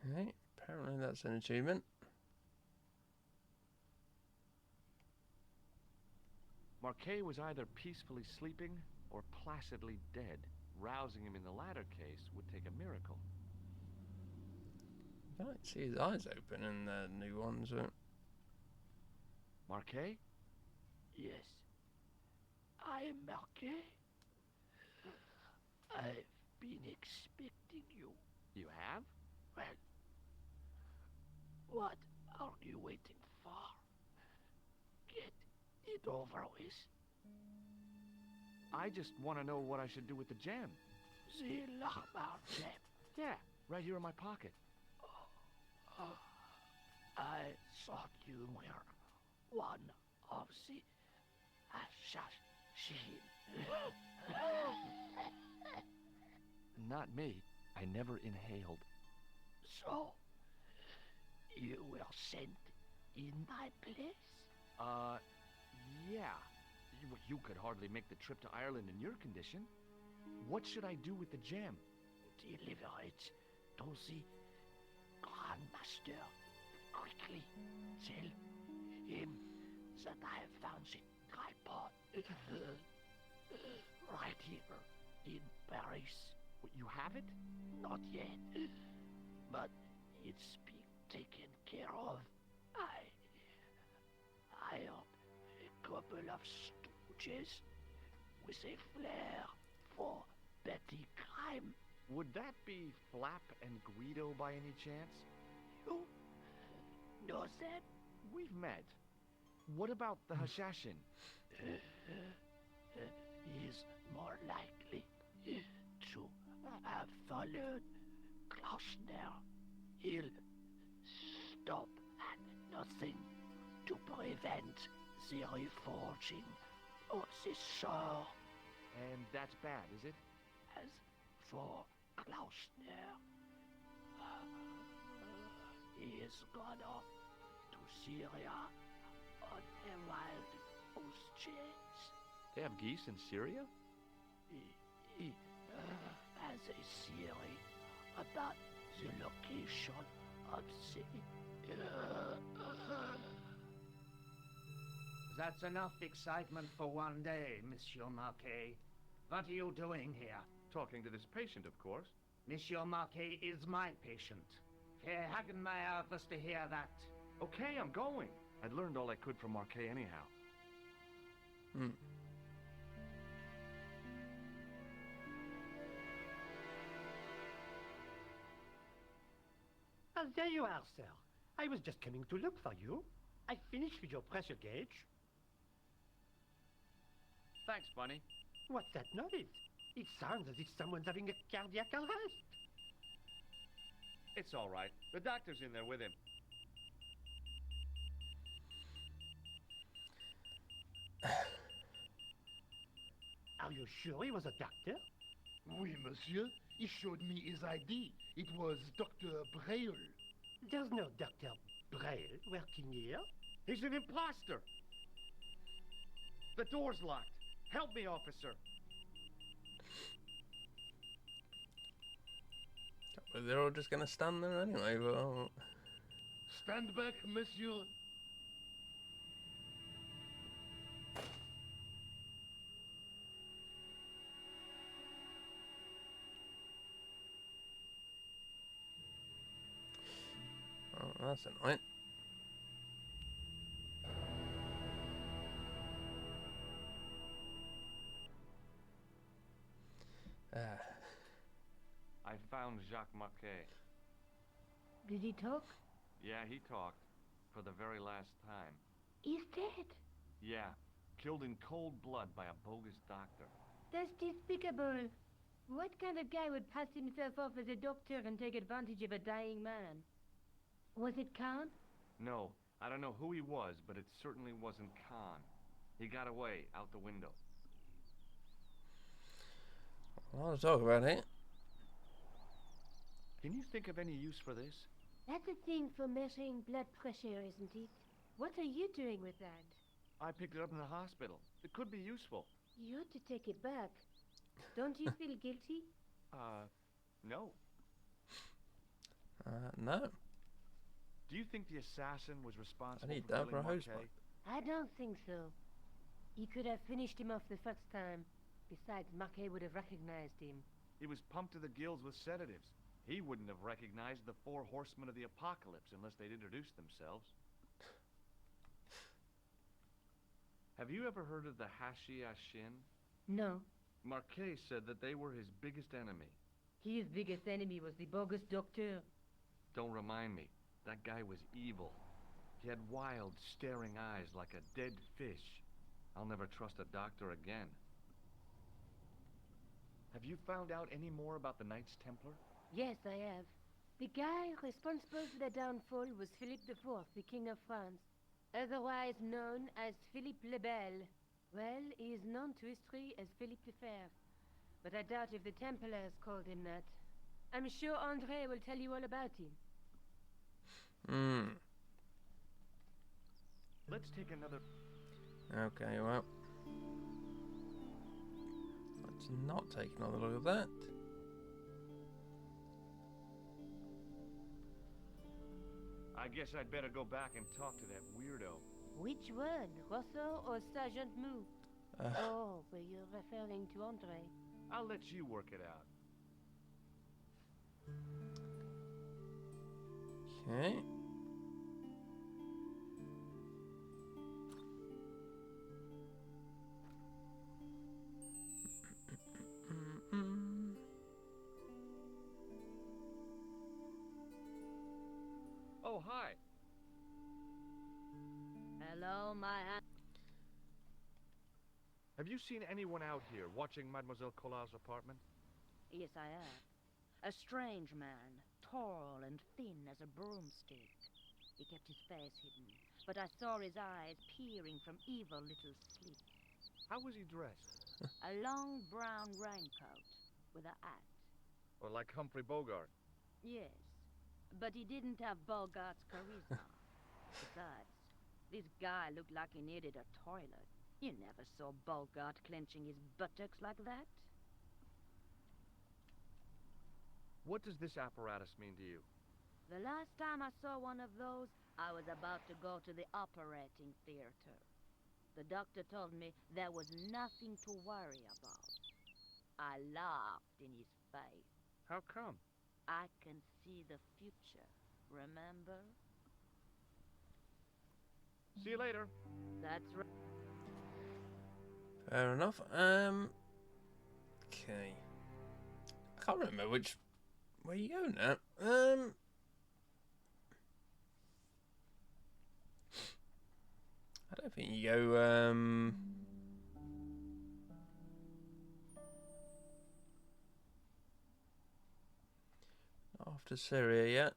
Speaker 1: Okay, apparently that's an achievement.
Speaker 3: Marquet was either peacefully sleeping or placidly dead. Rousing him in the latter case would take a miracle.
Speaker 1: I can't see his eyes open in the new ones.
Speaker 3: Marquet?
Speaker 4: Yes, I am Marquet. I've been expecting you.
Speaker 3: You have?
Speaker 4: Well, what are you waiting for? Get it over with.
Speaker 3: I just want to know what I should do with the gem.
Speaker 4: The Lahmar gem.
Speaker 3: Yeah, right here in my pocket.
Speaker 4: I thought you were one of the assassins.
Speaker 3: Not me. I never inhaled.
Speaker 4: So, you were sent in my place?
Speaker 3: Yeah. You could hardly make the trip to Ireland in your condition. What should I do with the gem?
Speaker 4: Deliver it to the Grandmaster. Quickly tell him that I have found the tripod right here in Paris.
Speaker 3: You have it?
Speaker 4: Not yet, but it's being taken care of. I hired a couple of stooges with a flair for petty crime.
Speaker 3: Would that be Flap and Guido by any chance?
Speaker 4: You know them?
Speaker 3: We've met. What about the Hashashin?
Speaker 4: He's more likely to have followed Klausner. He'll stop at nothing to prevent the reforging of the sword.
Speaker 3: And that's bad, is it?
Speaker 4: As for Klausner, he is gone off to Syria on a wild goose chase.
Speaker 3: They have geese in Syria?
Speaker 4: He has a theory about the location of the...
Speaker 7: That's enough excitement for one day, Monsieur Marquet. What are you doing here?
Speaker 3: Talking to this patient, of course.
Speaker 7: Monsieur Marquet is my patient. Herr Hagenmeyer was to hear that.
Speaker 3: Okay, I'm going. I'd learned all I could from Marquet anyhow.
Speaker 1: Hmm.
Speaker 11: Ah, there you are, sir. I was just coming to look for you. I finished with your pressure gauge.
Speaker 3: Thanks, Bunny.
Speaker 11: What's that noise? It sounds as if someone's having a cardiac arrest.
Speaker 3: It's all right. The doctor's in there with him.
Speaker 11: Are you sure he was a doctor?
Speaker 12: Oui, monsieur. He showed me his ID. It was Dr. Braille.
Speaker 11: There's no Dr. Braille working here.
Speaker 3: He's an imposter. The door's locked. Help me, officer.
Speaker 1: But they're all just gonna stand there anyway, but...
Speaker 12: Stand back, monsieur.
Speaker 1: Oh, that's annoying.
Speaker 3: I found Jacques Marquet.
Speaker 10: Did he talk?
Speaker 3: Yeah, he talked. For the very last time.
Speaker 10: He's dead.
Speaker 3: Yeah. Killed in cold blood by a bogus doctor.
Speaker 10: That's despicable. What kind of guy would pass himself off as a doctor and take advantage of a dying man? Was it Khan?
Speaker 3: No, I don't know who he was, but it certainly wasn't Khan. He got away, out the window.
Speaker 1: I'll talk about it.
Speaker 3: Can you think of any use for this?
Speaker 10: That's a thing for measuring blood pressure, isn't it? What are you doing with that?
Speaker 3: I picked it up in the hospital. It could be useful.
Speaker 10: You ought to take it back. Don't you feel guilty?
Speaker 3: No.
Speaker 1: No.
Speaker 3: Do you think the assassin was responsible
Speaker 1: I need
Speaker 3: for
Speaker 1: that for
Speaker 3: killing
Speaker 1: a hose
Speaker 3: Marquet?
Speaker 10: I don't think so. He could have finished him off the first time. Besides, Marquet would have recognized him.
Speaker 3: He was pumped to the gills with sedatives. He wouldn't have recognized the 4 horsemen of the apocalypse unless they'd introduced themselves. Have you ever heard of the Hashiashin?
Speaker 10: No.
Speaker 3: Marquet said that they were his biggest enemy.
Speaker 10: His biggest enemy was the bogus doctor.
Speaker 3: Don't remind me. That guy was evil. He had wild, staring eyes like a dead fish. I'll never trust a doctor again. Have you found out any more about the Knights Templar?
Speaker 10: Yes, I have. The guy responsible for their downfall was Philippe IV, the King of France, otherwise known as Philippe le Bel. Well, he is known to history as Philippe the Fair, but I doubt if the Templars called him that. I'm sure André will tell you all about him.
Speaker 3: Let's take another...
Speaker 1: Okay, well. Let's not take another look at that.
Speaker 3: I guess I'd better go back and talk to that weirdo.
Speaker 10: Which one, Rosso or Sergeant Mou? Oh, were you referring to André?
Speaker 3: I'll let you work it out.
Speaker 1: Okay.
Speaker 3: Oh, hi.
Speaker 10: Hello, my
Speaker 3: Have you seen anyone out here watching Mademoiselle Collar's apartment?
Speaker 4: Yes, I have. A strange man, tall and thin as a broomstick. He kept his face hidden, but I saw his eyes peering from evil little slits.
Speaker 3: How was he dressed?
Speaker 4: A long brown raincoat with a hat.
Speaker 3: Or like Humphrey Bogart?
Speaker 4: Yes, but he didn't have Bogart's charisma. Besides, this guy looked like he needed a toilet. You never saw Bogart clenching his buttocks like that.
Speaker 3: What does this apparatus mean to you?
Speaker 4: The last time I saw one of those, I was about to go to the operating theater. The doctor told me there was nothing to worry about. I laughed in his face.
Speaker 3: How come?
Speaker 4: I can see the future, remember?
Speaker 3: See you later.
Speaker 4: That's right.
Speaker 1: Fair enough. Okay. I can't remember where you go now. I don't think you go after Syria yet.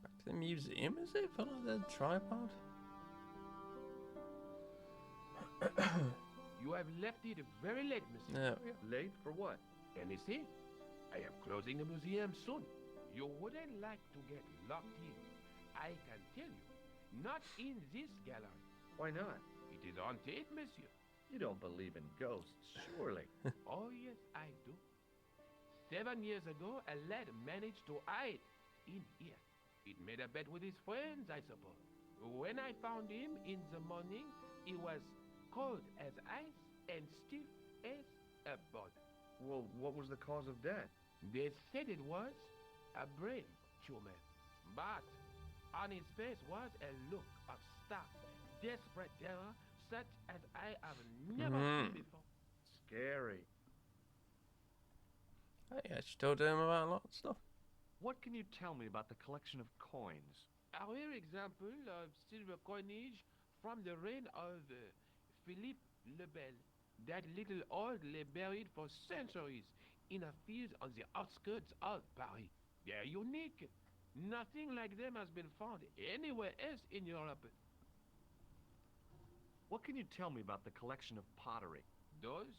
Speaker 1: Back to the museum, is it? For like the tripod?
Speaker 2: You have left it very late, monsieur.
Speaker 1: No.
Speaker 2: Late for what? Anything? I am closing the museum soon. You wouldn't like to get locked in. I can tell you. Not in this gallery.
Speaker 3: Why not?
Speaker 2: It is haunted, monsieur.
Speaker 3: You don't believe in ghosts, surely.
Speaker 2: Oh, yes, I do. 7 years ago, a lad managed to hide in here. He'd made a bet with his friends, I suppose. When I found him in the morning, he was cold as ice and stiff as a board.
Speaker 3: Well, what was the cause of death?
Speaker 2: They said it was a brain tumor. But on his face was a look of stark, desperate terror such as I have never seen before.
Speaker 3: Scary.
Speaker 1: Hey, I should told him about a lot of stuff.
Speaker 3: What can you tell me about the collection of coins?
Speaker 2: A rare example of silver coinage from the reign of Philippe le Bel. That little old lay buried for centuries in a field on the outskirts of Paris. They're unique. Nothing like them has been found anywhere else in Europe.
Speaker 3: What can you tell me about the collection of pottery?
Speaker 2: Those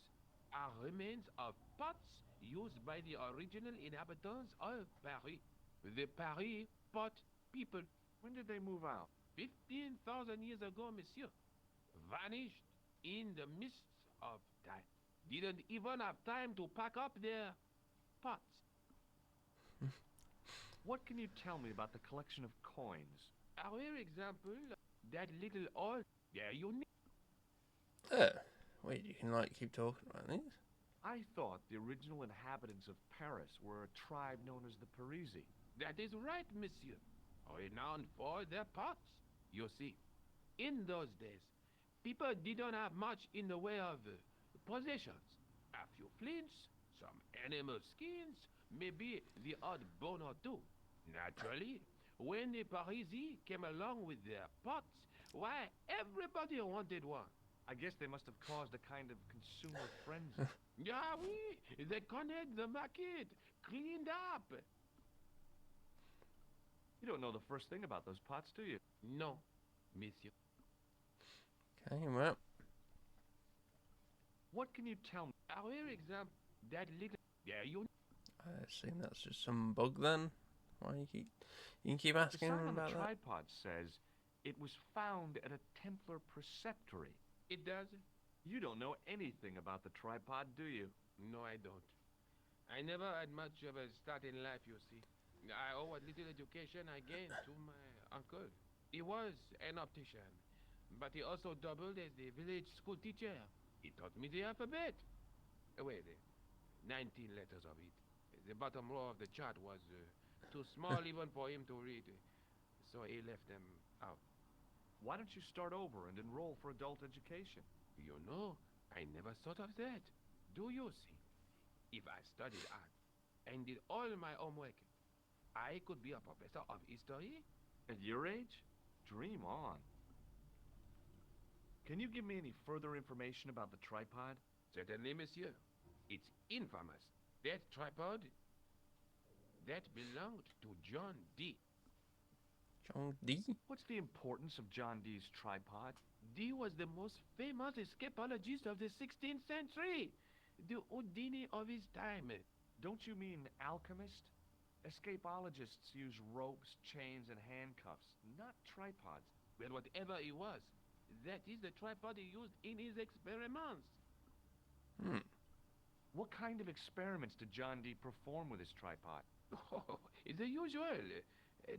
Speaker 2: are remains of pots used by the original inhabitants of Paris. The Paris pot people.
Speaker 3: When did they move out?
Speaker 2: 15,000 years ago, monsieur. Vanished in the mists of time. Didn't even have time to pack up their pots.
Speaker 3: What can you tell me about the collection of coins?
Speaker 2: A rare example, that little old. They're unique.
Speaker 1: Wait, you can like keep talking about these?
Speaker 3: I thought the original inhabitants of Paris were a tribe known as the Parisi.
Speaker 2: That is right, monsieur. Renowned for their pots. You see, in those days, people didn't have much in the way of possessions. A few flints, some animal skins, maybe the odd bone or two. Naturally, when the Parisi came along with their pots, why, everybody wanted one.
Speaker 3: I guess they must have caused a kind of consumer frenzy.
Speaker 2: Yeah, oui, they connect the market, cleaned up.
Speaker 3: You don't know the first thing about those pots, do you?
Speaker 2: No, monsieur.
Speaker 1: Okay, well.
Speaker 3: What can you tell me?
Speaker 2: A rare example, that little. Yeah, you.
Speaker 1: I assume that's just some bug then. Why you can keep
Speaker 3: The
Speaker 1: asking
Speaker 3: sign
Speaker 1: him
Speaker 3: on the
Speaker 1: about that?
Speaker 3: tripod says it was found at a Templar preceptory.
Speaker 2: It does?
Speaker 3: You don't know anything about the tripod, do you?
Speaker 2: No, I don't. I never had much of a start in life, you see. I owe what little education I gained to my uncle. He was an optician, but he also doubled as the village school teacher. He taught me the alphabet. Wait, 19 letters of it. The bottom row of the chart was too small even for him to read, so he left them out.
Speaker 3: Why don't you start over and enroll for adult education?
Speaker 2: You know, I never thought of that. Do you see? If I studied art and did all my homework, I could be a professor of history.
Speaker 3: At your age? Dream on. Can you give me any further information about the tripod?
Speaker 2: Certainly, monsieur. It's infamous. That tripod, that belonged to John Dee.
Speaker 1: John Dee?
Speaker 3: What's the importance of John Dee's tripod?
Speaker 2: Dee was the most famous escapologist of the 16th century. The Houdini of his time.
Speaker 3: Don't you mean alchemist? Escapologists use ropes, chains, and handcuffs, not tripods.
Speaker 2: Well, whatever he was, that is the tripod he used in his experiments.
Speaker 3: What kind of experiments did John Dee perform with his tripod?
Speaker 2: Oh, the usual.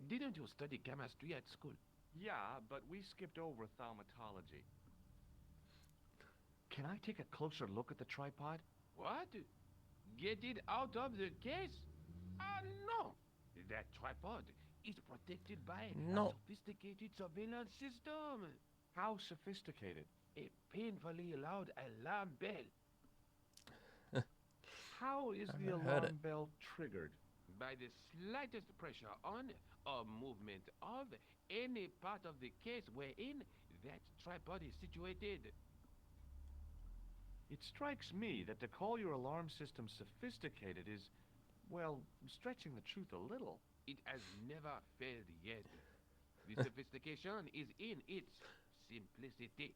Speaker 2: Didn't you study chemistry at school?
Speaker 3: Yeah, but we skipped over thaumatology. Can I take a closer look at the tripod?
Speaker 2: What? Get it out of the case? Ah, no. That tripod is protected by
Speaker 1: Not-
Speaker 2: a sophisticated surveillance system.
Speaker 3: How sophisticated?
Speaker 2: A painfully loud alarm bell.
Speaker 3: How is
Speaker 1: I've
Speaker 3: the
Speaker 1: never heard
Speaker 3: alarm bell triggered?
Speaker 2: By the slightest pressure on or movement of any part of the case wherein that tripod is situated.
Speaker 3: It strikes me that to call your alarm system sophisticated is, well, stretching the truth a little.
Speaker 2: It has never failed yet. The sophistication is in its simplicity.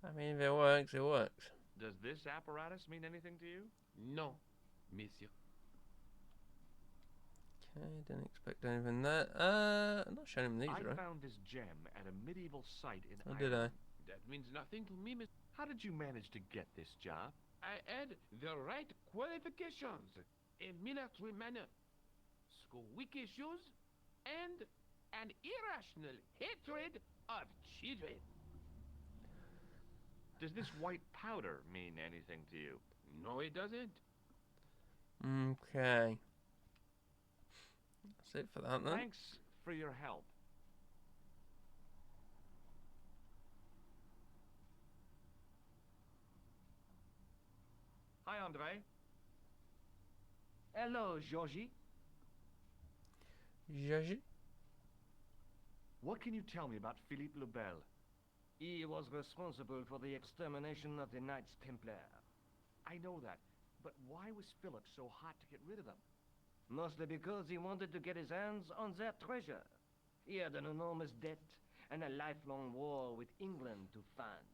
Speaker 1: I mean, if it works, it works.
Speaker 3: Does this apparatus mean anything to you?
Speaker 2: No, monsieur.
Speaker 1: Okay, didn't expect anything there. I'm not showing him these,
Speaker 3: I
Speaker 1: right?
Speaker 3: found this gem at a medieval site in
Speaker 1: Oh,
Speaker 3: Ireland.
Speaker 1: did I?
Speaker 2: That means nothing to me, monsieur.
Speaker 3: How did you manage to get this job?
Speaker 2: I had the right qualifications. A military manner, squeaky shoes, and an irrational hatred of children.
Speaker 3: Does this white powder mean anything to you?
Speaker 2: No, it doesn't.
Speaker 1: Okay. That's it for that then.
Speaker 3: Thanks for your help. Hi, Andre.
Speaker 7: Hello, Georgie.
Speaker 1: Jaji?
Speaker 3: What can you tell me about Philippe le Bel?
Speaker 7: He was responsible for the extermination of the Knights Templar.
Speaker 3: I know that, but why was Philip so hot to get rid of them?
Speaker 7: Mostly because he wanted to get his hands on their treasure. He had an enormous debt and a lifelong war with England to fund.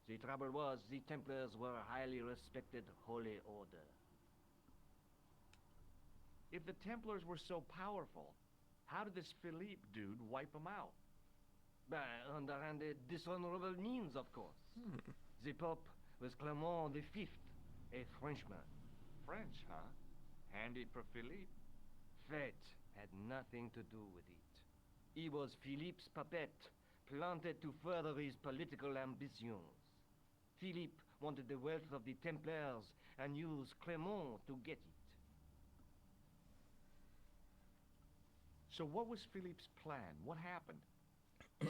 Speaker 7: The trouble was, the Templars were a highly respected holy order.
Speaker 3: If the Templars were so powerful, how did this Philippe dude wipe them out?
Speaker 7: By underhanded, dishonorable means, of course. The Pope was Clement V, a Frenchman.
Speaker 3: French, huh? Handy for Philippe.
Speaker 7: Fate had nothing to do with it. He was Philippe's puppet, planted to further his political ambitions. Philippe wanted the wealth of the Templars and used Clement to get it.
Speaker 3: So what was Philippe's plan? What happened?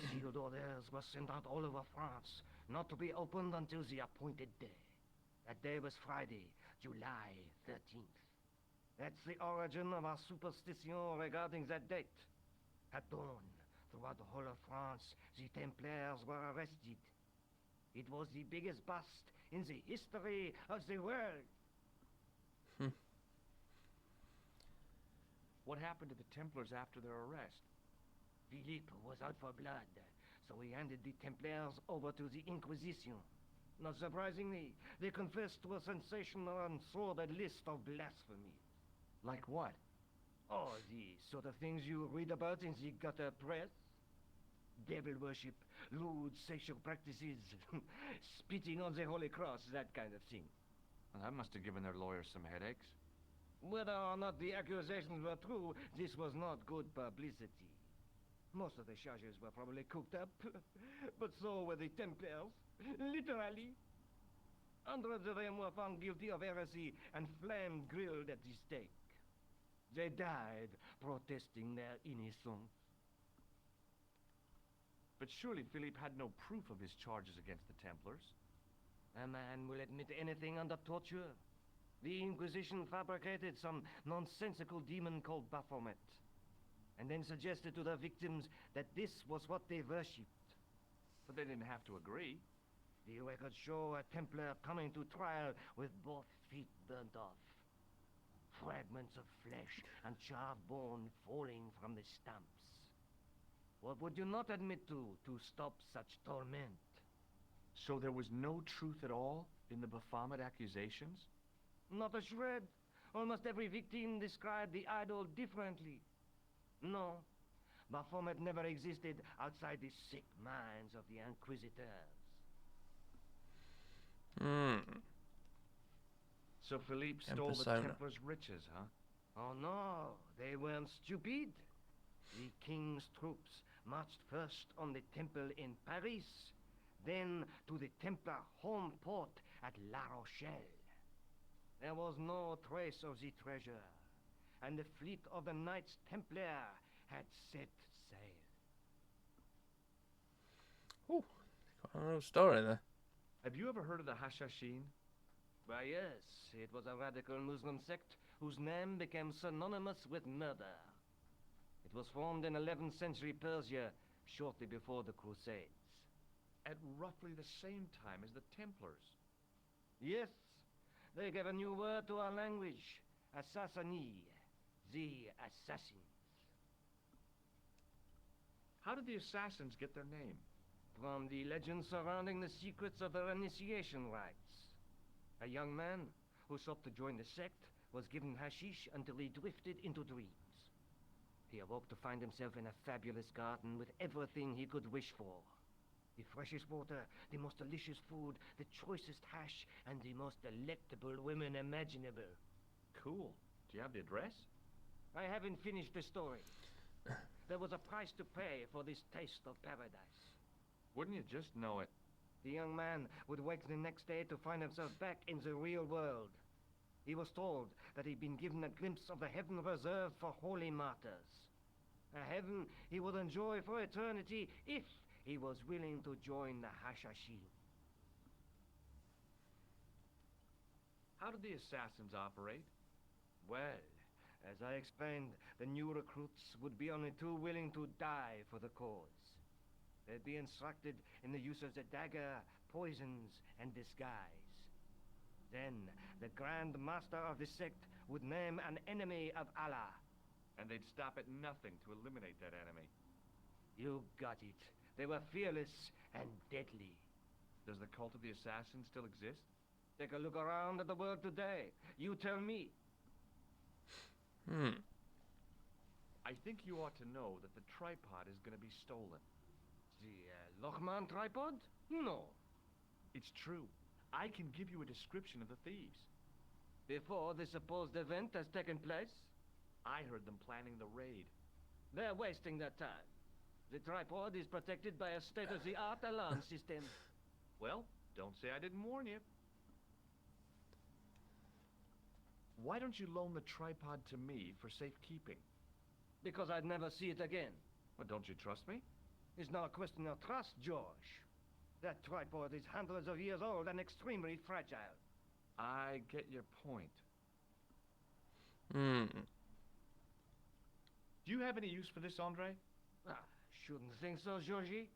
Speaker 7: Sealed orders were sent out all over France, not to be opened until the appointed day. That day was Friday, July 13th. That's the origin of our superstition regarding that date. At dawn, throughout the whole of France, the Templars were arrested. It was the biggest bust in the history of the world.
Speaker 3: What happened to the Templars after their arrest?
Speaker 7: Philippe was out for blood, so he handed the Templars over to the Inquisition. Not surprisingly, they confessed to a sensational and sordid list of blasphemies.
Speaker 3: Like what?
Speaker 7: Oh, the sort of things you read about in the gutter press. Devil worship, lewd sexual practices, spitting on the Holy Cross, that kind of thing.
Speaker 3: Well, that must have given their lawyers some headaches.
Speaker 7: Whether or not the accusations were true, this was not good publicity. Most of the charges were probably cooked up, but so were the Templars, literally. Hundreds of them were found guilty of heresy and flame grilled at the stake. They died protesting their innocence.
Speaker 3: But surely Philippe had no proof of his charges against the Templars.
Speaker 7: A man will admit anything under torture. The Inquisition fabricated some nonsensical demon called Baphomet, and then suggested to their victims that this was what they worshipped.
Speaker 3: But they didn't have to agree.
Speaker 7: The records show a Templar coming to trial with both feet burnt off. Fragments of flesh and charred bone falling from the stumps. What would you not admit to stop such torment?
Speaker 3: So there was no truth at all in the Baphomet accusations?
Speaker 7: Not a shred. Almost every victim described the idol differently. No, Baphomet never existed outside the sick minds of the Inquisitors.
Speaker 3: So Philippe stole the Templars' riches, huh?
Speaker 7: Oh no, they weren't stupid. The king's troops marched first on the temple in Paris, then to the Templar home port at La Rochelle. There was no trace of the treasure. and the fleet of the Knights Templar had set sail.
Speaker 1: Ooh, quite a little story there.
Speaker 3: Have you ever heard of the Hashashin?
Speaker 7: Why, yes, it was a radical Muslim sect whose name became synonymous with murder. It was formed in 11th century Persia, shortly before the Crusades.
Speaker 3: At roughly the same time as the Templars.
Speaker 7: Yes, they gave a new word to our language, Assassini, the assassins.
Speaker 3: How did the assassins get their name?
Speaker 7: From the legend surrounding the secrets of their initiation rites. A young man who sought to join the sect was given hashish until he drifted into dreams. He awoke to find himself in a fabulous garden with everything he could wish for. The freshest water, the most delicious food, the choicest hash, and the most delectable women imaginable.
Speaker 3: Cool. Do you have the address?
Speaker 7: I haven't finished the story. There was a price to pay for this taste of paradise.
Speaker 3: Wouldn't you just know it?
Speaker 7: The young man would wake the next day to find himself back in the real world. He was told that he'd been given a glimpse of the heaven reserved for holy martyrs. A heaven he would enjoy for eternity if he was willing to join the Hashashin.
Speaker 3: How did the assassins operate?
Speaker 7: Well, as I explained, the new recruits would be only too willing to die for the cause. They'd be instructed in the use of the dagger, poisons, and disguise. Then, the Grand Master of the sect would name an enemy of Allah.
Speaker 3: And they'd stop at nothing to eliminate that enemy.
Speaker 7: You got it. They were fearless and deadly.
Speaker 3: Does the cult of the assassins still exist?
Speaker 7: Take a look around at the world today. You tell me.
Speaker 3: I think you ought to know that the tripod is going to be stolen.
Speaker 7: The Lochman tripod? No.
Speaker 3: It's true. I can give you a description of the thieves.
Speaker 7: Before the supposed event has taken place?
Speaker 3: I heard them planning the raid.
Speaker 7: They're wasting their time. The tripod is protected by a state-of-the-art alarm system.
Speaker 3: Well, don't say I didn't warn you. Why don't you loan the tripod to me for safekeeping?
Speaker 7: Because I'd never see it again.
Speaker 3: Well, don't you trust me?
Speaker 7: It's not a question of trust, George. That tripod is hundreds of years old and extremely fragile.
Speaker 3: I get your point. Do you have any use for this, Andre?
Speaker 7: Shouldn't think so, Georgie.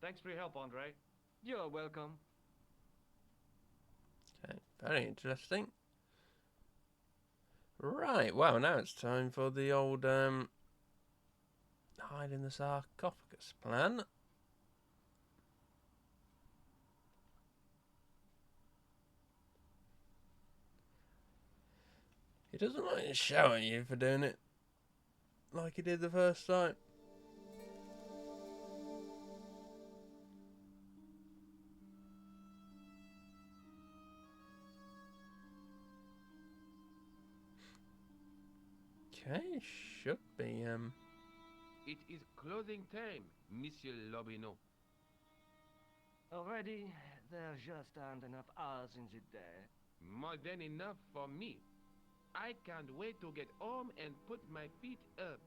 Speaker 3: Thanks for your help, Andre.
Speaker 7: You're welcome.
Speaker 1: Okay, very interesting. Right, well, now it's time for the old hide in the sarcophagus plan. He doesn't like to shout at you for doing it like he did the first time. Okay, should be
Speaker 5: It is closing time, Monsieur Lobineau.
Speaker 7: Already, there just aren't enough hours in the day.
Speaker 5: More than enough for me. I can't wait to get home and put my feet up.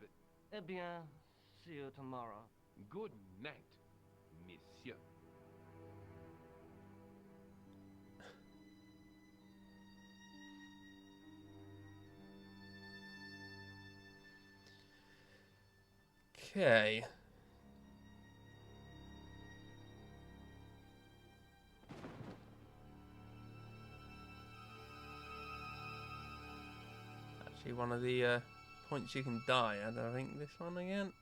Speaker 7: Eh bien, see you tomorrow.
Speaker 5: Good night, Monsieur.
Speaker 1: okay. Actually, one of the points you can die at, I think, this one again.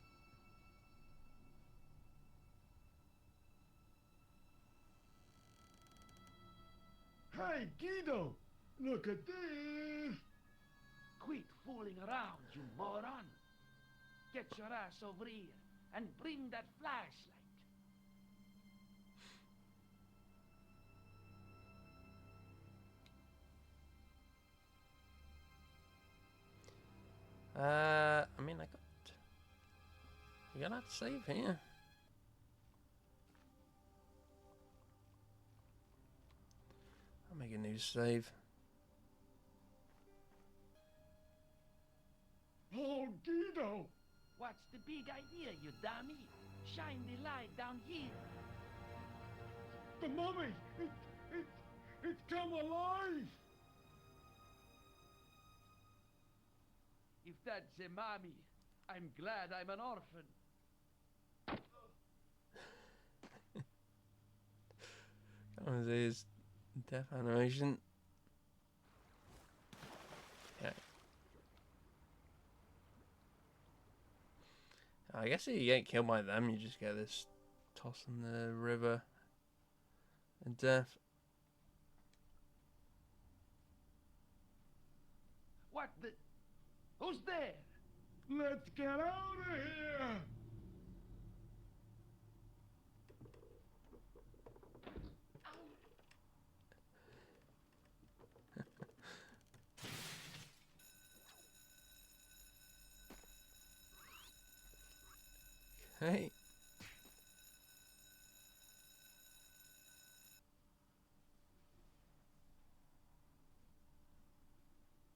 Speaker 12: Hey, Guido! Look at this!
Speaker 4: Quit fooling around, you moron. Get your ass over here and bring that flashlight.
Speaker 1: I mean, you're gonna have to save here. I'll make a new save.
Speaker 9: Oh, Guido!
Speaker 4: What's the big idea, you dummy? Shine the light down here.
Speaker 9: The mummy! It's come alive!
Speaker 5: If that's a mommy, I'm glad I'm an orphan.
Speaker 1: That was his death animation. Yeah. I guess if you get killed by them, you just get this toss in the river and death.
Speaker 5: What the? Who's there?
Speaker 9: Let's get out of here!
Speaker 1: Hey.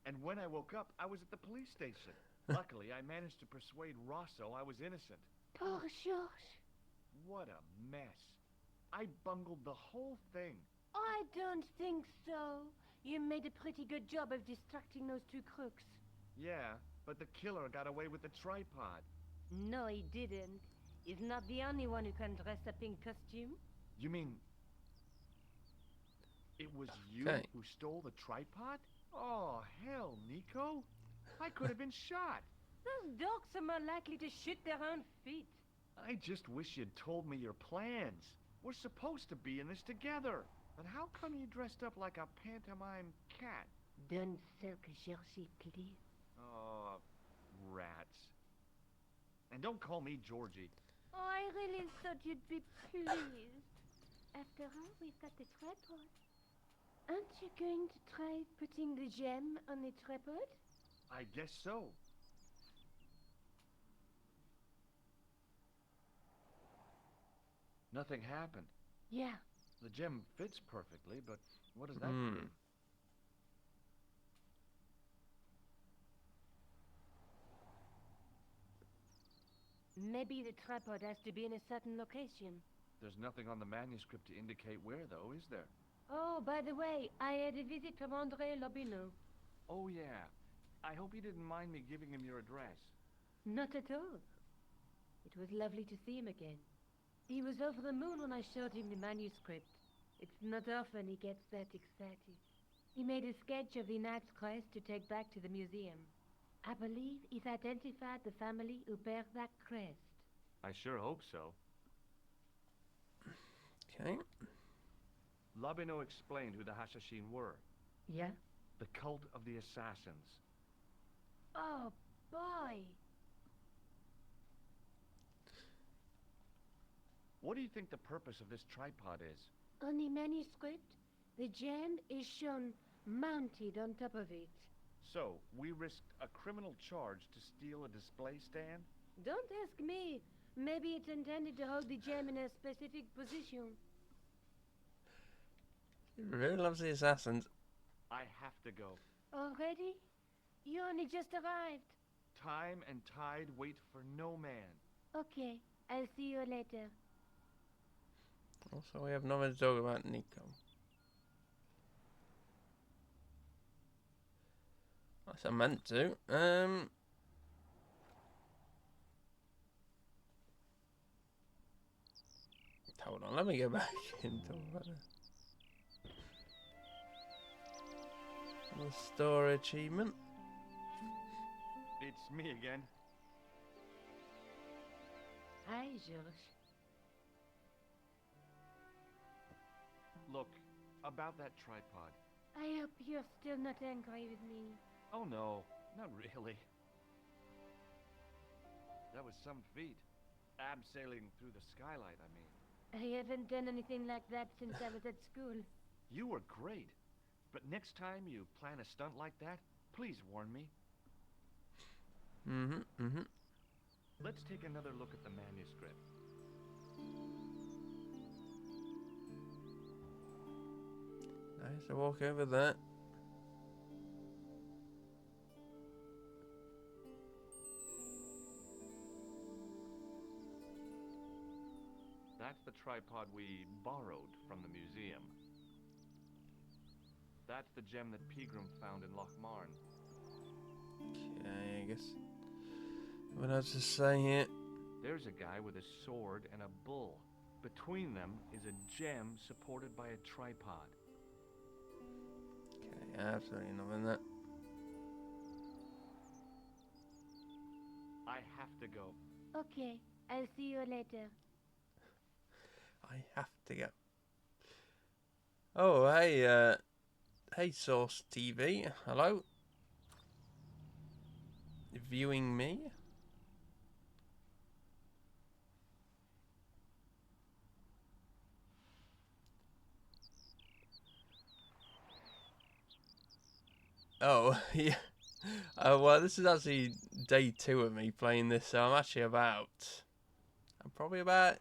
Speaker 3: And when I woke up, I was at the police station. Luckily, I managed to persuade Rosso I was innocent.
Speaker 10: Poor George.
Speaker 3: What a mess. I bungled the whole thing.
Speaker 10: I don't think so. You made a pretty good job of distracting those two crooks.
Speaker 3: Yeah, but the killer got away with the tripod.
Speaker 10: No, he didn't. He's not the only one who can dress up in costume.
Speaker 3: You mean... it was you
Speaker 1: Okay.
Speaker 3: who stole the tripod? Oh, hell, Nico. I could have been shot.
Speaker 10: Those dogs are more likely to shoot their own feet.
Speaker 3: I just wish you'd told me your plans. We're supposed to be in this together. And how come you dressed up like a pantomime cat?
Speaker 10: Don't sulk, Georgie, please.
Speaker 3: Oh, rats. And don't call me Georgie.
Speaker 10: Oh, I really thought you'd be pleased. After all, we've got the tripod. Aren't you going to try putting the gem on the tripod?
Speaker 3: I guess so. Nothing happened.
Speaker 10: Yeah.
Speaker 3: The gem fits perfectly, but what does that mean?
Speaker 10: Maybe the tripod has to be in a certain location.
Speaker 3: There's nothing on the manuscript to indicate where, though, is there?
Speaker 10: Oh, by the way, I had a visit from André Lobineau.
Speaker 3: Oh, yeah. I hope you didn't mind me giving him your address.
Speaker 10: Not at all. It was lovely to see him again. He was over the moon when I showed him the manuscript. It's not often he gets that excited. He made a sketch of the knight's crest to take back to the museum. I believe he's identified the family who bear that crest.
Speaker 3: I sure hope so.
Speaker 1: Okay.
Speaker 3: Lobineau explained who the Hashashin were.
Speaker 10: Yeah?
Speaker 3: The cult of the assassins.
Speaker 10: Oh, boy!
Speaker 3: What do you think the purpose of this tripod is?
Speaker 10: On the manuscript, the gem is shown mounted on top of it.
Speaker 3: So, we risked a criminal charge to steal a display stand?
Speaker 10: Don't ask me. Maybe it's intended to hold the gem in a specific position.
Speaker 1: He really loves the assassins.
Speaker 3: I have to go.
Speaker 10: Already? You only just arrived.
Speaker 3: Time and tide wait for no man.
Speaker 10: Okay, I'll see you later.
Speaker 1: Also, we have nothing to talk about Nico. Unless I meant to. Hold on, let me go back and talk about it. The store achievement.
Speaker 3: It's me again.
Speaker 10: Hi, George.
Speaker 3: Look, about that tripod.
Speaker 10: I hope you're still not angry with me.
Speaker 3: Oh no, not really. That was some feat. Abseiling through the skylight, I mean.
Speaker 10: I haven't done anything like that since I was at school.
Speaker 3: You were great. But next time you plan a stunt like that, please warn me. Let's take another look at the manuscript.
Speaker 1: Nice to walk over that.
Speaker 3: That's the tripod we borrowed from the museum. That's the gem that Pegram found in Lochmarn.
Speaker 1: Okay, I guess. What else to say here?
Speaker 3: There's a guy with a sword and a bull. Between them is a gem supported by a tripod.
Speaker 1: Okay, absolutely nothing there.
Speaker 3: I have to go.
Speaker 10: Okay, I'll see you later.
Speaker 1: I have to go. Oh, hey, hey, Source TV. Hello? Viewing me? Oh, yeah. Well, this is actually day 2 of me playing this, so I'm actually I'm probably about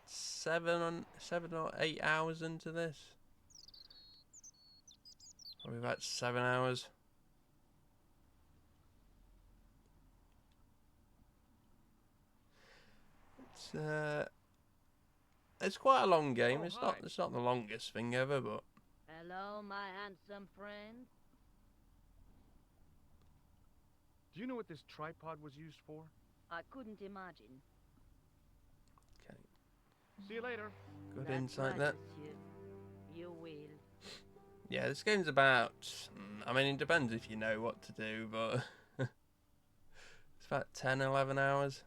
Speaker 1: 7 or 8 hours into this. Probably about 7 hours. It's quite a long game.
Speaker 4: Oh,
Speaker 1: It's not the longest thing ever, but
Speaker 4: Hello, my handsome friend.
Speaker 3: Do you know what this tripod was used for?
Speaker 4: I couldn't imagine.
Speaker 1: okay.
Speaker 3: See you later.
Speaker 1: Good
Speaker 4: That's
Speaker 1: insight
Speaker 4: right,
Speaker 1: there.
Speaker 4: monsieur. You will.
Speaker 1: Yeah, this game's about. I mean, it depends if you know what to do, but it's about 10, 11 hours.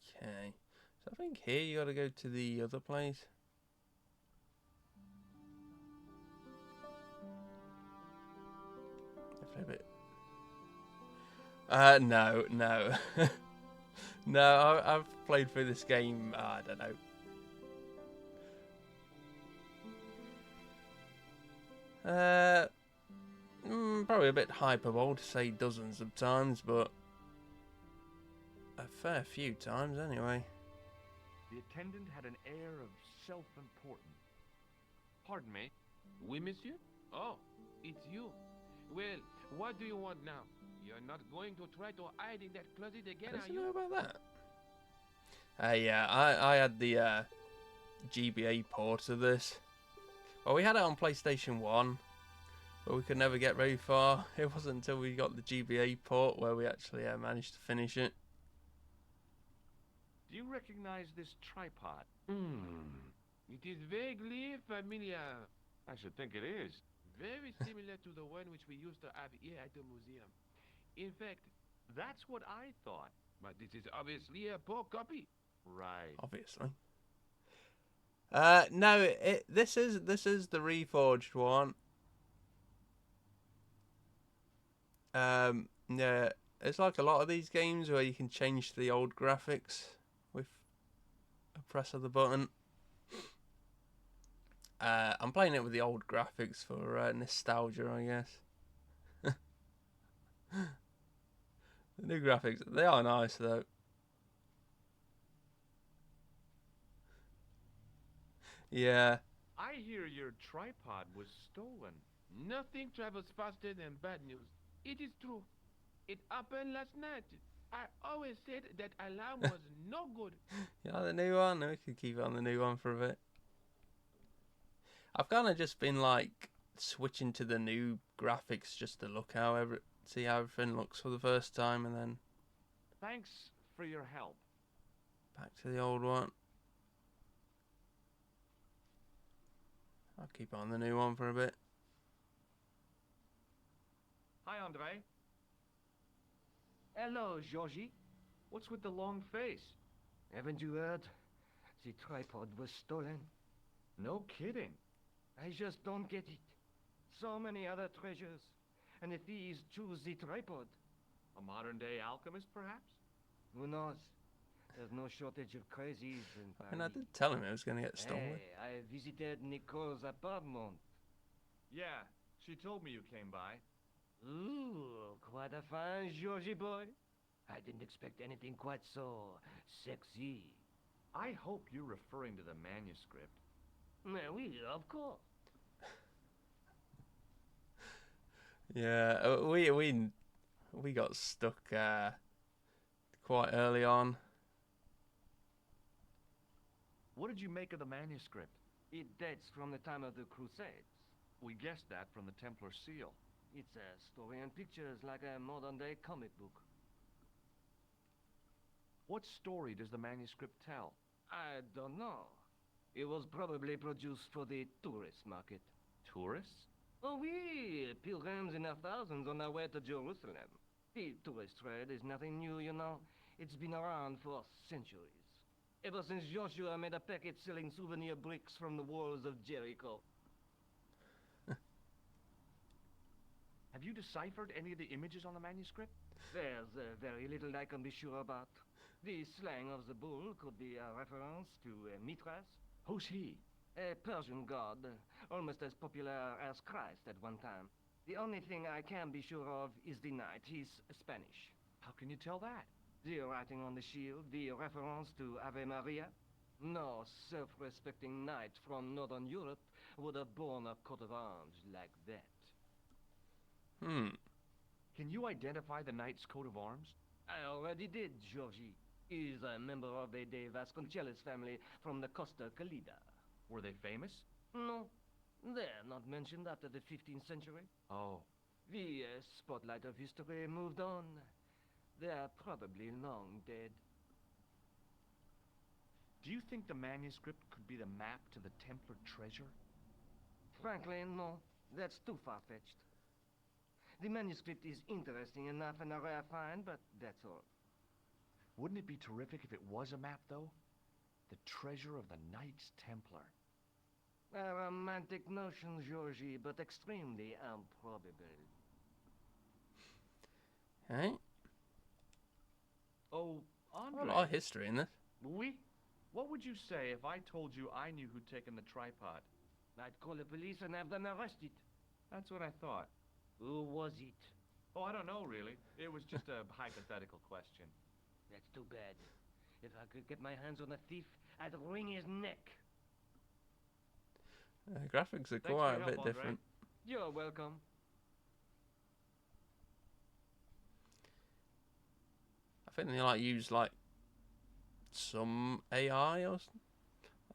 Speaker 1: Okay. So I think here you gotta go to the other place. Flip it. No, no. No, I've played through this game, I don't know. Probably a bit hyperbole to say dozens of times, but a fair few times anyway.
Speaker 3: The attendant had an air of self-importance. Pardon me.
Speaker 2: Oui, monsieur? Oh, it's you. Well, what do you want now? You're not going to try to hide in that closet again,
Speaker 1: How
Speaker 2: are
Speaker 1: does he
Speaker 2: you?
Speaker 1: know about that? Yeah, I had the GBA port of this. Well, we had it on PlayStation 1, but we could never get very far. It wasn't until we got the GBA port where we actually managed to finish it.
Speaker 3: Do you recognize this tripod?
Speaker 2: It is vaguely familiar.
Speaker 3: I should think it is.
Speaker 2: Very similar to the one which we used to have here at the museum. In fact,
Speaker 3: That's what I thought.
Speaker 2: but this is obviously a poor copy.
Speaker 3: Right.
Speaker 1: Obviously. No, this is the Reforged one. Yeah, it's like a lot of these games where you can change the old graphics with a press of the button. I'm playing it with the old graphics for nostalgia, I guess. The new graphics, they are nice though. Yeah.
Speaker 3: I hear your tripod was stolen.
Speaker 2: Nothing travels faster than bad news. It is true. It happened last night. I always said that alarm was no good.
Speaker 1: You like the new one? We could keep it on the new one for a bit. I've kind of just been like switching to the new graphics just to see how everything looks for the first time, and then
Speaker 3: Thanks for your help.
Speaker 1: back to the old one. I'll keep it on the new one for a bit.
Speaker 3: Hi, Andre.
Speaker 7: Hello, Georgie.
Speaker 3: What's with the long face?
Speaker 7: Haven't you heard? The tripod was stolen.
Speaker 3: No kidding.
Speaker 7: I just don't get it. So many other treasures. And the thieves choose the tripod.
Speaker 3: A modern-day alchemist, perhaps?
Speaker 7: Who knows? There's no shortage of crazies in
Speaker 1: I mean, I
Speaker 7: Paris.
Speaker 1: did tell him it was going to get stolen.
Speaker 7: Hey, I visited Nicole's apartment.
Speaker 3: Yeah, she told me you came by.
Speaker 7: Ooh, quite a fine Georgie boy. I didn't expect anything quite so sexy.
Speaker 3: I hope you're referring to the manuscript.
Speaker 7: Oui, of course.
Speaker 1: Yeah, we got stuck quite early on.
Speaker 3: What did you make of the manuscript?
Speaker 7: It dates from the time of the Crusades.
Speaker 3: We guessed that from the Templar seal.
Speaker 7: It's a story and pictures like a modern-day comic book.
Speaker 3: What story does the manuscript tell?
Speaker 7: I don't know. It was probably produced for the tourist market.
Speaker 3: Tourists?
Speaker 7: Oh, we pilgrims in our thousands on our way to Jerusalem. The tourist trade is nothing new, you know. It's been around for centuries. Ever since Joshua made a packet selling souvenir bricks from the walls of Jericho.
Speaker 3: Have you deciphered any of the images on the manuscript?
Speaker 7: There's very little I can be sure about. The slang of the bull could be a reference to Mithras.
Speaker 3: Who's he?
Speaker 7: A Persian god, almost as popular as Christ at one time. The only thing I can be sure of is the knight. He's Spanish.
Speaker 3: How can you tell that?
Speaker 7: The writing on the shield, the reference to Ave Maria. No self-respecting knight from Northern Europe would have borne a coat of arms like that.
Speaker 3: Can you identify the knight's coat of arms?
Speaker 7: I already did, Georgie. He's a member of the De Vasconcelos family from the Costa Calida.
Speaker 3: Were they famous?
Speaker 7: No, they're not mentioned after the 15th century.
Speaker 3: Oh.
Speaker 7: The spotlight of history moved on. They're probably long dead.
Speaker 3: Do you think the manuscript could be the map to the Templar treasure?
Speaker 7: Frankly, no. That's too far-fetched. The manuscript is interesting enough and a rare find, but that's all.
Speaker 3: Wouldn't it be terrific if it was a map, though? The treasure of the Knights Templar.
Speaker 7: A romantic notion, Georgie, but extremely improbable.
Speaker 1: Hey,
Speaker 3: Oh, Andre.
Speaker 1: a lot of history in this.
Speaker 3: Oui? What would you say if I told you I knew who'd taken the tripod?
Speaker 7: I'd call the police and have them arrested.
Speaker 3: That's what I thought.
Speaker 7: Who was it?
Speaker 3: Oh, I don't know, really. It was just a hypothetical question.
Speaker 7: That's too bad. If I could get my hands on a thief, I'd wring his neck.
Speaker 1: Graphics are
Speaker 3: Thanks for
Speaker 1: quite
Speaker 3: your
Speaker 1: a bit
Speaker 3: help, Andre.
Speaker 1: different.
Speaker 7: You're welcome.
Speaker 1: I think they like use like some AI or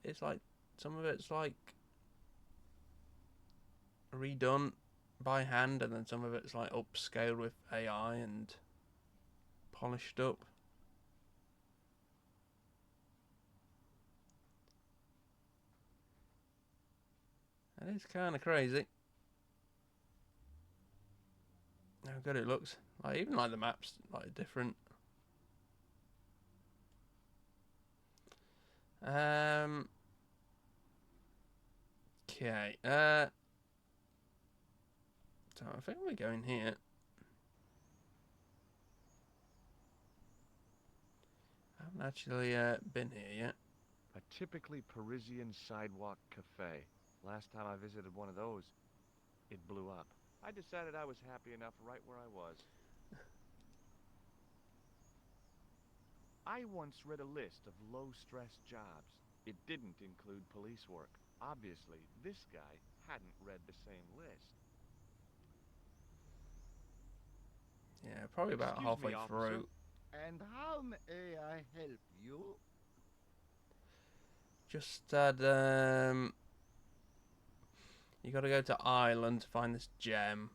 Speaker 1: it's like some of it's like redone by hand, and then some of it's like upscaled with AI and polished up. That is kind of crazy how good it looks. Like even like the maps like different. Okay. So I think we're going here. I haven't actually been here yet.
Speaker 3: A typically Parisian sidewalk cafe. Last time I visited one of those, it blew up. I decided I was happy enough right where I was. I once read a list of low-stress jobs. It didn't include police work. Obviously, this guy hadn't read the same list.
Speaker 1: Yeah, probably about
Speaker 3: Excuse
Speaker 1: halfway
Speaker 3: me, officer.
Speaker 1: through.
Speaker 12: And how may I help you?
Speaker 1: Just had you got to go to Ireland to find this gem.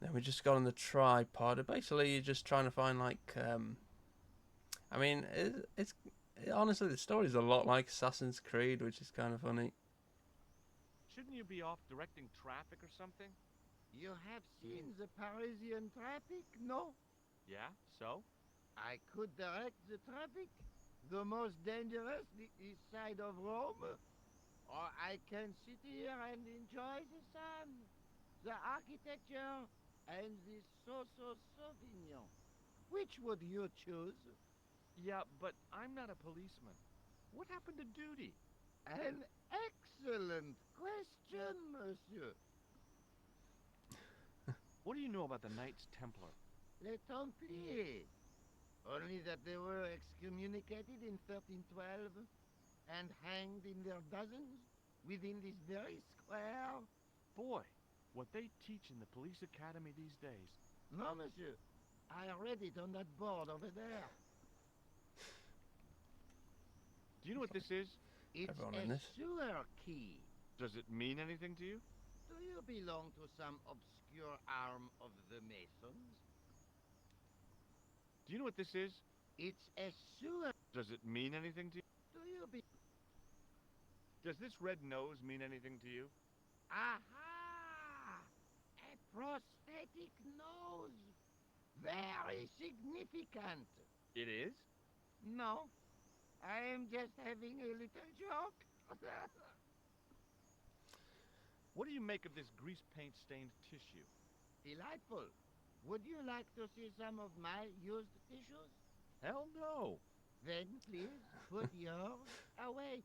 Speaker 1: Then we just got on the tripod. Basically, you're just trying to find like I mean, it's honestly the story's a lot like Assassin's Creed, which is kind of funny.
Speaker 3: Shouldn't you be off directing traffic or something?
Speaker 12: You have seen the Parisian traffic, no?
Speaker 3: Yeah, so?
Speaker 12: I could direct the traffic. The most dangerous, the east side of Rome. Or I can sit here and enjoy the sun, the architecture, and the Sauvignon. Which would you choose?
Speaker 3: Yeah, but I'm not a policeman. What happened to duty?
Speaker 12: An excellent question, monsieur.
Speaker 3: What do you know about the Knights Templar?
Speaker 12: Les Templiers. Only that they were excommunicated in 1312 and hanged in their dozens within this very square.
Speaker 3: Boy, What they teach in the police academy these days.
Speaker 12: No, monsieur. I read it on that board over there.
Speaker 3: Do you know what this is?
Speaker 12: It's
Speaker 1: Everyone
Speaker 12: a
Speaker 1: in this.
Speaker 12: sewer key.
Speaker 3: Does it mean anything to you?
Speaker 12: Do you belong to some obscure arm of the Masons?
Speaker 3: Do you know what this is?
Speaker 12: It's a sewer.
Speaker 3: Does it mean anything to you?
Speaker 12: Do you be...
Speaker 3: Does this red nose mean anything to you?
Speaker 12: Aha! A prosthetic nose. Very significant.
Speaker 3: It is?
Speaker 12: No, I am just having a little joke.
Speaker 3: What do you make of this grease paint stained tissue?
Speaker 12: Delightful. Would you like to see some of my used tissues?
Speaker 3: Hell no.
Speaker 12: Then please put yours away.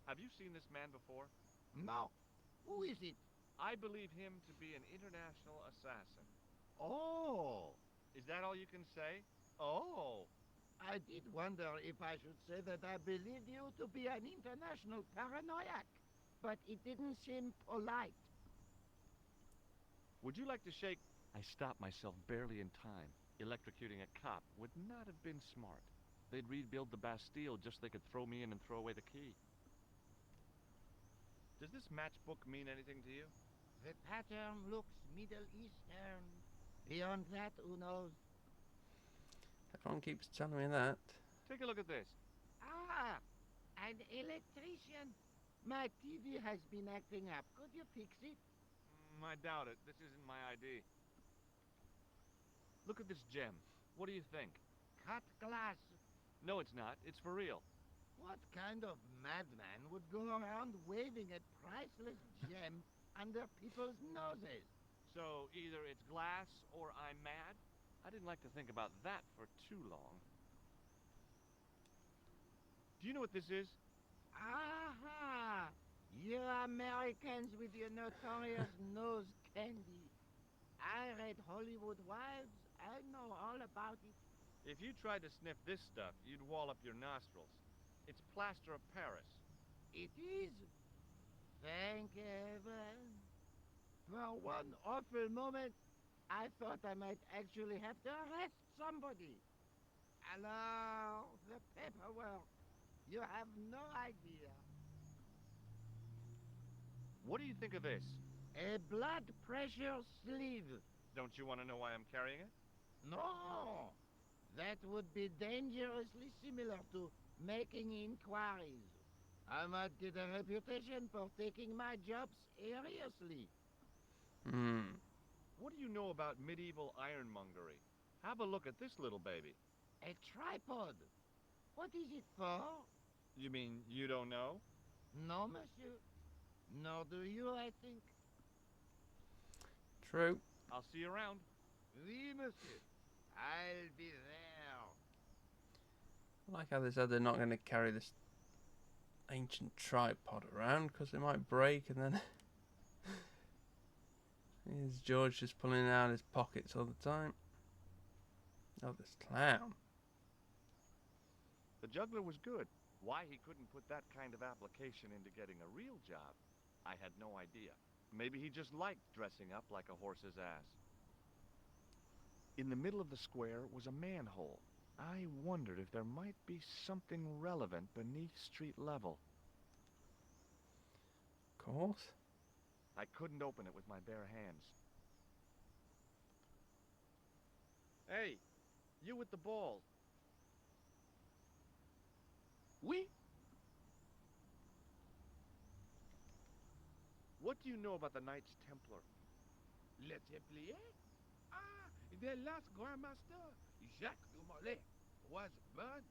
Speaker 3: Have you seen this man before?
Speaker 12: No. Who is it?
Speaker 3: I believe him to be an international assassin.
Speaker 12: Oh,
Speaker 3: Is that all you can say? Oh.
Speaker 12: I did wonder if I should say that I believe you to be an international paranoiac, but it didn't seem polite.
Speaker 3: Would you like to shake? I stopped myself barely in time. Electrocuting a cop would not have been smart. They'd rebuild the Bastille just so they could throw me in and throw away the key. Does this matchbook mean anything to you?
Speaker 12: The pattern looks Middle Eastern. Beyond that, who knows?
Speaker 1: Everyone keeps telling me that.
Speaker 3: Take a look at this.
Speaker 12: Ah, an electrician. My TV has been acting up. Could you fix it?
Speaker 3: I doubt it. This isn't my ID. Look at this gem. What do you think?
Speaker 12: Cut glass.
Speaker 3: No, it's not. It's for real.
Speaker 12: What kind of madman would go around waving a priceless gem under people's noses?
Speaker 3: So either it's glass or I'm mad? I didn't like to think about that for too long. Do you know what this is?
Speaker 12: Aha! You Americans with your notorious nose candy. I read Hollywood Wives. I know all about it.
Speaker 3: If you tried to sniff this stuff, you'd wall up your nostrils. It's plaster of Paris.
Speaker 12: It is. Thank heaven. For one awful moment, I thought I might actually have to arrest somebody. Alors, the paperwork. You have no idea.
Speaker 3: What do you think of this?
Speaker 12: A blood pressure sleeve.
Speaker 3: Don't you want to know why I'm carrying it?
Speaker 12: No, that would be dangerously similar to making inquiries. I might get a reputation for taking my job seriously.
Speaker 3: What do you know about medieval ironmongery? Have a look at this little baby.
Speaker 12: A tripod. What is it for?
Speaker 3: You mean you don't know?
Speaker 12: No, monsieur. Nor do you, I think.
Speaker 1: True.
Speaker 3: I'll see you around.
Speaker 12: Oui, monsieur. I'll be there.
Speaker 1: I like how they said they're not going to carry this ancient tripod around because it might break, and then here's George just pulling it out of his pockets all the time. Oh, this clown.
Speaker 3: The juggler was good. Why he couldn't put that kind of application into getting a real job, I had no idea. Maybe he just liked dressing up like a horse's ass. In the middle of the square was a manhole. I wondered if there might be something relevant beneath street level.
Speaker 1: Of course.
Speaker 3: I couldn't open it with my bare hands. Hey, you with the ball.
Speaker 6: Oui?
Speaker 3: What do you know about the Knights Templar?
Speaker 6: Le Templier? Ah, the last Grand Master, Jacques de Molay, was burnt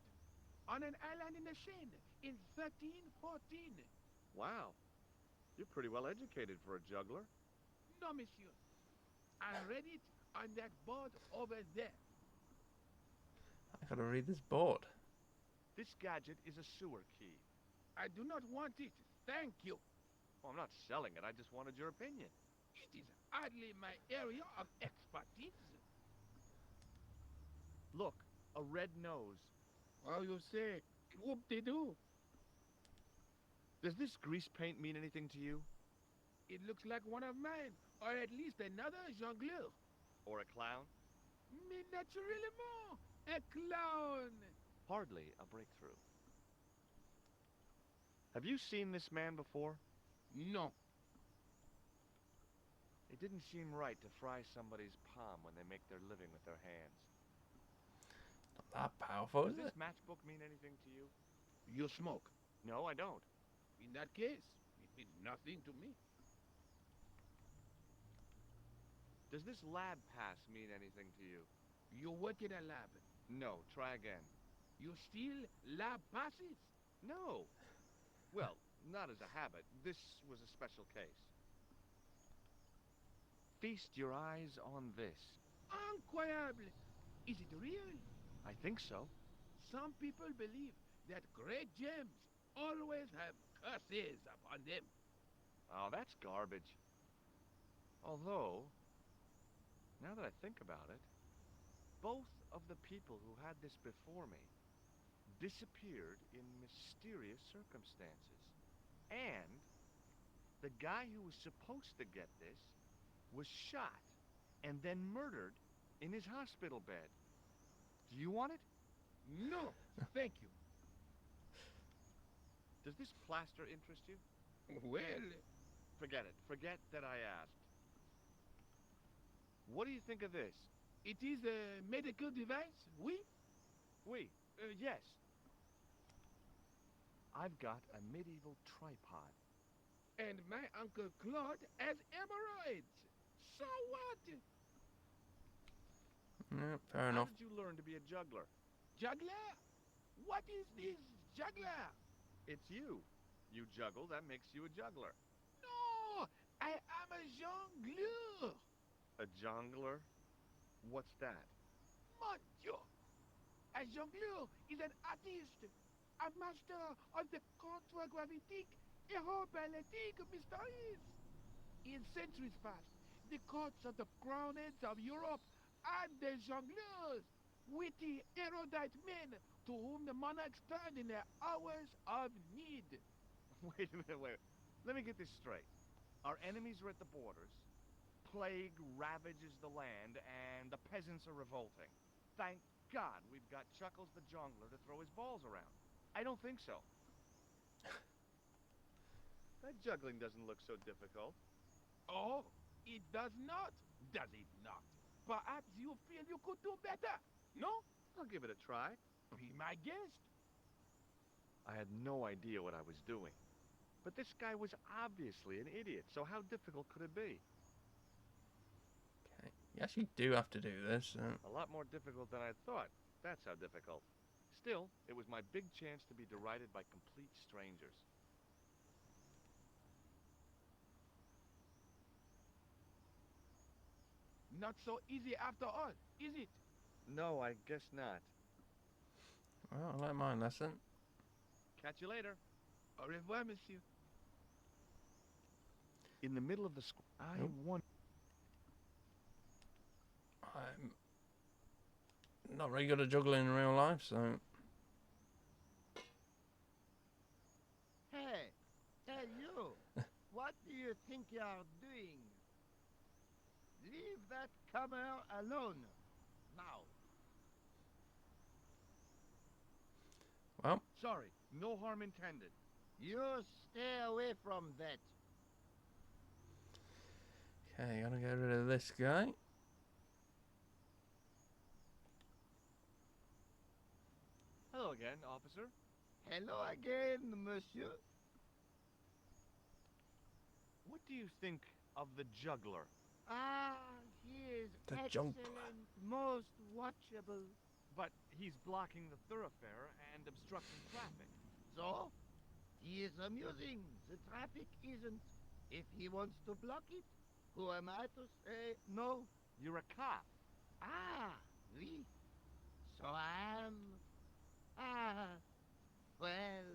Speaker 6: on an island in the Seine in 1314.
Speaker 3: Wow, you're pretty well educated for a juggler.
Speaker 6: No, monsieur. I read it on that board over there.
Speaker 1: I gotta read this board.
Speaker 3: This gadget is a sewer key.
Speaker 6: I do not want it. Thank you.
Speaker 3: Well, I'm not selling it. I just wanted your opinion.
Speaker 6: It is hardly my area of expertise.
Speaker 3: Look, a red nose.
Speaker 6: Oh, you say, whoop-de-doo.
Speaker 3: Does this grease paint mean anything to you?
Speaker 6: It looks like one of mine, or at least another jongleur.
Speaker 3: Or a clown?
Speaker 6: Mais naturellement, a clown.
Speaker 3: Hardly a breakthrough. Have you seen this man before?
Speaker 6: No.
Speaker 3: It didn't seem right to fry somebody's palm when they make their living with their hands.
Speaker 1: Not that powerful,
Speaker 3: Does
Speaker 1: is
Speaker 3: this
Speaker 1: it?
Speaker 3: matchbook mean anything to you?
Speaker 6: You smoke.
Speaker 3: No, I don't.
Speaker 6: In that case, it means nothing to me.
Speaker 3: Does this lab pass mean anything to you?
Speaker 6: You work in a lab.
Speaker 3: No, try again.
Speaker 6: You steal lab passes.
Speaker 3: No. Well, not as a habit. This was a special case. Feast your eyes on this.
Speaker 6: Incroyable. Is it real?
Speaker 3: I think so.
Speaker 6: Some people believe that great gems always have curses upon them.
Speaker 3: Oh, that's garbage. Although, now that I think about it, both of the people who had this before me disappeared in mysterious circumstances. And the guy who was supposed to get this was shot and then murdered in his hospital bed. Do you want it?
Speaker 6: No, thank you.
Speaker 3: Does this plaster interest you?
Speaker 6: Well,
Speaker 3: Forget it. Forget that I asked. What do you think of this?
Speaker 6: it is a medical device, oui?
Speaker 3: Oui, yes. I've got a medieval tripod.
Speaker 6: And my Uncle Claude has hemorrhoids. So what?
Speaker 1: Yeah, fair
Speaker 3: How
Speaker 1: enough.
Speaker 3: did you learn to be a juggler?
Speaker 6: Juggler? What is this juggler?
Speaker 3: It's you. You juggle, that makes you a juggler.
Speaker 6: No, I am a jongleur.
Speaker 3: A jongler? What's that?
Speaker 6: Mon Dieu. A jongleur is an artist, a master of the contragravitic aeroballetic mysteries. In centuries past, the courts of the crowned heads of Europe and the jongleurs, witty, erudite men to whom the monarchs turned in their hours of need.
Speaker 3: Wait a minute, wait. Let me get this straight. Our enemies are at the borders, plague ravages the land, and the peasants are revolting. Thank God we've got Chuckles the Jongler to throw his balls around. I don't think so. That juggling doesn't look so difficult.
Speaker 6: Oh, it does not, does it not? Perhaps you feel you could do better, no?
Speaker 3: I'll give it a try.
Speaker 6: Be my guest.
Speaker 3: I had no idea what I was doing. But this guy was obviously an idiot, so how difficult could it be?
Speaker 1: Okay. You actually do have to do this.
Speaker 3: A lot more difficult than I thought. That's how difficult. Still, it was my big chance to be derided by complete strangers.
Speaker 6: Not so easy after all, is it?
Speaker 3: No, I guess not.
Speaker 1: Well, I like my lesson.
Speaker 3: Catch you later.
Speaker 6: Au revoir, monsieur.
Speaker 3: In the middle of the square, I won.
Speaker 1: I'm not very good at juggling in real life, so...
Speaker 12: Hey, you. What do you think you are doing? Leave that comer alone. Now.
Speaker 1: Well,
Speaker 3: Sorry, no harm intended.
Speaker 12: You stay away from that.
Speaker 1: okay, gotta get rid of this guy.
Speaker 3: Hello again, officer.
Speaker 12: Hello again, monsieur.
Speaker 3: What do you think of the juggler?
Speaker 12: Ah, he is
Speaker 1: The
Speaker 12: excellent,
Speaker 1: junk.
Speaker 12: most watchable.
Speaker 3: But he's blocking the thoroughfare and obstructing traffic.
Speaker 12: So, he is amusing. The traffic isn't. If he wants to block it, who am I to say no?
Speaker 3: You're a cop.
Speaker 12: Ah, oui. So I am. Ah, well.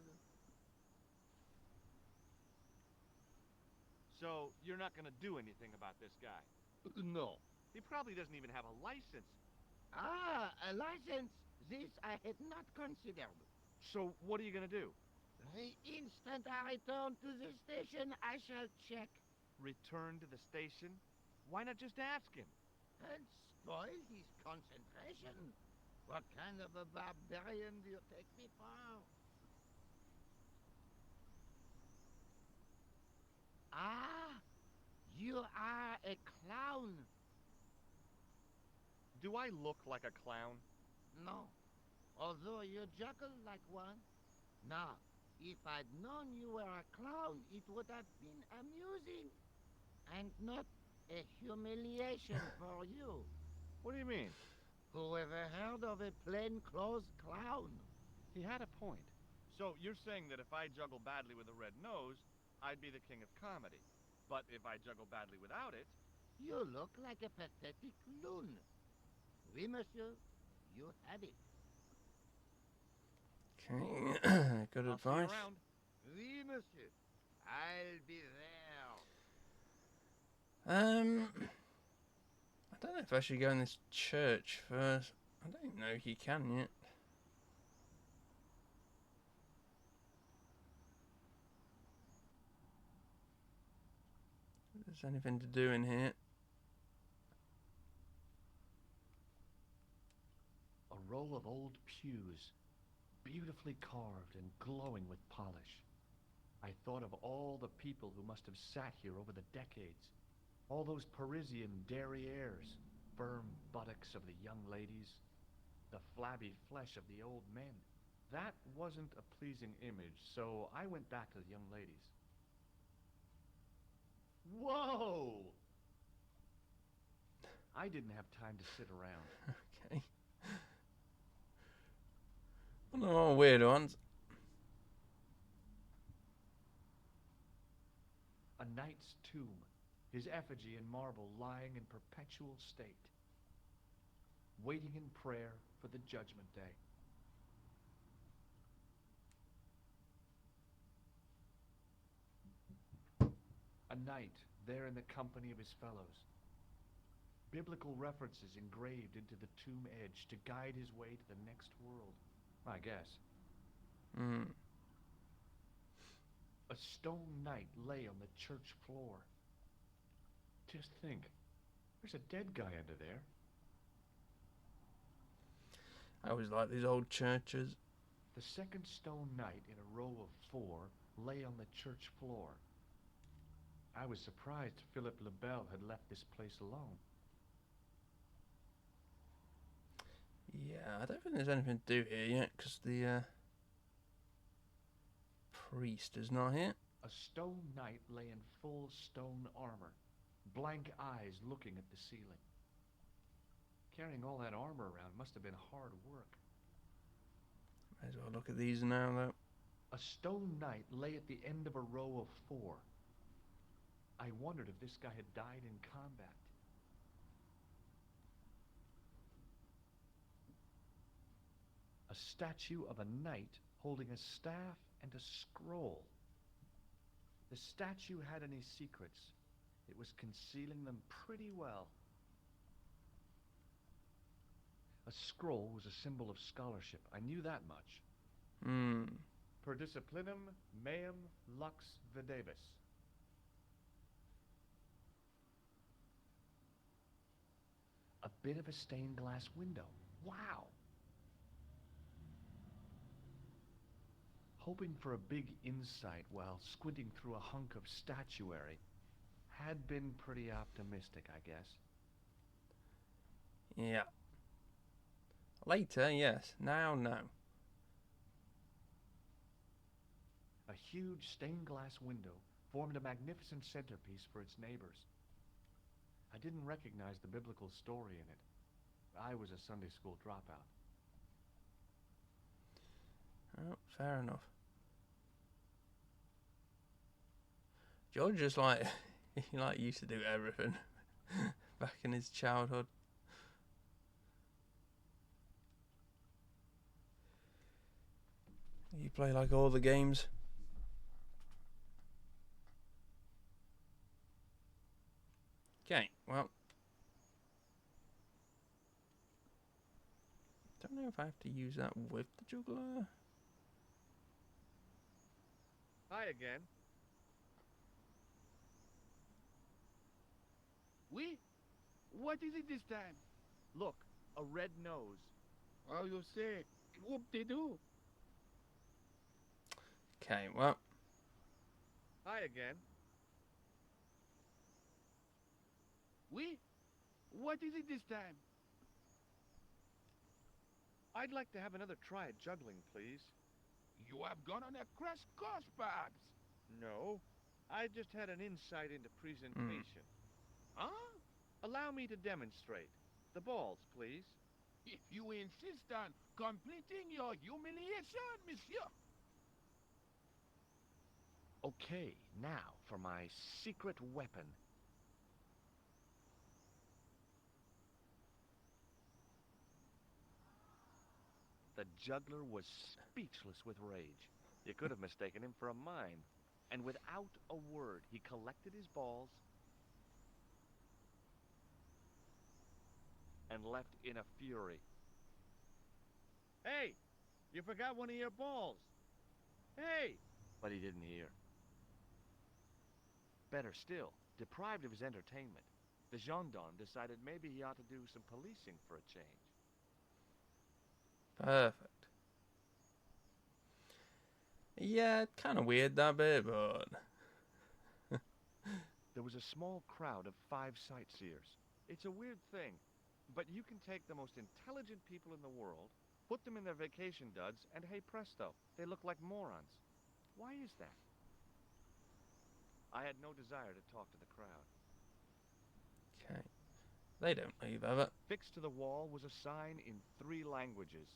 Speaker 3: So you're not gonna do anything about this guy.
Speaker 12: No.
Speaker 3: He probably doesn't even have a license.
Speaker 12: Ah, a license. This I had not considered.
Speaker 3: So what are you gonna do?
Speaker 12: The instant I return to the station, I shall check.
Speaker 3: return to the station? Why not just ask him?
Speaker 12: And spoil his concentration. What kind of a barbarian do you take me for? Ah, you are a clown.
Speaker 3: Do I look like a clown?
Speaker 12: No, although you juggle like one. Now, if I'd known you were a clown, it would have been amusing. And not a humiliation for you.
Speaker 3: What do you mean?
Speaker 12: Who ever heard of a plainclothes clown?
Speaker 3: He had a point. So you're saying that if I juggle badly with a red nose, I'd be the king of comedy. But if I juggle badly without it...
Speaker 12: You look like a pathetic loon. Oui, monsieur, you have it.
Speaker 1: Okay, good
Speaker 3: I'll see you
Speaker 1: advice.
Speaker 3: around.
Speaker 12: Oui, monsieur, I'll be there.
Speaker 1: I don't know if I should go in this church first. I don't know if you can yet. If there's anything to do in here.
Speaker 3: A row of old pews, beautifully carved and glowing with polish. I thought of all the people who must have sat here over the decades. All those Parisian derrieres, firm buttocks of the young ladies, the flabby flesh of the old men. That wasn't a pleasing image, so I went back to the young ladies. Whoa! I didn't have time to sit around.
Speaker 1: Okay. One of the more weird ones.
Speaker 3: A knight's tomb, his effigy in marble lying in perpetual state, waiting in prayer for the judgment day. A knight there in the company of his fellows. Biblical references engraved into the tomb edge to guide his way to the next world, I guess. A stone knight lay on the church floor. Just think, there's a dead guy under there.
Speaker 1: I always like these old churches.
Speaker 3: The second stone knight in a row of 4 lay on the church floor. I was surprised Philip le Bel had left this place alone.
Speaker 1: Yeah, I don't think there's anything to do here yet, because the priest is not here.
Speaker 3: A stone knight lay in full stone armor, blank eyes looking at the ceiling. Carrying all that armor around must have been hard work.
Speaker 1: May as well look at these now, though.
Speaker 3: A stone knight lay at the end of a row of 4. I wondered if this guy had died in combat. A statue of a knight holding a staff and a scroll. The statue had any secrets. It was concealing them pretty well. A scroll was a symbol of scholarship. I knew that much. Per disciplinum meum lux videbis. A bit of a stained glass window. Wow! Hoping for a big insight while squinting through a hunk of statuary had been pretty optimistic, I guess.
Speaker 1: Yeah. Later, yes. Now, no.
Speaker 3: A huge stained glass window formed a magnificent centerpiece for its neighbors. I didn't recognize the biblical story in it. I was a Sunday school dropout.
Speaker 1: Oh, fair enough. George just like he used to do everything back in his childhood. You play like all the games. Okay, well, don't know if I have to use that with the juggler.
Speaker 3: Hi again.
Speaker 6: Oui? What is it this time?
Speaker 3: Look, a red nose.
Speaker 6: Oh, you say, whoop-de-doo.
Speaker 1: Okay, well,
Speaker 3: Hi again.
Speaker 6: Oui? What is it this time?
Speaker 3: I'd like to have another try at juggling, please.
Speaker 6: You have gone on a crash course, perhaps?
Speaker 3: No, I just had an insight into presentation.
Speaker 6: Huh?
Speaker 3: Allow me to demonstrate. The balls, please.
Speaker 6: If you insist on completing your humiliation, monsieur.
Speaker 3: Okay, now for my secret weapon. The juggler was speechless with rage. You could have mistaken him for a mime. And without a word, he collected his balls and left in a fury. Hey, you forgot one of your balls. Hey! But he didn't hear. Better still, deprived of his entertainment, the gendarme decided maybe he ought to do some policing for a change.
Speaker 1: perfect. Yeah, kind of weird that bit, but
Speaker 3: There was a small crowd of 5 sightseers. It's a weird thing, but you can take the most intelligent people in the world, put them in their vacation duds, and hey presto, they look like morons. Why is that? I had no desire to talk to the crowd.
Speaker 1: okay. They don't leave, have it?
Speaker 3: Fixed to the wall was a sign in 3 languages.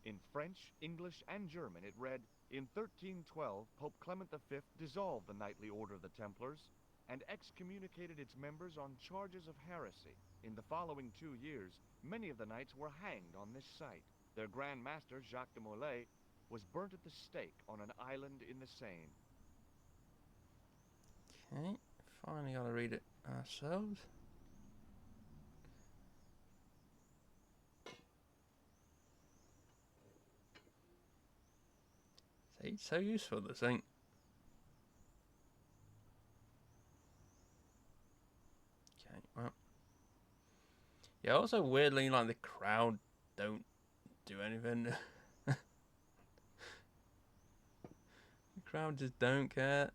Speaker 3: In French, English, and German, it read, "In 1312, Pope Clement V dissolved the knightly order of the Templars and excommunicated its members on charges of heresy. In the following 2 years, many of the knights were hanged on this site. Their Grand Master, Jacques de Molay, was burnt at the stake on an island in the Seine."
Speaker 1: Okay, finally gotta read it ourselves. See, it's so useful, this thing. Okay, well. Yeah, also weirdly, like, the crowd don't do anything. The crowd just don't care.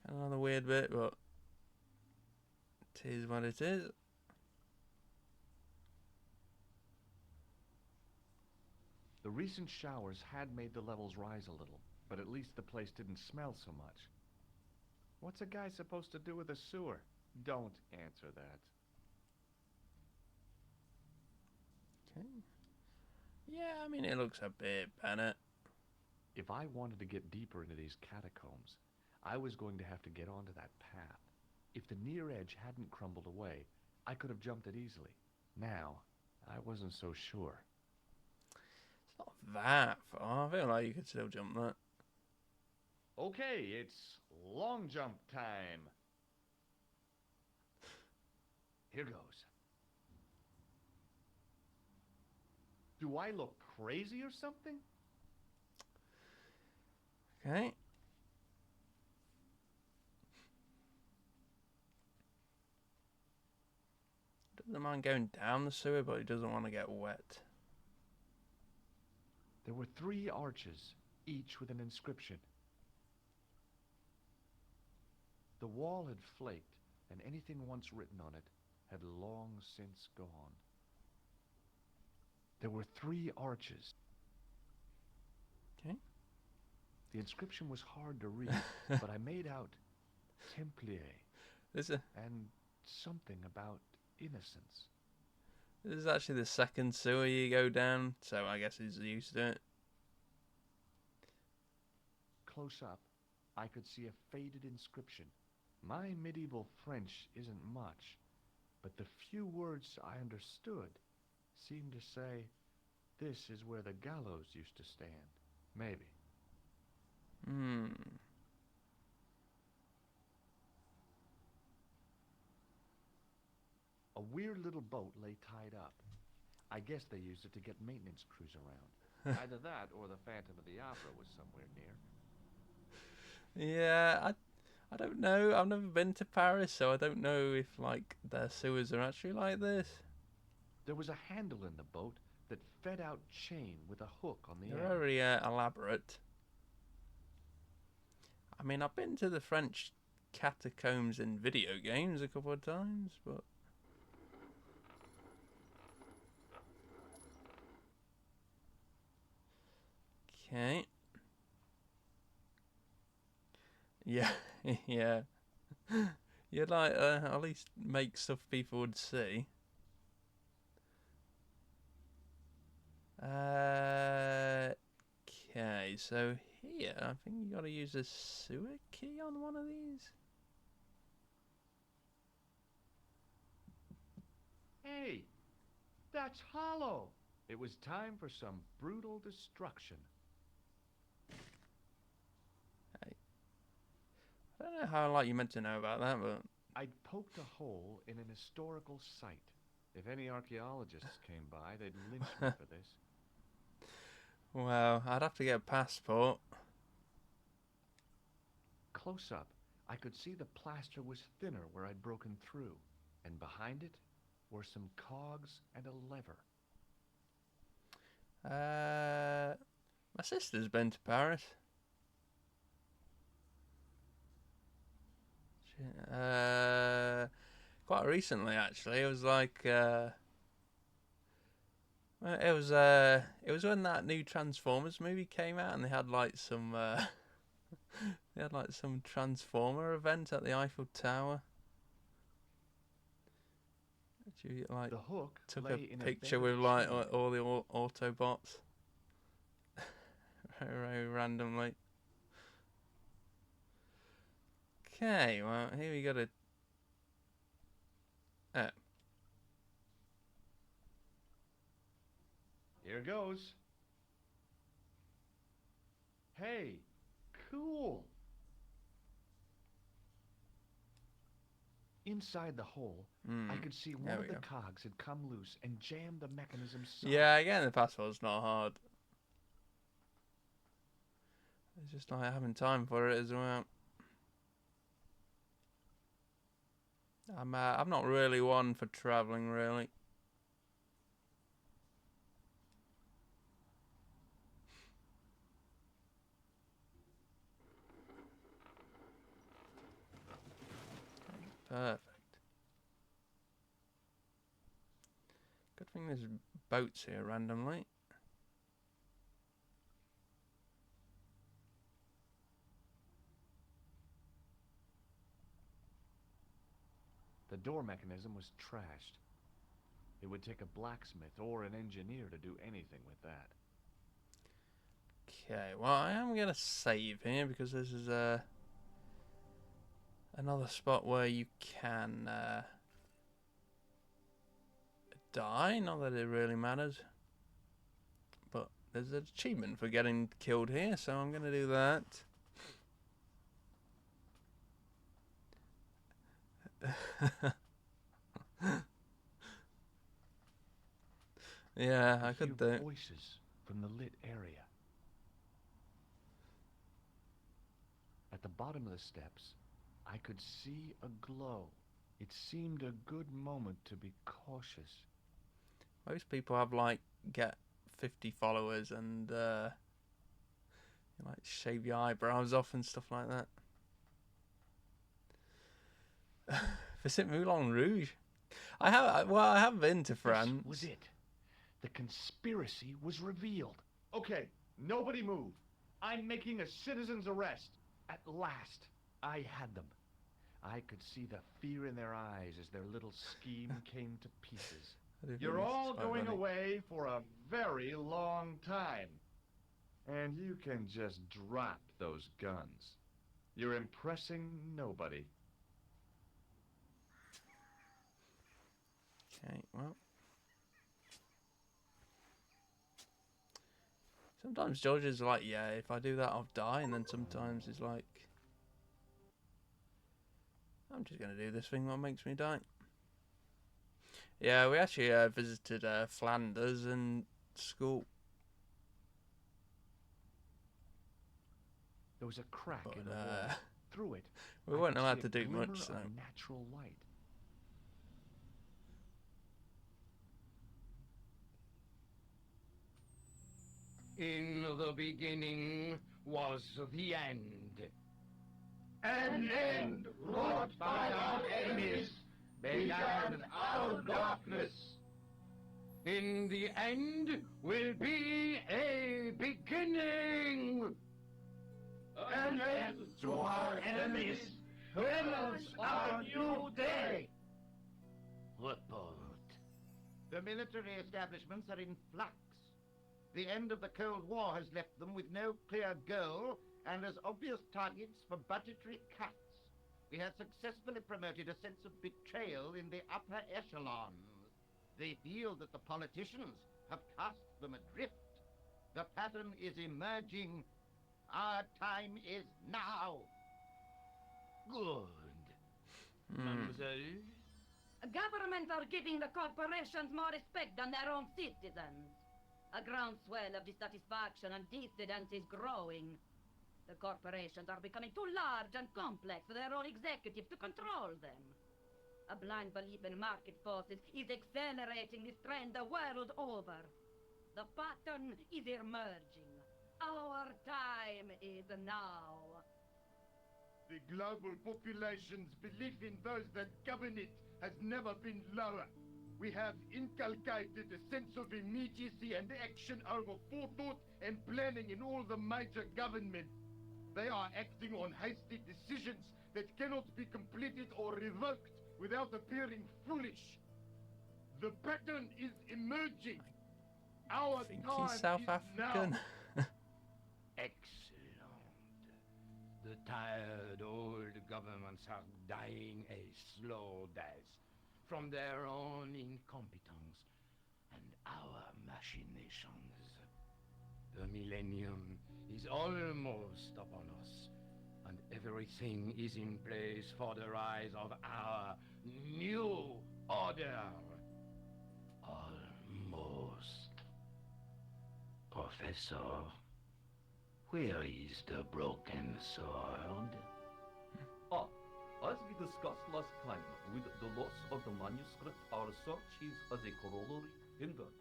Speaker 1: Another weird bit, but it is what it is.
Speaker 3: The recent showers had made the levels rise a little, but at least the place didn't smell so much. What's a guy supposed to do with a sewer? Don't answer that.
Speaker 1: Okay. Yeah, I mean, it looks a bit better.
Speaker 3: If I wanted to get deeper into these catacombs, I was going to have to get onto that path. If the near edge hadn't crumbled away, I could have jumped it easily. Now, I wasn't so sure.
Speaker 1: It's not that far. I feel like you could still jump that.
Speaker 3: Okay, it's long jump time. Here goes. Do I look crazy or something?
Speaker 1: Okay. Doesn't mind going down the sewer, but he doesn't want to get wet.
Speaker 3: There were 3 arches, each with an inscription. The wall had flaked, and anything once written on it had long since gone. There were 3 arches.
Speaker 1: Okay.
Speaker 3: The inscription was hard to read, but I made out Templiers and something about innocence.
Speaker 1: This is actually the second sewer you go down, so I guess he's used to it.
Speaker 3: Close up, I could see a faded inscription. My medieval French isn't much, but the few words I understood seemed to say, "This is where the gallows used to stand." Maybe. A weird little boat lay tied up. I guess they used it to get maintenance crews around. Either that or the Phantom of the Opera was somewhere near.
Speaker 1: Yeah, I don't know. I've never been to Paris, so I don't know if like their sewers are actually like this.
Speaker 3: There was a handle in the boat that fed out chain with a hook on the
Speaker 1: They're
Speaker 3: end.
Speaker 1: very elaborate. I mean, I've been to the French catacombs in video games a couple of times, but okay. Yeah, yeah. You'd like at least make stuff people would see. Okay, so here I think you got to use a sewer key on one of these.
Speaker 3: Hey, that's hollow. It was time for some brutal destruction.
Speaker 1: Hey. I don't know how like you meant to know about that, but
Speaker 3: I'd poked a hole in an historical site. If any archaeologists came by, they'd lynch me for this.
Speaker 1: well, I'd have to get a passport.
Speaker 3: Close up, I could see the plaster was thinner where I'd broken through, and behind it were some cogs and a lever.
Speaker 1: My sister's been to Paris. Quite recently, actually. It was like it was when that new Transformers movie came out, and they had like some they had like some Transformer event at the Eiffel Tower. She like
Speaker 3: The hook
Speaker 1: took
Speaker 3: lay
Speaker 1: a
Speaker 3: in
Speaker 1: picture
Speaker 3: bed
Speaker 1: with
Speaker 3: of
Speaker 1: like
Speaker 3: chain.
Speaker 1: all the Autobots very randomly. Okay, well here we got a.
Speaker 3: Here goes. Hey, cool. Inside the hole, I could see one of the cogs had come loose and jammed the mechanism solid.
Speaker 1: Yeah, again, the passport's not hard. It's just like having time for it as well. I'm not really one for travelling, really. Perfect. Good thing there's boats here randomly.
Speaker 3: The door mechanism was trashed. It would take a blacksmith or an engineer to do anything with that.
Speaker 1: Okay, well, I am going to save here because this is another spot where you can die. Not that it really matters. But there's an achievement for getting killed here, so I'm going to do that. Yeah, I could do.
Speaker 3: Voices from the lit area. At the bottom of the steps, I could see a glow. It seemed a good moment to be cautious.
Speaker 1: Most people have like get 50 followers and like shave your eyebrows off and stuff like that. Visit Moulin Rouge. I have been to France.
Speaker 3: This was it. The conspiracy was revealed. Okay, nobody move. I'm making a citizen's arrest. At last, I had them. I could see the fear in their eyes as their little scheme came to pieces. You're all going away for a very long time. And you can just drop those guns. You're impressing nobody.
Speaker 1: Okay, well. Sometimes George is like, yeah, if I do that, I'll die. And then sometimes he's like, I'm just going to do this thing what makes me die. Yeah, we actually visited Flanders in school.
Speaker 3: There was a crack in the wall. through it,
Speaker 1: We
Speaker 3: I
Speaker 1: weren't
Speaker 3: could
Speaker 1: allowed
Speaker 3: see
Speaker 1: to
Speaker 3: a
Speaker 1: do
Speaker 3: glimmer
Speaker 1: much,
Speaker 3: of
Speaker 1: so.
Speaker 3: natural light.
Speaker 12: In the beginning was the end. An end wrought by our enemies began our darkness. In the end will be a beginning. An end to our enemies heralds our new day. Report. The military establishments are in flux. The end of the Cold War has left them with no clear goal and as obvious targets for budgetary cuts. We have successfully promoted a sense of betrayal in the upper echelons. They feel that the politicians have cast them adrift. The pattern is emerging. Our time is now. Good. Mademoiselle?
Speaker 8: Governments are giving the corporations more respect than their own citizens. A groundswell of dissatisfaction and dissidence is growing. The corporations are becoming too large and complex for their own executives to control them. A blind belief in market forces is accelerating this trend the world over. The pattern is emerging. Our time is now.
Speaker 9: The global population's belief in those that govern it has never been lower. We have inculcated a sense of immediacy and action over forethought and planning in all the major governments. They are acting on hasty decisions that cannot be completed or revoked without appearing foolish. The pattern is emerging. Our
Speaker 1: I think
Speaker 9: time
Speaker 1: he's South
Speaker 9: is
Speaker 1: African.
Speaker 9: now.
Speaker 12: Excellent. The tired old governments are dying a slow death from their own incompetence and our machinations. The millennium is almost upon us, and everything is in place for the rise of our new order. Almost. Professor, where is the broken sword?
Speaker 5: As we discussed last time, with the loss of the manuscript, our search is as a corollary hindered.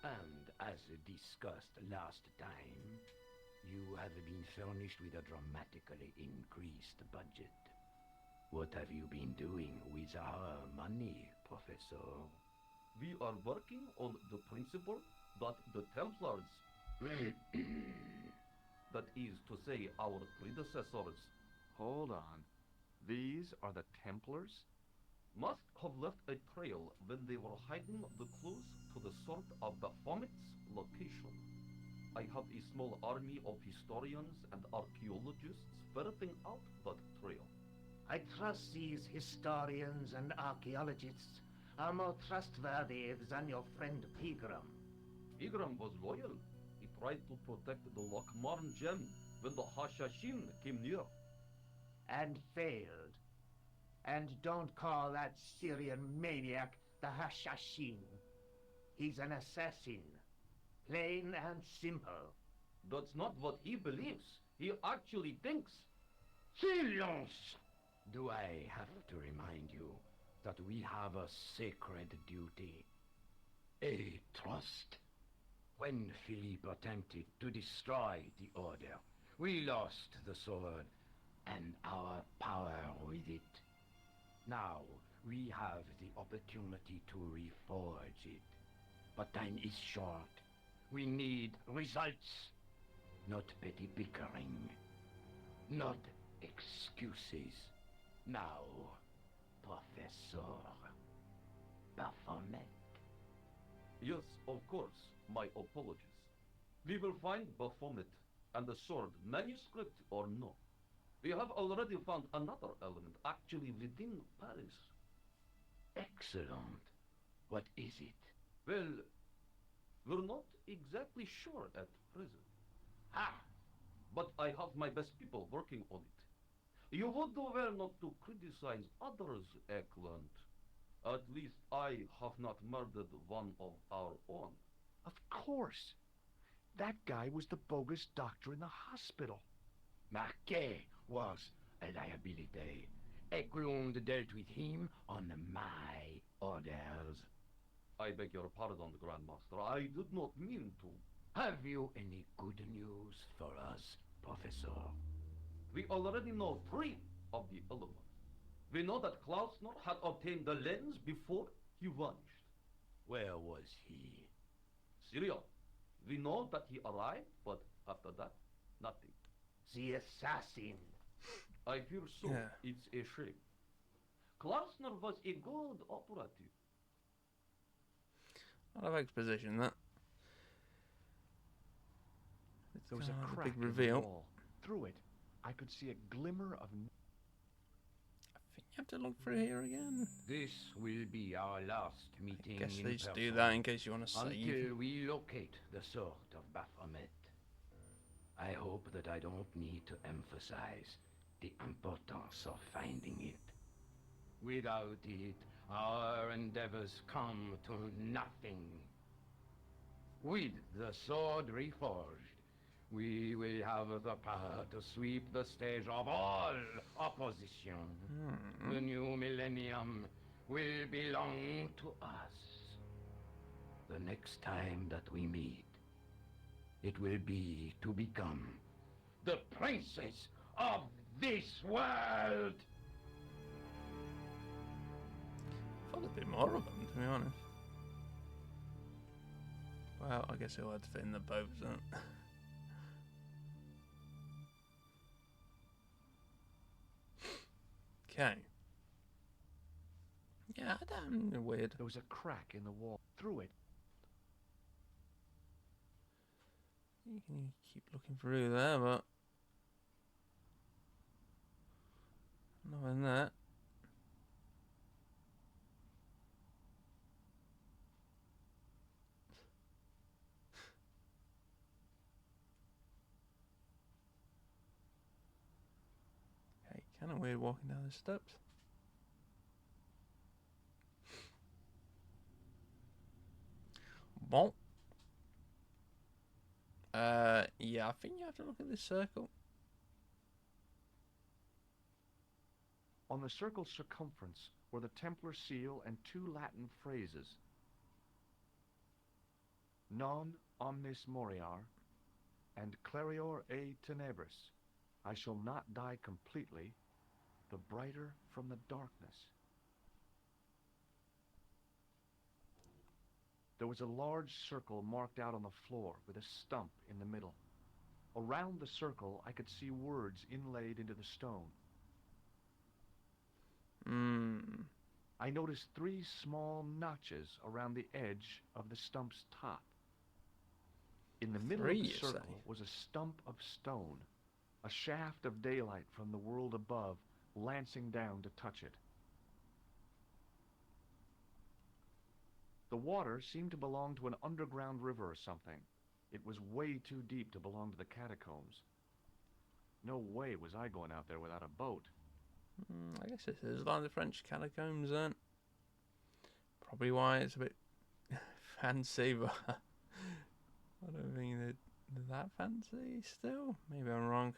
Speaker 12: And as discussed last time, you have been furnished with a dramatically increased budget. What have you been doing with our money, Professor?
Speaker 5: We are working on the principle that the Templars, that is to say our predecessors,
Speaker 3: Hold on. These are the Templars?
Speaker 5: must have left a trail when they were hiding the clues to the sword of Baphomet's location. I have a small army of historians and archaeologists ferreting out that trail.
Speaker 7: I trust these historians and archaeologists are more trustworthy than your friend Pegram.
Speaker 5: Pegram was loyal. He tried to protect the Lochmarn gem when the Hashashin came near.
Speaker 7: And failed. And don't call that Syrian maniac the Hashashin. He's an assassin. Plain and simple.
Speaker 5: That's not what he believes. He actually thinks.
Speaker 12: Silence! Do I have to remind you that we have a sacred duty? A trust? When Philippe attempted to destroy the Order, we lost the sword and our power with it. Now we have the opportunity to reforge it. But time is short. We need results, not petty bickering, not excuses. Now, Professor Baphomet.
Speaker 5: Yes, of course, my apologies. We will find Baphomet and the sword, manuscript or no. We have already found another element actually within Paris.
Speaker 12: Excellent. What is it?
Speaker 5: Well, we're not exactly sure at present.
Speaker 12: Ah!
Speaker 5: But I have my best people working on it. You would do well not to criticize others, Eklund. At least I have not murdered one of our own.
Speaker 3: Of course. That guy was the bogus doctor in the hospital.
Speaker 12: Marquet was
Speaker 2: a liability. Eklund dealt with him on my orders.
Speaker 3: I beg your pardon, Grandmaster. I did not mean to.
Speaker 2: Have you any good news for us, Professor?
Speaker 3: We already know 3 of the elements. We know that Klausner had obtained the lens before he vanished.
Speaker 2: Where was he?
Speaker 3: Syria. We know that he arrived, but after that, nothing.
Speaker 2: The assassin.
Speaker 3: I fear so.
Speaker 1: Yeah.
Speaker 3: It's a shame. Klausner was a good operative.
Speaker 1: I love exposition, that. It's
Speaker 3: There was a
Speaker 1: kind of
Speaker 3: crack
Speaker 1: big
Speaker 3: in the
Speaker 1: reveal.
Speaker 3: wall. Through it, I could see a glimmer of...
Speaker 1: I think you have to look through here again.
Speaker 2: This will be our last meeting
Speaker 1: I guess
Speaker 2: in
Speaker 1: they just do
Speaker 2: person
Speaker 1: that in case you want to save.
Speaker 2: until we locate the sword of Baphomet. I hope that I don't need to emphasize the importance of finding it. Without it, our endeavors come to nothing. With the sword reforged, we will have the power to sweep the stage of all opposition. The new millennium will belong to us. The next time that we meet, it will be to become the princes of this world!
Speaker 1: I thought there'd be more of them, to be honest. Well, I guess it'll have to fit in the boat, isn't it? Okay. Yeah, damn weird.
Speaker 3: There was a crack in the wall. Through it,
Speaker 1: You can keep looking through there, but nothing there. Okay, kind of weird walking down the steps. Bon. Yeah, I think you have to look at this circle.
Speaker 3: on the circle's circumference were the Templar seal and 2 Latin phrases. Non omnis moriar and clarior e tenebris. I shall not die completely, the brighter from the darkness. There was a large circle marked out on the floor with a stump in the middle. Around the circle, I could see words inlaid into the stone. I noticed 3 small notches around the edge of the stump's top. In the middle of the circle was a stump of stone, a shaft of daylight from the world above lancing down to touch it. The water seemed to belong to an underground river or something. It was way too deep to belong to the catacombs. No way was I going out there without a boat.
Speaker 1: I guess this is like the French catacombs, then. Probably why it's a bit fancy, but I don't think they're that fancy still. Maybe I'm wrong.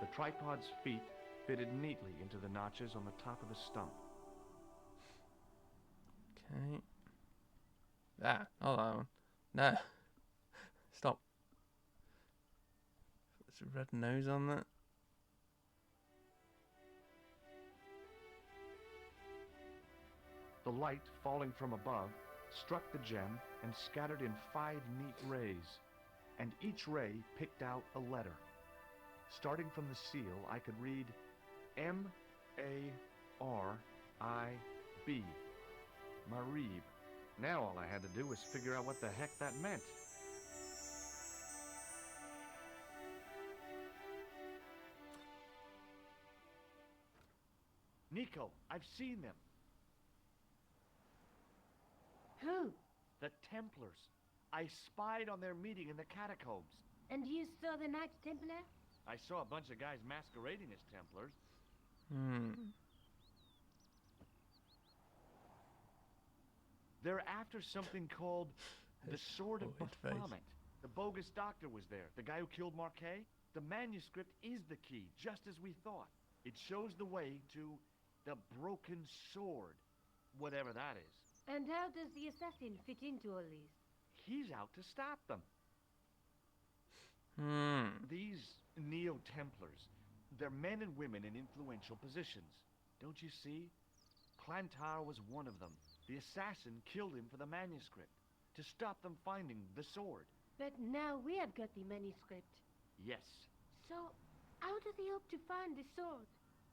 Speaker 3: The tripod's feet fitted neatly into the notches on the top of the stump.
Speaker 1: Okay. Ah, not that one. No. Stop. There's a red nose on that.
Speaker 3: The light, falling from above, struck the gem and scattered in 5 neat rays, and each ray picked out a letter. Starting from the seal, I could read M-A-R-I-B. Marib. Now all I had to do was figure out what the heck that meant. Nico, I've seen them.
Speaker 10: Who?
Speaker 3: The Templars. I spied on their meeting in the catacombs.
Speaker 10: And you saw the Knights Templar?
Speaker 3: I saw a bunch of guys masquerading as Templars. They're after something called the Sword of
Speaker 1: Horrid face.
Speaker 3: Baphomet. The bogus doctor was there, the guy who killed Marquet. The manuscript is the key, just as we thought. It shows the way to the broken sword, whatever that is.
Speaker 10: And how does the assassin fit into all this?
Speaker 3: He's out to stop them. These Neo-Templars, they're men and women in influential positions. Don't you see? Clantar was one of them. The assassin killed him for the manuscript, to stop them finding the sword.
Speaker 10: But now we have got the manuscript.
Speaker 3: Yes.
Speaker 10: So, how do they hope to find the sword?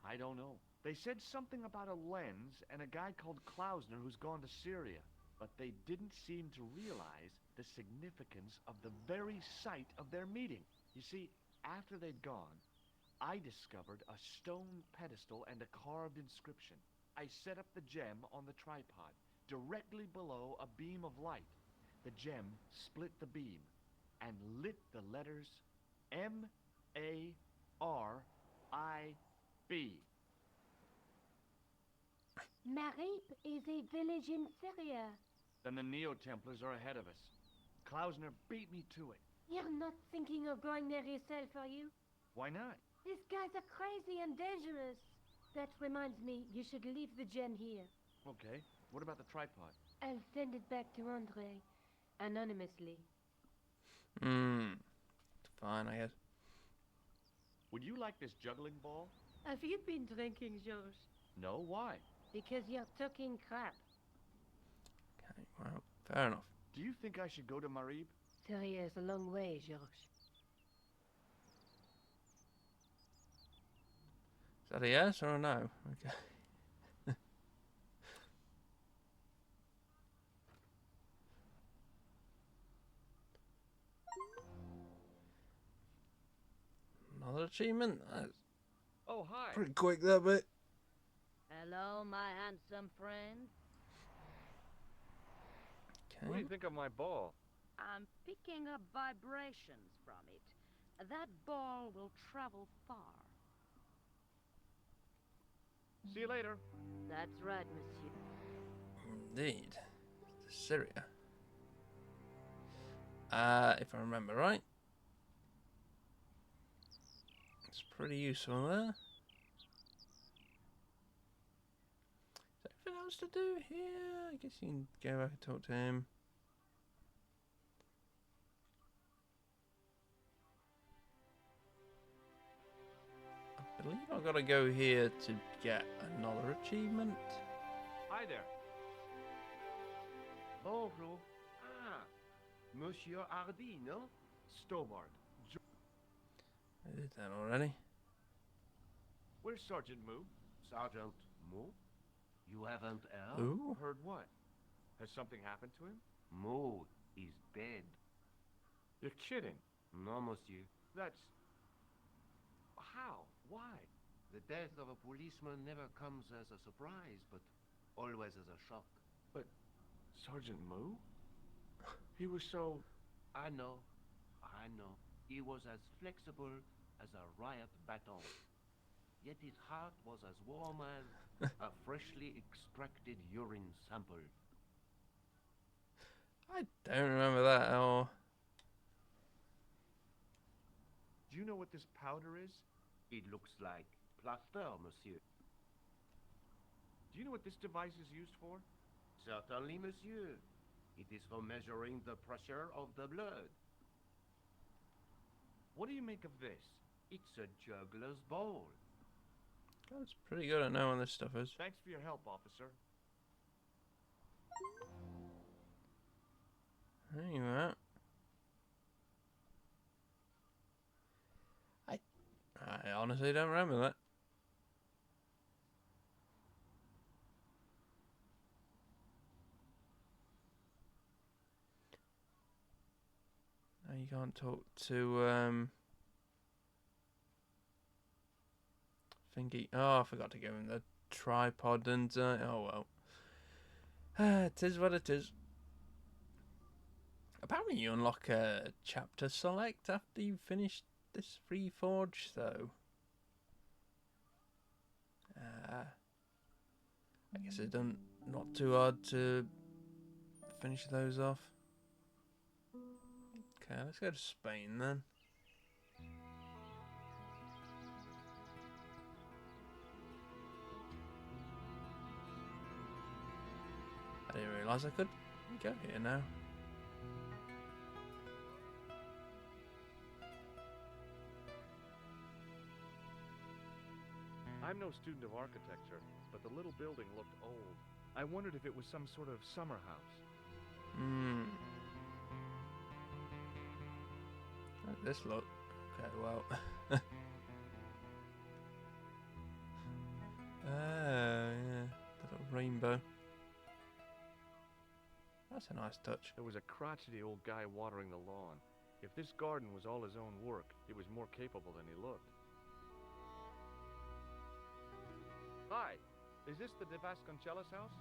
Speaker 3: I don't know. They said something about a lens and a guy called Klausner who's gone to Syria, but they didn't seem to realize the significance of the very site of their meeting. You see, after they'd gone, I discovered a stone pedestal and a carved inscription. I set up the gem on the tripod, directly below a beam of light. The gem split the beam and lit the letters M-A-R-I-B.
Speaker 10: Marib is a village in Syria.
Speaker 3: Then the Neo-Templars are ahead of us. Klausner beat me to it.
Speaker 10: You're not thinking of going there yourself, are you?
Speaker 3: Why not?
Speaker 10: These guys are crazy and dangerous. That reminds me, you should leave the gem here.
Speaker 3: Okay, what about the tripod?
Speaker 10: I'll send it back to Andre, anonymously.
Speaker 1: Fine, I guess.
Speaker 3: Would you like this juggling ball?
Speaker 10: Have you been drinking, George?
Speaker 3: No, why?
Speaker 10: Because you're talking crap.
Speaker 1: Okay, well, fair enough.
Speaker 3: Do you think I should go to Marib?
Speaker 10: Syria is a long way, George.
Speaker 1: Is that a yes or a no? Okay. Another achievement. That's
Speaker 3: Oh, hi.
Speaker 1: pretty quick, that bit.
Speaker 4: Hello, my handsome friend.
Speaker 3: What do
Speaker 1: Okay.
Speaker 3: you think of my ball?
Speaker 4: I'm picking up vibrations from it. That ball will travel far.
Speaker 3: See you later.
Speaker 4: That's right, monsieur.
Speaker 1: Indeed. To Syria. If I remember right. It's pretty useful there. Is there anything else to do here? I guess you can go back and talk to him. I believe I've got to go here to get another achievement.
Speaker 3: Hi there.
Speaker 2: Bonjour. Ah, Monsieur Hardy, no?
Speaker 3: Stobart.
Speaker 1: I did that already.
Speaker 3: Where's Sergeant Moo?
Speaker 2: Sergeant Mo? You haven't heard?
Speaker 1: Ooh.
Speaker 3: Heard what? Has something happened to him?
Speaker 2: Mo is dead.
Speaker 3: You're kidding.
Speaker 2: No, monsieur.
Speaker 3: That's... How? Why?
Speaker 2: The death of a policeman never comes as a surprise, but always as a shock.
Speaker 3: But Sergeant Moo? He was so...
Speaker 2: I know. He was as flexible as a riot baton. Yet his heart was as warm as a freshly extracted urine sample.
Speaker 1: I don't remember that at all.
Speaker 3: Do you know what this powder is?
Speaker 2: It looks like plaster, monsieur.
Speaker 3: Do you know what this device is used for?
Speaker 2: Certainly, monsieur. It is for measuring the pressure of the blood.
Speaker 3: What do you make of this?
Speaker 2: It's a juggler's ball.
Speaker 1: That's pretty good at knowing this stuff is.
Speaker 3: Thanks for your help, officer.
Speaker 1: There you are. I honestly don't remember that. No, you can't talk to Thingy. Oh, I forgot to give him the tripod and oh well. It is what it is. Apparently you unlock a chapter select after you finish this Reforged though. I guess it's not too hard to finish those off. Okay, let's go to Spain then. I didn't realise I could go here now.
Speaker 3: I'm no student of architecture, but the little building looked old. I wondered if it was some sort of summer house.
Speaker 1: Hmm. How does this look? Okay, well. Yeah. The little rainbow. That's a nice touch.
Speaker 3: There was a crotchety old guy watering the lawn. If this garden was all his own work, he was more capable than he looked. Hi, is this the De Vasconcelos house?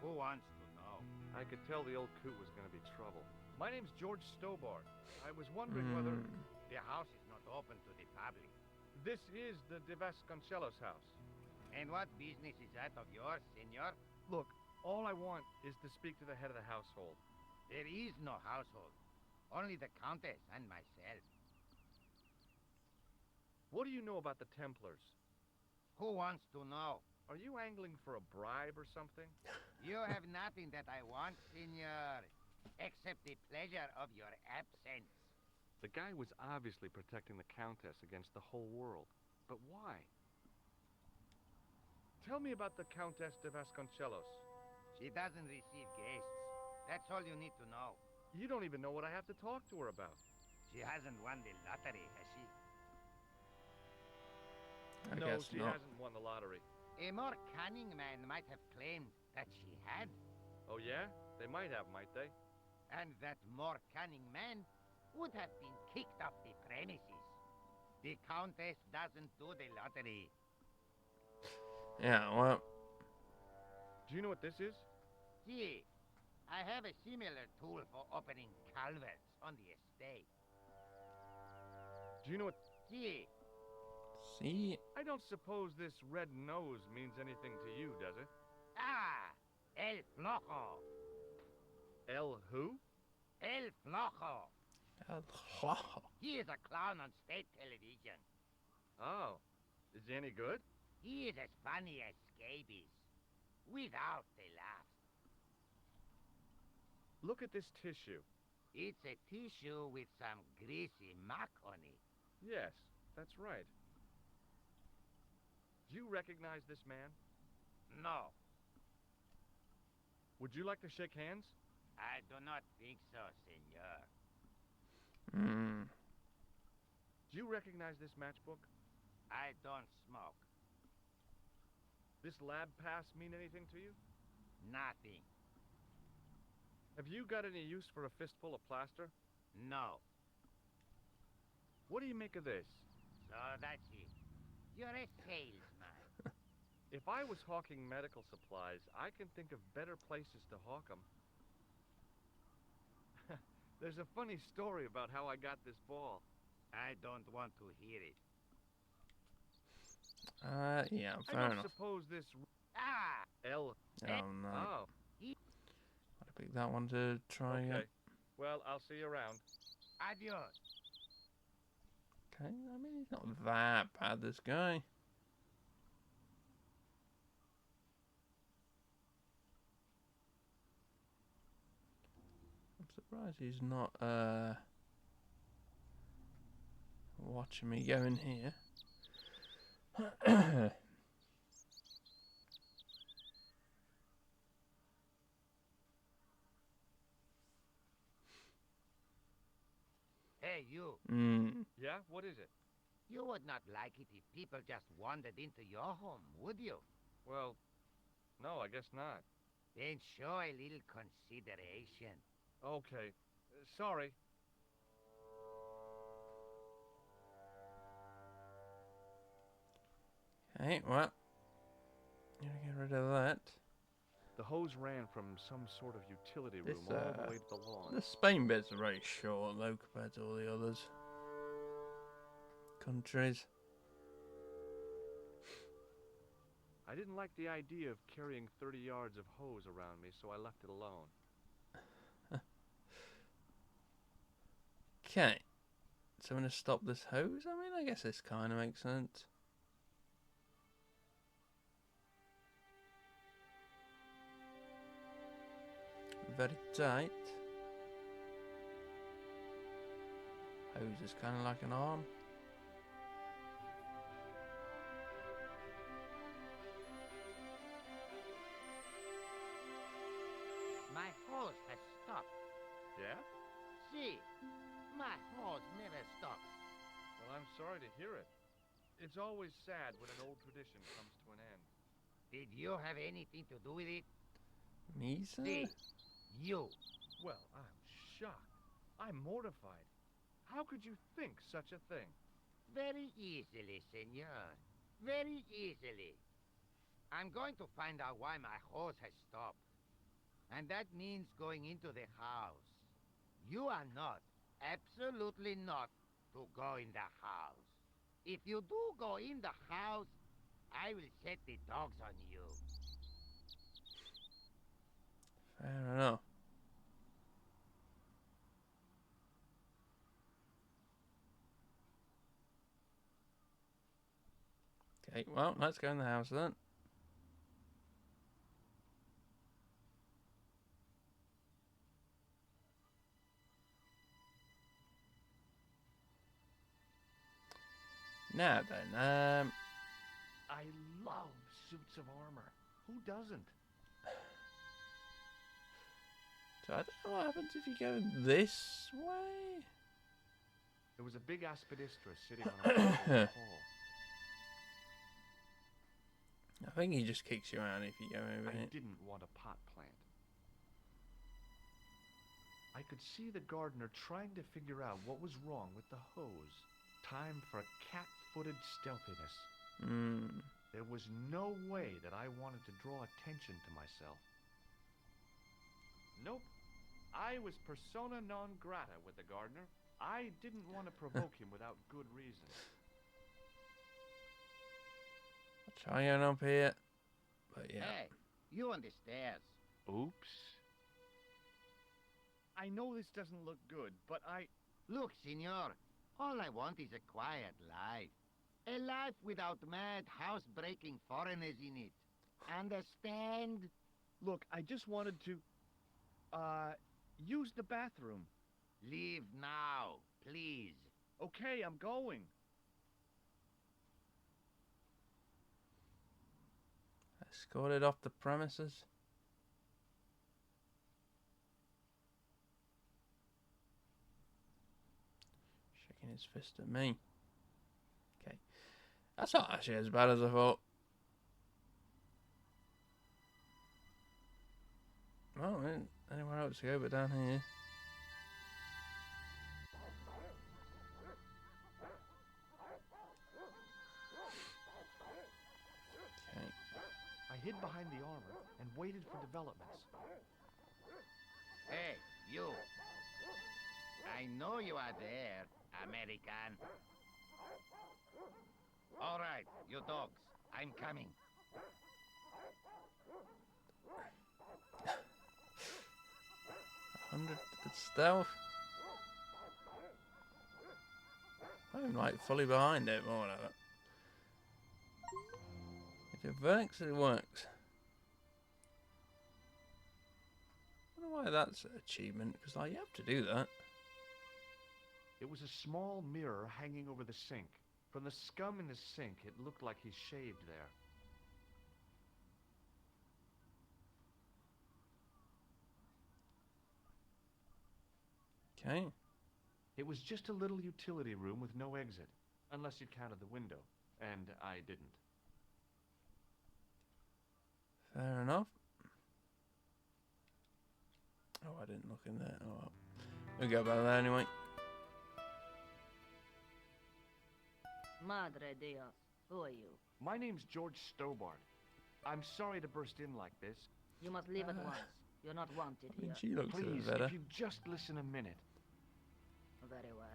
Speaker 12: Who wants to know?
Speaker 3: I could tell the old coot was going to be trouble. My name's George Stobart. I was wondering whether...
Speaker 12: The house is not open to the public.
Speaker 3: This is the De Vasconcelos house.
Speaker 12: And what business is that of yours, senor?
Speaker 3: Look, all I want is to speak to the head of the household.
Speaker 12: There is no household. Only the Countess and myself.
Speaker 3: What do you know about the Templars?
Speaker 12: Who wants to know?
Speaker 3: Are you angling for a bribe or something?
Speaker 12: You have nothing that I want, senor, except the pleasure of your absence.
Speaker 3: The guy was obviously protecting the Countess against the whole world. But why? Tell me about the Countess de Vasconcelos.
Speaker 12: She doesn't receive guests. That's all you need to know.
Speaker 3: You don't even know what I have to talk to her about.
Speaker 12: She hasn't won the lottery, has she?
Speaker 1: I
Speaker 3: No,
Speaker 1: guess
Speaker 3: she
Speaker 1: not.
Speaker 3: hasn't won the lottery.
Speaker 12: A more cunning man might have claimed that she had.
Speaker 3: Oh yeah? They might have, might they?
Speaker 12: And that more cunning man would have been kicked off the premises. The Countess doesn't do the lottery.
Speaker 1: Yeah, well.
Speaker 3: Do you know what this is?
Speaker 12: Gee, I have a similar tool for opening culverts on the estate.
Speaker 3: Do you know what...
Speaker 12: Gee,
Speaker 1: See?
Speaker 3: I don't suppose this red nose means anything to you, does it?
Speaker 12: El Flojo.
Speaker 3: El who?
Speaker 12: El Flojo. He is a clown on state television.
Speaker 3: Oh. Is he any good?
Speaker 12: He is as funny as scabies, without the laughs.
Speaker 3: Look at this tissue.
Speaker 12: It's a tissue with some greasy muck on it.
Speaker 3: Yes, that's right. Do you recognize this man?
Speaker 12: No,
Speaker 3: Would you like to shake hands?
Speaker 12: I do not think so, senor.
Speaker 1: Hmm.
Speaker 3: Do you recognize this matchbook?
Speaker 12: I don't smoke.
Speaker 3: This lab pass mean anything to you?
Speaker 12: Nothing.
Speaker 3: Have you got any use for a fistful of plaster?
Speaker 12: No.
Speaker 3: What do you make of this?
Speaker 12: So that's it. You're a salesman.
Speaker 3: If I was hawking medical supplies, I can think of better places to hawk them. There's a funny story about how I got this ball.
Speaker 12: I don't want to hear it.
Speaker 1: Yeah,
Speaker 3: I
Speaker 1: fair
Speaker 3: don't
Speaker 1: enough.
Speaker 3: suppose this...
Speaker 1: Oh, no.
Speaker 3: Oh,
Speaker 1: I'll pick that one to try
Speaker 3: okay.
Speaker 1: again.
Speaker 3: Well, I'll see you around.
Speaker 12: Adios.
Speaker 1: Okay, I mean, he's not that bad, this guy. I'm surprised he's not, watching me go in here.
Speaker 12: Hey, you.
Speaker 3: Yeah? What is it?
Speaker 12: You would not like it if people just wandered into your home, would you?
Speaker 3: Well, no, I guess not.
Speaker 12: Then show a little consideration.
Speaker 3: Okay. Sorry.
Speaker 1: Okay, well, gotta get rid of that.
Speaker 3: The hose ran from some sort of utility room
Speaker 1: This,
Speaker 3: all the way to the lawn.
Speaker 1: The Spain bit's are very short, though, compared to all the others. Countries.
Speaker 3: I didn't like the idea of carrying 30 yards of hose around me, so I left it alone.
Speaker 1: Okay. So I'm going to stop this hose? I mean, I guess this kind of makes sense. Very tight. Hose is kind of like an arm.
Speaker 12: My hose has stopped.
Speaker 3: Yeah?
Speaker 12: See, my hose never stops.
Speaker 3: Well, I'm sorry to hear it. It's always sad when an old tradition comes to an end.
Speaker 12: Did you have anything to do with it?
Speaker 1: Me, sir?
Speaker 12: See, you.
Speaker 3: Well, I'm shocked. I'm mortified. How could you think such a thing?
Speaker 12: Very easily, senor. Very easily. I'm going to find out why my hose has stopped. And that means going into the house. You are not, absolutely not, to go in the house. If you do go in the house, I will set the dogs on you.
Speaker 1: Fair enough. Okay, well, let's go in the house then. Now then,
Speaker 3: I love suits of armor. Who doesn't?
Speaker 1: so I don't know what happens if you go this way.
Speaker 3: There was a big aspidistra sitting on a pole.
Speaker 1: I think he just kicks you out if you go over
Speaker 3: I
Speaker 1: it.
Speaker 3: didn't want a pot plant. I could see the gardener trying to figure out what was wrong with the hose. Time for cat-footed stealthiness. There was no way that I wanted to draw attention to myself. Nope. I was persona non grata with the gardener. I didn't want to provoke him without good reason.
Speaker 1: I'll try going up here. But yeah.
Speaker 12: Hey, you on the stairs.
Speaker 3: Oops. I know this doesn't look good, but
Speaker 12: Look, senor, all I want is a quiet life. A life without mad, house-breaking foreigners in it. Understand?
Speaker 3: Look, I just wanted to, use the bathroom.
Speaker 12: Leave now, please.
Speaker 3: Okay, I'm going.
Speaker 1: Escorted off the premises. Shaking his fist at me. Okay. That's not actually as bad as I thought. Well, I mean, anywhere else to go but down here. Okay.
Speaker 3: I hid behind the armor and waited for developments.
Speaker 12: Hey, you. I know you are there, American. All right, you dogs. I'm coming.
Speaker 1: 100 stealth. I'm like fully behind it or whatever. If it works, it works. I wonder why that's an achievement, because like you have to do that.
Speaker 3: It was a small mirror hanging over the sink. From the scum in the sink, it looked like he shaved there.
Speaker 1: Okay.
Speaker 3: It was just a little utility room with no exit, unless you counted the window, and I didn't.
Speaker 1: Fair enough. Oh, I didn't look in there. Oh, well. We'll go about that anyway.
Speaker 4: Madre Dios, who are you?
Speaker 3: My name's George Stobart. I'm sorry to burst in like this.
Speaker 4: You must leave at once. You're not wanted
Speaker 1: I mean,
Speaker 4: here.
Speaker 1: she looks a
Speaker 3: Please,
Speaker 1: bit better.
Speaker 3: if you just listen a minute.
Speaker 4: Very well.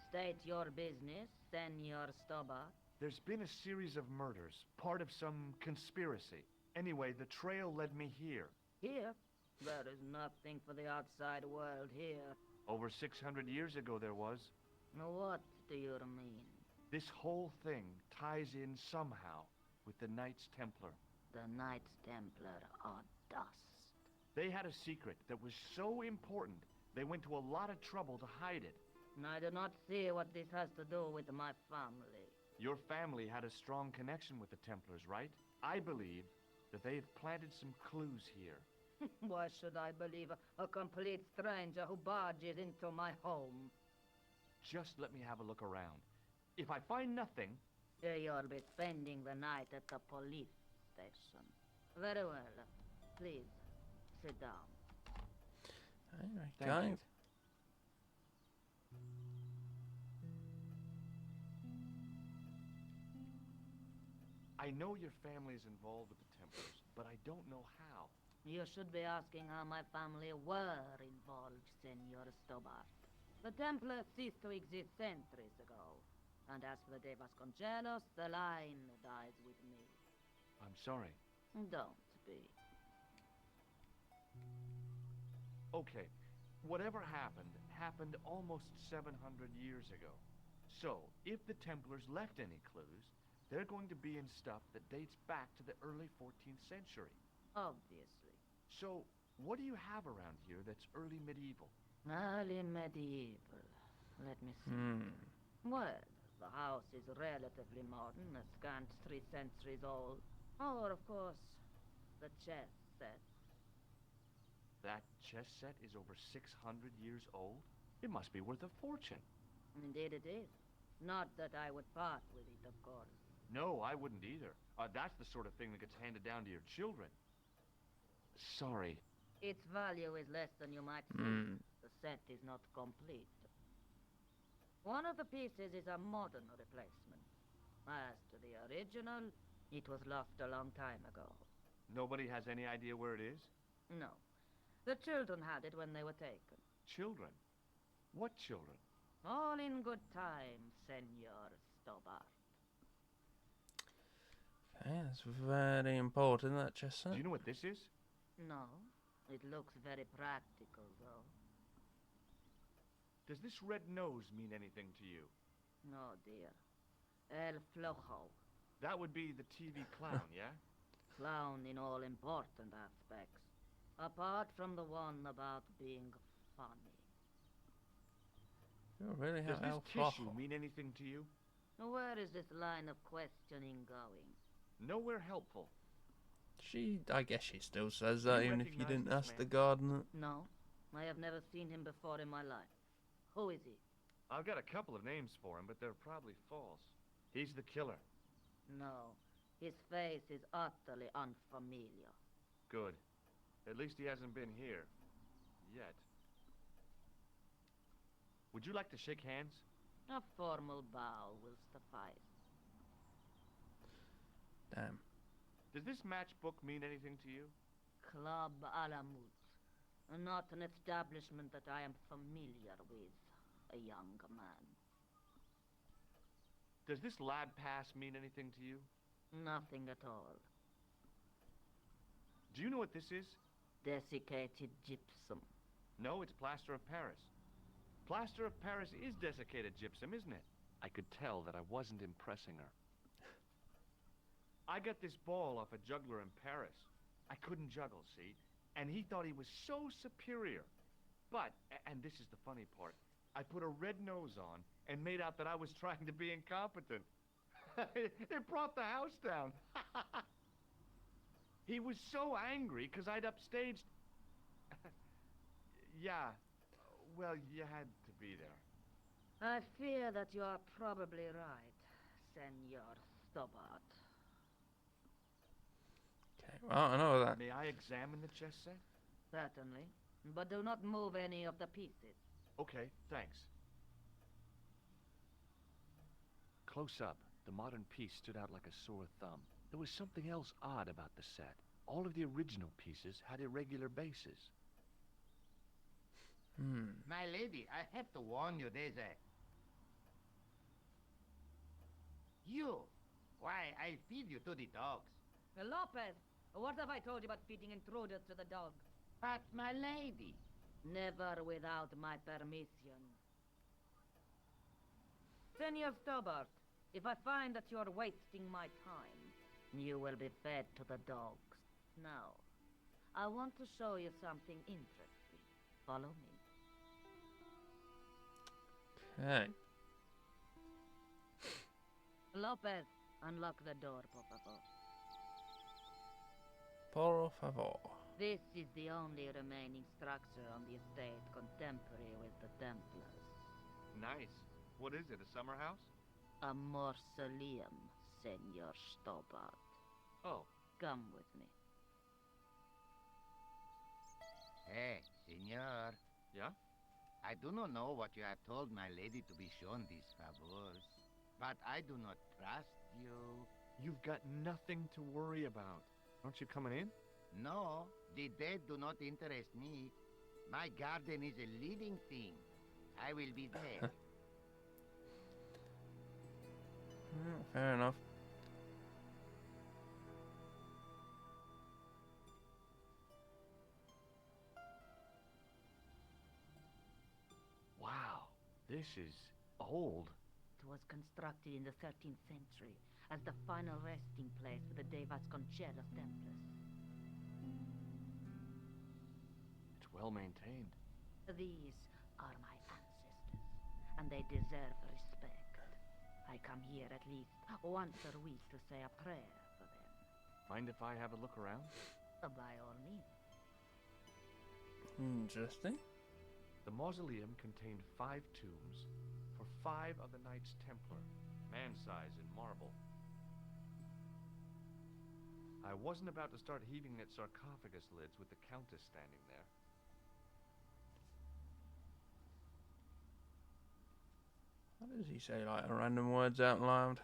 Speaker 4: State your business, Senor Stobart.
Speaker 3: There's been a series of murders, part of some conspiracy. Anyway, the trail led me here.
Speaker 4: Here? There is nothing for the outside world here.
Speaker 3: Over 600 years ago there was.
Speaker 4: What do you mean?
Speaker 3: This whole thing ties in somehow with the Knights Templar.
Speaker 4: The Knights Templar are dust.
Speaker 3: They had a secret that was so important, they went to a lot of trouble to hide it.
Speaker 4: I do not see what this has to do with my family.
Speaker 3: Your family had a strong connection with the Templars, right? I believe that they've planted some clues here.
Speaker 4: Why should I believe a complete stranger who barges into my home?
Speaker 3: Just let me have a look around. If I find nothing...
Speaker 4: You'll be spending the night at the police station. Very well. Please, sit down.
Speaker 1: Thank you.
Speaker 3: I know your family is involved with the Templars, but I don't know how.
Speaker 4: You should be asking how my family were involved, Senor Stobart. The Templars ceased to exist centuries ago. And as for De Vasconcelos, the line dies with me.
Speaker 3: I'm sorry.
Speaker 4: Don't be.
Speaker 3: Okay, whatever happened almost 700 years ago. So, if the Templars left any clues, they're going to be in stuff that dates back to the early 14th century.
Speaker 4: Obviously.
Speaker 3: So, what do you have around here that's early medieval?
Speaker 4: Early medieval. Let me see. Well, the house is relatively modern, a scant 3 centuries old. Or, of course, the chess set.
Speaker 3: That chess set is over 600 years old? It must be worth a fortune.
Speaker 4: Indeed it is. Not that I would part with it, of course.
Speaker 3: No, I wouldn't either. That's the sort of thing that gets handed down to your children. Sorry.
Speaker 4: Its value is less than you might think. The set is not complete. One of the pieces is a modern replacement. As to the original, it was lost a long time ago.
Speaker 3: Nobody has any idea where it is?
Speaker 4: No. The children had it when they were taken.
Speaker 3: Children? What children?
Speaker 4: All in good time, Senor Stobart.
Speaker 1: Okay, that's very important, that chess set.
Speaker 3: Do you know what this is?
Speaker 4: No. It looks very practical, though.
Speaker 3: Does this red nose mean anything to you?
Speaker 4: No, dear. El Flojo.
Speaker 3: That would be the TV clown, yeah?
Speaker 4: Clown in all important aspects. Apart from the one about being funny.
Speaker 1: You really
Speaker 3: Does
Speaker 1: have
Speaker 3: this
Speaker 1: El
Speaker 3: tissue
Speaker 1: Flojo.
Speaker 3: mean anything to you?
Speaker 4: Where is this line of questioning going?
Speaker 3: Nowhere helpful.
Speaker 1: I guess she still says that,
Speaker 3: You
Speaker 1: even if you
Speaker 3: recognize
Speaker 1: didn't
Speaker 3: this
Speaker 1: ask the
Speaker 3: man?
Speaker 1: gardener.
Speaker 4: No. I have never seen him before in my life. Who is he?
Speaker 3: I've got a couple of names for him, but they're probably false. He's the killer.
Speaker 4: No. His face is utterly unfamiliar.
Speaker 3: Good. At least he hasn't been here. Yet. Would you like to shake hands?
Speaker 4: A formal bow will suffice.
Speaker 1: Damn.
Speaker 3: Does this matchbook mean anything to you?
Speaker 4: Club Alamut. Not an establishment that I am familiar with, a young man.
Speaker 3: Does this lab pass mean anything to you?
Speaker 4: Nothing at all.
Speaker 3: Do you know what this is?
Speaker 4: Desiccated gypsum.
Speaker 3: No, it's plaster of Paris. Plaster of Paris is desiccated gypsum, isn't it? I could tell that I wasn't impressing her. I got this ball off a juggler in Paris. I couldn't juggle, see? And he thought he was so superior. But, and this is the funny part, I put a red nose on and made out that I was trying to be incompetent. It brought the house down. He was so angry because I'd upstaged... Yeah, well, you had to be there.
Speaker 4: I fear that you are probably right, Senor Stobart.
Speaker 1: Okay, well, I know that.
Speaker 3: May I examine the chess set?
Speaker 4: Certainly. But do not move any of the pieces.
Speaker 3: Okay, thanks. Close up, the modern piece stood out like a sore thumb. There was something else odd about the set. All of the original pieces had irregular bases.
Speaker 12: My lady, I have to warn you, there's a... You Why, I'll feed you to the dogs.
Speaker 10: Lopez, what have I told you about feeding intruders to the dogs?
Speaker 12: But, my lady.
Speaker 10: Never without my permission. Senor Stobart, if I find that you're wasting my time, you will be fed to the dogs. Now, I want to show you something interesting. Follow me.
Speaker 1: Okay.
Speaker 10: Lopez, unlock the door, por favor.
Speaker 1: Por favor.
Speaker 10: This is the only remaining structure on the estate contemporary with the Templars.
Speaker 3: Nice. What is it, a summer house?
Speaker 10: A mausoleum, Senor Stobart.
Speaker 3: Oh.
Speaker 10: Come with me.
Speaker 12: Hey, senor.
Speaker 3: Yeah?
Speaker 12: I do not know what you have told my lady to be shown these favors, but I do not trust you.
Speaker 3: You've got nothing to worry about. Aren't you coming in?
Speaker 12: No, the dead do not interest me. My garden is a living thing. I will be there.
Speaker 1: Fair enough.
Speaker 3: Wow, this is old.
Speaker 10: It was constructed in the 13th century as the final resting place for the De Vasconcelos Templars.
Speaker 3: It's well maintained.
Speaker 10: These are my ancestors, and they deserve respect. I come here at least once a week to say a prayer for them.
Speaker 3: Mind if I have a look around?
Speaker 10: By all means.
Speaker 1: Interesting.
Speaker 3: The mausoleum contained 5 tombs for 5 of the Knights Templar, man-size in marble. I wasn't about to start heaving at sarcophagus lids with the Countess standing there.
Speaker 1: What does he say, like random words out loud?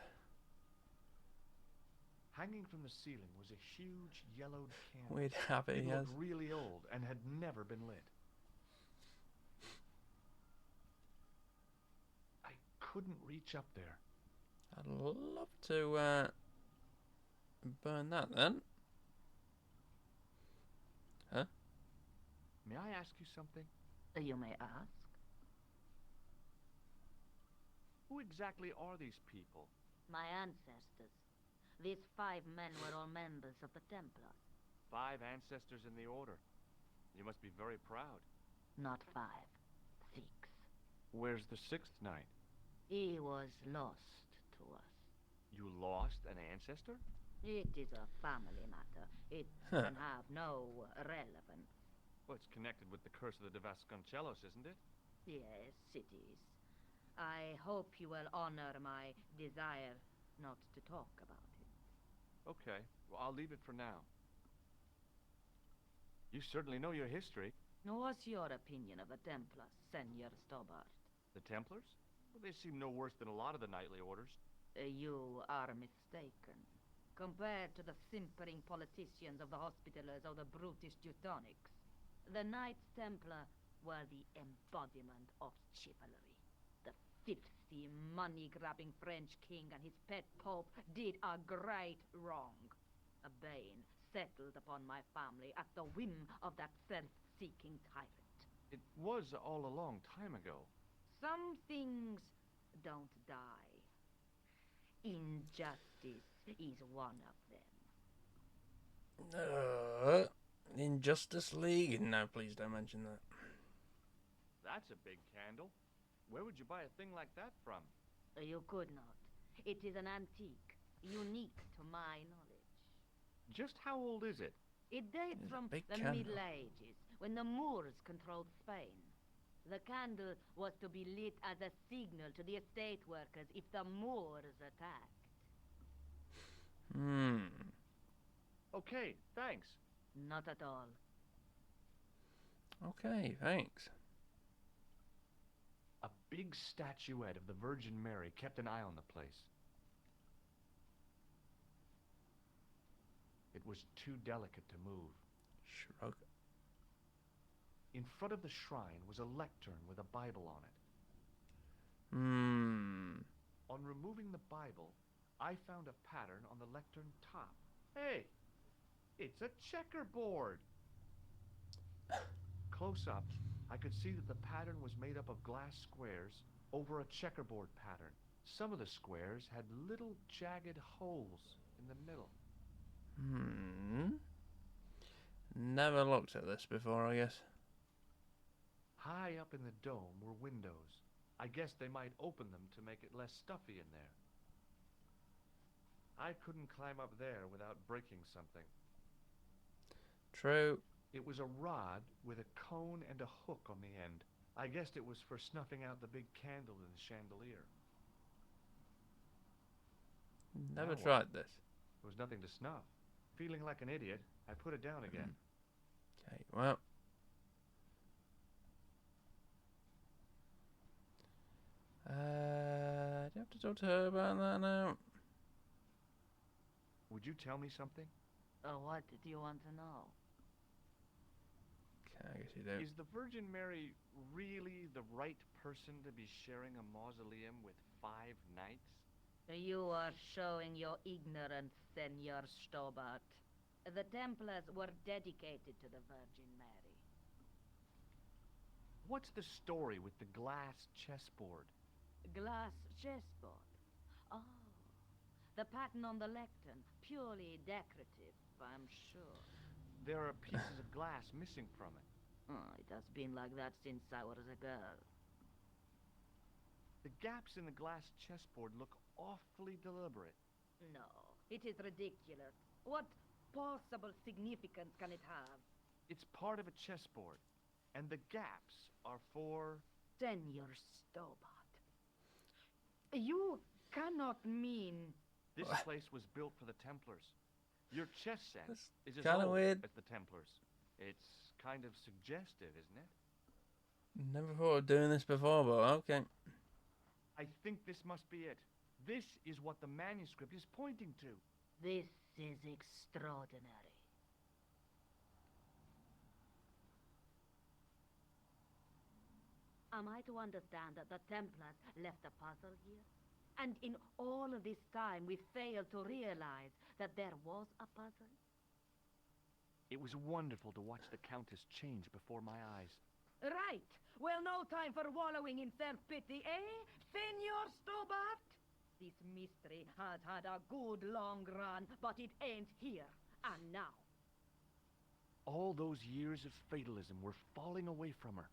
Speaker 3: Hanging from the ceiling was a huge yellowed candle.
Speaker 1: Weird habit
Speaker 3: It
Speaker 1: he has.
Speaker 3: looked really old and had never been lit. I couldn't reach up there.
Speaker 1: I'd love to burn that then. Huh?
Speaker 3: May I ask you something?
Speaker 10: You may ask.
Speaker 3: Who exactly are these people?
Speaker 10: My ancestors. These 5 men were all members of the Templars.
Speaker 3: 5 ancestors in the order. You must be very proud.
Speaker 10: Not 5. 6.
Speaker 3: Where's the 6th knight?
Speaker 10: He was lost to us.
Speaker 3: You lost an ancestor?
Speaker 10: It is a family matter. It can have no relevance.
Speaker 3: Well, it's connected with the curse of the De Vasconcelos, isn't it?
Speaker 10: Yes, it is. I hope you will honor my desire not to talk about it.
Speaker 3: Okay, well, I'll leave it for now. You certainly know your history.
Speaker 10: What's your opinion of the Templars, Senor Stobart?
Speaker 3: The Templars? Well, they seem no worse than a lot of the knightly orders.
Speaker 10: You are mistaken. Compared to the simpering politicians of the Hospitallers or the brutish Teutonics, the Knights Templar were the embodiment of chivalry. The filthy, money-grabbing French king and his pet pope did a great wrong. A bane settled upon my family at the whim of that self-seeking tyrant.
Speaker 3: It was all a long time ago.
Speaker 10: Some things don't die. Injustice is one of them.
Speaker 1: Injustice League? No, please don't mention that.
Speaker 3: That's a big candle. Where would you buy a thing like that from?
Speaker 10: You could not. It is an antique, unique to my knowledge.
Speaker 3: Just how old is it?
Speaker 10: It dates
Speaker 1: It's a
Speaker 10: from
Speaker 1: big
Speaker 10: the
Speaker 1: candle.
Speaker 10: Middle Ages, when the Moors controlled Spain. The candle was to be lit as a signal to the estate workers if the Moors attacked.
Speaker 3: Okay, thanks.
Speaker 10: Not at all.
Speaker 1: Okay, thanks.
Speaker 3: A big statuette of the Virgin Mary kept an eye on the place. It was too delicate to move.
Speaker 1: Shrug.
Speaker 3: In front of the shrine was a lectern with a Bible on it. On removing the Bible, I found a pattern on the lectern top. Hey, it's a checkerboard. Close up, I could see that the pattern was made up of glass squares over a checkerboard pattern. Some of the squares had little jagged holes in the middle.
Speaker 1: Never looked at this before, I guess.
Speaker 3: High up in the dome were windows. I guess they might open them to make it less stuffy in there. I couldn't climb up there without breaking something.
Speaker 1: True.
Speaker 3: It was a rod with a cone and a hook on the end. I guessed it was for snuffing out the big candle in the chandelier.
Speaker 1: Never
Speaker 3: Now
Speaker 1: tried this.
Speaker 3: There was nothing to snuff. Feeling like an idiot, I put it down again.
Speaker 1: Okay, well. Do you have to talk to her about that now?
Speaker 3: Would you tell me something?
Speaker 4: What do you want to know?
Speaker 1: Okay, I guess you do.
Speaker 3: Is the Virgin Mary really the right person to be sharing a mausoleum with 5 knights?
Speaker 10: You are showing your ignorance, Senor Stobart. The Templars were dedicated to the Virgin Mary.
Speaker 3: What's the story with the glass chessboard?
Speaker 10: Glass chessboard. Oh, the pattern on the lectern. Purely decorative, I'm sure.
Speaker 3: There are pieces of glass missing from it.
Speaker 10: Oh, it has been like that since I was a girl.
Speaker 3: The gaps in the glass chessboard look awfully deliberate.
Speaker 10: No, it is ridiculous. What possible significance can it have?
Speaker 3: It's part of a chessboard, and the gaps are for...
Speaker 10: Senor Stobart. You cannot mean...
Speaker 3: This place was built for the Templars. Your chess set is as
Speaker 1: kinda
Speaker 3: old
Speaker 1: weird.
Speaker 3: as the Templars. It's kind of suggestive, isn't it?
Speaker 1: Never thought of doing this before, but okay.
Speaker 3: I think this must be it. This is what the manuscript is pointing to.
Speaker 10: This is extraordinary. Am I to understand that the Templars left a puzzle here? And in all of this time, we failed to realize that there was a puzzle?
Speaker 3: It was wonderful to watch the Countess change before my eyes.
Speaker 10: Right. Well, no time for wallowing in self-pity, eh, Senor Stobart? This mystery has had a good long run, but it ain't here and now.
Speaker 3: All those years of fatalism were falling away from her.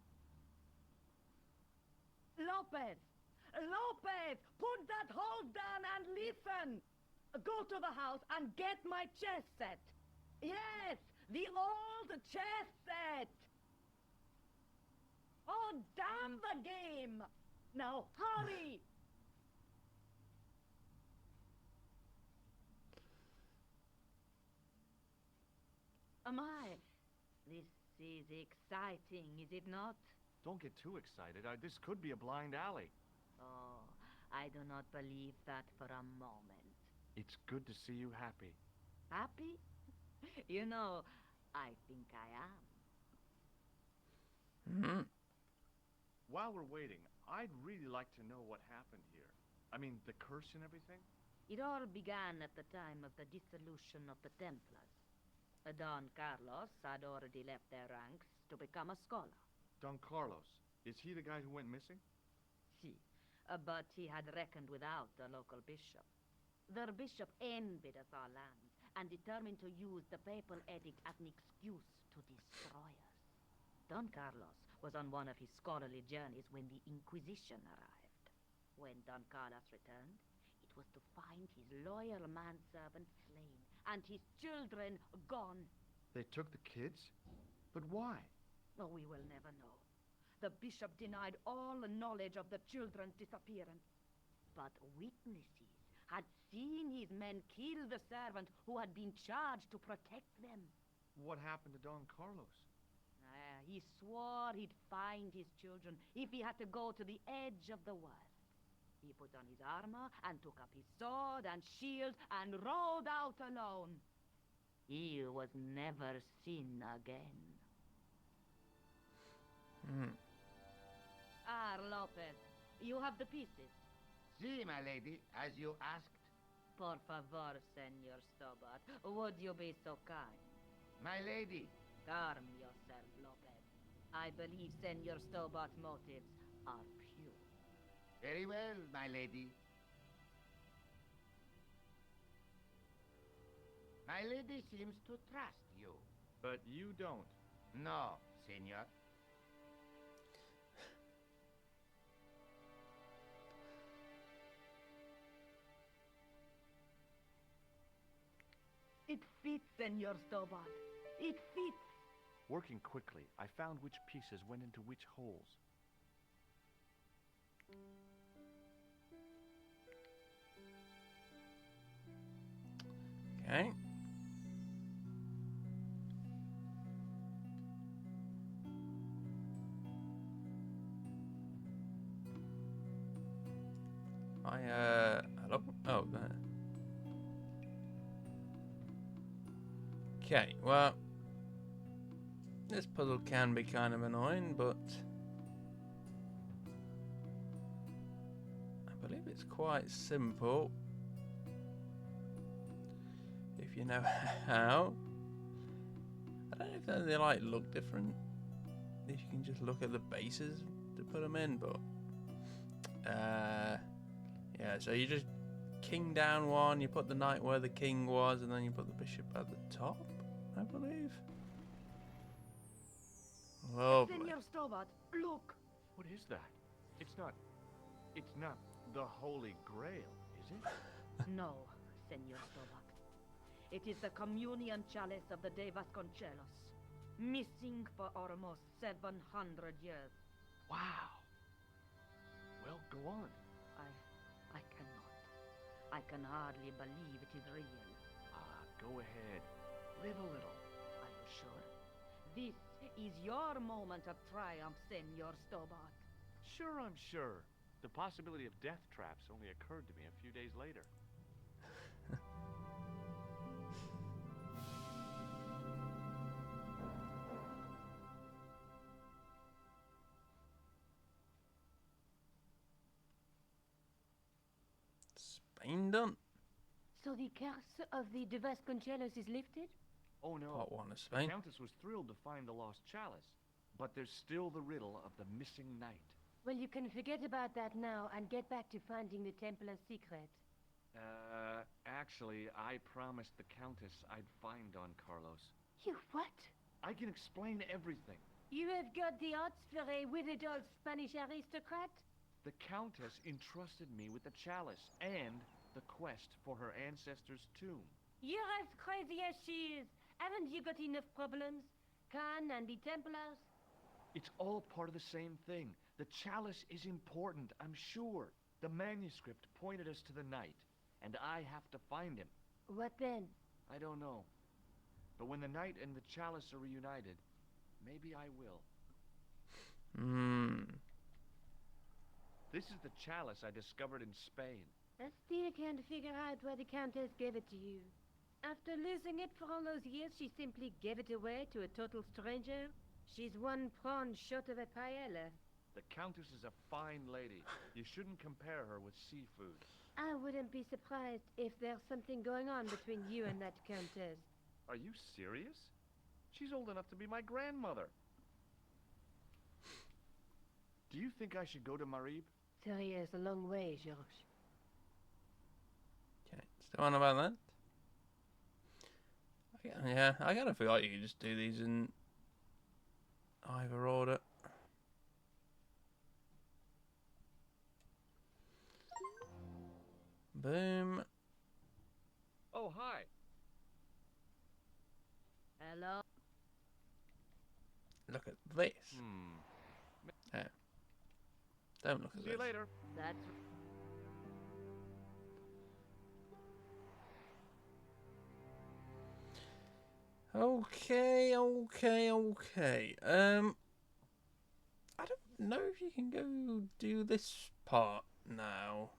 Speaker 10: Lopez! Lopez! Put that hold down and listen! Go to the house and get my chess set! Yes! The old chess set! Oh, damn the game! Now, hurry! My, this is exciting, is it not?
Speaker 3: Don't get too excited. This could be a blind alley.
Speaker 10: Oh, I do not believe that for a moment.
Speaker 3: It's good to see you happy.
Speaker 10: Happy? You know, I think I am.
Speaker 3: While we're waiting, I'd really like to know what happened here. I mean, the curse and everything.
Speaker 10: It all began at the time of the dissolution of the Templars. Don Carlos had already left their ranks to become a scholar.
Speaker 3: Don Carlos, is he the guy who went missing?
Speaker 10: Si, but he had reckoned without the local bishop. Their bishop envied us our lands and determined to use the papal edict as an excuse to destroy us. Don Carlos was on one of his scholarly journeys when the Inquisition arrived. When Don Carlos returned, it was to find his loyal manservant slain and his children gone.
Speaker 3: They took the kids? But why?
Speaker 10: Oh, we will never know. The bishop denied all knowledge of the children's disappearance. But witnesses had seen his men kill the servant who had been charged to protect them.
Speaker 3: What happened to Don Carlos?
Speaker 10: He swore he'd find his children if he had to go to the edge of the world. He put on his armor and took up his sword and shield and rode out alone. He was never seen again. Lopez, you have the pieces.
Speaker 12: See, my lady, as you asked.
Speaker 4: Por favor, Senor Stobart, would you be so kind?
Speaker 12: My lady.
Speaker 4: Calm yourself, Lopez. I believe Senor Stobart's motives are pure.
Speaker 12: Very well, my lady. My lady seems to trust you.
Speaker 3: But you don't.
Speaker 12: No, senor.
Speaker 10: It fits, Senor Stobart. It fits.
Speaker 3: Working quickly, I found which pieces went into which holes.
Speaker 1: Okay. Hello? Oh, there. Okay, well, this puzzle can be kind of annoying, but I believe it's quite simple if you know how. I don't know if they like look different, if you can just look at the bases to put them in, but yeah, so you just king down one, you put the knight where the king was, and then you put the bishop at the top, I believe. Lovely.
Speaker 10: Senor Stobart, look.
Speaker 3: What is that? It's not the Holy Grail, is it?
Speaker 10: No, Senor Stobart. It is the communion chalice of the De Vasconcelos, missing for almost 700 years.
Speaker 3: Wow. Well, go on.
Speaker 10: I cannot. I can hardly believe it is real.
Speaker 3: Go ahead. Live a little.
Speaker 10: Are you sure? This is your moment of triumph, Senor Stobart.
Speaker 3: Sure, I'm sure. The possibility of death traps only occurred to me a few days later.
Speaker 1: Spain done.
Speaker 10: So the curse of the De Vasconcelos is lifted?
Speaker 3: Oh no.
Speaker 1: Part one of
Speaker 3: The
Speaker 1: Spain.
Speaker 3: Countess was thrilled to find the lost chalice, but there's still the riddle of the missing knight.
Speaker 10: Well, you can forget about that now and get back to finding the Templar's secret.
Speaker 3: Actually, I promised the Countess I'd find Don Carlos.
Speaker 10: You what?
Speaker 3: I can explain everything.
Speaker 10: You have got the odds for a withered old Spanish aristocrat?
Speaker 3: The Countess entrusted me with the chalice and the quest for her ancestor's tomb.
Speaker 10: You're as crazy as she is. Haven't you got enough problems? Khan and the Templars?
Speaker 3: It's all part of the same thing. The chalice is important, I'm sure. The manuscript pointed us to the knight, and I have to find him.
Speaker 10: What then?
Speaker 3: I don't know. But when the knight and the chalice are reunited, maybe I will. This is the chalice I discovered in Spain.
Speaker 10: I still can't figure out why the Countess gave it to you. After losing it for all those years, she simply gave it away to a total stranger? She's one prawn short of a paella.
Speaker 3: The Countess is a fine lady. You shouldn't compare her with seafood.
Speaker 10: I wouldn't be surprised if there's something going on between you and that Countess.
Speaker 3: Are you serious? She's old enough to be my grandmother. Do you think I should go to Marib?
Speaker 10: Terrier's a long way, Georges.
Speaker 1: Okay, still on about that? Yeah, I kind of feel like you could just do these in either order. Boom.
Speaker 3: Oh, hi.
Speaker 4: Hello?
Speaker 1: Look at this.
Speaker 3: Hmm.
Speaker 1: Yeah. Don't look at
Speaker 3: See
Speaker 1: this.
Speaker 3: you later.
Speaker 4: That's...
Speaker 1: Okay. I don't know if you can go do this part now.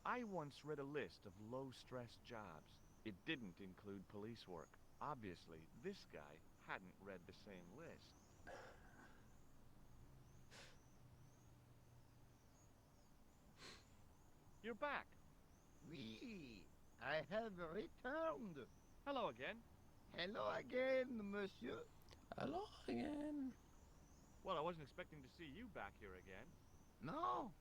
Speaker 3: I once read a list of low-stress jobs. It didn't include police work. Obviously, this guy hadn't read the same list. You're back.
Speaker 12: Oui, I have returned.
Speaker 3: Hello again.
Speaker 12: Hello again, monsieur.
Speaker 1: Hello again.
Speaker 3: Well, I wasn't expecting to see you back here again.
Speaker 12: No?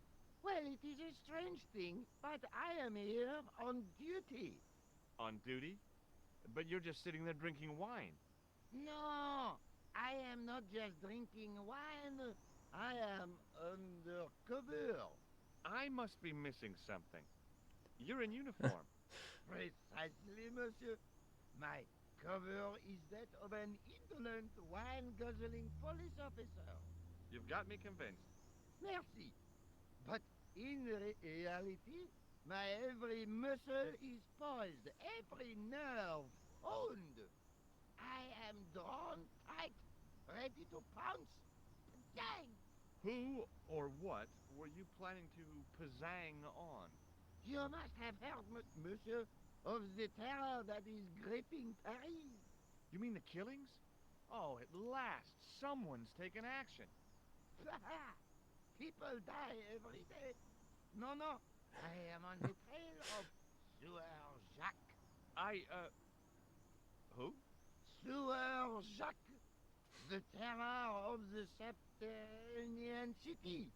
Speaker 12: Well, it is a strange thing, but I am here on duty.
Speaker 3: On duty? But you're just sitting there drinking wine.
Speaker 12: No, I am not just drinking wine. I am undercover.
Speaker 3: I must be missing something. You're in uniform.
Speaker 12: Precisely, monsieur. My cover is that of an indolent, wine-guzzling police officer.
Speaker 3: You've got me convinced.
Speaker 12: Merci. But in reality, my every muscle is poised, every nerve honed. I am drawn tight, ready to pounce. Dang!
Speaker 3: Who or what were you planning to pizzang on?
Speaker 12: You must have heard, monsieur, of the terror that is gripping Paris.
Speaker 3: You mean the killings? Oh, at last, someone's taken action.
Speaker 12: People die every day. No, no, I am on the trail of Sewer Jacques.
Speaker 3: Who?
Speaker 12: Sewer Jacques, the terror of the subterranean city.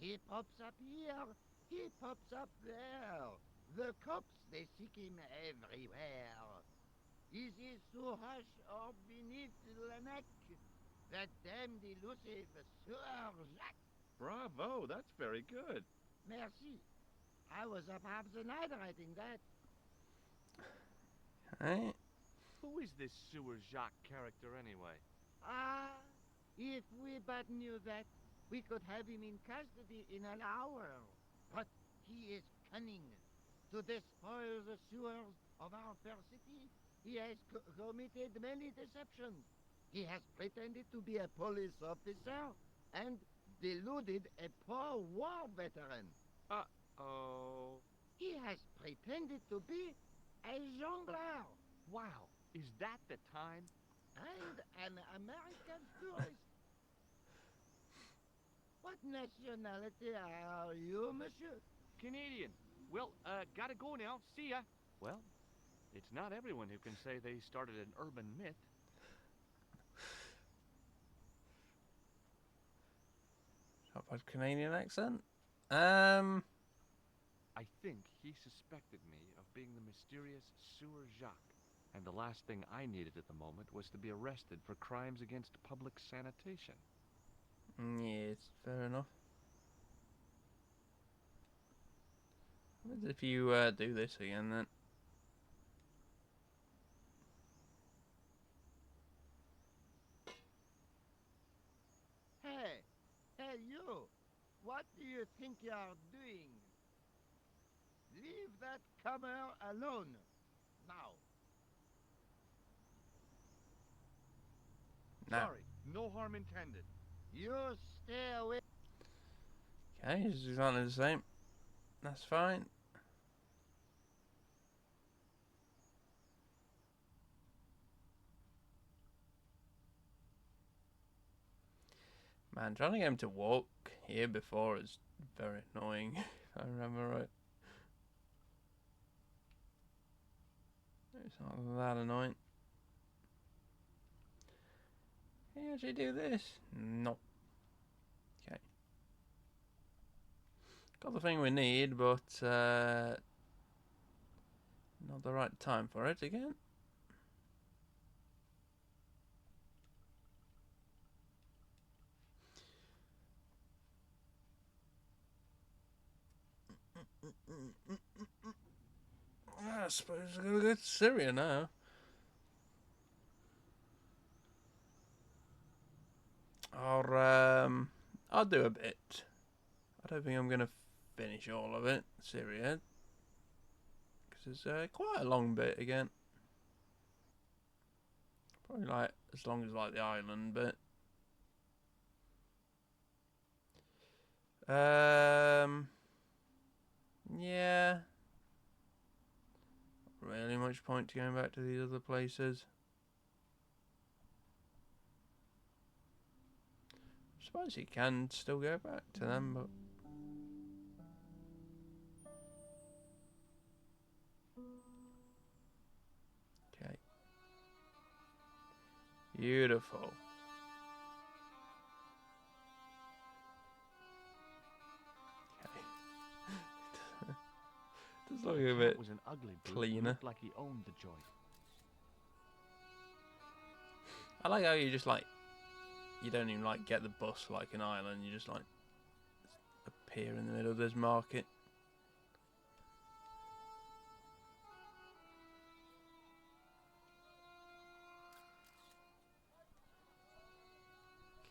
Speaker 12: He pops up here, he pops up there. The cops, they seek him everywhere. Is he so hush or beneath the neck? That damned elusive Sewer Jacques.
Speaker 3: Bravo, that's very good.
Speaker 12: Merci. I was up half the night writing that.
Speaker 1: Right.
Speaker 3: Who is this Sewer Jacques character anyway?
Speaker 12: Ah, if we but knew that, we could have him in custody in an hour. But he is cunning. To despoil the sewers of our fair city, he has committed many deceptions. He has pretended to be a police officer and deluded a poor war veteran.
Speaker 3: Uh-oh.
Speaker 12: He has pretended to be a jongleur.
Speaker 3: Wow, is that the time?
Speaker 12: And an American tourist. What nationality are you, monsieur?
Speaker 3: Canadian. Well, gotta go now. See ya. Well, it's not everyone who can say they started an urban myth.
Speaker 1: Not bad Canadian accent.
Speaker 3: I think he suspected me of being the mysterious Sewer Jacques. And the last thing I needed at the moment was to be arrested for crimes against public sanitation.
Speaker 1: Yeah, it's fair enough. What if you do this again then?
Speaker 12: Hey, you! What do you think you are doing? Leave that comer alone, now.
Speaker 1: No.
Speaker 3: Sorry, no harm intended.
Speaker 12: You stay away.
Speaker 1: Okay, it's exactly the same. That's fine. Man, trying to get him to walk here before is very annoying, if I remember right. It's not that annoying. Can you actually do this? No. Okay. Got the thing we need, but not the right time for it again. I suppose I'm gonna go to Syria now. Or I'll do a bit. I don't think I'm gonna finish all of it, Syria, because it's quite a long bit again. Probably like as long as like the island bit. Yeah. Not really much point to going back to these other places. I suppose you can still go back to them, but Beautiful. Okay. Does look a
Speaker 3: Cat
Speaker 1: bit
Speaker 3: was an ugly brute who
Speaker 1: cleaner.
Speaker 3: looked like he owned the joint.
Speaker 1: I like how you just like, you don't even like get the bus like an island. You just like appear in the middle of this market.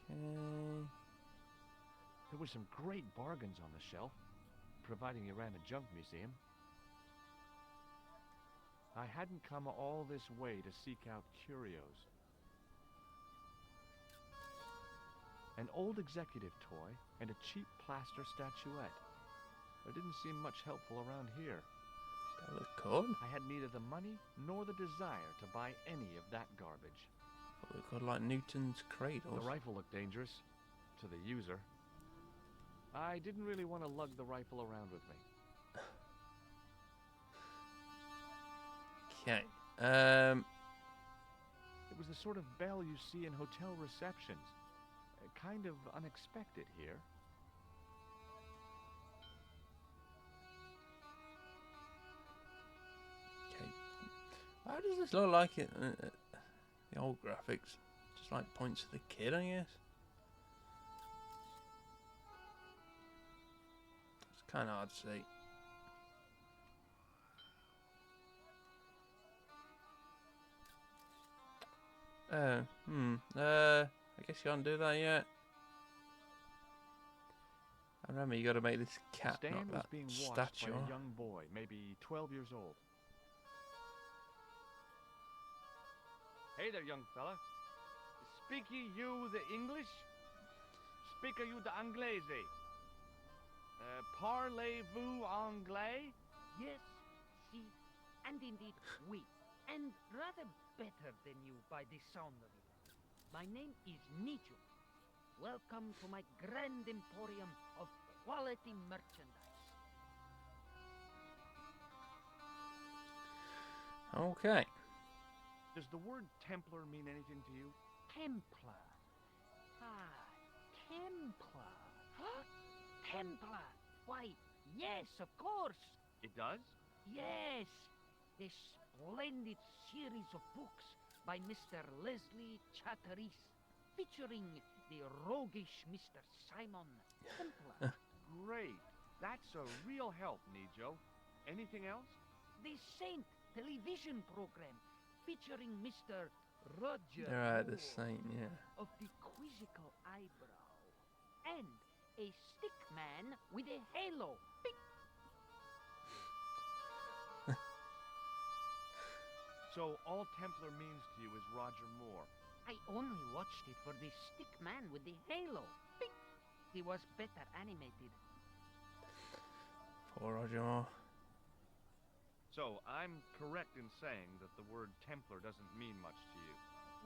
Speaker 1: Okay.
Speaker 3: There were some great bargains on the shelf, providing you ran a junk museum. I hadn't come all this way to seek out curios. An old executive toy and a cheap plaster statuette. There didn't seem much helpful around here.
Speaker 1: That look cool.
Speaker 3: I had neither the money nor the desire to buy any of that garbage.
Speaker 1: That look cool, like Newton's cradles.
Speaker 3: The rifle looked dangerous to the user. I didn't really want to lug the rifle around with me.
Speaker 1: Okay.
Speaker 3: It was the sort of bell you see in hotel receptions. Kind of unexpected here.
Speaker 1: Okay. Why does this look like it? The old graphics. Just like points to the kid, I guess. It's kind of hard to see. I guess you can't do that yet. I remember you got to make this cat,
Speaker 3: Stan
Speaker 1: not
Speaker 3: was
Speaker 1: that
Speaker 3: being watched
Speaker 1: statue.
Speaker 3: by a young boy, maybe 12 years old.
Speaker 7: Hey there, young fella. Speak ye you the English? Speak you the Anglaise? Parlez-vous anglais?
Speaker 4: Yes, si, and indeed we, and rather better than you by the sound of it. My name is Nijo. Welcome to my grand emporium of quality merchandise.
Speaker 1: Okay.
Speaker 3: Does the word Templar mean anything to you?
Speaker 4: Templar. Ah, Templar. Huh? Templar. Why, yes, of course.
Speaker 3: It does?
Speaker 4: Yes. The splendid series of books by Mr. Leslie Chatteris, featuring the roguish Mr. Simon Templar.
Speaker 3: Great. That's a real help, Nijo. Anything else?
Speaker 4: The Saint television program, featuring Mr. Roger
Speaker 1: Right, the
Speaker 4: Moore
Speaker 1: Saint, yeah.
Speaker 4: of the quizzical eyebrow, and a stick man with a halo. Bing.
Speaker 3: So all Templar means to you is Roger Moore.
Speaker 4: I only watched it for the stick man with the halo. Bing. He was better animated.
Speaker 1: Poor Roger Moore.
Speaker 3: So I'm correct in saying that the word Templar doesn't mean much to you.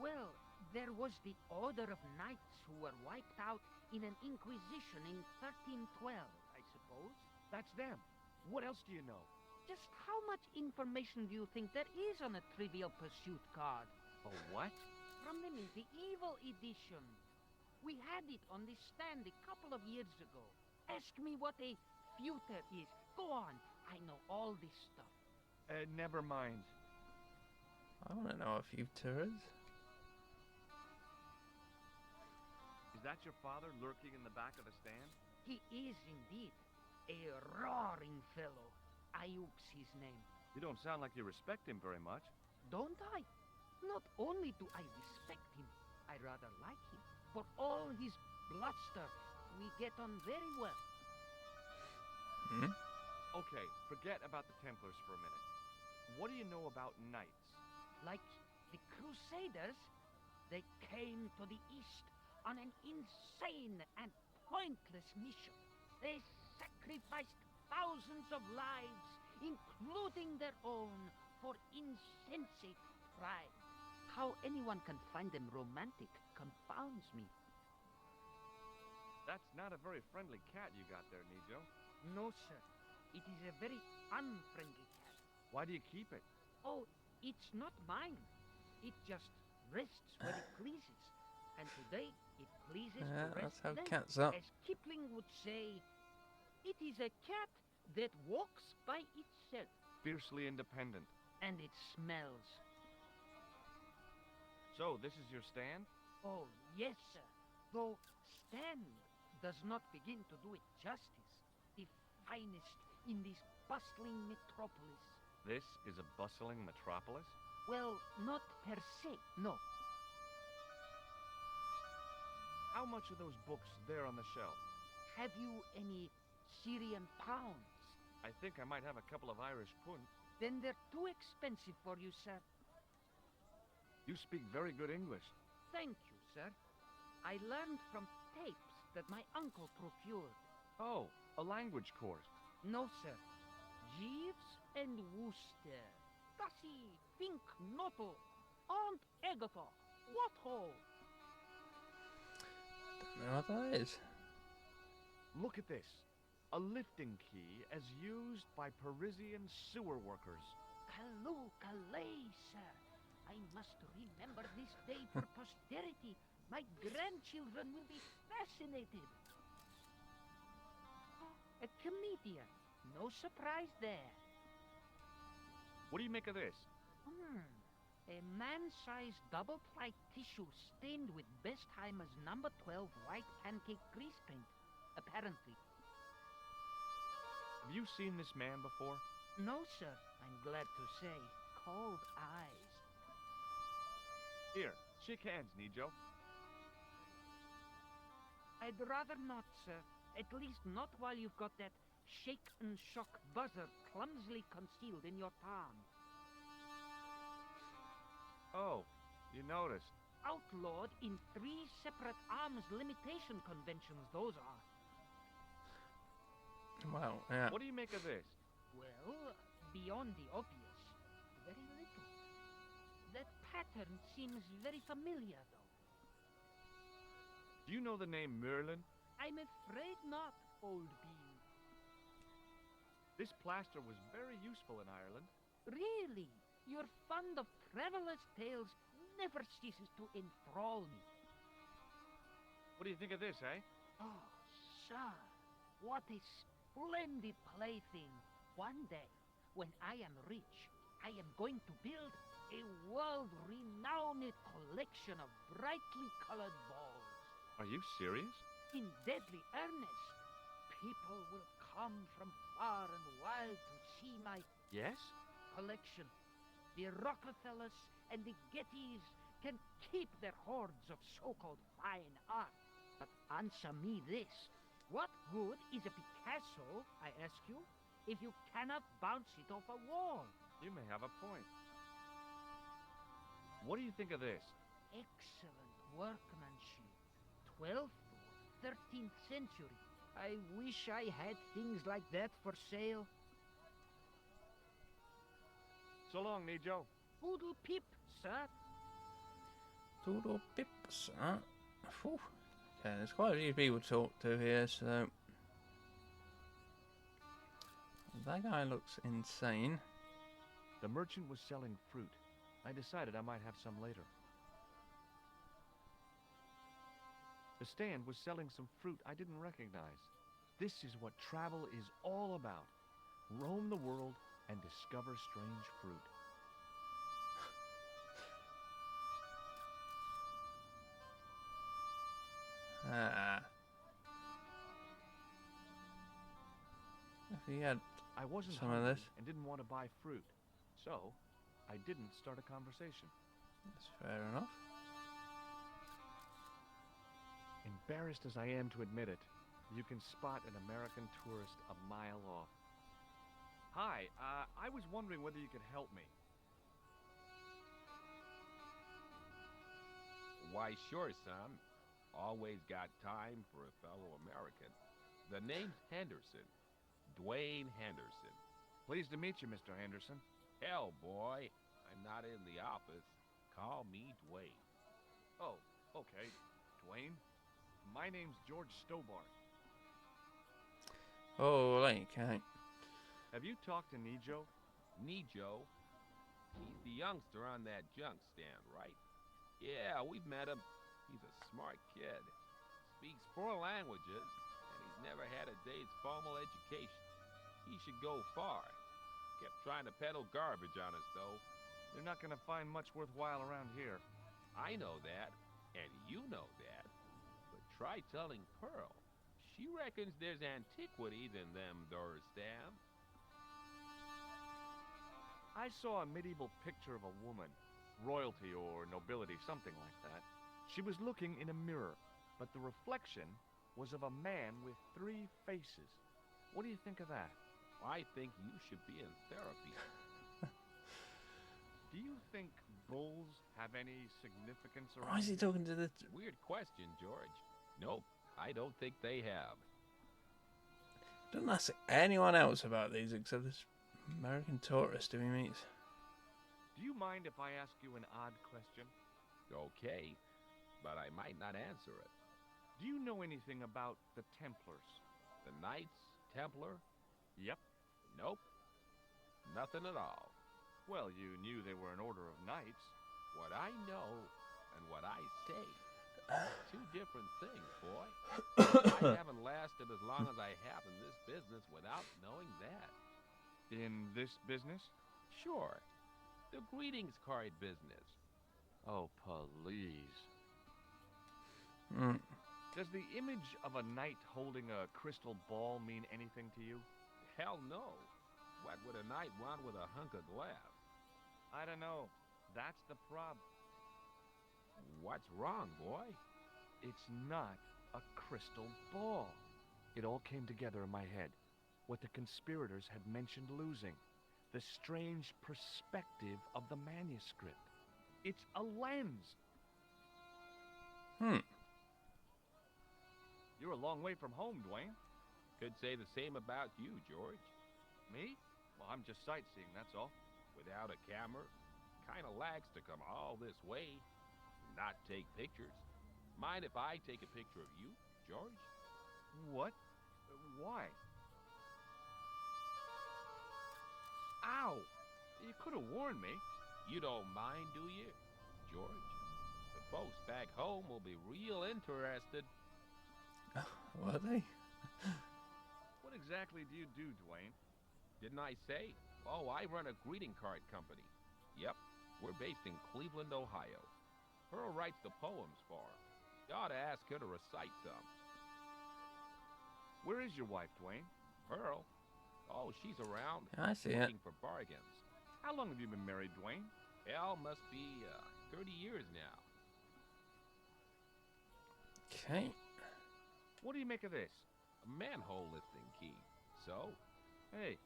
Speaker 4: Well, there was the Order of Knights who were wiped out in an inquisition in 1312, I suppose.
Speaker 3: That's them. What else do you know?
Speaker 4: Just how much information do you think there is on a Trivial Pursuit card?
Speaker 3: A what?
Speaker 4: From the medieval edition. We had it on the stand a couple of years ago. Ask me what a feuter is. Go on. I know all this stuff.
Speaker 3: Never mind.
Speaker 1: I want to know a few tours.
Speaker 3: Is that your father lurking in the back of the stand?
Speaker 4: He is indeed a roaring fellow. Ayuk's his name.
Speaker 3: You don't sound like you respect him very much.
Speaker 4: Don't I? Not only do I respect him, I rather like him. For all his bluster, we get on very well.
Speaker 1: Hmm?
Speaker 3: Okay, forget about the Templars for a minute. What do you know about knights?
Speaker 4: Like the Crusaders, they came to the East on an insane and pointless mission. They sacrificed thousands of lives, including their own, for insensate pride. How anyone can find them romantic confounds me.
Speaker 3: That's not a very friendly cat you got there, Nijo.
Speaker 4: No, sir. It is a very unfriendly cat.
Speaker 3: Why do you keep it?
Speaker 4: Oh, it's not mine. It just rests where it pleases, and today it pleases to
Speaker 1: Yeah,
Speaker 4: rest
Speaker 1: that's how
Speaker 4: then.
Speaker 1: cats are.
Speaker 4: As Kipling would say, it is a cat that walks by itself,
Speaker 3: Fiercely independent.
Speaker 4: and it smells.
Speaker 3: So, this is your stand?
Speaker 4: Oh, yes, sir. Though stand does not begin to do it justice. The finest in this bustling metropolis.
Speaker 3: This is a bustling metropolis?
Speaker 4: Well, not per se, no.
Speaker 3: How much are those books there on the shelf?
Speaker 4: Have you any Syrian pounds?
Speaker 3: I think I might have a couple of Irish pund.
Speaker 4: Then they're too expensive for you, sir.
Speaker 3: You speak very good English.
Speaker 4: Thank you, sir. I learned from tapes that my uncle procured.
Speaker 3: Oh, a language course.
Speaker 4: No, sir. Jeeves and Wooster. Cassie, Fink, Noto, Aunt Agatha. What ho?
Speaker 1: Don't know what that is.
Speaker 3: Look at this. A lifting key as used by Parisian sewer workers.
Speaker 4: Callooh, Calais, sir. I must remember this day for posterity. My grandchildren will be fascinated. A comedian. No surprise there.
Speaker 3: What do you make of this?
Speaker 4: A man-sized double-ply tissue stained with Bestheimer's number 12 white pancake grease paint, apparently.
Speaker 3: Have you seen this man before?
Speaker 4: No, sir, I'm glad to say. Cold eyes.
Speaker 3: Here, shake hands, Nijo.
Speaker 4: I'd rather not, sir. At least not while you've got that shake and shock buzzer clumsily concealed in your palm.
Speaker 3: Oh, you noticed.
Speaker 4: Outlawed in 3 separate arms limitation conventions, those are.
Speaker 1: Well, yeah.
Speaker 3: What do you make of this?
Speaker 4: Well, beyond the obvious, very little. That pattern seems very familiar, though.
Speaker 3: Do you know the name Merlin?
Speaker 4: I'm afraid not, old bean.
Speaker 3: This plaster was very useful in Ireland.
Speaker 4: Really? Your fund of traveler's tales never ceases to enthrall me.
Speaker 3: What do you think of this, eh?
Speaker 4: Oh, sir, what a splendid plaything. One day, when I am rich, I am going to build a world-renowned collection of brightly colored balls.
Speaker 3: Are you serious?
Speaker 4: In deadly earnest. People will come from far and wide to see my
Speaker 3: Yes?
Speaker 4: collection. The Rockefellers and the Gettys can keep their hordes of so-called fine art. But answer me this. What good is a Picasso, I ask you, if you cannot bounce it off a wall?
Speaker 3: You may have a point. What do you think of this?
Speaker 4: Excellent workmanship. 12th or 13th century. I wish I had things like that for sale.
Speaker 3: So long, Nijo.
Speaker 4: Poodle pip, sir.
Speaker 1: Doodle pips, huh? Whew. Okay, there's quite a few people to talk to here, so... That guy looks insane.
Speaker 3: The merchant was selling fruit. I decided I might have some later. The stand was selling some fruit I didn't recognize. This is what travel is all about. Roam the world and discover strange fruit.
Speaker 1: If he had
Speaker 3: I wasn't
Speaker 1: some of
Speaker 3: hungry
Speaker 1: this,
Speaker 3: and didn't want to buy fruit, so I didn't start a conversation.
Speaker 1: that's fair enough.
Speaker 3: Embarrassed as I am to admit it, you can spot an American tourist a mile off. Hi, I was wondering whether you could help me.
Speaker 6: Why, sure, son. Always got time for a fellow American. The name's Henderson. Dwayne Henderson.
Speaker 3: Pleased to meet you, Mr. Henderson.
Speaker 6: Hell, boy, I'm not in the office. Call me Dwayne.
Speaker 3: Oh, okay. Dwayne. My name's George Stobart.
Speaker 1: Oh, okay.
Speaker 3: Have you talked to Nijo?
Speaker 6: Nijo. He's the youngster on that junk stand, right? Yeah, we've met him. He's a smart kid. Speaks 4 languages, and he's never had a day's formal education. He should go far. Kept trying to peddle garbage on us, though.
Speaker 3: You're not gonna find much worthwhile around here.
Speaker 6: I know that, and you know that. But try telling Pearl. She reckons there's antiquities in them doors, Stam.
Speaker 3: I saw a medieval picture of a woman, royalty or nobility, something like that. She was looking in a mirror, but the reflection was of a man with 3 faces. What do you think of that?
Speaker 6: I think you should be in therapy.
Speaker 3: Do you think bulls have any significance around
Speaker 1: Why is he
Speaker 3: here?
Speaker 1: talking to the...
Speaker 6: Weird question, George. Nope, I don't think they have.
Speaker 1: Doesn't ask anyone else about these except this American tourist who he meets.
Speaker 3: Do you mind if I ask you an odd question?
Speaker 6: Okay, but I might not answer it.
Speaker 3: Do you know anything about the Templars?
Speaker 6: The Knights Templar?
Speaker 3: Yep.
Speaker 6: Nope. Nothing at all.
Speaker 3: Well, you knew they were an order of knights.
Speaker 6: What I know and what I say are 2 different things, boy. I haven't lasted as long as I have in this business without knowing that.
Speaker 3: In this business?
Speaker 6: Sure. The greetings card business.
Speaker 3: Oh, please.
Speaker 1: Mm.
Speaker 3: Does the image of a knight holding a crystal ball mean anything to you?
Speaker 6: Hell no. What would a knight want with a hunk of glass?
Speaker 3: I don't know. That's the problem.
Speaker 6: What's wrong, boy?
Speaker 3: It's not a crystal ball. It all came together in my head. What the conspirators had mentioned losing. The strange perspective of the manuscript. It's a lens. You're a long way from home, Dwayne.
Speaker 6: Could say the same about you, George.
Speaker 3: Me? Well, I'm just sightseeing, that's all.
Speaker 6: Without a camera, kinda lags to come all this way, not take pictures. Mind if I take a picture of you, George?
Speaker 3: What? Why? Ow! You could have warned me.
Speaker 6: You don't mind, do you, George? The folks back home will be real interested.
Speaker 1: Were they?
Speaker 3: What exactly do you do, Dwayne?
Speaker 6: Didn't I say? Oh, I run a greeting card company. Yep, we're based in Cleveland, Ohio. Pearl writes the poems for 'em. You ought to ask her to recite some.
Speaker 3: Where is your wife, Dwayne?
Speaker 6: Pearl? Oh, she's around.
Speaker 1: I see it.
Speaker 6: Looking for bargains.
Speaker 3: How long have you been married, Dwayne?
Speaker 6: Hell, must be 30 years now.
Speaker 1: Okay.
Speaker 3: What do you make of this?
Speaker 6: A manhole lifting key. So?
Speaker 3: Hey,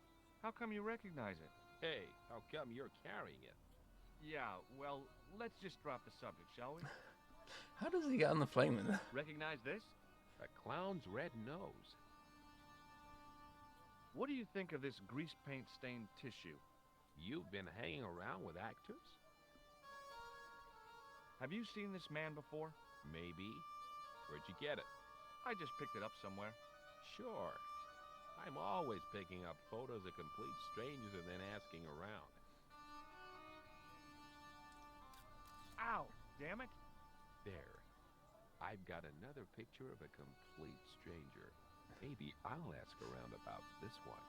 Speaker 3: how come you recognize it?
Speaker 6: Hey, how come you're carrying it?
Speaker 3: Yeah, well, let's just drop the subject, shall we?
Speaker 1: How does he get on the plane with that?
Speaker 3: Recognize this?
Speaker 6: A clown's red nose.
Speaker 3: What do you think of this grease paint stained tissue?
Speaker 6: You've been hanging around with actors?
Speaker 3: Have you seen this man before?
Speaker 6: Maybe. Where'd you get it?
Speaker 3: I just picked it up somewhere.
Speaker 6: Sure. I'm always picking up photos of complete strangers and then asking around.
Speaker 3: Ow! Damn it!
Speaker 6: There. I've got another picture of a complete stranger. Maybe I'll ask around about this one.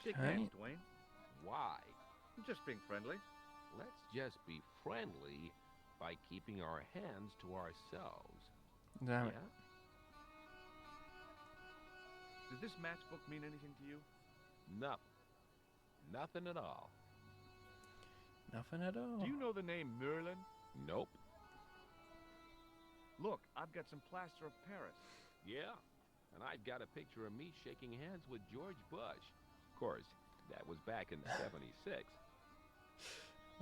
Speaker 3: Shake
Speaker 1: Okay.
Speaker 3: hands, Dwayne.
Speaker 6: Why?
Speaker 3: I'm just being friendly.
Speaker 6: Let's just be friendly by keeping our hands to ourselves.
Speaker 1: Damn it.
Speaker 6: Yeah?
Speaker 3: Does this matchbook mean anything to you?
Speaker 6: Nothing. Nothing at all.
Speaker 1: Nothing at all.
Speaker 3: Do you know the name Merlin?
Speaker 6: Nope.
Speaker 3: Look, I've got some plaster of Paris.
Speaker 6: Yeah. And I've got a picture of me shaking hands with George Bush. Of course, that was back in '76.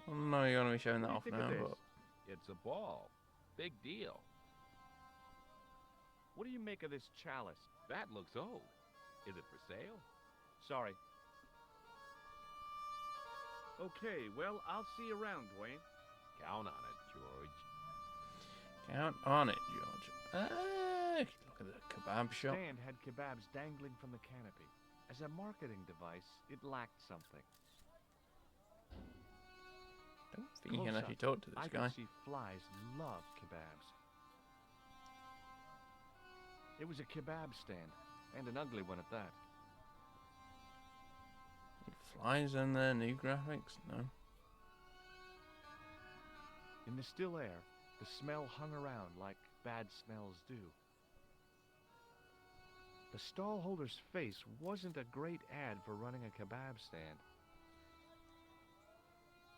Speaker 1: Oh no, you're going to be showing that
Speaker 3: What
Speaker 1: off
Speaker 3: do you think
Speaker 1: now,
Speaker 3: of
Speaker 1: but...
Speaker 3: this?
Speaker 6: It's a ball. Big deal.
Speaker 3: What do you make of this chalice?
Speaker 6: That looks old. Is it for sale?
Speaker 3: Sorry. Okay, well, I'll see you around, Dwayne.
Speaker 6: Count on it, George.
Speaker 1: Count on it, George. Look at the kebab
Speaker 3: The
Speaker 1: shop.
Speaker 3: stand had kebabs dangling from the canopy. As a marketing device, it lacked something.
Speaker 1: Don't think you can
Speaker 3: Close
Speaker 1: actually
Speaker 3: up,
Speaker 1: talk to this
Speaker 3: I
Speaker 1: guy.
Speaker 3: could see flies love kebabs. It was a kebab stand, and an ugly one at that.
Speaker 1: Flies in there, new graphics? No.
Speaker 3: In the still air, the smell hung around like bad smells do. The stallholder's face wasn't a great ad for running a kebab stand.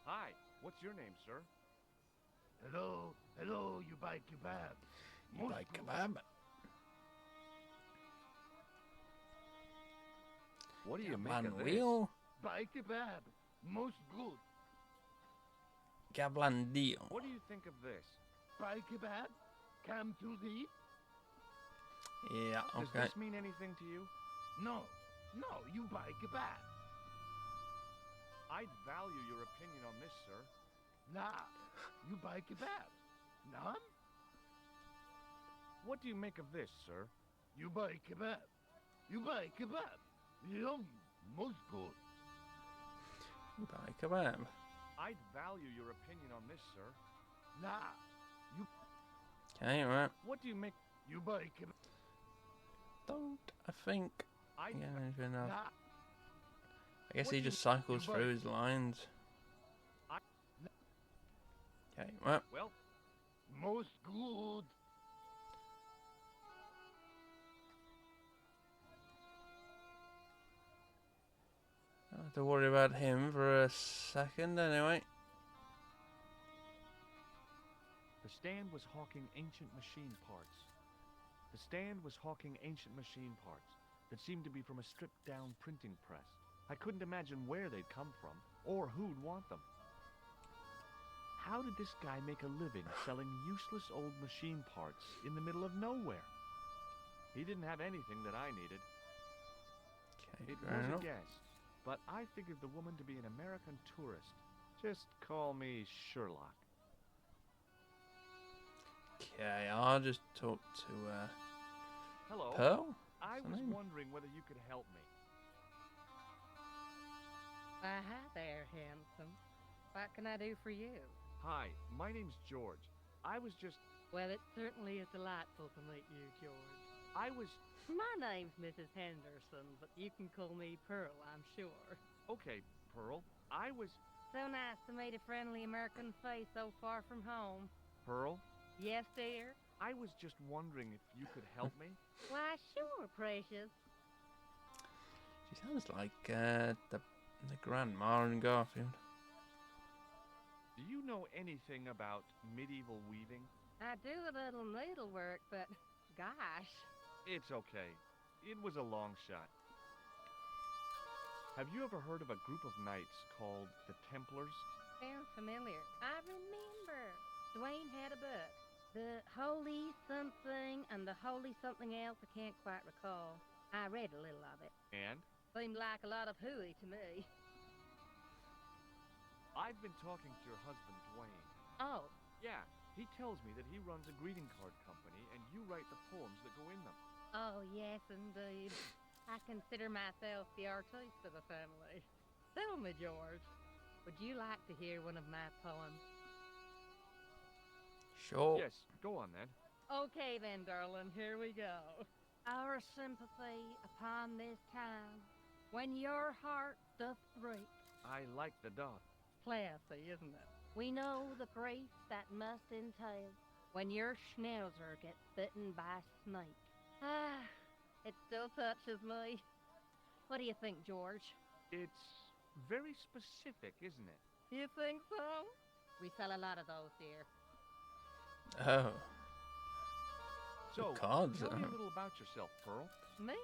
Speaker 3: Hi, what's your name, sir?
Speaker 12: Hello, hello, you buy kebab.
Speaker 1: You like kebab?
Speaker 3: What do you make
Speaker 1: Gablan
Speaker 3: of this?
Speaker 1: wheel?
Speaker 12: Buy kebab. Most good.
Speaker 1: Gablan deal.
Speaker 3: What do you think of this?
Speaker 12: Buy kebab. Come to eat.
Speaker 1: Yeah,
Speaker 3: Does
Speaker 1: okay.
Speaker 3: this mean anything to you?
Speaker 12: No, no, you buy kebab.
Speaker 3: I'd value your opinion on this, sir.
Speaker 12: Nah, you buy kebab. None?
Speaker 3: What do you make of this, sir?
Speaker 12: You buy kebab. You buy kebab. Yum, most good.
Speaker 1: You buy kebab.
Speaker 3: I'd value your opinion on this, sir.
Speaker 12: Nah, you
Speaker 1: Okay, right.
Speaker 3: What do you make?
Speaker 12: you buy kebab.
Speaker 1: Don't I think.
Speaker 3: I'd
Speaker 1: Yeah, enough.
Speaker 12: Nah,
Speaker 1: I guess
Speaker 3: What
Speaker 1: he
Speaker 3: do you-
Speaker 1: just cycles
Speaker 12: you
Speaker 1: through
Speaker 12: buy-
Speaker 1: his lines.
Speaker 3: I-
Speaker 1: Okay, well.
Speaker 3: Well,
Speaker 12: most good.
Speaker 1: Don't have to worry about him for a second anyway.
Speaker 3: the stand was hawking ancient machine parts. The stand was hawking ancient machine parts that seemed to be from a stripped-down printing press. I couldn't imagine where they'd come from, or who'd want them. How did this guy make a living selling useless old machine parts in the middle of nowhere? He didn't have anything that I needed.
Speaker 1: Okay,
Speaker 3: It
Speaker 1: fair
Speaker 3: was
Speaker 1: enough.
Speaker 3: a guess, but I figured the woman to be an American tourist. Just call me Sherlock.
Speaker 1: Okay, I'll just talk to
Speaker 3: Hello.
Speaker 1: Pearl?
Speaker 3: I
Speaker 1: What's her
Speaker 3: was
Speaker 1: name?
Speaker 3: wondering whether you could help me.
Speaker 8: Why, hi there, handsome. What can I do for you?
Speaker 3: Hi, my name's George. I was just...
Speaker 4: Well, it certainly is delightful to meet you, George.
Speaker 3: I was...
Speaker 4: My name's Mrs. Henderson, but you can call me Pearl, I'm sure.
Speaker 3: Okay, Pearl. I was...
Speaker 8: So nice to meet a friendly American face so far from home.
Speaker 3: Pearl?
Speaker 8: Yes, dear?
Speaker 3: I was just wondering if you could help me.
Speaker 8: Why, sure, precious.
Speaker 1: She sounds like the grandma in Garfield.
Speaker 3: Do you know anything about medieval weaving?
Speaker 8: I do a little needlework, but gosh.
Speaker 3: It's okay. It was a long shot. Have you ever heard of a group of knights called the Templars?
Speaker 8: Sounds familiar. I remember. Dwayne had a book. The Holy Something and the Holy Something Else, I can't quite recall. I read a little of it.
Speaker 3: And?
Speaker 8: Seemed like a lot of hooey to me.
Speaker 3: I've been talking to your husband, Dwayne.
Speaker 8: Oh,
Speaker 3: Yeah, he tells me that he runs a greeting card company and you write the poems that go in them.
Speaker 8: oh yes, indeed. I consider myself the artiste of the family. Tell me, George, would you like to hear one of my poems?
Speaker 1: Sure.
Speaker 3: Yes, go on then.
Speaker 8: Okay then, darling, here we go. Our sympathy upon this time, when your heart doth break.
Speaker 3: I like the dot.
Speaker 8: Classy, isn't it? We know the grief that must entail when your schnauzer gets bitten by a snake. Ah, it still touches me. What do you think, George?
Speaker 3: It's very specific, isn't it?
Speaker 8: You think so? We sell a lot of those here.
Speaker 1: Oh.
Speaker 3: So,
Speaker 1: cards,
Speaker 3: tell me a
Speaker 1: huh?
Speaker 3: little about yourself, Pearl.
Speaker 8: Me?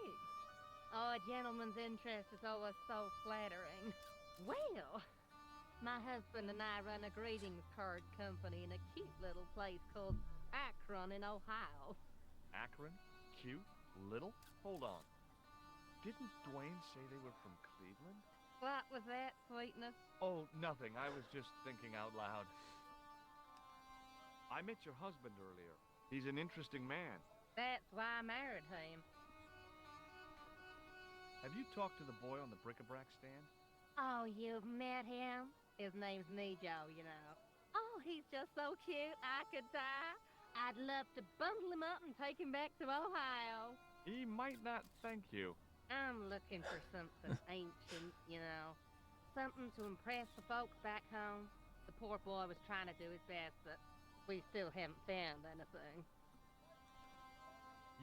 Speaker 8: Oh, a gentleman's interest is always so flattering. Well, my husband and I run a greetings card company in a cute little place called Akron in Ohio.
Speaker 3: Akron? Cute? Little? Hold on. Didn't Dwayne say they were from Cleveland?
Speaker 8: What was that, sweetness?
Speaker 3: Oh, nothing. I was just thinking out loud. I met your husband earlier. He's an interesting man.
Speaker 8: That's why I married him.
Speaker 3: Have you talked to the boy on the bric-a-brac stand?
Speaker 8: Oh, you've met him? His name's Nejo, you know. Oh, he's just so cute, I could die. I'd love to bundle him up and take him back to Ohio.
Speaker 3: He might not thank you.
Speaker 8: I'm looking for something ancient, you know. Something to impress the folks back home. The poor boy was trying to do his best, but we still haven't found anything.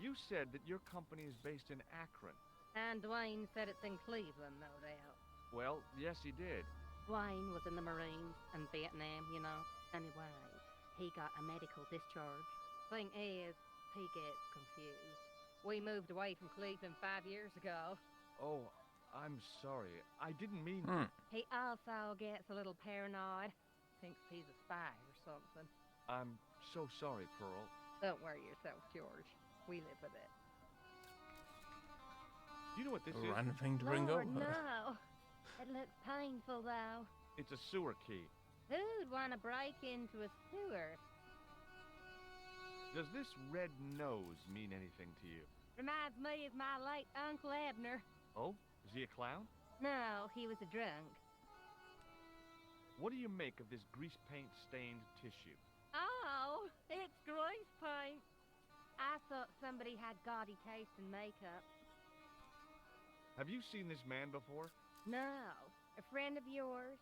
Speaker 3: You said that your company is based in Akron.
Speaker 8: And Dwayne said it's in Cleveland, no doubt.
Speaker 3: Well, yes, he did.
Speaker 8: Dwayne was in the Marines and Vietnam, you know. Anyway, he got a medical discharge. Thing is, he gets confused. We moved away from Cleveland 5 years ago.
Speaker 3: Oh, I'm sorry. I didn't mean...
Speaker 8: He also gets a little paranoid. Thinks he's a spy or something.
Speaker 3: I'm so sorry, Pearl.
Speaker 8: Don't worry yourself, George. We live with it.
Speaker 3: You know what this
Speaker 1: A
Speaker 3: is?
Speaker 1: random thing to bring
Speaker 8: Lord,
Speaker 1: up.
Speaker 8: no. It looks painful, though.
Speaker 3: It's a sewer key.
Speaker 8: Who'd want to break into a sewer?
Speaker 3: Does this red nose mean anything to you?
Speaker 8: Reminds me of my late Uncle Abner.
Speaker 3: Oh? Is he a clown?
Speaker 8: No, he was a drunk.
Speaker 3: What do you make of this grease paint stained tissue?
Speaker 8: Oh, it's grease paint. I thought somebody had gaudy taste in makeup.
Speaker 3: Have you seen this man before?
Speaker 8: No. A friend of yours?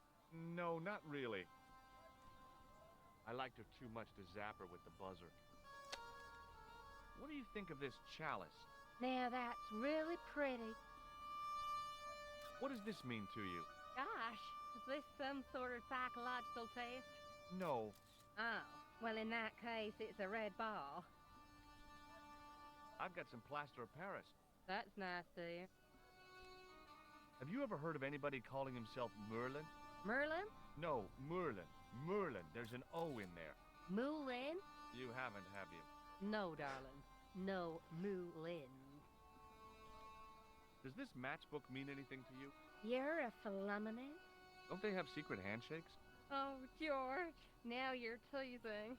Speaker 3: No, not really. I liked her too much to zap her with the buzzer. What do you think of this chalice?
Speaker 8: Now that's really pretty.
Speaker 3: What does this mean to you?
Speaker 8: Gosh, is this some sort of psychological test?
Speaker 3: No.
Speaker 8: Oh, well in that case it's a red ball.
Speaker 3: I've got some plaster of Paris.
Speaker 8: That's nice, dear.
Speaker 3: Have you ever heard of anybody calling himself Merlin?
Speaker 8: Merlin?
Speaker 3: No, Merlin. Merlin. There's an O in there.
Speaker 8: Moulin?
Speaker 3: You haven't, have you?
Speaker 8: No, darling. No Moulin.
Speaker 3: Does this matchbook mean anything to you?
Speaker 8: You're a phenomenon?
Speaker 3: Don't they have secret handshakes?
Speaker 8: Oh, George, now you're teasing.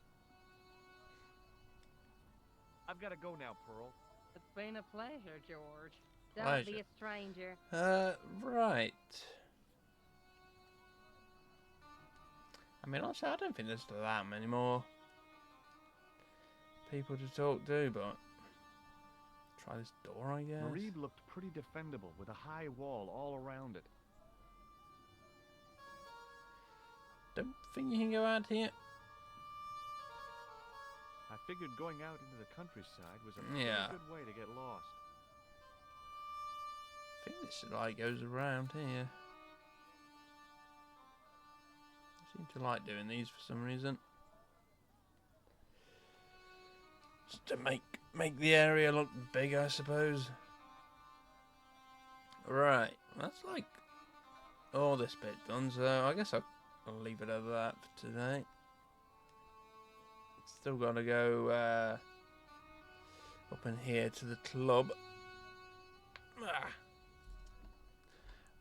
Speaker 3: I've got to go now, Pearl.
Speaker 8: It's been a pleasure, George. Don't
Speaker 1: Pleasure.
Speaker 8: be a stranger.
Speaker 1: Right. I mean, honestly, I don't think there's that many more people to talk to, but try this door, I guess.
Speaker 3: Marib looked pretty defendable with a high wall all around it.
Speaker 1: Don't think you can go out here.
Speaker 3: I figured going out into the countryside was a pretty good way to get lost.
Speaker 1: I think this light goes around here. I seem to like doing these for some reason. Just to make the area look big, I suppose. Right, that's like all this bit done, so I guess I'll leave it at that for today. Still got to go up in here to the club.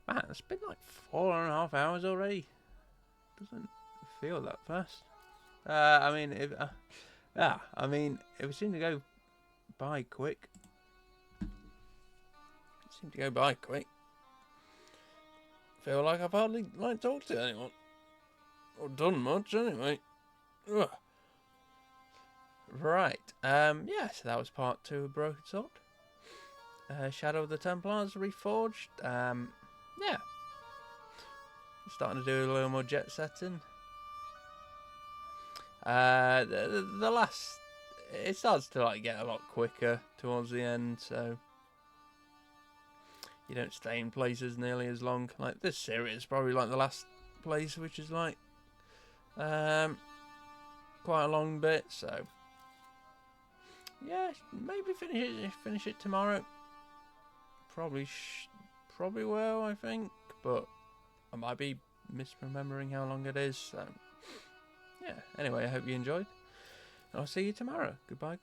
Speaker 1: Man, it's been like 4.5 hours already. Doesn't feel that fast. I mean, it seemed to go by quick. Feel like I've hardly talked to anyone or done much anyway. Ugh. Right. Yeah. So that was part 2 of Broken Sword. Shadow of the Templars Reforged. Yeah. Starting to do a little more jet setting. The last, it starts to like get a lot quicker towards the end, so you don't stay in places nearly as long. Like this series is probably like the last place, which is like quite a long bit. So yeah, maybe finish it tomorrow. Probably will, I think, but I might be misremembering how long it is. So yeah. Anyway, I hope you enjoyed. I'll see you tomorrow. Goodbye.